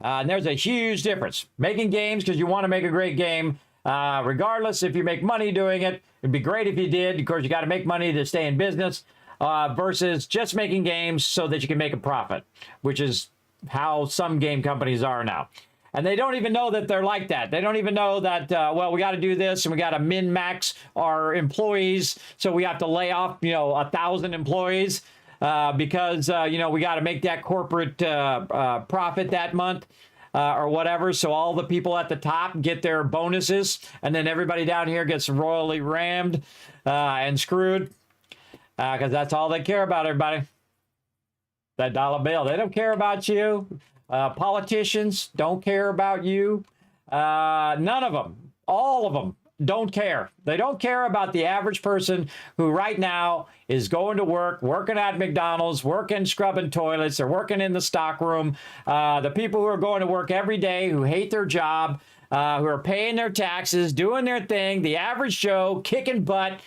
And there's a huge difference. Making games because you want to make a great game, regardless if you make money doing it. It'd be great if you did. Of course, you got to make money to stay in business, versus just making games so that you can make a profit, which is how some game companies are now. And they don't even know that they're like that. They don't even know that, well, we got to do this and we got to min-max our employees. So we have to lay off, 1,000 employees because, we got to make that corporate profit that month or whatever. So all the people at the top get their bonuses, and then everybody down here gets royally rammed and screwed, because that's all they care about, everybody. That dollar bill. They don't care about you. Politicians don't care about you. None of them, all of them don't care. They don't care about the average person who right now is going to work, working at McDonald's, working scrubbing toilets, or working in the stock room. The people who are going to work every day, who hate their job, who are paying their taxes, doing their thing, the average Joe, kicking butt,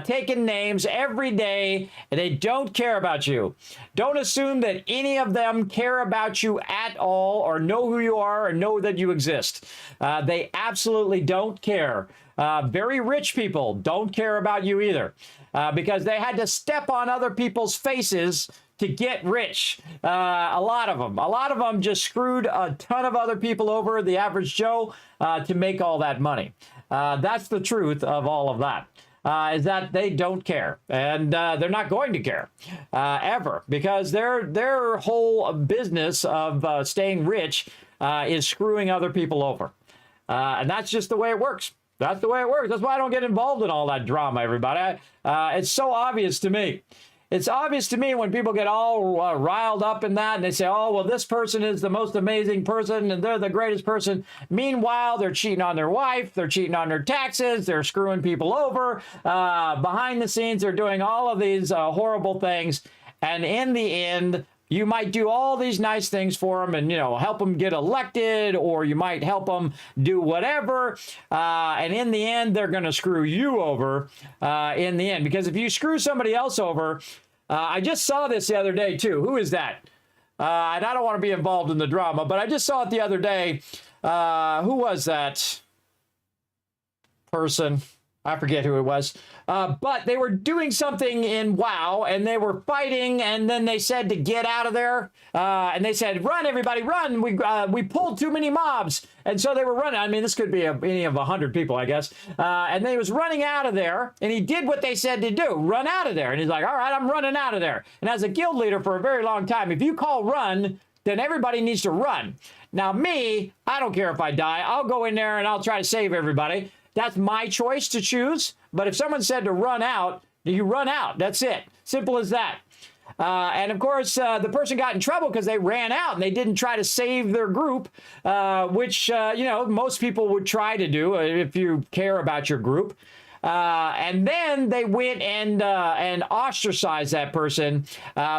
taking names every day, and they don't care about you. Don't assume that any of them care about you at all, or know who you are, or know that you exist. They absolutely don't care. Very rich people don't care about you either, because they had to step on other people's faces to get rich. A lot of them just screwed a ton of other people over, the average Joe, to make all that money. That's the truth of all of that. Is that they don't care, and they're not going to care ever, because their whole business of staying rich is screwing other people over, and that's just the way it works. That's the way it works. That's why I don't get involved in all that drama, everybody. It's so obvious to me. It's obvious to me when people get all riled up in that and they say, oh, well, this person is the most amazing person and they're the greatest person. Meanwhile, they're cheating on their wife. They're cheating on their taxes. They're screwing people over. Behind the scenes, they're doing all of these horrible things. And in the end, you might do all these nice things for them and, you know, help them get elected, or you might help them do whatever. And in the end, they're going to screw you over in the end. Because if you screw somebody else over, I just saw this the other day, too. Who is that? And I don't want to be involved in the drama, but I just saw it the other day. Who was that person? I forget who it was. But they were doing something in WoW, and they were fighting, and then they said to get out of there. And they said, run, everybody, run. We pulled too many mobs. And so they were running. I mean, this could be any of 100 people, I guess. And they was running out of there, and he did what they said to do, run out of there. And he's like, all right, I'm running out of there. And as a guild leader for a very long time, if you call run, then everybody needs to run. Now, me, I don't care if I die. I'll go in there, and I'll try to save everybody. That's my choice to choose. But if someone said to run out, you run out. That's it. Simple as that. And of course, the person got in trouble because they ran out and they didn't try to save their group, which, you know, most people would try to do if you care about your group. And then they went and ostracized that person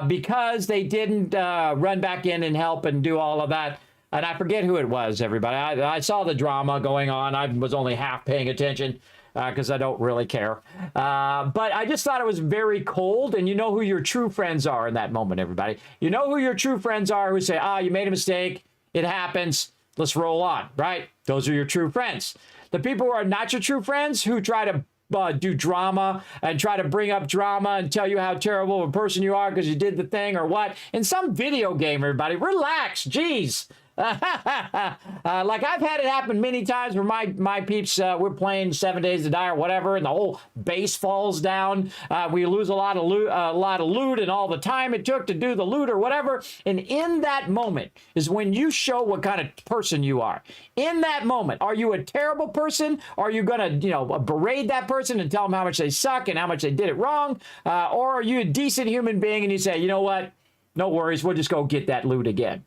because they didn't run back in and help and do all of that. And I forget who it was, everybody. I saw the drama going on. I was only half paying attention because I don't really care. But I just thought it was very cold. And you know who your true friends are in that moment, everybody. You know who your true friends are who say, you made a mistake. It happens. Let's roll on, right? Those are your true friends. The people who are not your true friends, who try to do drama and try to bring up drama and tell you how terrible of a person you are because you did the thing or what. In some video game, everybody, relax. Jeez. Like I've had it happen many times where my peeps, we're playing 7 Days to Die or whatever, and the whole base falls down. We lose a lot of loot and all the time it took to do the loot or whatever. And in that moment is when you show what kind of person you are. In that moment, are you a terrible person? Are you going to, berate that person and tell them how much they suck and how much they did it wrong? Or are you a decent human being and you say, you know what? No worries. We'll just go get that loot again.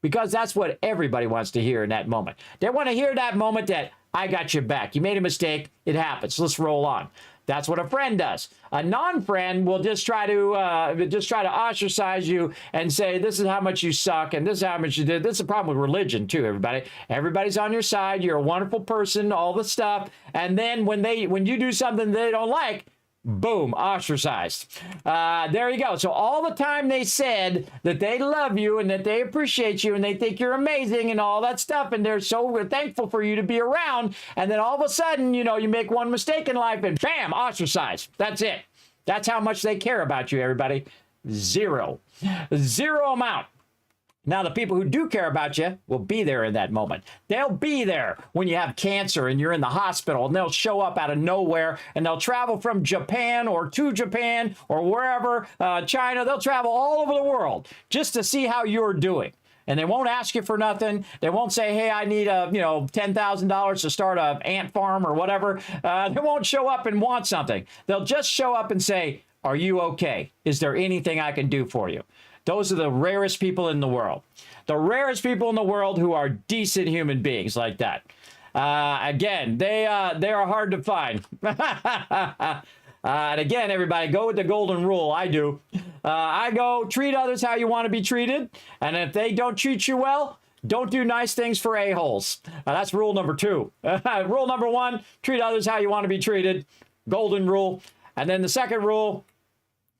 Because that's what everybody wants to hear in that moment. They want to hear that moment that I got your back. You made a mistake. It happens. Let's roll on. That's what a friend does. A non-friend will just try to ostracize you and say, this is how much you suck and this is how much you did. This is a problem with religion too, everybody. Everybody's on your side. You're a wonderful person, all the stuff. And then when you do something they don't like, boom, ostracized. There you go. So all the time they said that they love you and that they appreciate you and they think you're amazing and all that stuff, and they're so thankful for you to be around, and then all of a sudden, you make one mistake in life and bam, ostracized. That's it. That's how much they care about you, everybody. Zero amount. Now, the people who do care about you will be there in that moment. They'll be there when you have cancer and you're in the hospital, and they'll show up out of nowhere, and they'll travel from Japan or to Japan or wherever, China. They'll travel all over the world just to see how you're doing. And they won't ask you for nothing. They won't say, hey, I need $10,000 to start an ant farm or whatever. They won't show up and want something. They'll just show up and say, are you okay? Is there anything I can do for you? Those are the rarest people in the world. The rarest people in the world who are decent human beings like that. Again, they are hard to find. And again, everybody, go with the golden rule. I do. I go, treat others how you want to be treated. And if they don't treat you well, don't do nice things for a-holes. That's rule number 2. Rule number 1, treat others how you want to be treated. Golden rule. And then the second rule,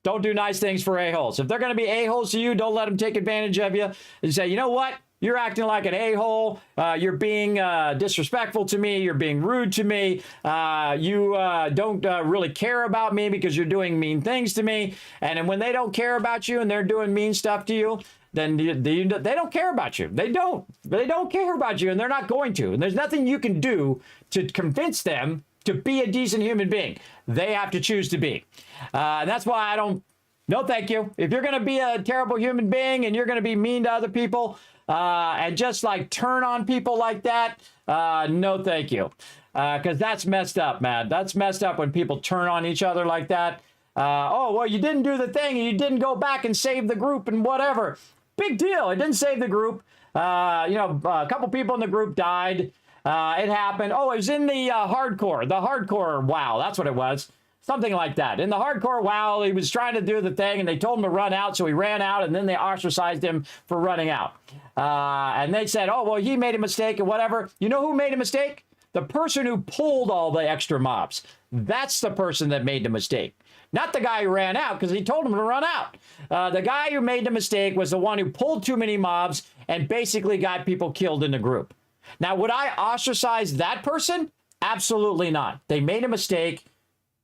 don't do nice things for a-holes. If they're going to be a-holes to you, don't let them take advantage of you. And say, you know what? You're acting like an a-hole. You're being disrespectful to me. You're being rude to me. You don't really care about me because you're doing mean things to me. And then when they don't care about you and they're doing mean stuff to you, then they don't care about you. They don't. They don't care about you, and they're not going to. And there's nothing you can do to convince them to be a decent human being. They have to choose to be. And that's why I don't. No, thank you. If you're going to be a terrible human being and you're going to be mean to other people, and just like turn on people like that, no thank you. Because that's messed up, man. That's messed up when people turn on each other like that. Oh, well, you didn't do the thing, and you didn't go back and save the group and whatever. Big deal. It didn't save the group. A couple people in the group died. It happened. Oh, it was in the hardcore. The hardcore WoW. That's what it was. Something like that. In the hardcore WoW, he was trying to do the thing, and they told him to run out, so he ran out, and then they ostracized him for running out. And they said, oh, well, he made a mistake and whatever. You know who made a mistake? The person who pulled all the extra mobs. That's the person that made the mistake. Not the guy who ran out, because he told him to run out. The guy who made the mistake was the one who pulled too many mobs and basically got people killed in the group. Now, would I ostracize that person? Absolutely not. They made a mistake.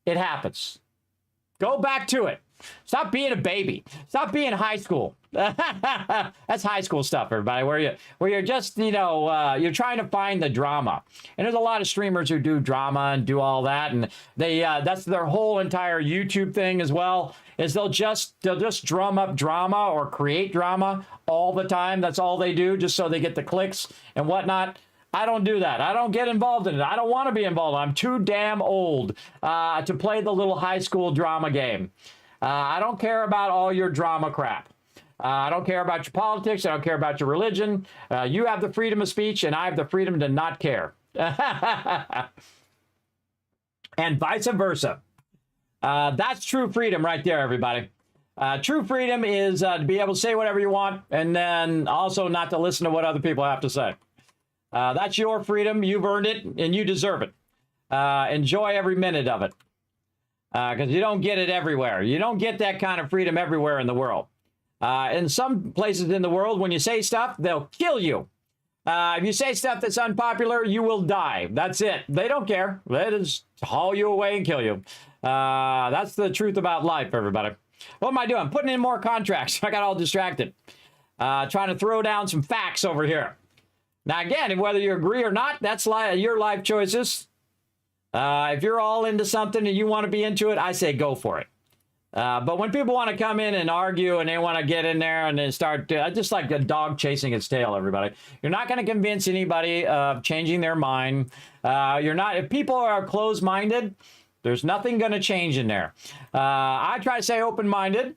It happens. Go back to it. Stop being a baby. Stop being high school. That's high school stuff, everybody, where you're just, you're trying to find the drama. And there's a lot of streamers who do drama and do all that. And they that's their whole entire YouTube thing as well, is they'll just drum up drama or create drama all the time. That's all they do, just so they get the clicks and whatnot. I don't do that. I don't get involved in it. I don't want to be involved. I'm too damn old to play the little high school drama game. I don't care about all your drama crap. I don't care about your politics. I don't care about your religion. You have the freedom of speech, and I have the freedom to not care. And vice versa. That's true freedom right there, everybody. True freedom is to be able to say whatever you want, and then also not to listen to what other people have to say. That's your freedom. You've earned it, and you deserve it. Enjoy every minute of it. Because you don't get it everywhere. You don't get that kind of freedom everywhere in the world. In some places in the world, when you say stuff, they'll kill you. If you say stuff that's unpopular, you will die. That's it. They don't care. They just haul you away and kill you. That's the truth about life, everybody. What am I doing? Putting in more contracts. I got all distracted. Trying to throw down some facts over here. Now, again, whether you agree or not, that's your life choices. If you're all into something and you want to be into it, I say go for it. But when people want to come in and argue and they want to get in there and then start, just like a dog chasing its tail, everybody. You're not going to convince anybody of changing their mind. If people are closed-minded, there's nothing going to change in there. I try to say open-minded,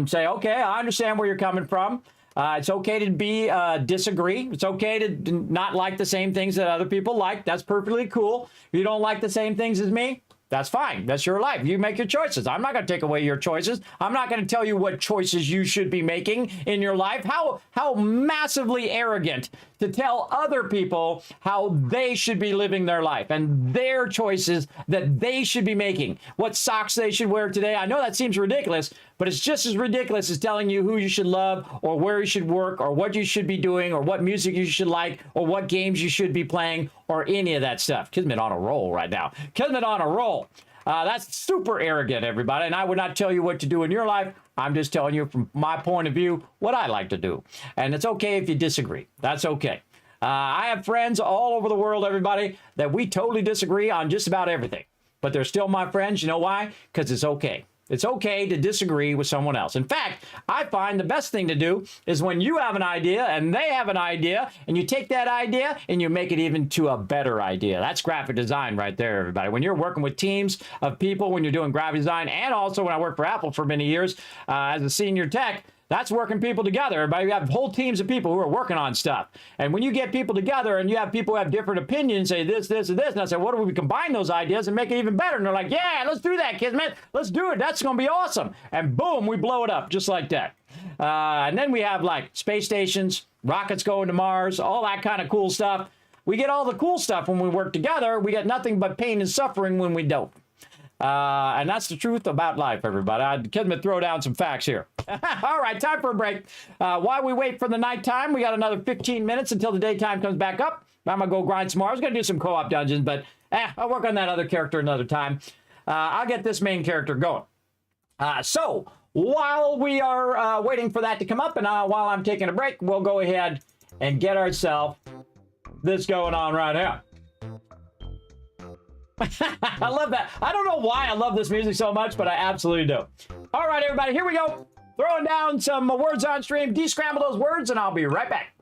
say, okay, I understand where you're coming from. It's okay to disagree. It's okay to not like the same things that other people like. That's perfectly cool. If you don't like the same things as me, that's fine. That's your life. You make your choices. I'm not going to take away your choices. I'm not going to tell you what choices you should be making in your life. How massively arrogant to tell other people how they should be living their life and their choices that they should be making. What socks they should wear today. I know that seems ridiculous, but it's just as ridiculous as telling you who you should love or where you should work or what you should be doing or what music you should like or what games you should be playing or any of that stuff. Kismet on a roll right now. Kismet on a roll. That's super arrogant, everybody. And I would not tell you what to do in your life. I'm just telling you from my point of view what I like to do. And it's okay if you disagree. That's okay. I have friends all over the world, everybody, that we totally disagree on just about everything. But they're still my friends. You know why? Because it's okay. It's okay to disagree with someone else. In fact, I find the best thing to do is when you have an idea and they have an idea and you take that idea and you make it even to a better idea. That's graphic design right there, everybody. When you're working with teams of people, when you're doing graphic design, and also when I worked for Apple for many years as a senior tech, that's working people together. Everybody, you have whole teams of people who are working on stuff. And when you get people together and you have people who have different opinions, say this, this, and this, and I say, what if we combine those ideas and make it even better? And they're like, yeah, let's do that, Kismet. Let's do it. That's going to be awesome. And boom, we blow it up just like that. And then we have like space stations, rockets going to Mars, all that kind of cool stuff. We get all the cool stuff when we work together. We get nothing but pain and suffering when we don't. And that's the truth about life, everybody. Kismet throw down some facts here. All right, time for a break. While we wait for the nighttime, we got another 15 minutes until the daytime comes back up. I'm going to go grind some more. I was going to do some co-op dungeons, but I'll work on that other character another time. I'll get this main character going. So while we are waiting for that to come up and while I'm taking a break, we'll go ahead and get ourselves this going on right here. I love that. I don't know why I love this music so much, but I absolutely do. All right, everybody, here we go. Throwing down some words on stream. Descramble those words, and I'll be right back.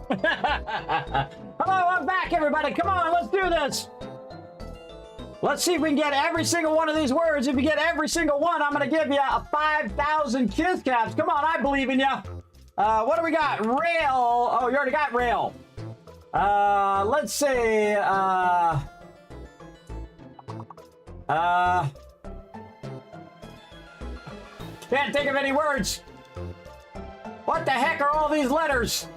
Hello, I'm back, everybody. Come on, let's do this. Let's see if we can get every single one of these words. If you get every single one, I'm going to give you a 5,000 kiss caps. Come on, I believe in you. What do we got? Rail. Oh, you already got rail. Let's see. Can't think of any words. What the heck are all these letters?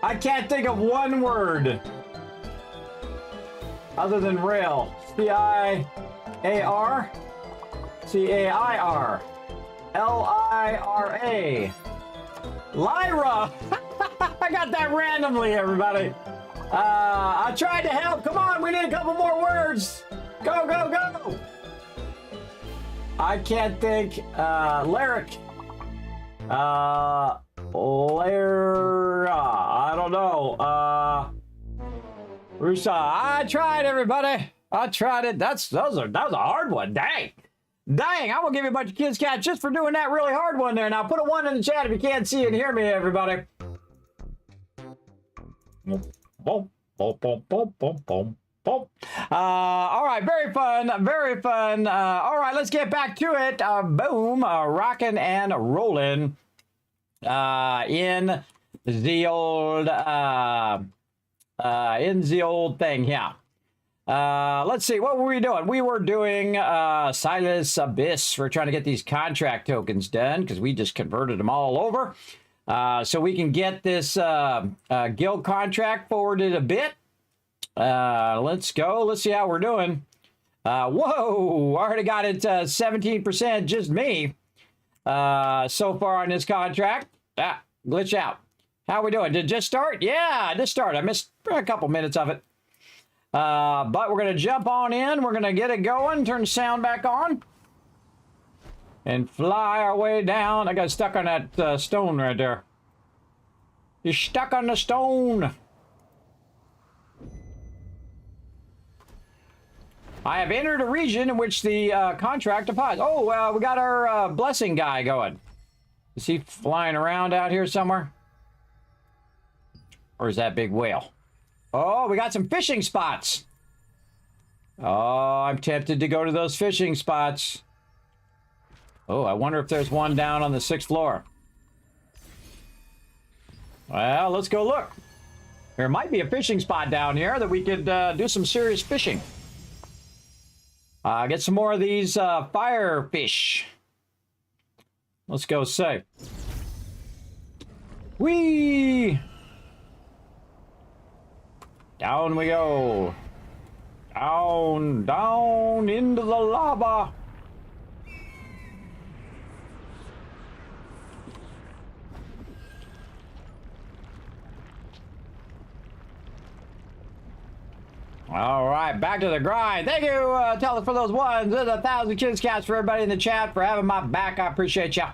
I can't think of one word other than rail. C-I-A-R, C-A-I-R, L-I-R-A. Lyra. I got that randomly, everybody. I tried to help. Come on, we need a couple more words. Go, go, go. I can't think. Lyric. Lyra. I don't know. Rusa. I tried, everybody. I tried it. That was a hard one. Dang. Dang, I'm gonna give you a bunch of kids cats just for doing that really hard one there. Now put a 1 in the chat if you can't see and hear me, everybody. Boom, boom, boom, boom, boom, boom, boom. All right, very fun, very fun. All right, let's get back to it. Boom, rocking and rolling in the old thing here. Let's see, what were we doing? We were doing Silas Abyss. We're trying to get these contract tokens done because we just converted them all over. So we can get this guild contract forwarded a bit. Let's go. Let's see how we're doing. Whoa, already got it 17%, just me. So far on this contract. Glitch out. How we doing? Did it just start? Yeah, it just started. I missed a couple minutes of it. But we're going to jump on in. We're going to get it going. Turn the sound back on. And fly our way down. I got stuck on that stone right there. You're stuck on the stone. I have entered a region in which the contract applies. Oh, we got our blessing guy going. Is he flying around out here somewhere? Or is that big whale? Oh, we got some fishing spots. Oh, I'm tempted to go to those fishing spots. Oh, I wonder if there's one down on the 6th floor. Well, let's go look. There might be a fishing spot down here that we could do some serious fishing. Get some more of these fire fish. Let's go say. Whee! Down we go. Down, down into the lava. All right, back to the grind. Thank you, Teller, for those ones. There's 1,000 kids cats for everybody in the chat for having my back. I appreciate ya.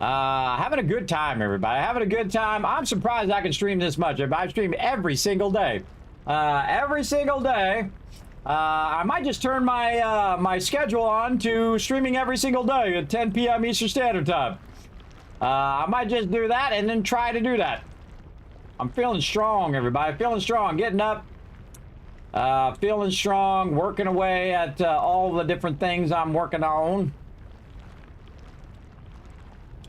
Having a good time, everybody. Having a good time. I'm surprised I can stream this much. I stream every single day. Every single day. I might just turn my my schedule on to streaming every single day at 10 p.m. Eastern Standard Time. I might just do that and then try to do that. I'm feeling strong, everybody. Feeling strong. Getting up. Feeling strong. Working away at all the different things I'm working on.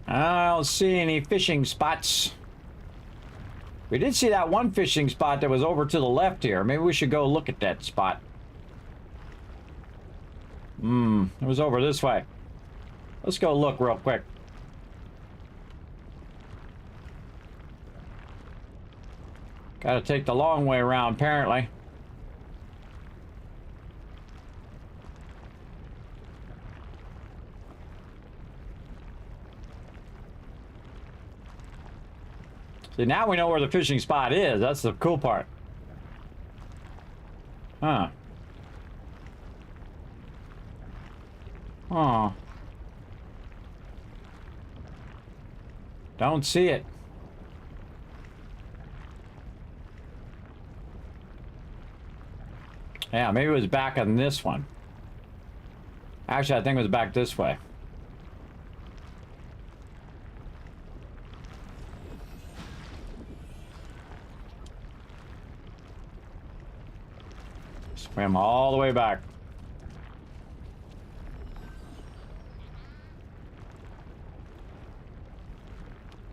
I don't see any fishing spots. We did see that one fishing spot that was over to the left here. Maybe we should go look at that spot. It was over this way. Let's go look real quick. Gotta take the long way around, apparently. See, now we know where the fishing spot is. That's the cool part. Huh. Huh. Don't see it. Yeah, maybe it was back on this one. Actually, I think it was back this way. Swim all the way back.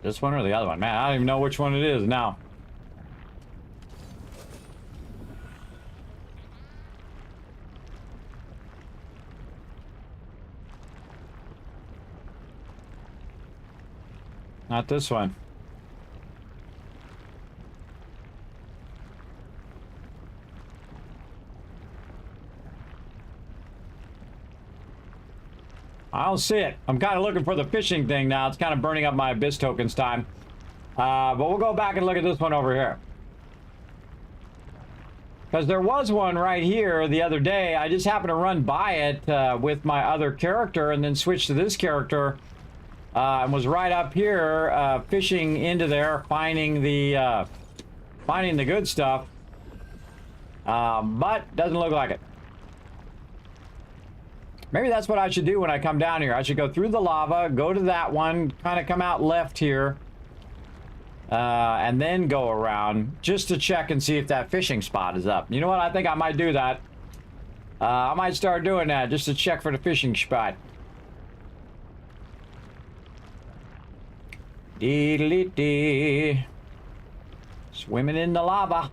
This one or the other one? Man, I don't even know which one it is now. Not this one. I don't see it. I'm kind of looking for the fishing thing now. It's kind of burning up my abyss tokens time. But we'll go back and look at this one over here. Because there was one right here the other day. I just happened to run by it with my other character and then switched to this character. And was right up here fishing into there, finding the good stuff. But doesn't look like it. Maybe that's what I should do when I come down here. I should go through the lava, go to that one, kind of come out left here, and then go around just to check and see if that fishing spot is up. You know what? I think I might do that. I might start doing that just to check for the fishing spot. Dee-dee-dee. Swimming in the lava.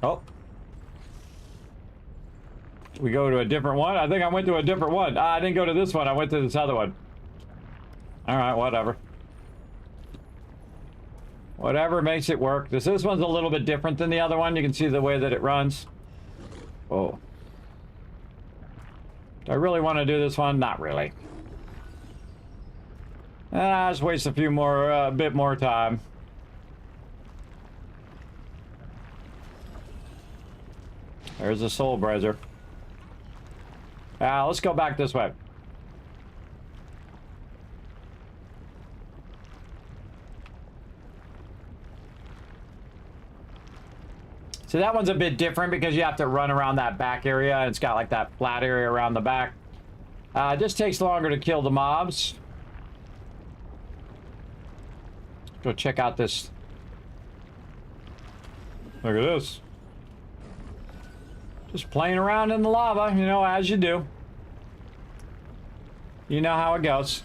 Oh. We go to a different one? I think I went to a different one. I didn't go to this one. I went to this other one. Alright, whatever. Whatever makes it work. This one's a little bit different than the other one. You can see the way that it runs. Whoa. Do I really want to do this one? Not really. I'll just waste a bit more time. There's a soul brazier. Let's go back this way. So that one's a bit different because you have to run around that back area. And it's got like that flat area around the back. It just takes longer to kill the mobs. Go check out this. Look at this. Just playing around in the lava, you know, as you do. You know how it goes.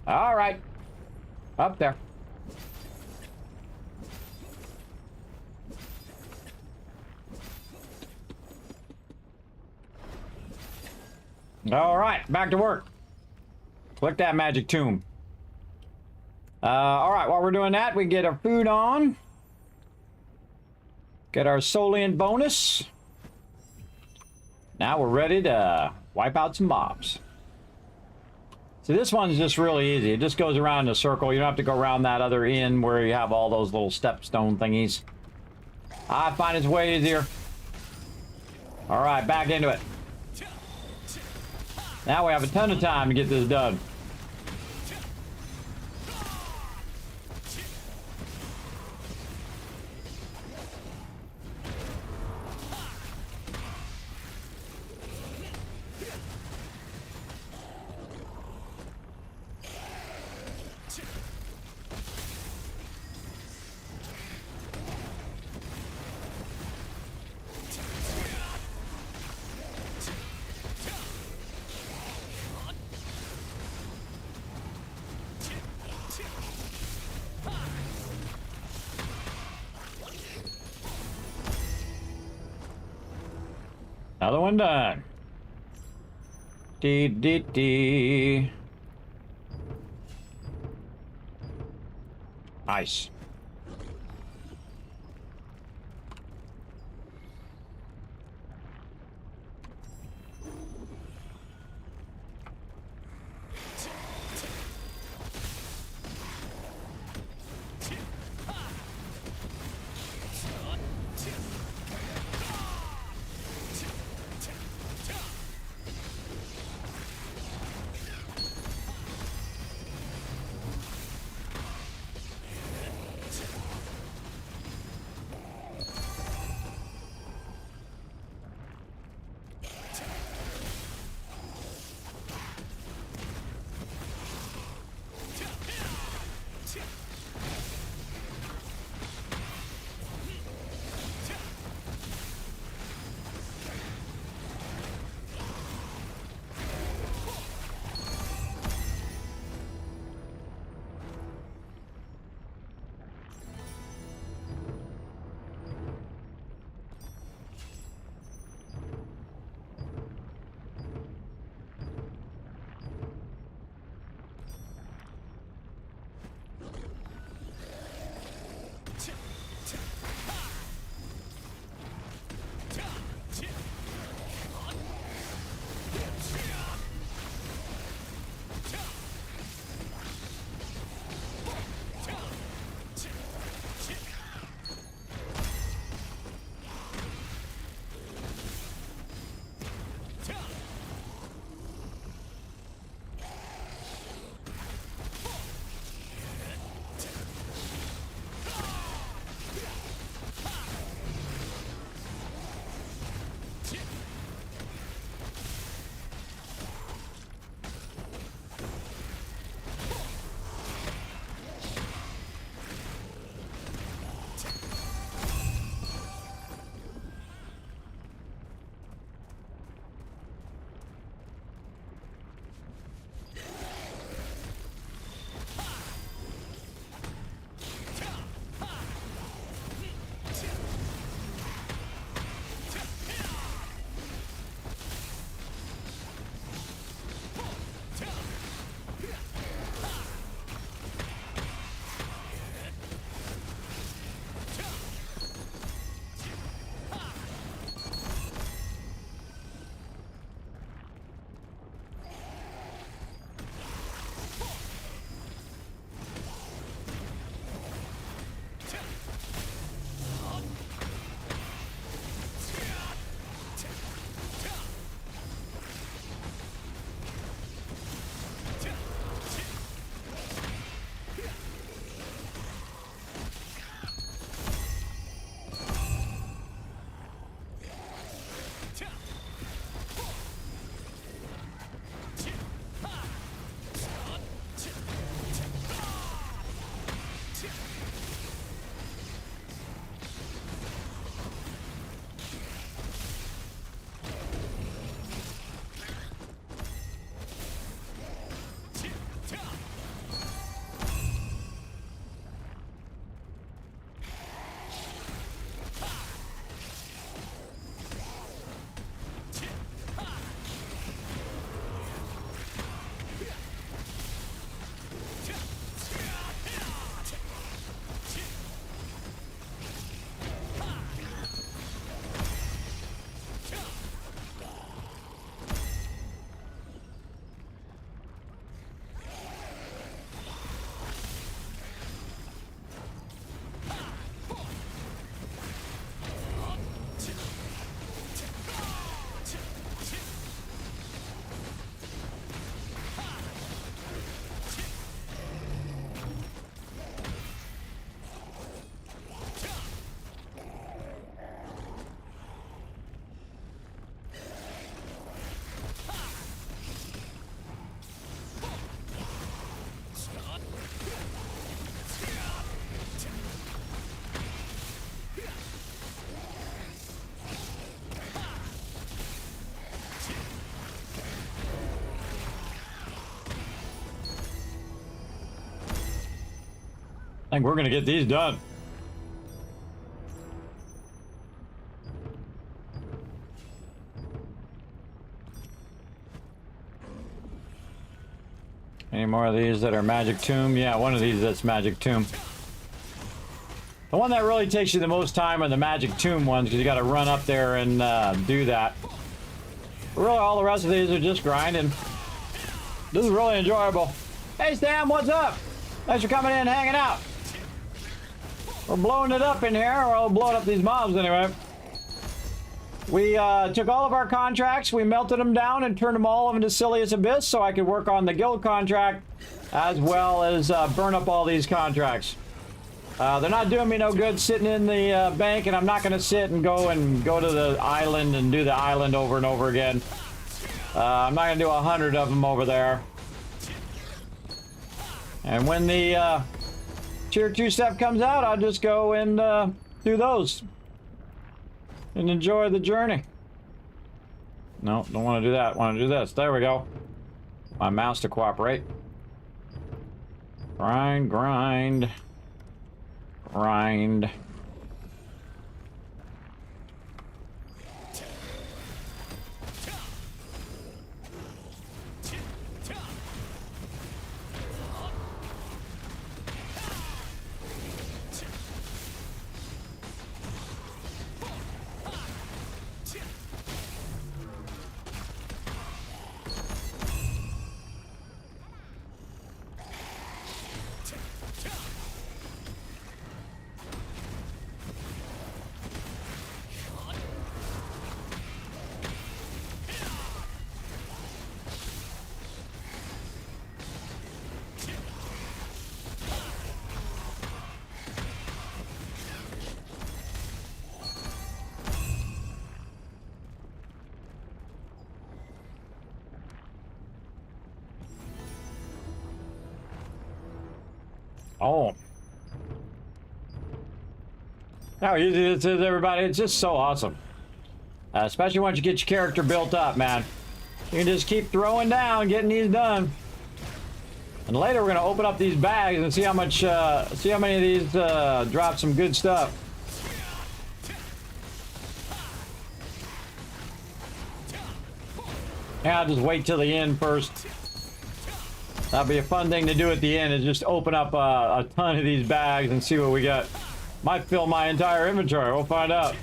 All right. Up there. All right, back to work. Click that magic tomb. All right, while we're doing that, we get our food on. Get our Solian bonus. Now we're ready to wipe out some mobs. See, this one's just really easy. It just goes around in a circle. You don't have to go around that other end where you have all those little stepstone thingies. I find it's way easier. All right, back into it. Now we have a ton of time to get this done. Another one done. Dee dee dee. Nice. I think we're gonna get these done. Any more of these that are Magic Tomb? Yeah, one of these that's Magic Tomb. The one that really takes you the most time are the Magic Tomb ones, because you got to run up there and do that. But really, all the rest of these are just grinding. This is really enjoyable. Hey, Stam, what's up? Thanks for coming in and hanging out. We're blowing it up in here. We're blowing up these mobs anyway. We took all of our contracts, we melted them down and turned them all into Silius Abyss so I could work on the guild contract as well as burn up all these contracts. They're not doing me no good sitting in the bank, and I'm not going to sit and go to the island and do the island over and over again. I'm not going to do 100 of them over there. And when the Tier 2 stuff comes out, I'll just go and do those. And enjoy the journey. No, don't want to do that. Want to do this. There we go. My mouse to cooperate. Grind, grind. Grind. Oh. How easy this is, everybody. It's just so awesome. Especially once you get your character built up, man. You can just keep throwing down, getting these done. And later we're going to open up these bags and see how much, see how many of these drop some good stuff. Yeah, I'll just wait till the end first. That'll be a fun thing to do at the end, is just open up a ton of these bags and see what we got. Might fill my entire inventory. We'll find out.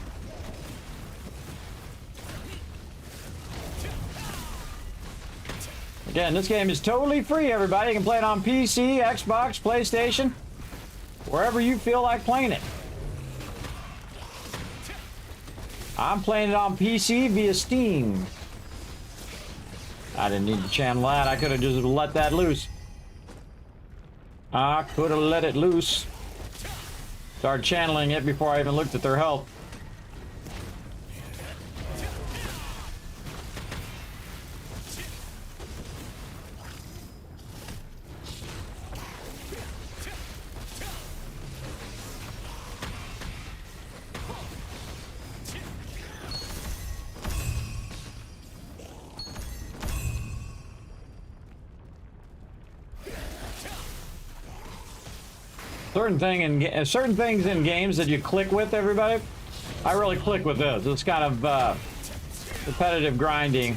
Again, this game is totally free, everybody. You can play it on PC, Xbox, PlayStation, wherever you feel like playing it. I'm playing it on PC via Steam. I didn't need to channel that. I could have just let that loose. I could have let it loose. Started channeling it before I even looked at their health. Certain things in games that you click with, everybody. I really click with this. It's kind of repetitive grinding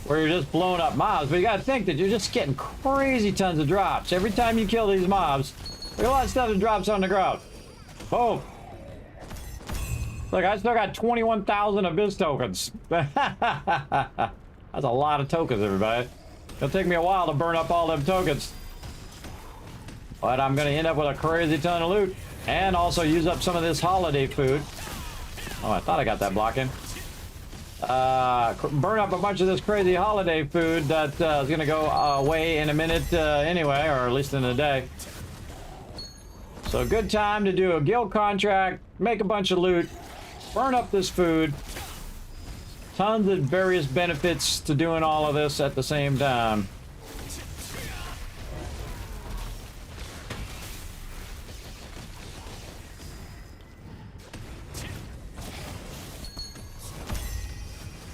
where you're just blowing up mobs, but you gotta think that you're just getting crazy tons of drops. Every time you kill these mobs, there's a lot of stuff that drops on the ground. Oh. Look, I still got 21,000 Abyss tokens. That's a lot of tokens, everybody. It'll take me a while to burn up all them tokens. But I'm going to end up with a crazy ton of loot. And also use up some of this holiday food. Oh, I thought I got that blocking. Burn up a bunch of this crazy holiday food that is going to go away in a minute anyway, or at least in a day. So good time to do a guild contract, make a bunch of loot, burn up this food. Tons of various benefits to doing all of this at the same time.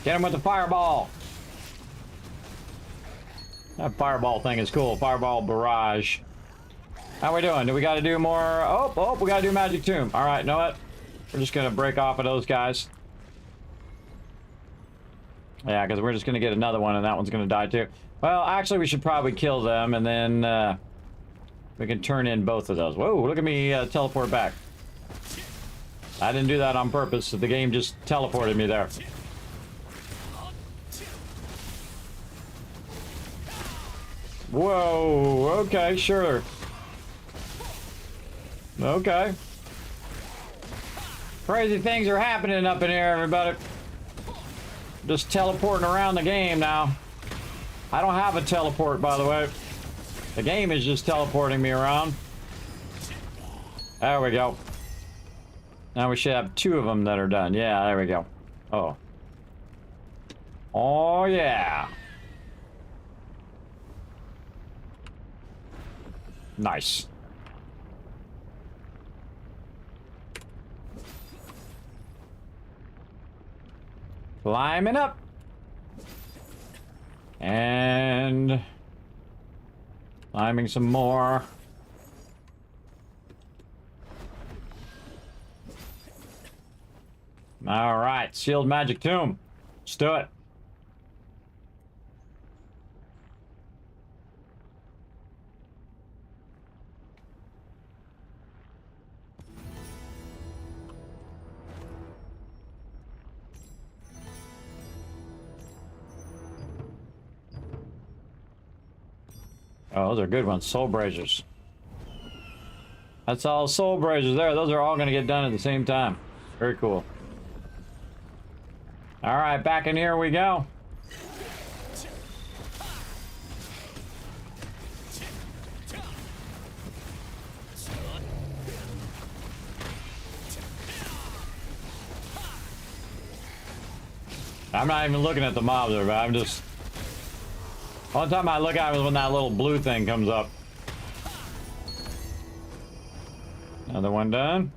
Get him with the fireball. That fireball thing is cool. Fireball barrage. How we doing? Do we got to do more? Oh, we got to do Magic Tomb. All right, know what? We're just going to break off of those guys. Yeah, because we're just going to get another one, and that one's going to die too. Well, actually, we should probably kill them, and then we can turn in both of those. Whoa, look at me teleport back. I didn't do that on purpose. The game just teleported me there. Whoa, okay, sure. Okay. Crazy things are happening up in here, everybody. Just teleporting around the game now. I don't have a teleport, by the way. The game is just teleporting me around. There we go. Now we should have 2 of them that are done. Yeah, there we go. Oh. Oh, yeah. Nice. Climbing up. And climbing some more. All right, sealed magic tomb. Let's do it. Oh, those are good ones. Soul Braziers. That's all Soul Braziers there. Those are all going to get done at the same time. Very cool. All right, back in here we go. I'm not even looking at the mobs, but I'm just... One time I look at it is when that little blue thing comes up. Another one done.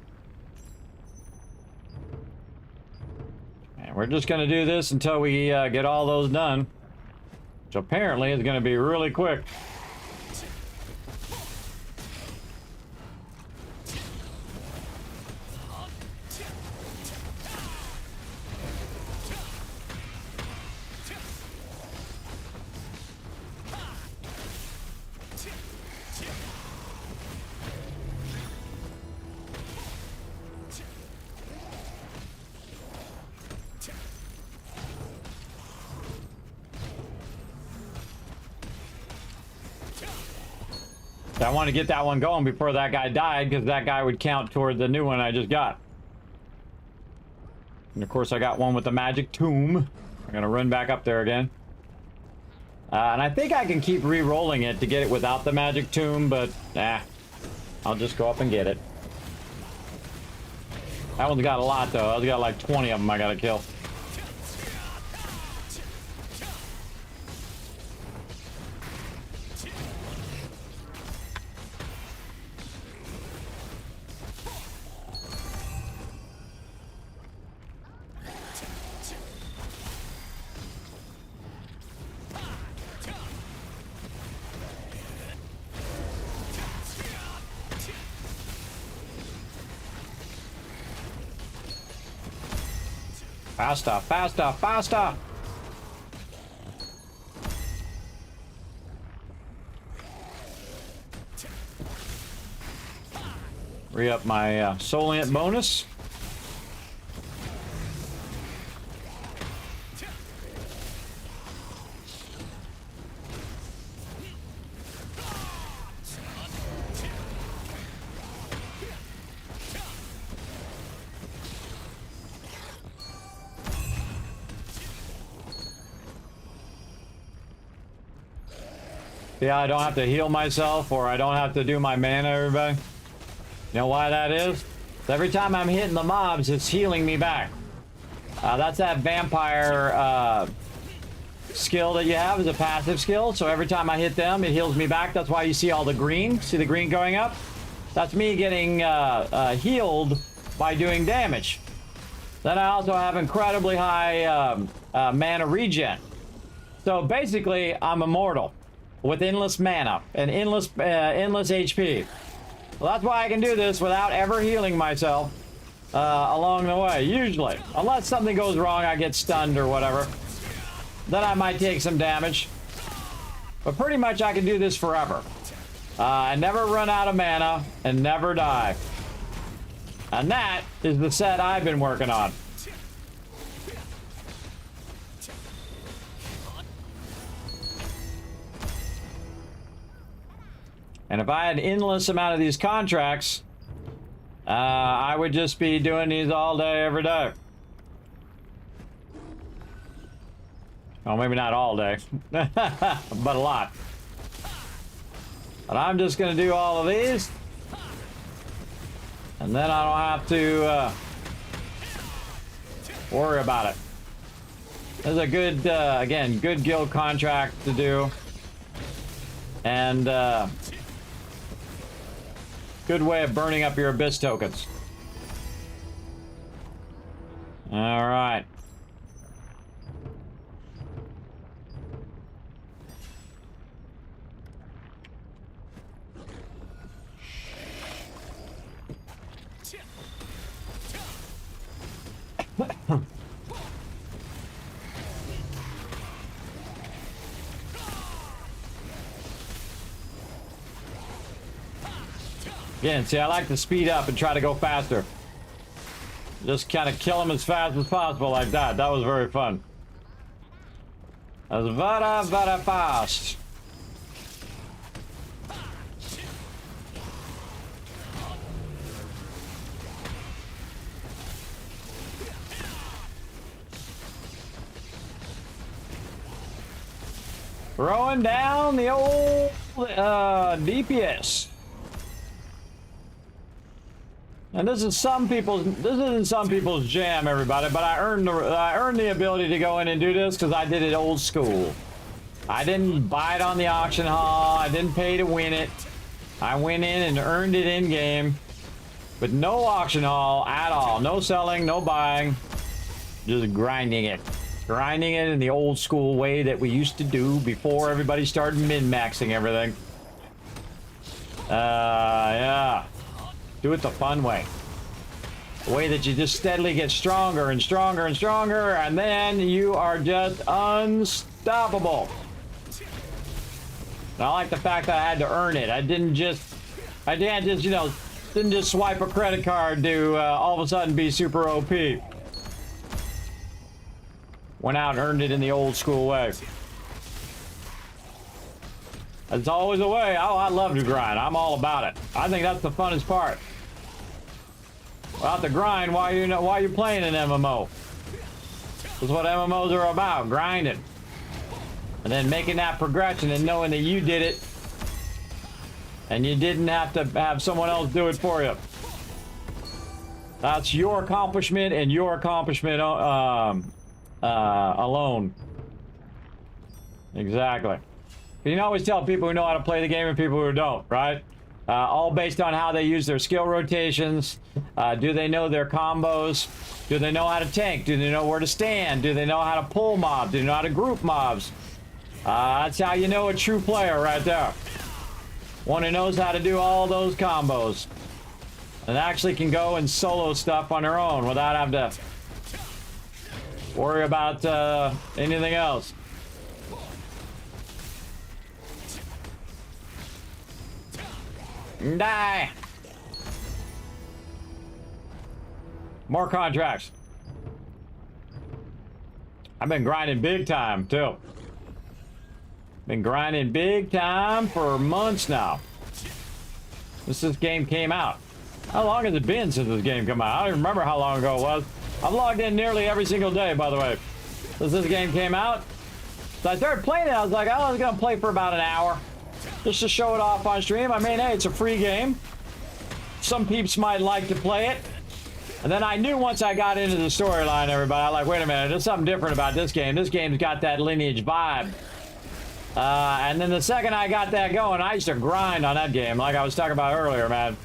And we're just going to do this until we get all those done. Which apparently is going to be really quick. I want to get that one going before that guy died, because that guy would count toward the new one I just got. And of course I got one with the magic tomb. I'm gonna run back up there again. And I think I can keep re-rolling it to get it without the magic tomb, but I'll just go up and get it. That one's got a lot though. I've got like 20 of them I gotta kill. Faster, faster, faster! Re-up my Solient bonus. Yeah, I don't have to heal myself, or I don't have to do my mana, everybody. You know why that is? Every time I'm hitting the mobs, it's healing me back. That's that vampire skill that you have as a passive skill. So every time I hit them, it heals me back. That's why you see all the green. See the green going up? That's me getting healed by doing damage. Then I also have incredibly high mana regen. So basically, I'm immortal with endless mana and endless HP. Well, that's why I can do this without ever healing myself along the way, usually. Unless something goes wrong, I get stunned or whatever. Then I might take some damage. But pretty much I can do this forever. And never run out of mana and never die. And that is the set I've been working on. And if I had endless amount of these contracts, I would just be doing these all day, every day. Well, maybe not all day, but a lot. But I'm just going to do all of these. And then I don't have to worry about it. This is a good, again, good guild contract to do. And good way of burning up your abyss tokens. All right. Again, see, I like to speed up and try to go faster. Just kind of kill them as fast as possible like that. That was very fun. That was very fast. Throwing down the old DPS. And this is some people's. This isn't some people's jam, everybody. But I earned the ability to go in and do this because I did it old school. I didn't buy it on the auction hall. I didn't pay to win it. I went in and earned it in game, with no auction hall at all. No selling, no buying, just grinding it. Grinding it in the old school way that we used to do before everybody started min-maxing everything. Yeah. Do it the fun way. The way that you just steadily get stronger and stronger and stronger, and then you are just unstoppable. And I like the fact that I had to earn it. I didn't just, you know, didn't just swipe a credit card to all of a sudden be super OP. Went out and earned it in the old school way. It's always a way. Oh, I love to grind. I'm all about it. I think that's the funnest part. Without the grind, why are you playing an MMO? That's what MMOs are about, grinding. And then making that progression and knowing that you did it. And you didn't have to have someone else do it for you. That's your accomplishment and your accomplishment alone. Exactly. You can always tell people who know how to play the game and people who don't, right? All based on how they use their skill rotations. Do they know their combos? Do they know how to tank? Do they know where to stand? Do they know how to pull mobs? Do they know how to group mobs? That's how you know a true player right there. One who knows how to do all those combos. And actually can go and solo stuff on their own without having to worry about anything else. Die. More contracts. I've been grinding big time too. Been grinding big time for months now. Since this game came out. How long has it been since this game came out? I don't even remember how long ago it was. I've logged in nearly every single day, by the way, since this game came out. So I started playing it. I was like, oh, I was gonna play for about an hour, just to show it off on stream. I mean, hey, it's a free game. Some peeps might like to play it. And then I knew once I got into the storyline, everybody, I was like, wait a minute, there's something different about this game. This game's got that lineage vibe. And then the second I got that going, I used to grind on that game, like I was talking about earlier, man.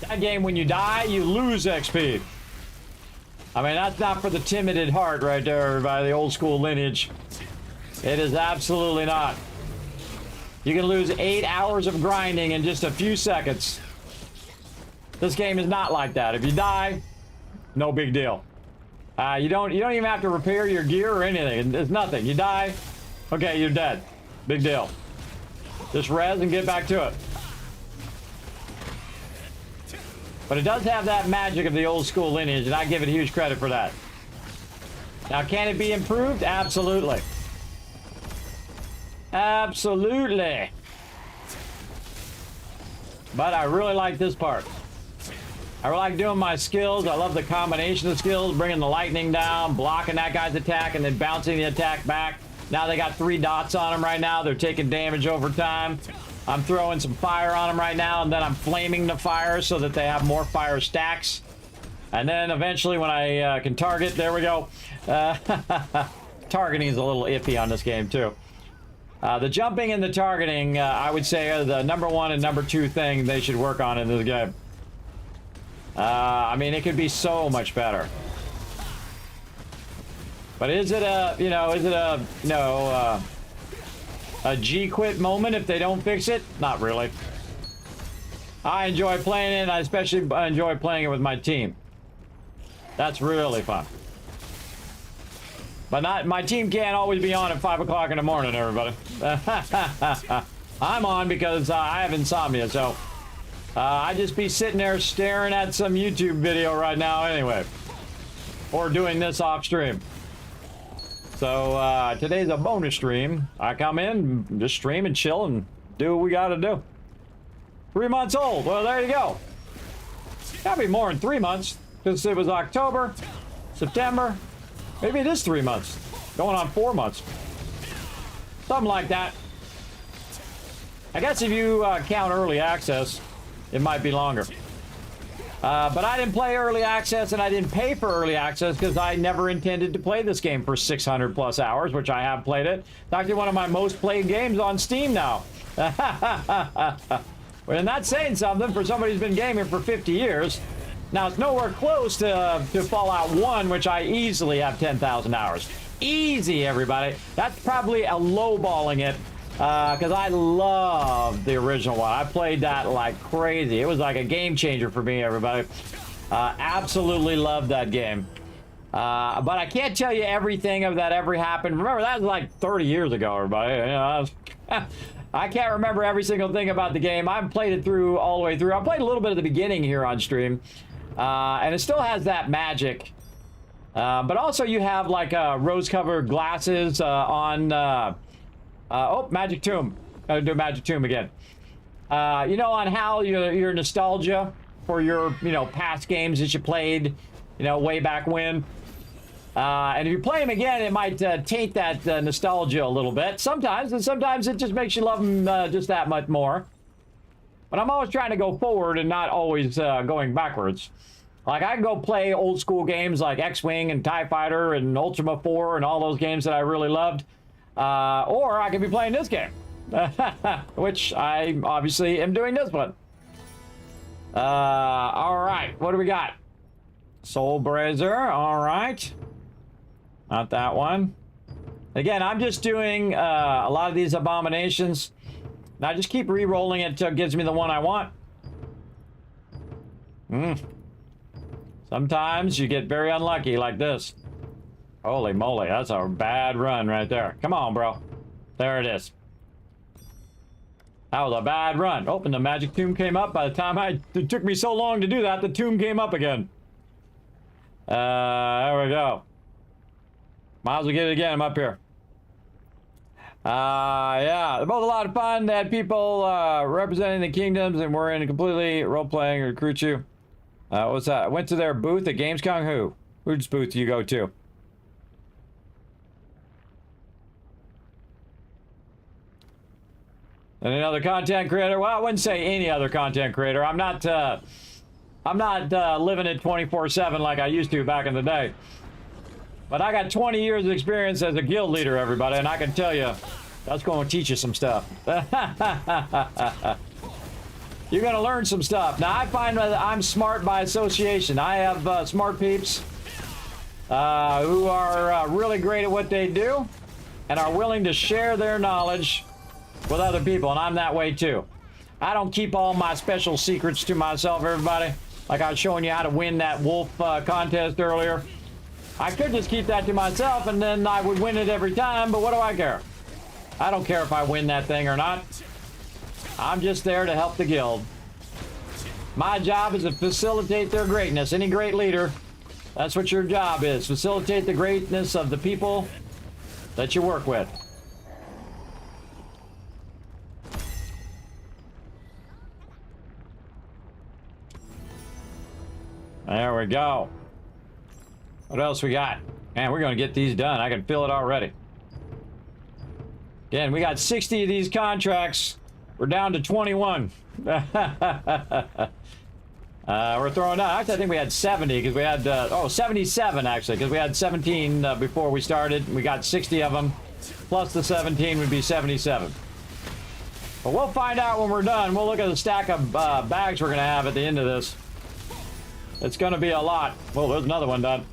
That game, when you die, you lose XP. I mean, that's not for the timid at heart right there, everybody, the old school lineage. It is absolutely not. You can lose 8 hours of grinding in just a few seconds. This game is not like that. If you die, no big deal. You don't even have to repair your gear or anything. It's nothing. You die, okay, you're dead. Big deal. Just res and get back to it. But it does have that magic of the old school lineage, and I give it huge credit for that. Now, can it be improved? Absolutely. Absolutely. But I really like this part. I like doing my skills. I love the combination of skills, bringing the lightning down, blocking that guy's attack, and then bouncing the attack back. Now they got 3 dots on them right now. They're taking damage over time. I'm throwing some fire on them right now, and then I'm flaming the fire so that they have more fire stacks. And then eventually when I can target, there we go. Targeting is a little iffy on this game too. The jumping and the targeting, I would say, are the #1 and #2 thing they should work on in this game. I mean, it could be so much better. But is it a, a G-quit moment if they don't fix it? Not really. I enjoy playing it, and I especially enjoy playing it with my team. That's really fun. But my team can't always be on at 5 o'clock in the morning, everybody. I'm on because I have insomnia, so I just be sitting there staring at some YouTube video right now anyway. Or doing this off stream. So today's a bonus stream. I come in, just stream and chill and do what we gotta do. 3 months old. Well, there you go. Gotta be more than 3 months, because it was October, September. Maybe it is 3 months. Going on 4 months. Something like that. I guess if you count early access, it might be longer. But I didn't play early access, and I didn't pay for early access because I never intended to play this game for 600 plus hours, which I have played it. It's actually one of my most played games on Steam now. Well, and that's saying something for somebody who's been gaming for 50 years. Now, it's nowhere close to Fallout 1, which I easily have 10,000 hours. Easy, everybody. That's probably a lowballing it, because I love the original one. I played that like crazy. It was like a game changer for me, everybody. Absolutely loved that game. But I can't tell you everything of that ever happened. Remember, that was like 30 years ago, everybody. You know, I can't remember every single thing about the game. I've played it through all the way through. I played a little bit of the beginning here on stream. And it still has that magic. But also you have like rose-colored glasses on... oh, Magic Tomb. Gotta do Magic Tomb again. You know, on how your nostalgia for your, past games that you played, way back when. And if you play them again, it might taint that nostalgia a little bit. Sometimes, and sometimes it just makes you love them just that much more. But I'm always trying to go forward and not always going backwards. Like, I can go play old school games like X-Wing and TIE Fighter and Ultima 4 and all those games that I really loved. Or I could be playing this game. Which I obviously am doing this one. Alright, what do we got? Soul Brazier, alright. Not that one. Again, I'm just doing a lot of these abominations. And I just keep re-rolling it until it gives me the one I want. Sometimes you get very unlucky like this. Holy moly, that's a bad run right there. Come on, bro. There it is. That was a bad run. Oh, and the magic tomb came up. By the time it took me so long to do that, the tomb came up again. There we go. Might as well get it again. I'm up here. Yeah, they're both a lot of fun. They had people representing the kingdoms, and we're in completely role-playing recruit you. What's that? I went to their booth at Gamescom. Whose booth do you go to? And another content creator? Well, I wouldn't say any other content creator. I'm not living it 24/7 like I used to back in the day. But I got 20 years of experience as a guild leader, everybody, and I can tell you, that's going to teach you some stuff. You're going to learn some stuff. Now, I find that I'm smart by association. I have smart peeps who are really great at what they do and are willing to share their knowledge with other people, and I'm that way too. I don't keep all my special secrets to myself, everybody. Like I was showing you how to win that wolf contest earlier. I could just keep that to myself and then I would win it every time, but what do I care? I don't care if I win that thing or not. I'm just there to help the guild. My job is to facilitate their greatness. Any great leader, that's what your job is. Facilitate the greatness of the people that you work with. There we go. What else we got? Man, we're going to get these done. I can feel it already. Again, we got 60 of these contracts. We're down to 21. We're throwing out. Actually, I think we had 70 because we had, 77 actually, because we had 17 before we started. We got 60 of them. Plus the 17 would be 77. But we'll find out when we're done. We'll look at the stack of bags we're going to have at the end of this. It's going to be a lot. Well, there's another one done.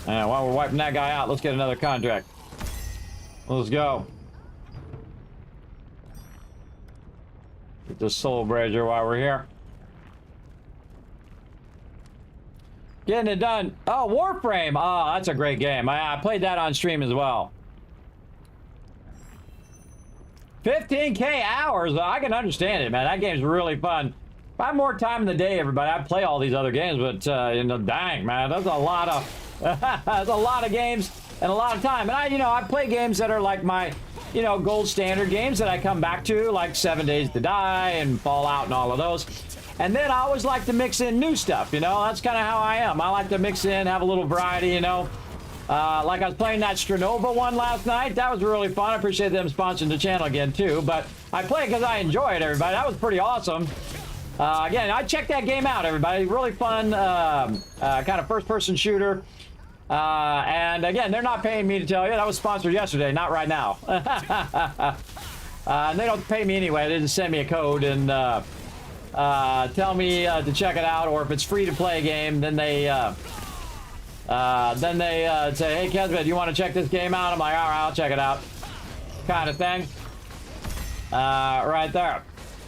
While we're wiping that guy out, let's get another contract. Let's go. Get this soul brazier while we're here. Getting it done. Oh, Warframe. Oh, that's a great game. I played that on stream as well. 15K hours. I can understand it, man. That game's really fun. If I had more time in the day, everybody, I'd play all these other games, but you know, dang, man, that's a lot of that's a lot of games and a lot of time. And I play games that are like my, gold standard games that I come back to, like 7 Days to Die and Fallout and all of those. And then I always like to mix in new stuff, That's kind of how I am. I like to mix in, have a little variety, Like I was playing that Stranova one last night. That was really fun. I appreciate them sponsoring the channel again, too. But I play it because I enjoy it, everybody. That was pretty awesome. Again, I checked that game out, everybody. Really fun, kind of first-person shooter. And again, they're not paying me to tell you. That was sponsored yesterday, not right now. And they don't pay me anyway. They just send me a code and tell me to check it out. Or if it's free to play game, then they say, "Hey, Kismet, do you want to check this game out?" I'm like, "All right, I'll check it out," kind of thing. Right there.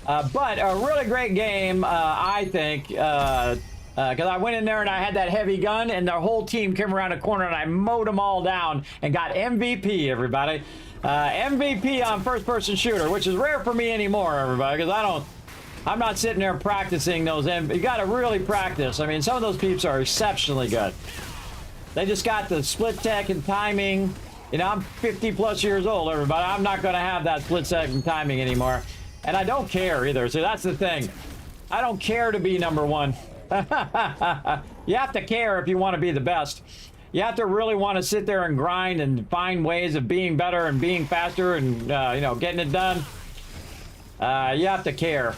But a really great game, I think, because I went in there and I had that heavy gun and the whole team came around the corner and I mowed them all down and got MVP, everybody. MVP on first-person shooter, which is rare for me anymore, everybody, because I'm not sitting there practicing those. You got to really practice. I mean, some of those peeps are exceptionally good. They just got the split tech and timing. I'm 50 plus years old, everybody. I'm not going to have that split second timing anymore. And I don't care either. So that's the thing. I don't care to be number one. You have to care if you want to be the best. You have to really want to sit there and grind and find ways of being better and being faster and, getting it done. You have to care.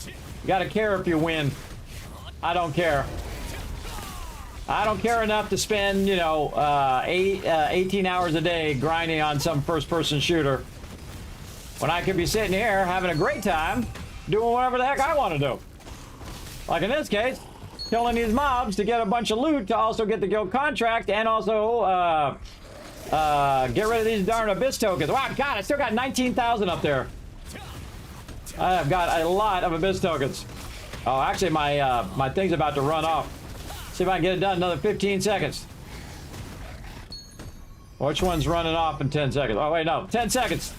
You got to care if you win. I don't care. I don't care enough to spend, 18 hours a day grinding on some first-person shooter when I could be sitting here having a great time doing whatever the heck I want to do. Like in this case, killing these mobs to get a bunch of loot to also get the guild contract and also get rid of these darn abyss tokens. Wow, God, I still got 19,000 up there. I've got a lot of abyss tokens. Oh, actually, my thing's about to run off. See if I can get it done in another 15 seconds. Which one's running off in 10 seconds? Oh, wait, no. 10 seconds.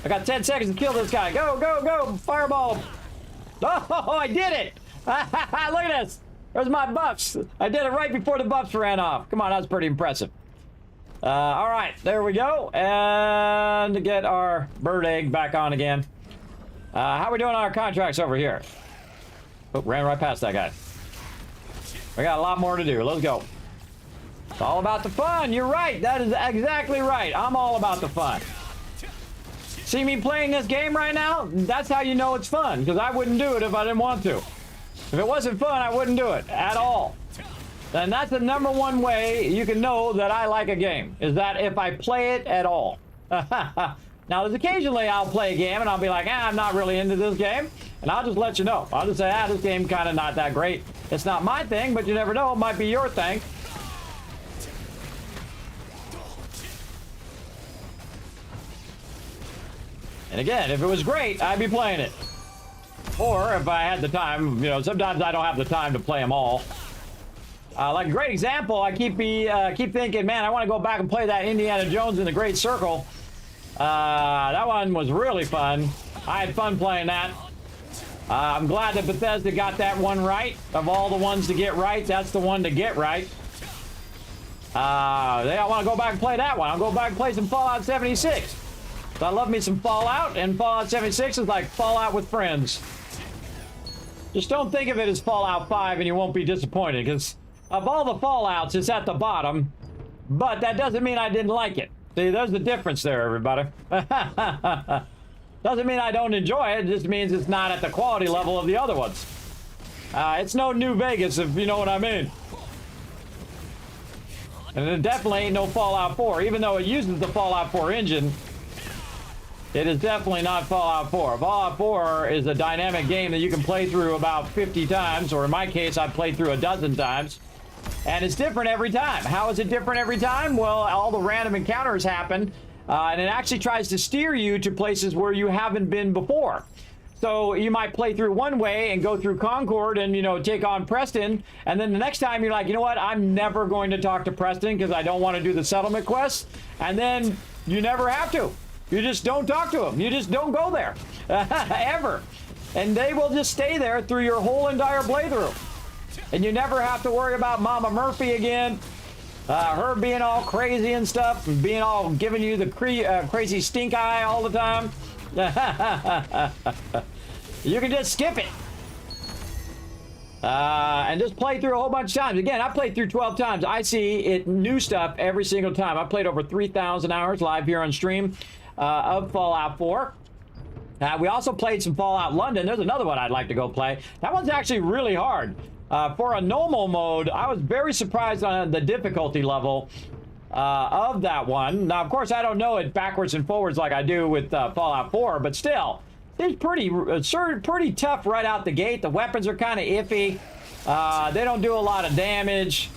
I got 10 seconds to kill this guy. Go, go, go. Fireball. Oh, I did it. Look at this. There's my buffs. I did it right before the buffs ran off. Come on, that was pretty impressive. All right, there we go. And to get our bird egg back on again. How are we doing on our contracts over here? Oh, ran right past that guy. We got a lot more to do. Let's go. It's all about the fun. You're right. That is exactly right. I'm all about the fun. See me playing this game right now? That's how you know it's fun, because I wouldn't do it if I didn't want to. If it wasn't fun, I wouldn't do it at all. And that's the number one way you can know that I like a game, is that if I play it at all. Now, there's occasionally I'll play a game and I'll be like, I'm not really into this game. And I'll just let you know. I'll just say, this game kind of not that great. It's not my thing, but you never know. It might be your thing. And again, if it was great, I'd be playing it. Or if I had the time, you know, sometimes I don't have the time to play them all. Like a great example, I keep thinking, man, I want to go back and play that Indiana Jones in the Great Circle. That one was really fun. I had fun playing that. I'm glad that Bethesda got that one right. Of all the ones to get right, that's the one to get right. I want to go back and play that one. I'll go back and play some Fallout 76. So I love me some Fallout, and Fallout 76 is like Fallout with friends. Just don't think of it as Fallout 5 and you won't be disappointed, because of all the Fallouts, it's at the bottom. But that doesn't mean I didn't like it. See, there's the difference there, everybody. Doesn't mean I don't enjoy it. It just means it's not at the quality level of the other ones. It's no New Vegas, if you know what I mean. And it definitely ain't no Fallout 4. Even though it uses the Fallout 4 engine, it is definitely not Fallout 4. Fallout 4 is a dynamic game that you can play through about 50 times, or in my case, I've played through a dozen times. And it's different every time. How is it different every time? Well, all the random encounters happen, and it actually tries to steer you to places where you haven't been before. So you might play through one way and go through Concord and, you know, take on Preston. And then the next time you're like, you know what? I'm never going to talk to Preston because I don't want to do the settlement quest. And then you never have to. You just don't talk to them. You just don't go there. Ever. And they will just stay there through your whole entire playthrough. And you never have to worry about Mama Murphy again. Her being all crazy and stuff. And being all giving you the crazy stink eye all the time. You can just skip it. And just play through a whole bunch of times. Again, I played through 12 times. I see it new stuff every single time. I played over 3,000 hours live here on stream of Fallout 4. We also played some Fallout London. There's another one I'd like to go play. That one's actually really hard. For a normal mode, I was very surprised on the difficulty level of that one. Now, of course, I don't know it backwards and forwards like I do with Fallout 4, but still, it's pretty tough right out the gate. The weapons are kind of iffy. They don't do a lot of damage,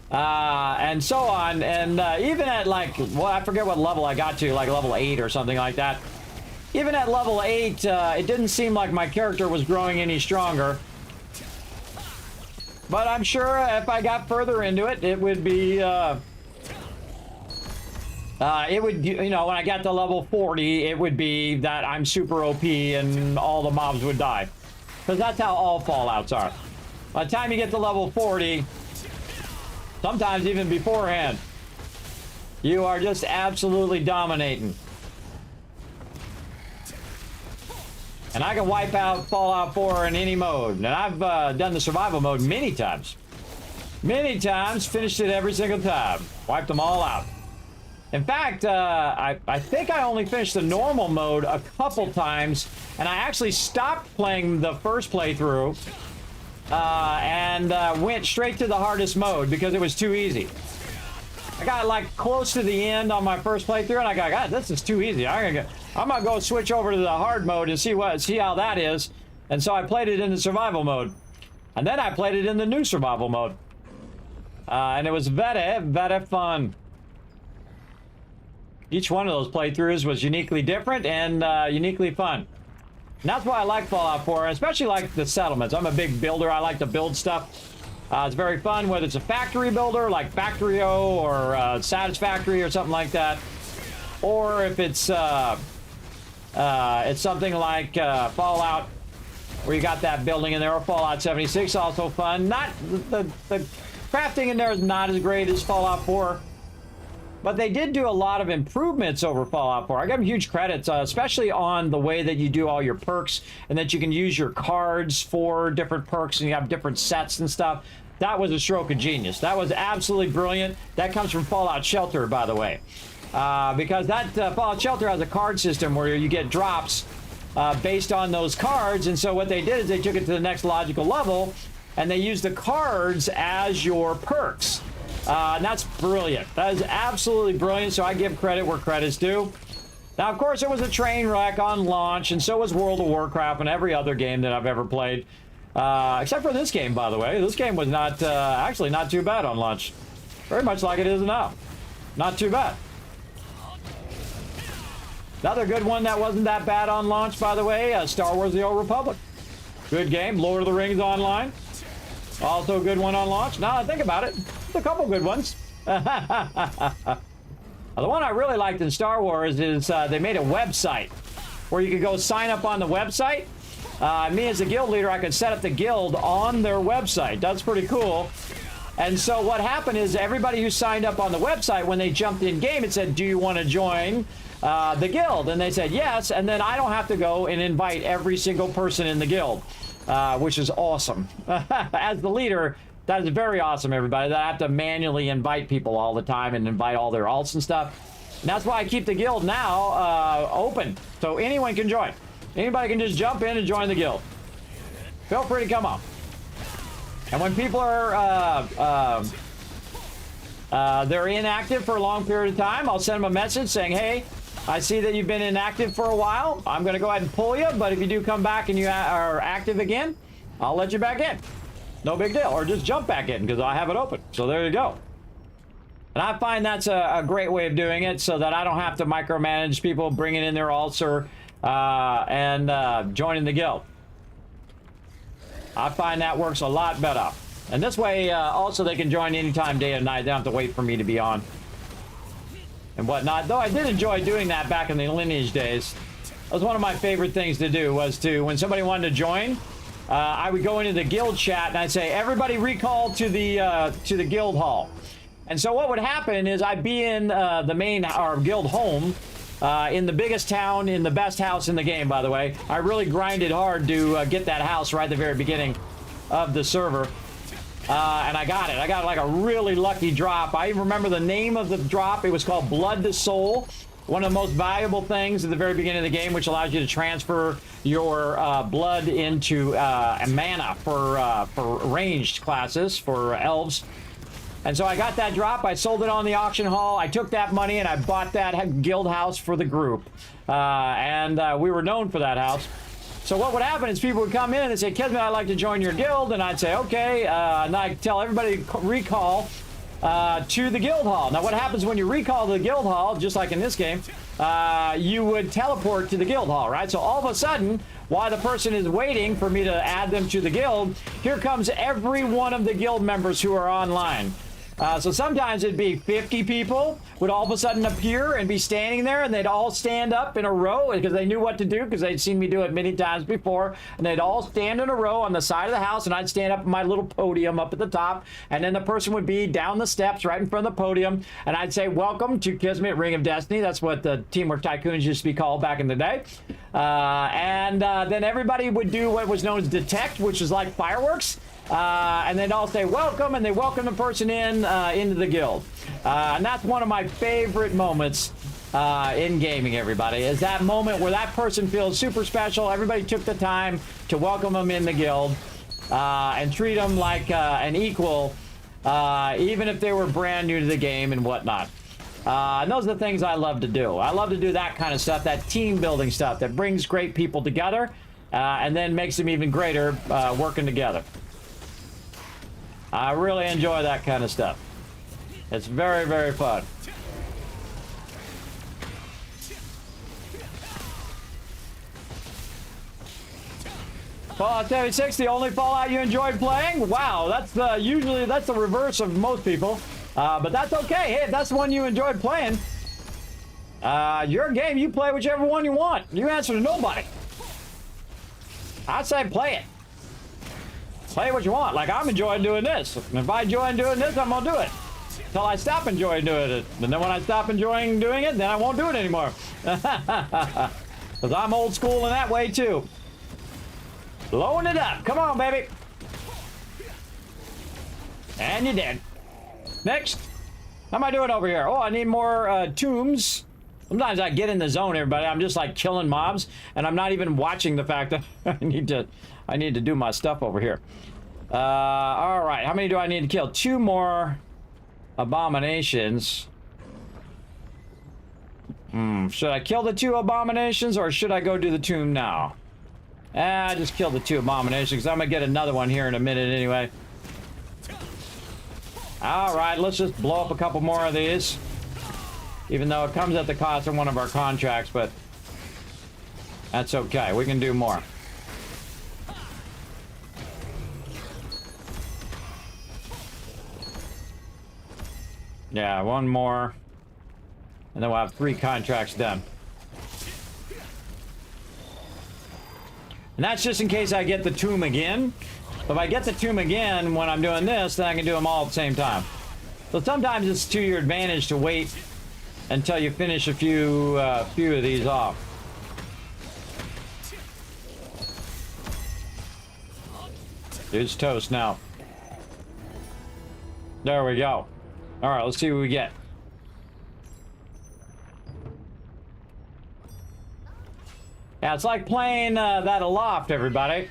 and so on. And even at like, well, I forget what level I got to, like level 8 or something like that. Even at level 8, it didn't seem like my character was growing any stronger. But I'm sure if I got further into it, it would be, you know, when I got to level 40, it would be that I'm super OP and all the mobs would die. Because that's how all Fallouts are. By the time you get to level 40, sometimes even beforehand, you are just absolutely dominating. And I can wipe out Fallout 4 in any mode. And I've done the survival mode many times. Many times, finished it every single time. Wiped them all out. In fact, I think I only finished the normal mode a couple times. And I actually stopped playing the first playthrough. And went straight to the hardest mode because it was too easy. I got like close to the end on my first playthrough. And I got, God, this is too easy. I'm gonna go switch over to the hard mode and see how that is. And so I played it in the survival mode, and then I played it in the new survival mode, and it was very fun. Each one of those playthroughs was uniquely different and uniquely fun. And that's why I like Fallout 4, and especially like the settlements. I'm a big builder. I like to build stuff. It's very fun, whether it's a factory builder like Factorio or Satisfactory or something like that, or if it's something like Fallout, where you got that building in there, or Fallout 76, also fun. Not the crafting in there is not as great as Fallout 4, but they did do a lot of improvements over Fallout 4. I give them huge credits, especially on the way that you do all your perks, and that you can use your cards for different perks, and you have different sets and stuff. That was a stroke of genius. That was absolutely brilliant. That comes from Fallout Shelter, by the way. Because that Fallout Shelter has a card system where you get drops based on those cards, and so what they did is they took it to the next logical level, and they used the cards as your perks. And that's brilliant. That is absolutely brilliant, so I give credit where credit's due. Now, of course, it was a train wreck on launch, and so was World of Warcraft and every other game that I've ever played. Except for this game, by the way. This game was not, actually not too bad on launch. Very much like it is now. Not too bad. Another good one that wasn't that bad on launch, by the way, Star Wars The Old Republic. Good game. Lord of the Rings Online. Also a good one on launch. Now that I think about it, there's a couple good ones. The one I really liked in Star Wars is they made a website where you could go sign up on the website. Me as a guild leader, I could set up the guild on their website. That's pretty cool. And so what happened is everybody who signed up on the website, when they jumped in game, it said, do you want to join the guild? And they said yes, and then I don't have to go and invite every single person in the guild, which is awesome. As the leader, that is very awesome, everybody, that I have to manually invite people all the time and invite all their alts and stuff. And that's why I keep the guild now open, so anyone can join. Anybody can just jump in and join the guild. Feel free to come on. And when people are they're inactive for a long period of time, I'll send them a message saying, hey, I see that you've been inactive for a while. I'm going to go ahead and pull you, but if you do come back and you are active again, I'll let you back in. No big deal. Or just jump back in because I have it open. So there you go. And I find that's a great way of doing it so that I don't have to micromanage people bringing in their alts or joining the guild. I find that works a lot better. And this way, also, they can join anytime, day and night. They don't have to wait for me to be on and whatnot. Though I did enjoy doing that back in the Lineage days. That was one of my favorite things to do, was to, when somebody wanted to join, I would go into the guild chat and I'd say, everybody recall to the guild hall. And so what would happen is I'd be in the main, our guild home, in the biggest town, in the best house in the game, by the way. I really grinded hard to get that house right at the very beginning of the server. And I got it. I got like a really lucky drop. I even remember the name of the drop. It was called Blood to Soul. One of the most valuable things at the very beginning of the game, which allows you to transfer your blood into mana for ranged classes, for elves. And so I got that drop. I sold it on the auction hall. I took that money and I bought that guild house for the group. And we were known for that house. So what would happen is people would come in and say, Kismet, I'd like to join your guild. And I'd say, okay. And I'd tell everybody to recall to the guild hall. Now what happens when you recall to the guild hall, just like in this game, you would teleport to the guild hall, right? So all of a sudden, while the person is waiting for me to add them to the guild, here comes every one of the guild members who are online. So sometimes it'd be 50 people would all of a sudden appear and be standing there, and they'd all stand up in a row because they knew what to do because they'd seen me do it many times before. And they'd all stand in a row on the side of the house, and I'd stand up in my little podium up at the top, and then the person would be down the steps right in front of the podium, and I'd say, welcome to Kismet Ring of Destiny. That's what the Teamwork Tycoons used to be called back in the day. Then everybody would do what was known as detect, which is like fireworks. And they'd all say welcome, and they welcome the person in into the guild. And that's one of my favorite moments in gaming, everybody, is that moment where that person feels super special. Everybody took the time to welcome them in the guild and treat them like an equal, even if they were brand new to the game and whatnot. And those are the things I love to do. I love to do that kind of stuff, that team building stuff that brings great people together and then makes them even greater working together. I really enjoy that kind of stuff. It's very, very fun. Fallout 76, the only Fallout you enjoyed playing? Wow, that's usually that's the reverse of most people. But that's okay. Hey, if that's the one you enjoyed playing, your game, you play whichever one you want. You answer to nobody. I say play it. Play what you want. Like, I'm enjoying doing this. And if I enjoy doing this, I'm gonna do it until I stop enjoying doing it. And then when I stop enjoying doing it, then I won't do it anymore. Because I'm old school in that way too. Blowing it up. Come on, baby. And you did. Next. How am I doing over here? Oh, I need more tombs. Sometimes I get in the zone, everybody. I'm just like killing mobs, and I'm not even watching the fact that I need to do my stuff over here. All right, how many do I need to kill? 2 more abominations. Should I kill the 2 abominations, or should I go do the tomb now? Just kill the 2 abominations, because I'm gonna get another one here in a minute anyway. All right, let's just blow up a couple more of these. Even though it comes at the cost of one of our contracts, but that's okay. We can do more. Yeah, one more. And then we'll have 3 contracts done. And that's just in case I get the tomb again. But if I get the tomb again when I'm doing this, then I can do them all at the same time. So sometimes it's to your advantage to wait until you finish a few of these off. Dude's toast now. There we go. All right, let's see what we get. Yeah, it's like playing that Aloft, everybody.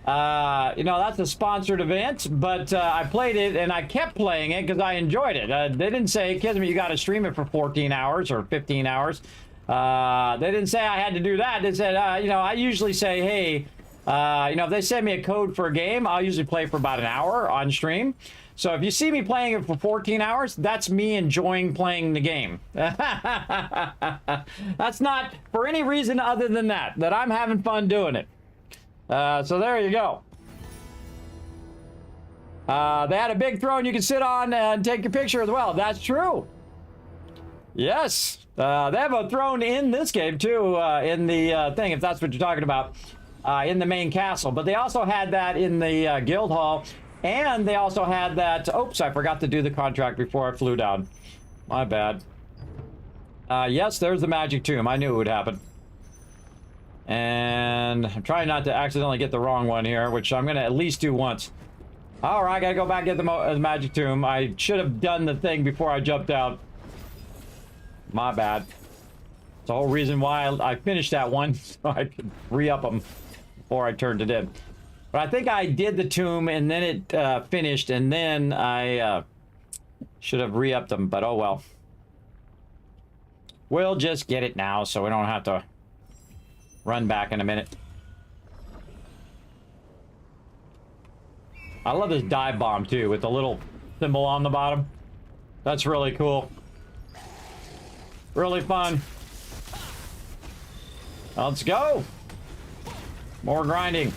You know, that's a sponsored event, but I played it and I kept playing it because I enjoyed it. They didn't say, Kismet, you got to stream it for 14 hours or 15 hours. They didn't say I had to do that. They said, you know, I usually say, hey, you know, if they send me a code for a game, I'll usually play for about an hour on stream. So if you see me playing it for 14 hours, that's me enjoying playing the game. That's not for any reason other than that I'm having fun doing it. So there you go. They had a big throne you can sit on and take your picture as well. That's true. Yes. They have a throne in this game too, in the thing, if that's what you're talking about, in the main castle. But they also had that in the guild hall. And they also had that... Oops, I forgot to do the contract before I flew down. My bad. Yes, there's the magic tomb. I knew it would happen. And I'm trying not to accidentally get the wrong one here, which I'm going to at least do once. All right, I got to go back and get the magic tomb. I should have done the thing before I jumped out. My bad. It's the whole reason why I finished that one, so I could re-up them before I turned it in. But I think I did the tomb and then it finished, and then I should have re-upped them, but oh well. We'll just get it now so we don't have to run back in a minute. I love this dive bomb too, with the little symbol on the bottom. That's really cool. Really fun. Let's go. More grinding.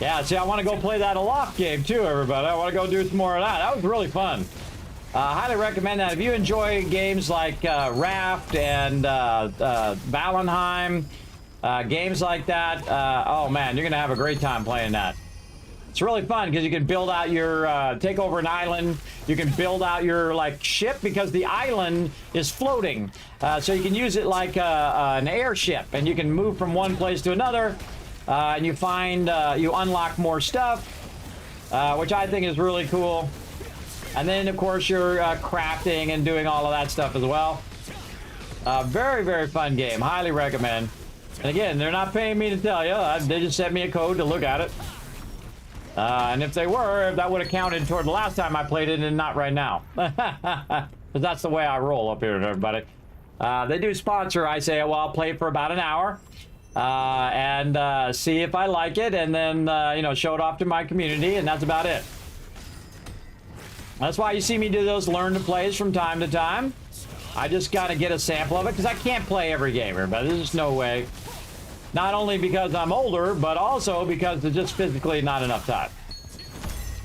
Yeah, see, I want to go play that Aloft game too, everybody. I want to go do some more of that. That was really fun. Highly recommend that. If you enjoy games like Raft and Valheim, games like that, oh man, you're going to have a great time playing that. It's really fun because you can build out your, take over an island. You can build out your, like, ship because the island is floating. So you can use it like an airship, and you can move from one place to another. And you find, you unlock more stuff, which I think is really cool. And then, of course, you're crafting and doing all of that stuff as well. Very, very fun game. Highly recommend. And again, they're not paying me to tell you. They just sent me a code to look at it. And if they were, that would have counted toward the last time I played it and not right now. Because that's the way I roll up here, everybody. They do sponsor. I say, well, I'll play for about an hour. And see if I like it, and then, you know, show it off to my community, and that's about it. That's why you see me do those learn to plays from time to time. I just gotta get a sample of it, because I can't play every game, everybody. There's just no way. Not only because I'm older, but also because there's just physically not enough time.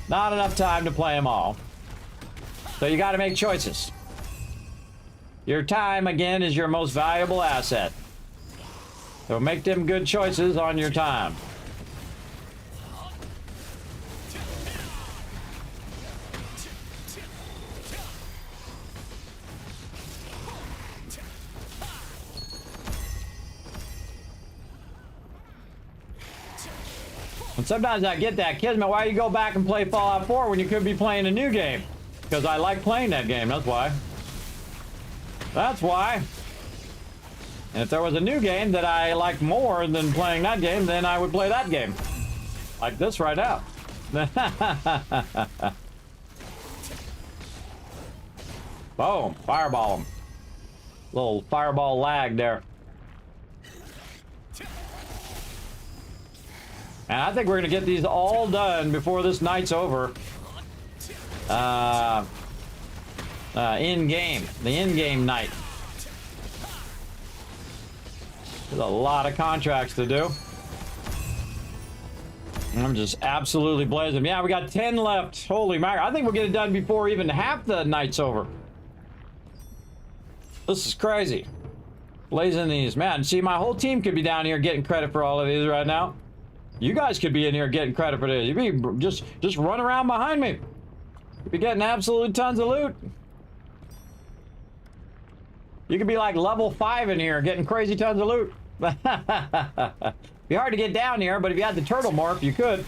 Not enough time to play them all. So you gotta make choices. Your time, again, is your most valuable asset. So make them good choices on your time. And sometimes I get that, Kismet, why you go back and play Fallout 4 when you could be playing a new game? Because I like playing that game, that's why. That's why. And if there was a new game that I liked more than playing that game, then I would play that game. Like this right now. Boom. Fireball them. Little fireball lag there. And I think we're going to get these all done before this night's over. In-game. The in-game night. There's a lot of contracts to do. I'm just absolutely blazing. Yeah, we got 10 left. Holy mackerel. I think we'll get it done before even half the night's over. This is crazy. Blazing these. Man, see, my whole team could be down here getting credit for all of these right now. You guys could be in here getting credit for this. You'd be just run around behind me. You'd be getting absolutely tons of loot. You could be like level 5 in here getting crazy tons of loot. Be hard to get down here, but if you had the turtle morph, you could.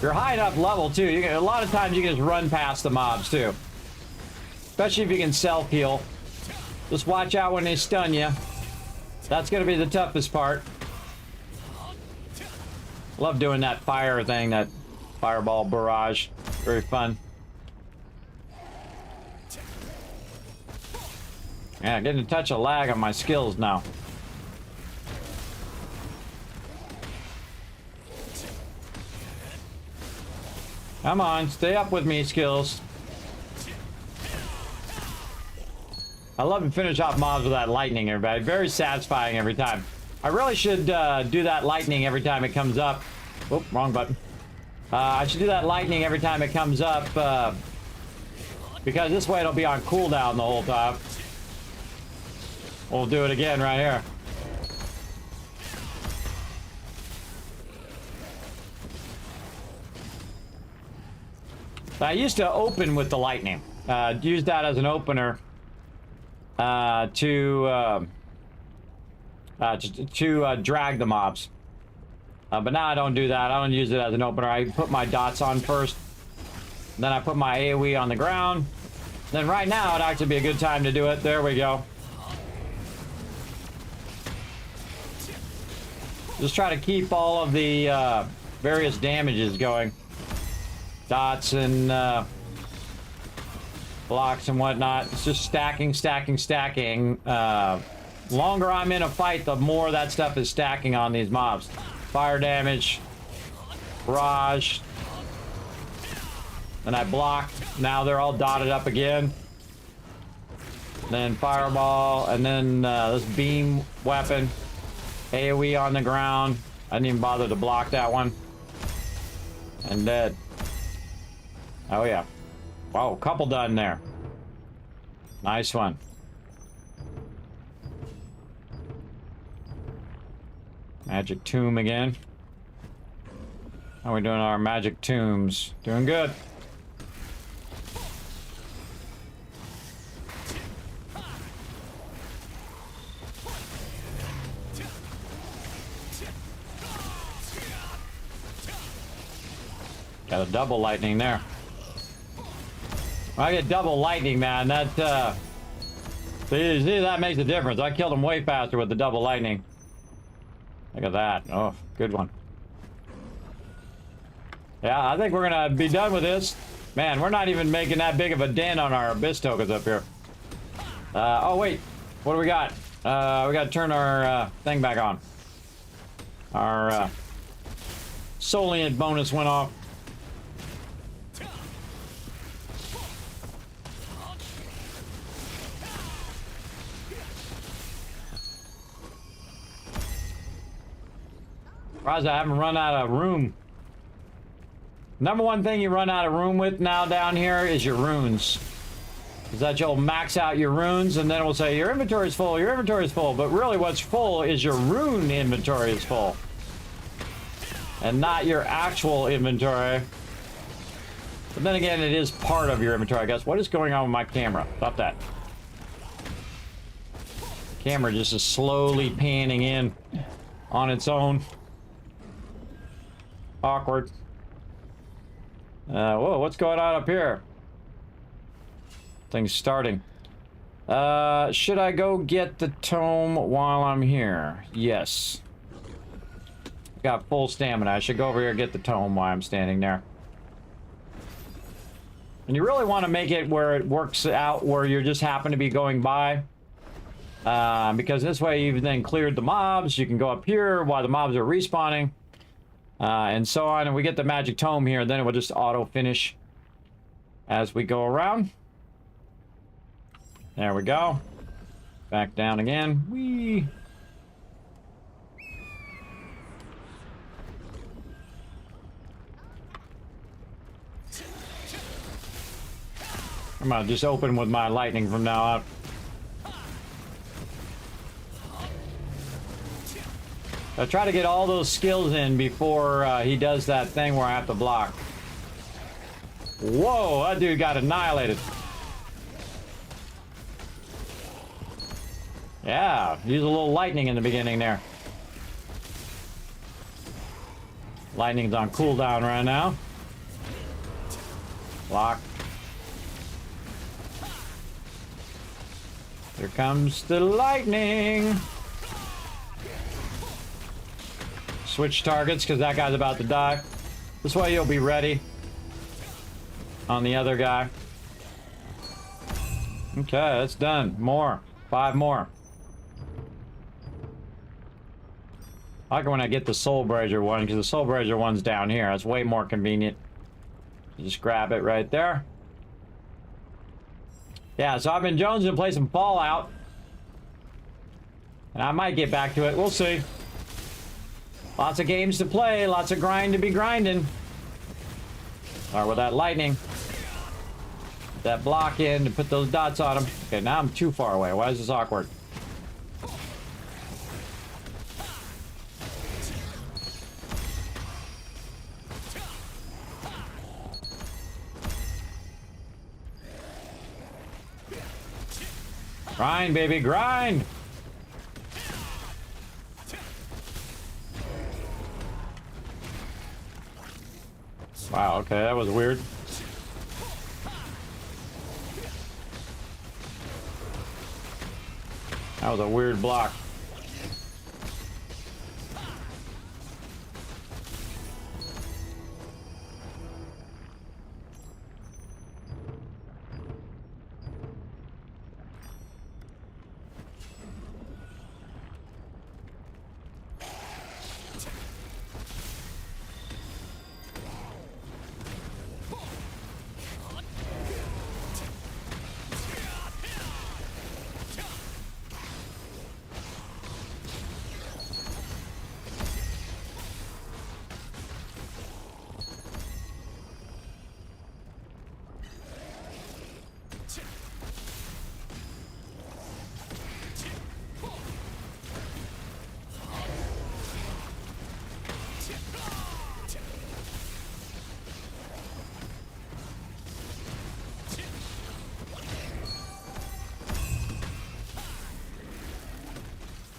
You're high enough level too. You can, a lot of times you can just run past the mobs too. Especially if you can self-heal. Just watch out when they stun you. That's gonna be the toughest part. Love doing that fire thing, that fireball barrage. Very fun. Yeah, getting a touch of lag on my skills now. Come on, stay up with me, skills. I love to finish off mobs with that lightning, everybody. Very satisfying every time. I really should do that lightning every time it comes up. Oop, wrong button. I should do that lightning every time it comes up, because this way it'll be on cooldown the whole time. We'll do it again right here. I used to open with the lightning. Use that as an opener to drag the mobs. But now I don't do that. I don't use it as an opener. I put my dots on first. Then I put my AoE on the ground. Then right now it'd actually be a good time to do it. There we go. Just try to keep all of the various damages going. Dots and blocks and whatnot. It's just stacking, stacking, stacking. Longer I'm in a fight, the more that stuff is stacking on these mobs. Fire damage, barrage. Then I blocked. Now they're all dotted up again. Then fireball, and then this beam weapon. AoE on the ground. I didn't even bother to block that one. And dead. Oh yeah. Wow, couple done there. Nice one. Magic tomb again. How are we doing our magic tombs? Doing good. Got a double lightning there. When I get double lightning, man, that see, that makes a difference. I killed him way faster with the double lightning. Look at that. Oh, good one. Yeah, I think we're gonna be done with this. Man, we're not even making that big of a dent on our abyss tokens up here. Oh wait, what do we got? We gotta turn our thing back on. Our Solient bonus went off. Surprised I haven't run out of room. Number one thing you run out of room with now down here is your runes. Is that you'll max out your runes and then it will say your inventory is full, your inventory is full. But really what's full is your rune inventory is full. And not your actual inventory. But then again, it is part of your inventory, I guess. What is going on with my camera? Stop that. The camera just is slowly panning in on its own. Awkward. Whoa, what's going on up here? Thing's starting. Should I go get the tome while I'm here? Yes. Got full stamina. I should go over here and get the tome while I'm standing there. And you really want to make it where it works out where you just happen to be going by. Because this way you've then cleared the mobs. You can go up here while the mobs are respawning. And so on, and we get the magic tome here, then it will just auto finish as we go around. There we go. Back down again. Whee! I'm gonna just open with my lightning from now on. I try to get all those skills in before he does that thing where I have to block. Whoa, that dude got annihilated. Yeah, use a little lightning in the beginning there. Lightning's on cooldown right now. Block. Here comes the lightning. Switch targets because that guy's about to die. This way you'll be ready on the other guy. Okay, that's done. More. 5 more. I like when I get the Soul Brazier one because the Soul Brazier one's down here. That's way more convenient. You just grab it right there. Yeah, so I've been jonesing to play some Fallout. And I might get back to it. We'll see. Lots of games to play. Lots of grind to be grinding. Or with that lightning. Put that block in to put those dots on them. Okay, now I'm too far away. Why is this awkward? Grind, baby, grind! Wow, okay, that was weird. That was a weird block.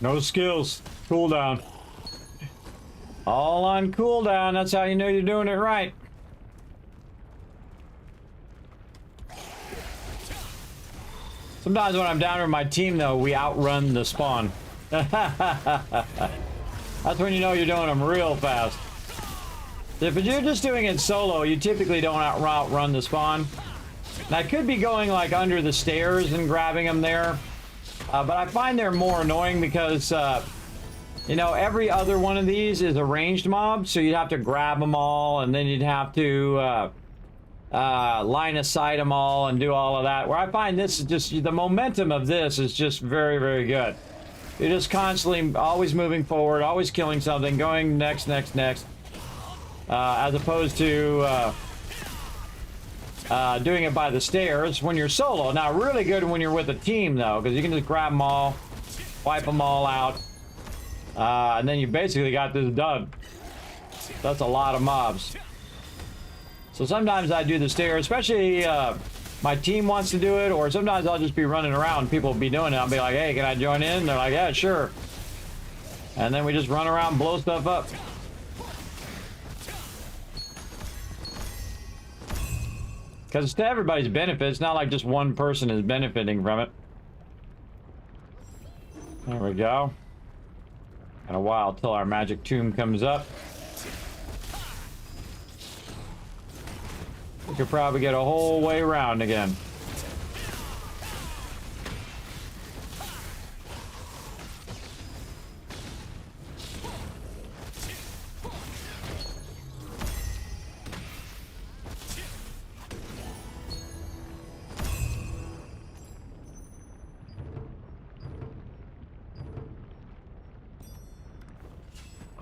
No skills. Cooldown. All on cooldown. That's how you know you're doing it right. Sometimes when I'm down with my team, though, we outrun the spawn. That's when you know you're doing them real fast. If you're just doing it solo, you typically don't outrun the spawn. And I could be going like under the stairs and grabbing them there. But I find they're more annoying because, you know, every other one of these is a ranged mob, so you'd have to grab them all, and then you'd have to line of sight them all and do all of that. Where I find this is just, the momentum of this is just very, very good. You're just constantly always moving forward, always killing something, going next, next, next. As opposed to doing it by the stairs when you're solo. Now, really good when you're with a team, though, because you can just grab them all, wipe them all out, and then you basically got this done. That's a lot of mobs. So sometimes I do the stairs, especially my team wants to do it, or sometimes I'll just be running around. People will be doing it. I'll be like, hey, can I join in? And they're like, yeah, sure. And then we just run around and blow stuff up. Because it's to everybody's benefit. It's not like just one person is benefiting from it. There we go. Got a while till our magic tomb comes up. We could probably get a whole way around again.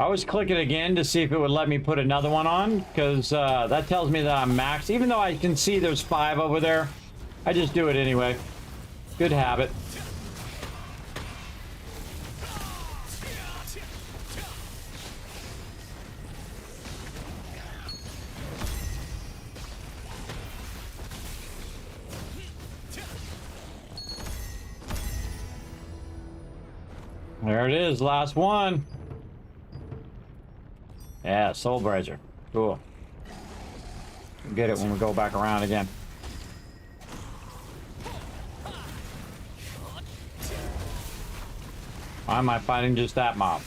I was clicking again to see if it would let me put another one on, because that tells me that I'm maxed. Even though I can see there's 5 over there, I just do it anyway. Good habit. There it is, last one. Yeah, Soul Brazier. Cool. We'll get it when we go back around again. Why am I fighting just that mob?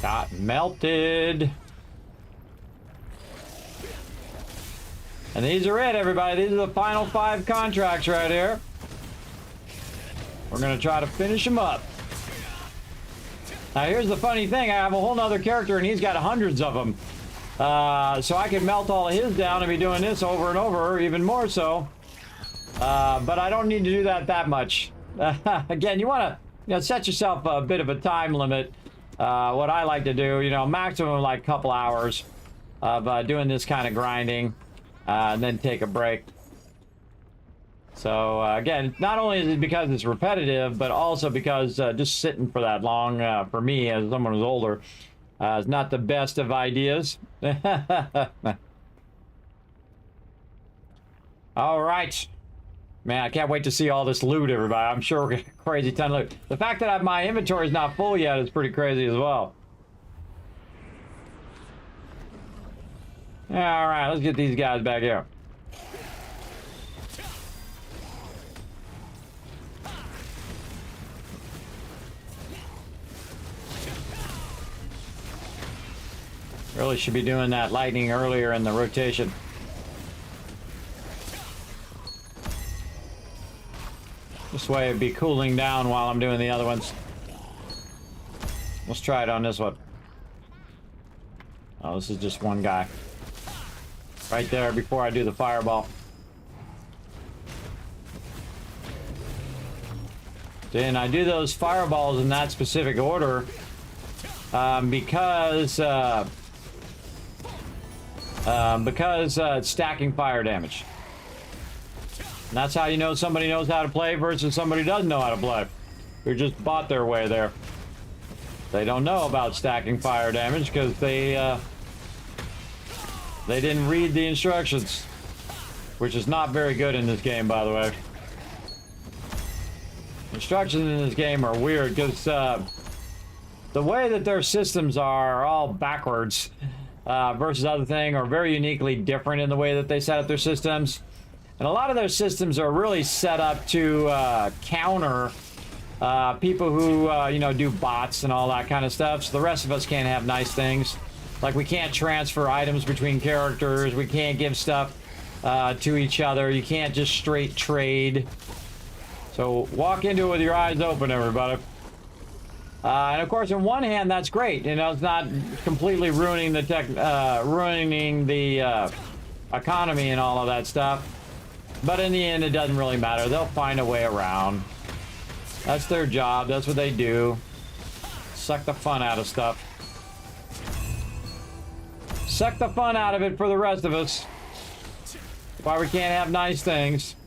Got melted. And these are it, everybody. These are the final 5 contracts right here. We're gonna try to finish them up. Now here's the funny thing. I have a whole nother character and he's got hundreds of them. So I can melt all of his down and be doing this over and over, even more so. But I don't need to do that much. Again, you wanna set yourself a bit of a time limit. What I like to do, maximum like a couple hours of doing this kind of grinding, and then take a break. So again, not only is it because it's repetitive, but also because just sitting for that long, for me as someone who's older, is not the best of ideas. All right. Man, I can't wait to see all this loot, everybody. I'm sure we're gonna get a crazy ton of loot. The fact that my inventory is not full yet is pretty crazy as well. Yeah, all right, let's get these guys back here. Really should be doing that lightning earlier in the rotation. This way it'd be cooling down while I'm doing the other ones. Let's try it on this one. Oh, this is just one guy. Right there before I do the fireball. Then I do those fireballs in that specific order because it's stacking fire damage. And that's how you know somebody knows how to play versus somebody who doesn't know how to play. Who just bought their way there. They don't know about stacking fire damage because they didn't read the instructions. Which is not very good in this game, by the way. Instructions in this game are weird because the way that their systems are all backwards versus other thing are very uniquely different in the way that they set up their systems. And a lot of their systems are really set up to counter people who, do bots and all that kind of stuff. So the rest of us can't have nice things. Like we can't transfer items between characters. We can't give stuff to each other. You can't just straight trade. So walk into it with your eyes open, everybody. And of course, on one hand, that's great. It's not completely ruining the economy and all of that stuff. But in the end, it doesn't really matter. They'll find a way around. That's their job. That's what they do. Suck the fun out of stuff. Suck the fun out of it for the rest of us. Why we can't have nice things.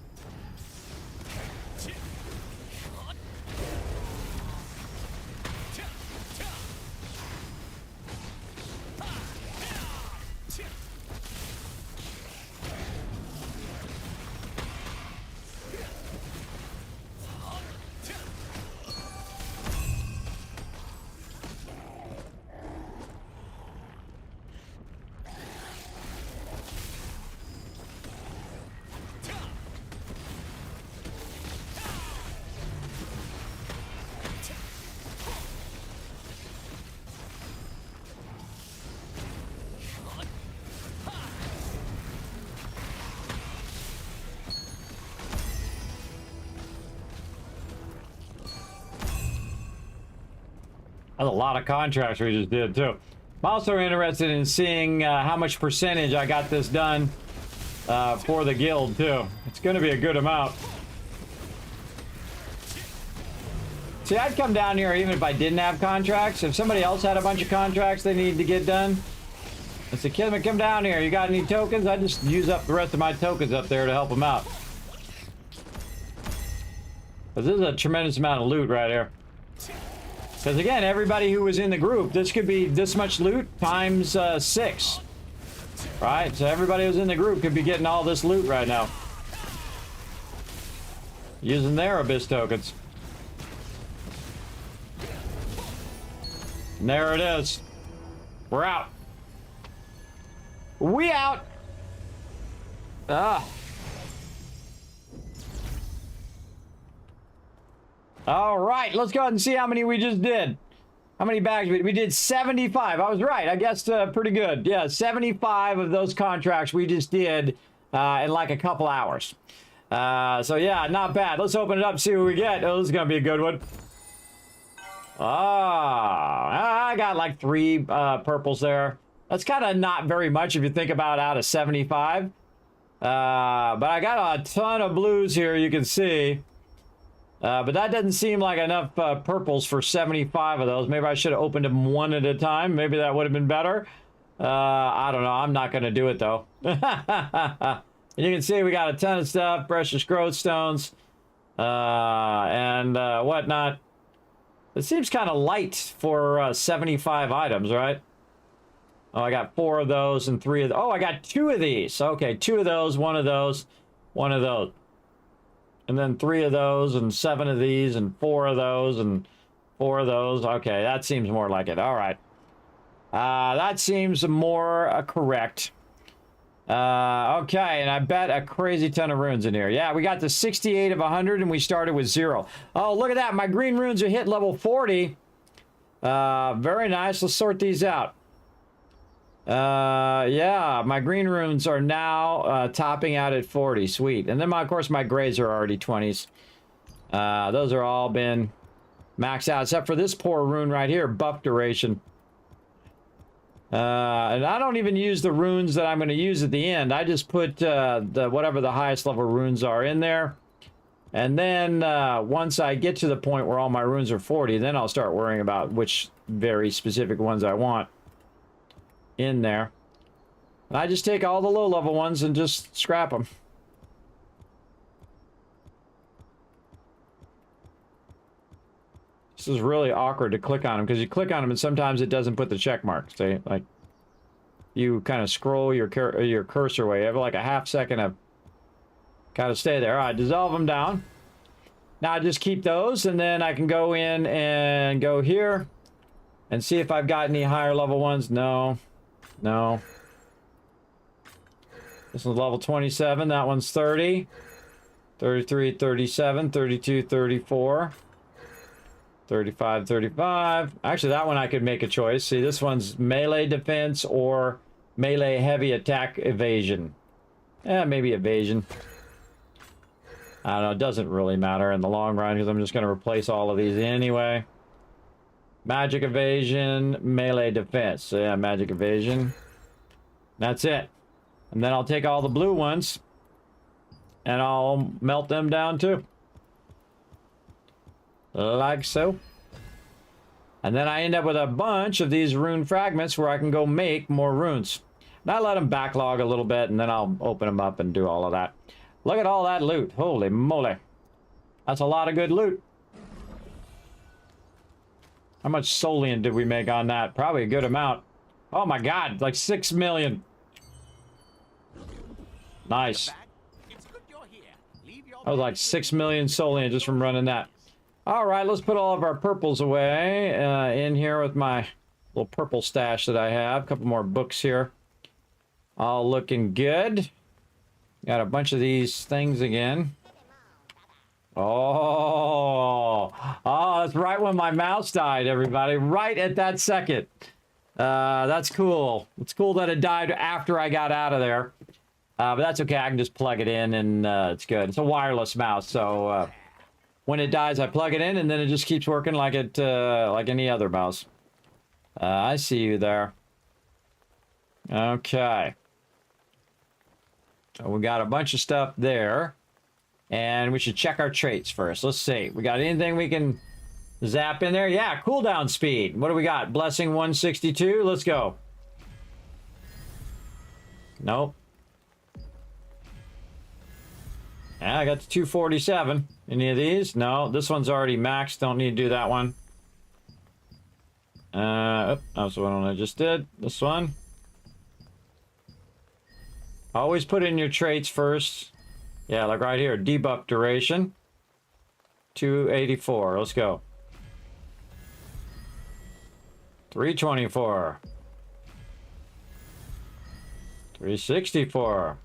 That's a lot of contracts we just did, too. I'm also interested in seeing how much percentage I got this done for the guild, too. It's going to be a good amount. See, I'd come down here even if I didn't have contracts. If somebody else had a bunch of contracts they needed to get done, I said, Kismet, come down here. You got any tokens? I just use up the rest of my tokens up there to help them out. Because this is a tremendous amount of loot right here. Because again, everybody who was in the group, this could be this much loot times 6. Right? So everybody who's in the group could be getting all this loot right now. Using their Abyss tokens. And there it is. We're out. We out. Ah. All right, let's go ahead and see how many we just did. How many bags we did? 75. I was right. I guessed pretty good. Yeah, 75 of those contracts we just did in like a couple hours. So yeah, not bad. Let's open it up, see what we get. Oh, this is gonna be a good one. Ah, I got like 3 purples there. That's kind of not very much if you think about out of 75. But I got a ton of blues here, you can see. But that doesn't seem like enough purples for 75 of those. Maybe I should have opened them one at a time. Maybe that would have been better. I don't know. I'm not going to do it, though. And you can see we got a ton of stuff. Precious growth stones. And whatnot. It seems kind of light for 75 items, right? Oh, I got 4 of those and 3 of those. Oh, I got 2 of these. Okay, 2 of those, 1 of those, 1 of those. And then 3 of those and 7 of these and 4 of those and 4 of those. Okay, that seems more like it. All right. That seems more correct. Okay, and I bet a crazy ton of runes in here. Yeah, we got to 68 of 100 and we started with 0. Oh, look at that. My green runes are hit level 40. Very nice. Let's sort these out. Yeah, my green runes are now topping out at 40. Sweet. And then, of course, my grays are already 20s. Those are all been maxed out, except for this poor rune right here, buff duration. And I don't even use the runes that I'm going to use at the end. I just put whatever the highest level runes are in there. And then once I get to the point where all my runes are 40, then I'll start worrying about which very specific ones I want in there. I just take all the low level ones and just scrap them. This is really awkward to click on them because you click on them and sometimes it doesn't put the check mark. See, like you kind of scroll your cursor away. You have like a half second of kind of stay there. All right, dissolve them down. Now I just keep those and then I can go in and go here and see if I've got any higher level ones. No. No. This is level 27. That one's 30. 33, 37, 32, 34. 35, 35. Actually, that one I could make a choice. See, this one's melee defense or melee heavy attack evasion. Yeah, maybe evasion. I don't know. It doesn't really matter in the long run because I'm just going to replace all of these anyway. Magic evasion, melee defense. So yeah, magic evasion. That's it. And then I'll take all the blue ones and I'll melt them down too. Like so. And then I end up with a bunch of these rune fragments where I can go make more runes. And I let them backlog a little bit and then I'll open them up and do all of that. Look at all that loot. Holy moly. That's a lot of good loot. How much Solian did we make on that? Probably a good amount. Oh my god, like 6 million. Nice. That was like 6 million Solian just from running that. All right, let's put all of our purples away in here with my little purple stash that I have. A couple more books here. All looking good. Got a bunch of these things again. Oh, it's right when my mouse died, everybody. Right at that second. That's cool. It's cool that it died after I got out of there. But that's okay. I can just plug it in and it's good. It's a wireless mouse, so When it dies, I plug it in, and then it just keeps working like it, like any other mouse. I see you there. Okay. So we got a bunch of stuff there. And we should check our traits first. Let's see. We got anything we can zap in there? Yeah, cooldown speed. What do we got? Blessing 162. Let's go. Nope. Yeah, I got the 247. Any of these? No, this one's already maxed. Don't need to do that one. That was the one I just did. This one. Always put in your traits first. Yeah, like right here. Debuff duration. 284. Let's go. 324. 364.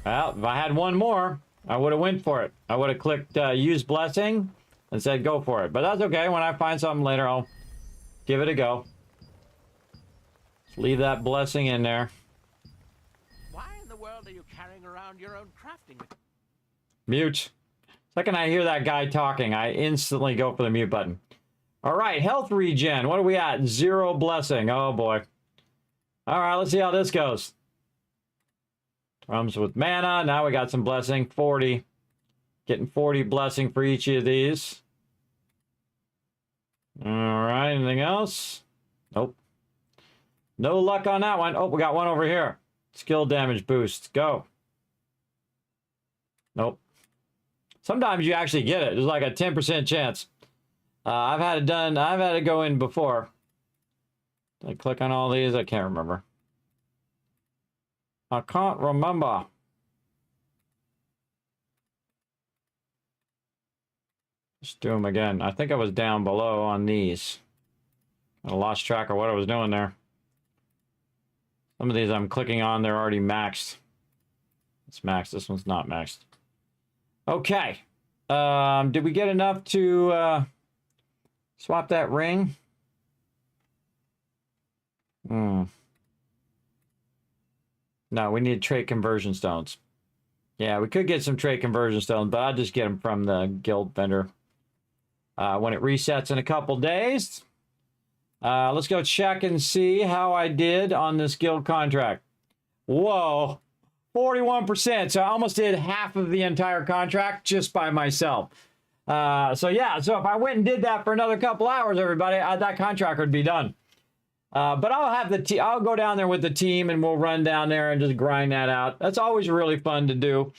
Well, if I had one more, I would have went for it. I would have clicked use blessing and said go for it. But that's okay. When I find something later, I'll give it a go. Just leave that blessing in there. Why in the world are you carrying around your own crafting? Mute. Second I hear that guy talking, I instantly go for the mute button. All right, health regen. What are we at? 0 blessing. Oh, boy. All right, let's see how this goes. Comes with mana. Now we got some blessing. 40. Getting 40 blessing for each of these. All right, anything else? Nope. No luck on that one. Oh, we got one over here. Skill damage boost. Go. Nope. Sometimes you actually get it. There's like a 10% chance. I've had it done. I've had it go in before. Did I click on all these? I can't remember. I can't remember. Let's do them again. I think I was down below on these. I lost track of what I was doing there. Some of these I'm clicking on, they're already maxed. It's maxed. This one's not maxed. Okay. Did we get enough to swap that ring? No, we need trait conversion stones. Yeah, we could get some trait conversion stones, but I'll just get them from the guild vendor. When it resets in a couple days. Let's go check and see how I did on this guild contract. Whoa, 41%. So I almost did half of the entire contract just by myself. So yeah, so if I went and did that for another couple hours, everybody, that contract would be done. But I'll have I'll go down there with the team and we'll run down there and just grind that out. That's always really fun to do.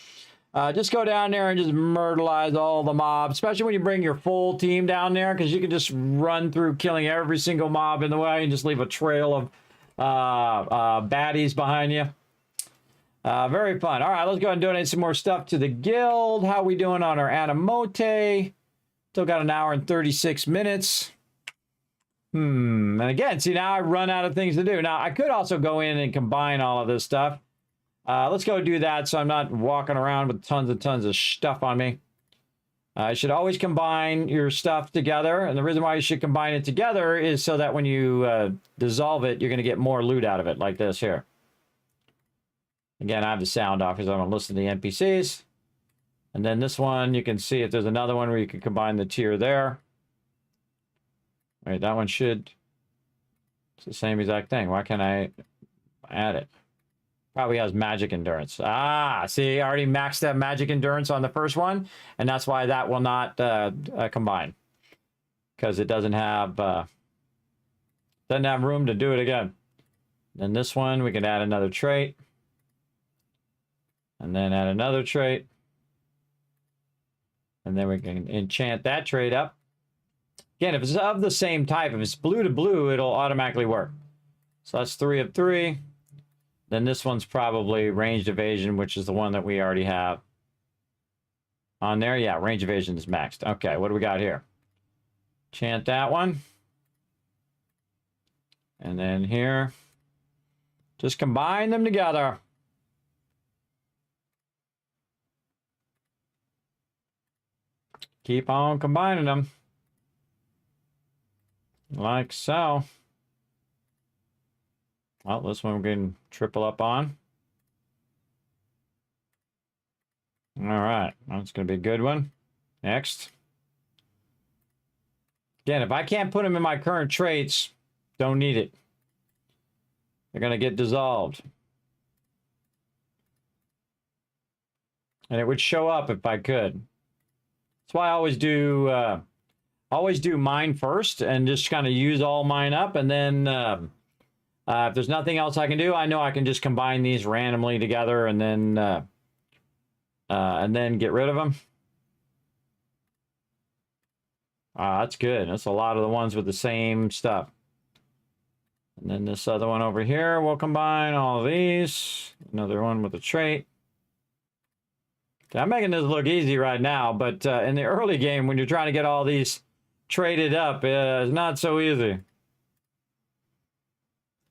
Just go down there and just myrtleize all the mobs, especially when you bring your full team down there, because you can just run through killing every single mob in the way and just leave a trail of baddies behind you. Very fun. All right, let's go ahead and donate some more stuff to the guild. How we doing on our Animote? Still got an hour and 36 minutes. And again, see, now I run out of things to do. Now, I could also go in and combine all of this stuff. Let's go do that so I'm not walking around with tons and tons of stuff on me. You should always combine your stuff together. And the reason why you should combine it together is so that when you dissolve it, you're going to get more loot out of it, like this here. Again, I have the sound off because I'm going to listen to the NPCs. And then this one, you can see if there's another one where you can combine the tier there. All right, that one should... It's the same exact thing. Why can't I add it? Probably has magic endurance. Ah, see, I already maxed that magic endurance on the first one, and that's why that will not combine, because it doesn't have room to do it again. Then this one, we can add another trait, and then add another trait, and then we can enchant that trait up. Again, if it's of the same type, if it's blue to blue, it'll automatically work. So that's 3 of 3. Then this one's probably ranged evasion, which is the one that we already have on there. Yeah, range evasion is maxed. Okay, what do we got here? Chant that one. And then here, just combine them together. Keep on combining them. Like so. Well, this one we're getting triple up on. All right, that's going to be a good one. Next. Again, if I can't put them in my current traits, don't need it. They're going to get dissolved. And it would show up if I could. That's why I always do mine first and just kind of use all mine up. And then if there's nothing else I can do, I know I can just combine these randomly together and then get rid of them. That's good. That's a lot of the ones with the same stuff. And then this other one over here, we'll combine all of these. Another one with a trait. Okay, I'm making this look easy right now, but in the early game, when you're trying to get all these traded up, it's not so easy.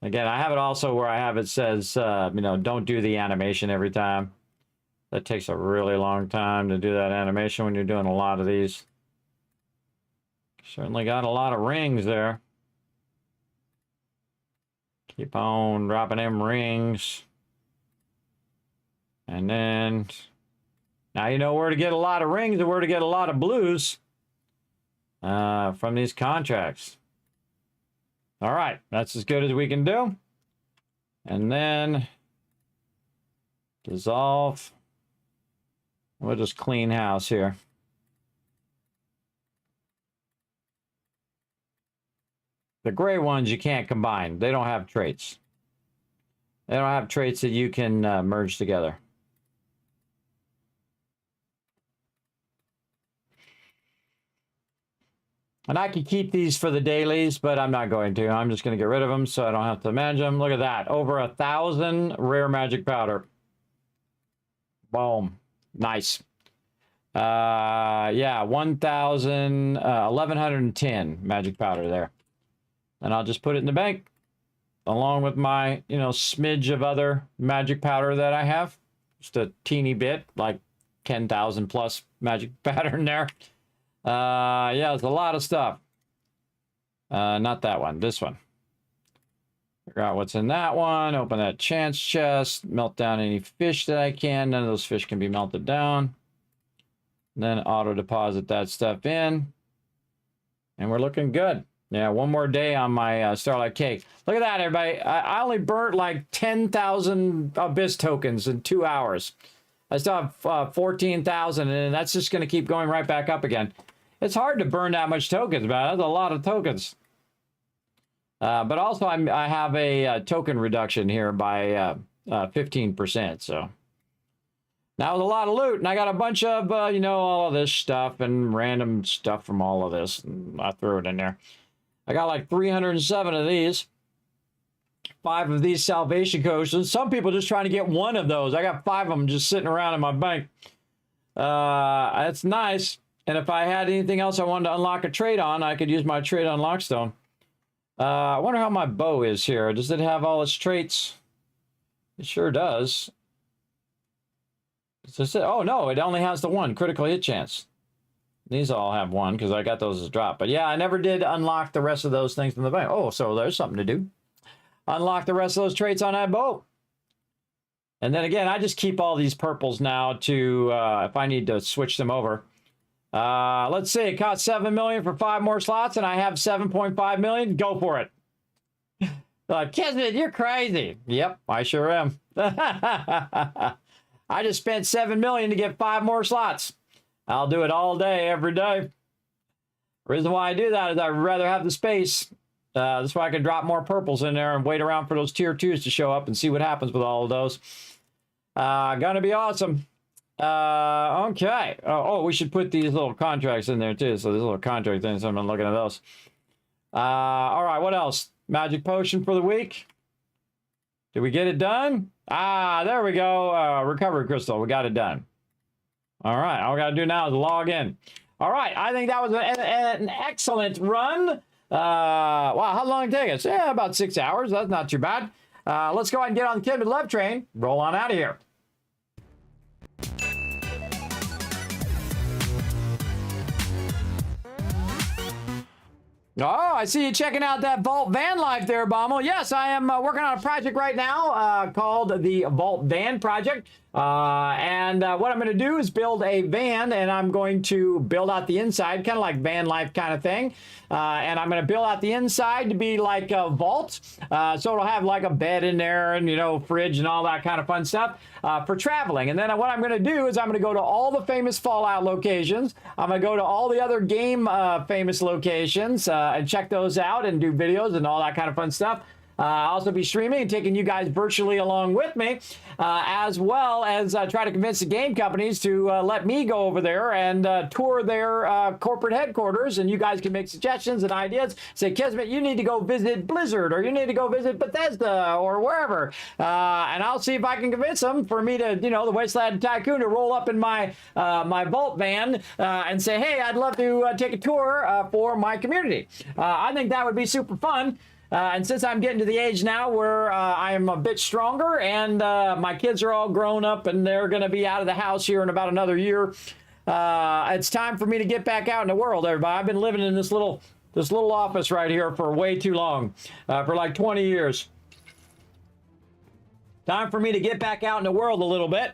Again, I have it also where I have it says, don't do the animation every time. That takes a really long time to do that animation when you're doing a lot of these. Certainly got a lot of rings there. Keep on dropping them rings. And then, now you know where to get a lot of rings and where to get a lot of blues from these contracts. All right, that's as good as we can do. And then dissolve. We'll just clean house here. The gray ones you can't combine. They don't have traits. They don't have traits that you can merge together. And I could keep these for the dailies, but I'm not going to. I'm just going to get rid of them so I don't have to manage them. Look at that. Over 1,000 rare magic powder. Boom. Nice. Yeah, 1,110 magic powder there. And I'll just put it in the bank along with my, smidge of other magic powder that I have. Just a teeny bit, like 10,000 plus magic powder in there. Yeah, it's a lot of stuff. Not that one, this one. Figure out what's in that one. Open that chance chest. Melt down any fish that I can. None of those fish can be melted down. Then auto deposit that stuff in. And we're looking good. Yeah, one more day on my Starlight Cake. Look at that, everybody. I only burnt like 10,000 Abyss tokens in 2 hours. I still have 14,000, and that's just going to keep going right back up again. It's hard to burn that much tokens, man. That's a lot of tokens. But also, I have a token reduction here by 15%. So that was a lot of loot, and I got a bunch of, all of this stuff and random stuff from all of this. And I threw it in there. I got like 307 of these. 5 of these salvation coasters. Some people just trying to get one of those. I got 5 of them just sitting around in my bank. That's nice. And if I had anything else I wanted to unlock a trade on, I could use my trade on Lockstone. I wonder how my bow is here. Does it have all its traits? It sure does. Does it? Oh, no, it only has the one critical hit chance. These all have one because I got those as drop. But yeah, I never did unlock the rest of those things from the bank. Oh, so there's something to do. Unlock the rest of those traits on that bow. And then again, I just keep all these purples now to, if I need to switch them over. Let's see, it cost 7 million for 5 more slots, and I have 7.5 million. Go for it. Kismet, you're crazy. Yep, I sure am. I just spent 7 million to get 5 more slots. I'll do it all day, every day. The reason why I do that is I'd rather have the space. That's why I can drop more purples in there and wait around for those tier 2s to show up and see what happens with all of those. Gonna be awesome. Okay. Oh, we should put these little contracts in there too. So there's little contract things. So I'm looking at those. All right. What else? Magic potion for the week. Did we get it done? There we go. Recovery crystal. We got it done. All right. All we got to do now is log in. All right. I think that was an excellent run. Wow. How long did it take us? Yeah, about 6 hours. That's not too bad. Let's go ahead and get on the Kismet Love train. Roll on out of here. Oh, I see you checking out that Vault Van life there, Bommel. Yes, I am working on a project right now called the Vault Van Project. And what I'm going to do is build a van, and I'm going to build out the inside, kind of like van life kind of thing. And I'm going to build out the inside to be like a vault. So it'll have like a bed in there and, you know, fridge and all that kind of fun stuff for traveling. And then what I'm going to do is I'm going to go to all the famous Fallout locations. I'm going to go to all the other game famous locations and check those out and do videos and all that kind of fun stuff. I'll also be streaming and taking you guys virtually along with me, as well as try to convince the game companies to let me go over there and tour their corporate headquarters, and you guys can make suggestions and ideas. Say, Kismet, you need to go visit Blizzard, or you need to go visit Bethesda, or wherever, and I'll see if I can convince them for me to, you know, the Wasteland Tycoon, to roll up in my my Vault van and say, hey, I'd love to take a tour for my community. I think that would be super fun. And since I'm getting to the age now where I am a bit stronger and my kids are all grown up and they're going to be out of the house here in about another year, it's time for me to get back out in the world, everybody. I've been living in this little office right here for way too long, for like 20 years. Time for me to get back out in the world a little bit.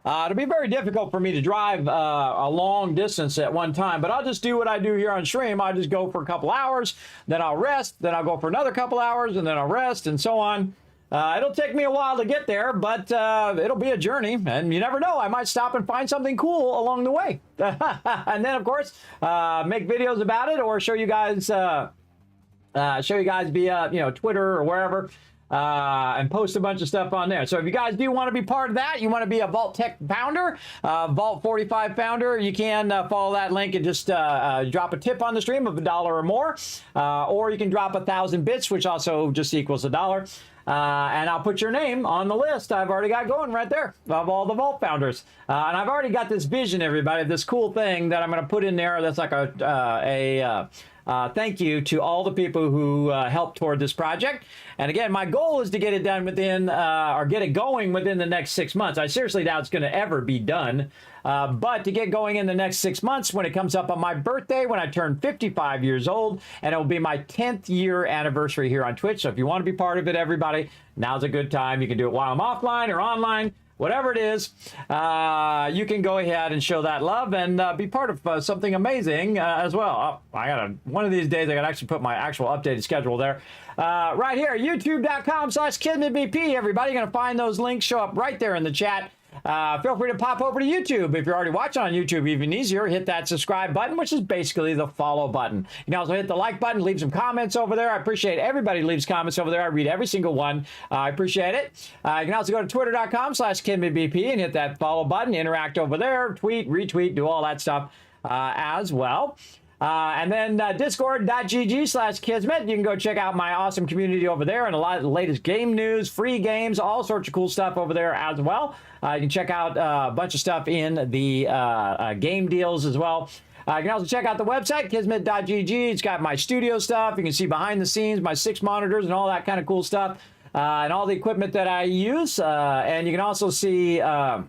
It'll be very difficult for me to drive a long distance at one time, but I'll just do what I do here on stream. I'll just go for a couple hours, then I'll rest, then I'll go for another couple hours, and then I'll rest, and so on. It'll take me a while to get there, but it'll be a journey, and you never know. I might stop and find something cool along the way. And then, of course, make videos about it or show you guys via, you know, Twitter or wherever. And post a bunch of stuff on there. So if you guys do want to be part of that, you want to be a Vault Tech founder, Vault 45 founder, you can follow that link and just drop a tip on the stream of $1 or more, or you can drop 1,000 bits, which also just equals $1. And I'll put your name on the list I've already got going right there of all the Vault founders. And I've already got this vision, everybody, this cool thing that I'm going to put in there that's like a thank you to all the people who helped toward this project. And again, my goal is to get it done within, or get it going within the next 6 months. I seriously doubt it's going to ever be done. But to get going in the next 6 months, when it comes up on my birthday, when I turn 55 years old, and it'll be my 10th year anniversary here on Twitch. So if you want to be part of it, everybody, now's a good time. You can do it while I'm offline or online. Whatever it is, you can go ahead and show that love and be part of something amazing as well. Oh, one of these days, I got to actually put my actual updated schedule there. Right here, youtube.com/KismetBP, everybody. You're going to find those links show up right there in the chat. Feel free to pop over to YouTube. If you're already watching on YouTube, even easier, hit that subscribe button, which is basically the follow button. You can also hit the like button, leave some comments over there. I appreciate everybody who leaves comments over there. I read every single one. I appreciate it. You can also go to twitter.com/KismetBP and hit that follow button, interact over there, tweet, retweet, do all that stuff as well. And then discord.gg/Kismet. You can go check out my awesome community over there and a lot of the latest game news, free games, all sorts of cool stuff over there as well. You can check out a bunch of stuff in the game deals as well. You can also check out the website, kismet.gg. It's got my studio stuff. You can see behind the scenes, my 6 monitors and all that kind of cool stuff, and all the equipment that I use. And you can also see a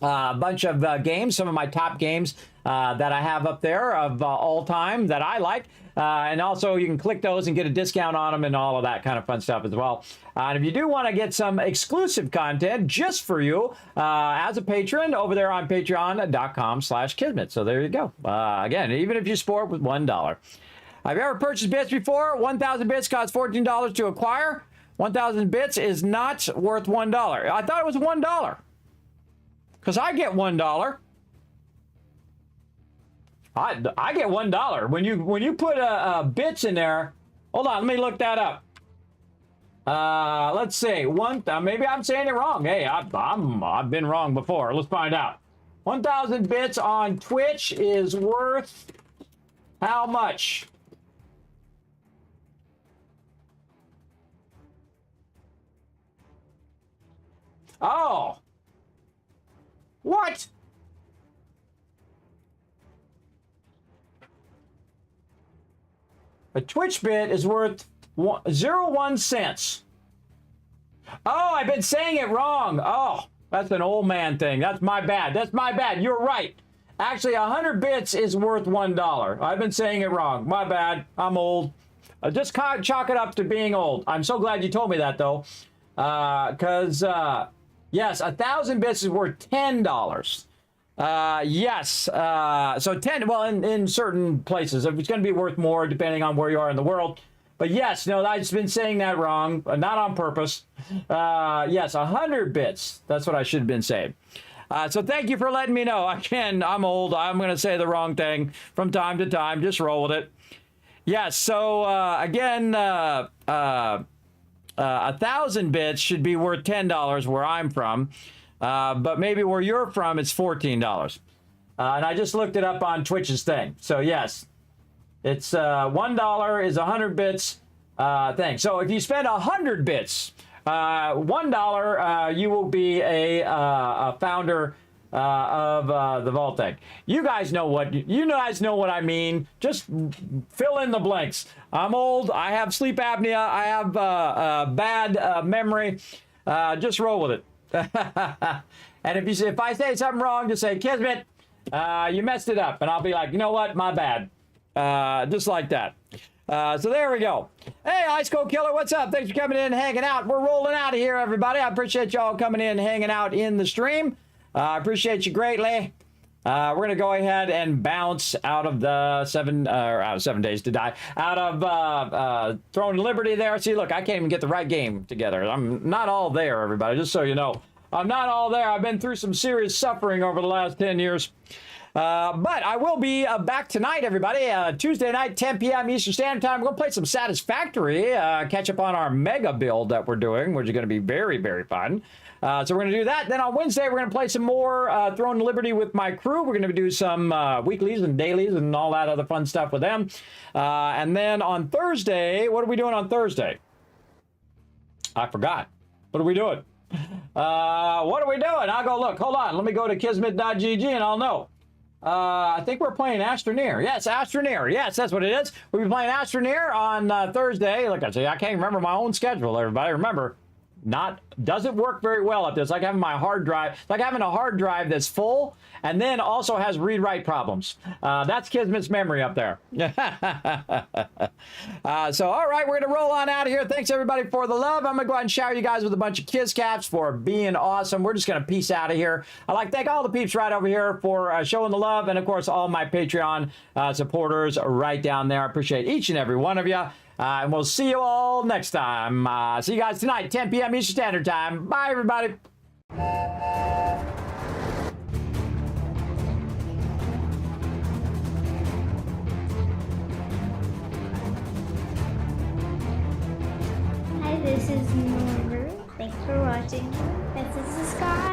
bunch of games, some of my top games that I have up there of all time that I like. And also you can click those and get a discount on them and all of that kind of fun stuff as well. And if you do want to get some exclusive content just for you as a patron over there on patreon.com/Kismet. So there you go. Again, even if you support with $1. Have you ever purchased bits before? 1,000 bits costs $14 to acquire. 1,000 bits is not worth $1. I thought it was $1. Because I get $1. I get $1 when you put bits in there. Hold on, let me look that up. Let's see. Maybe I'm saying it wrong. Hey, I've been wrong before. Let's find out. 1,000 bits on Twitch is worth how much? Oh. What? A Twitch bit is worth 0.01 cents. Oh, I've been saying it wrong. Oh, that's an old man thing. That's my bad. That's my bad. You're right. Actually, 100 bits is worth $1. I've been saying it wrong. My bad. I'm old. Just chalk it up to being old. I'm so glad you told me that, though. Because, Yes, 1,000 bits is worth $10. Yes. So 10, well, in certain places, it's going to be worth more depending on where you are in the world. But yes, no, I've been saying that wrong, not on purpose. Yes, 100 bits. That's what I should have been saying. So thank you for letting me know. Again, I'm old. I'm going to say the wrong thing from time to time. Just roll with it. Yes, so again, 1,000 bits should be worth $10 where I'm from. But maybe where you're from, it's $14. And I just looked it up on Twitch's thing. So yes, it's $1 is 100 bits thing. So if you spend 100 bits, $1, you will be a founder of the Vault thing. You guys know what I mean. Just fill in the blanks. I'm old. I have sleep apnea. I have bad memory. Just roll with it. And if I say something wrong, just say, Kismet, you messed it up. And I'll be like, you know what? My bad. Just like that. So there we go. Hey, Ice Cold Killer, what's up? Thanks for coming in and hanging out. We're rolling out of here, everybody. I appreciate y'all coming in and hanging out in the stream. I appreciate you greatly. We're going to go ahead and bounce out of the 7 days to die. Out of Throne Liberty there. See, look, I can't even get the right game together. I'm not all there, everybody, just so you know. I'm not all there. I've been through some serious suffering over the last 10 years. But I will be back tonight, everybody. Tuesday night, 10 p.m. Eastern Standard Time. We're going to play some Satisfactory, catch up on our mega build that we're doing, which is going to be very, very fun. So we're going to do that. Then on Wednesday, we're going to play some more Throne Liberty with my crew. We're going to do some weeklies and dailies and all that other fun stuff with them. And then on Thursday, what are we doing on Thursday? I forgot. What are we doing? What are we doing? I'll go look. Hold on. Let me go to kismet.gg and I'll know. I think we're playing Astroneer. Yes, Astroneer. Yes, that's what it is. We'll be playing Astroneer on Thursday. Like I say, I can't remember my own schedule, everybody. Remember, doesn't work very well at this. Like having my hard drive, like having a hard drive that's full and then also has read-write problems. That's Kismet's memory up there. So, all right, we're going to roll on out of here. Thanks, everybody, for the love. I'm going to go ahead and shower you guys with a bunch of kiss caps for being awesome. We're just going to peace out of here. I'd like to thank all the peeps right over here for showing the love, and, of course, all my Patreon supporters right down there. I appreciate each and every one of you. And we'll see you all next time. See you guys tonight, 10 p.m. Eastern Standard Time. Bye, everybody. Hi, this is Norber. Thanks for watching. This is the Sky.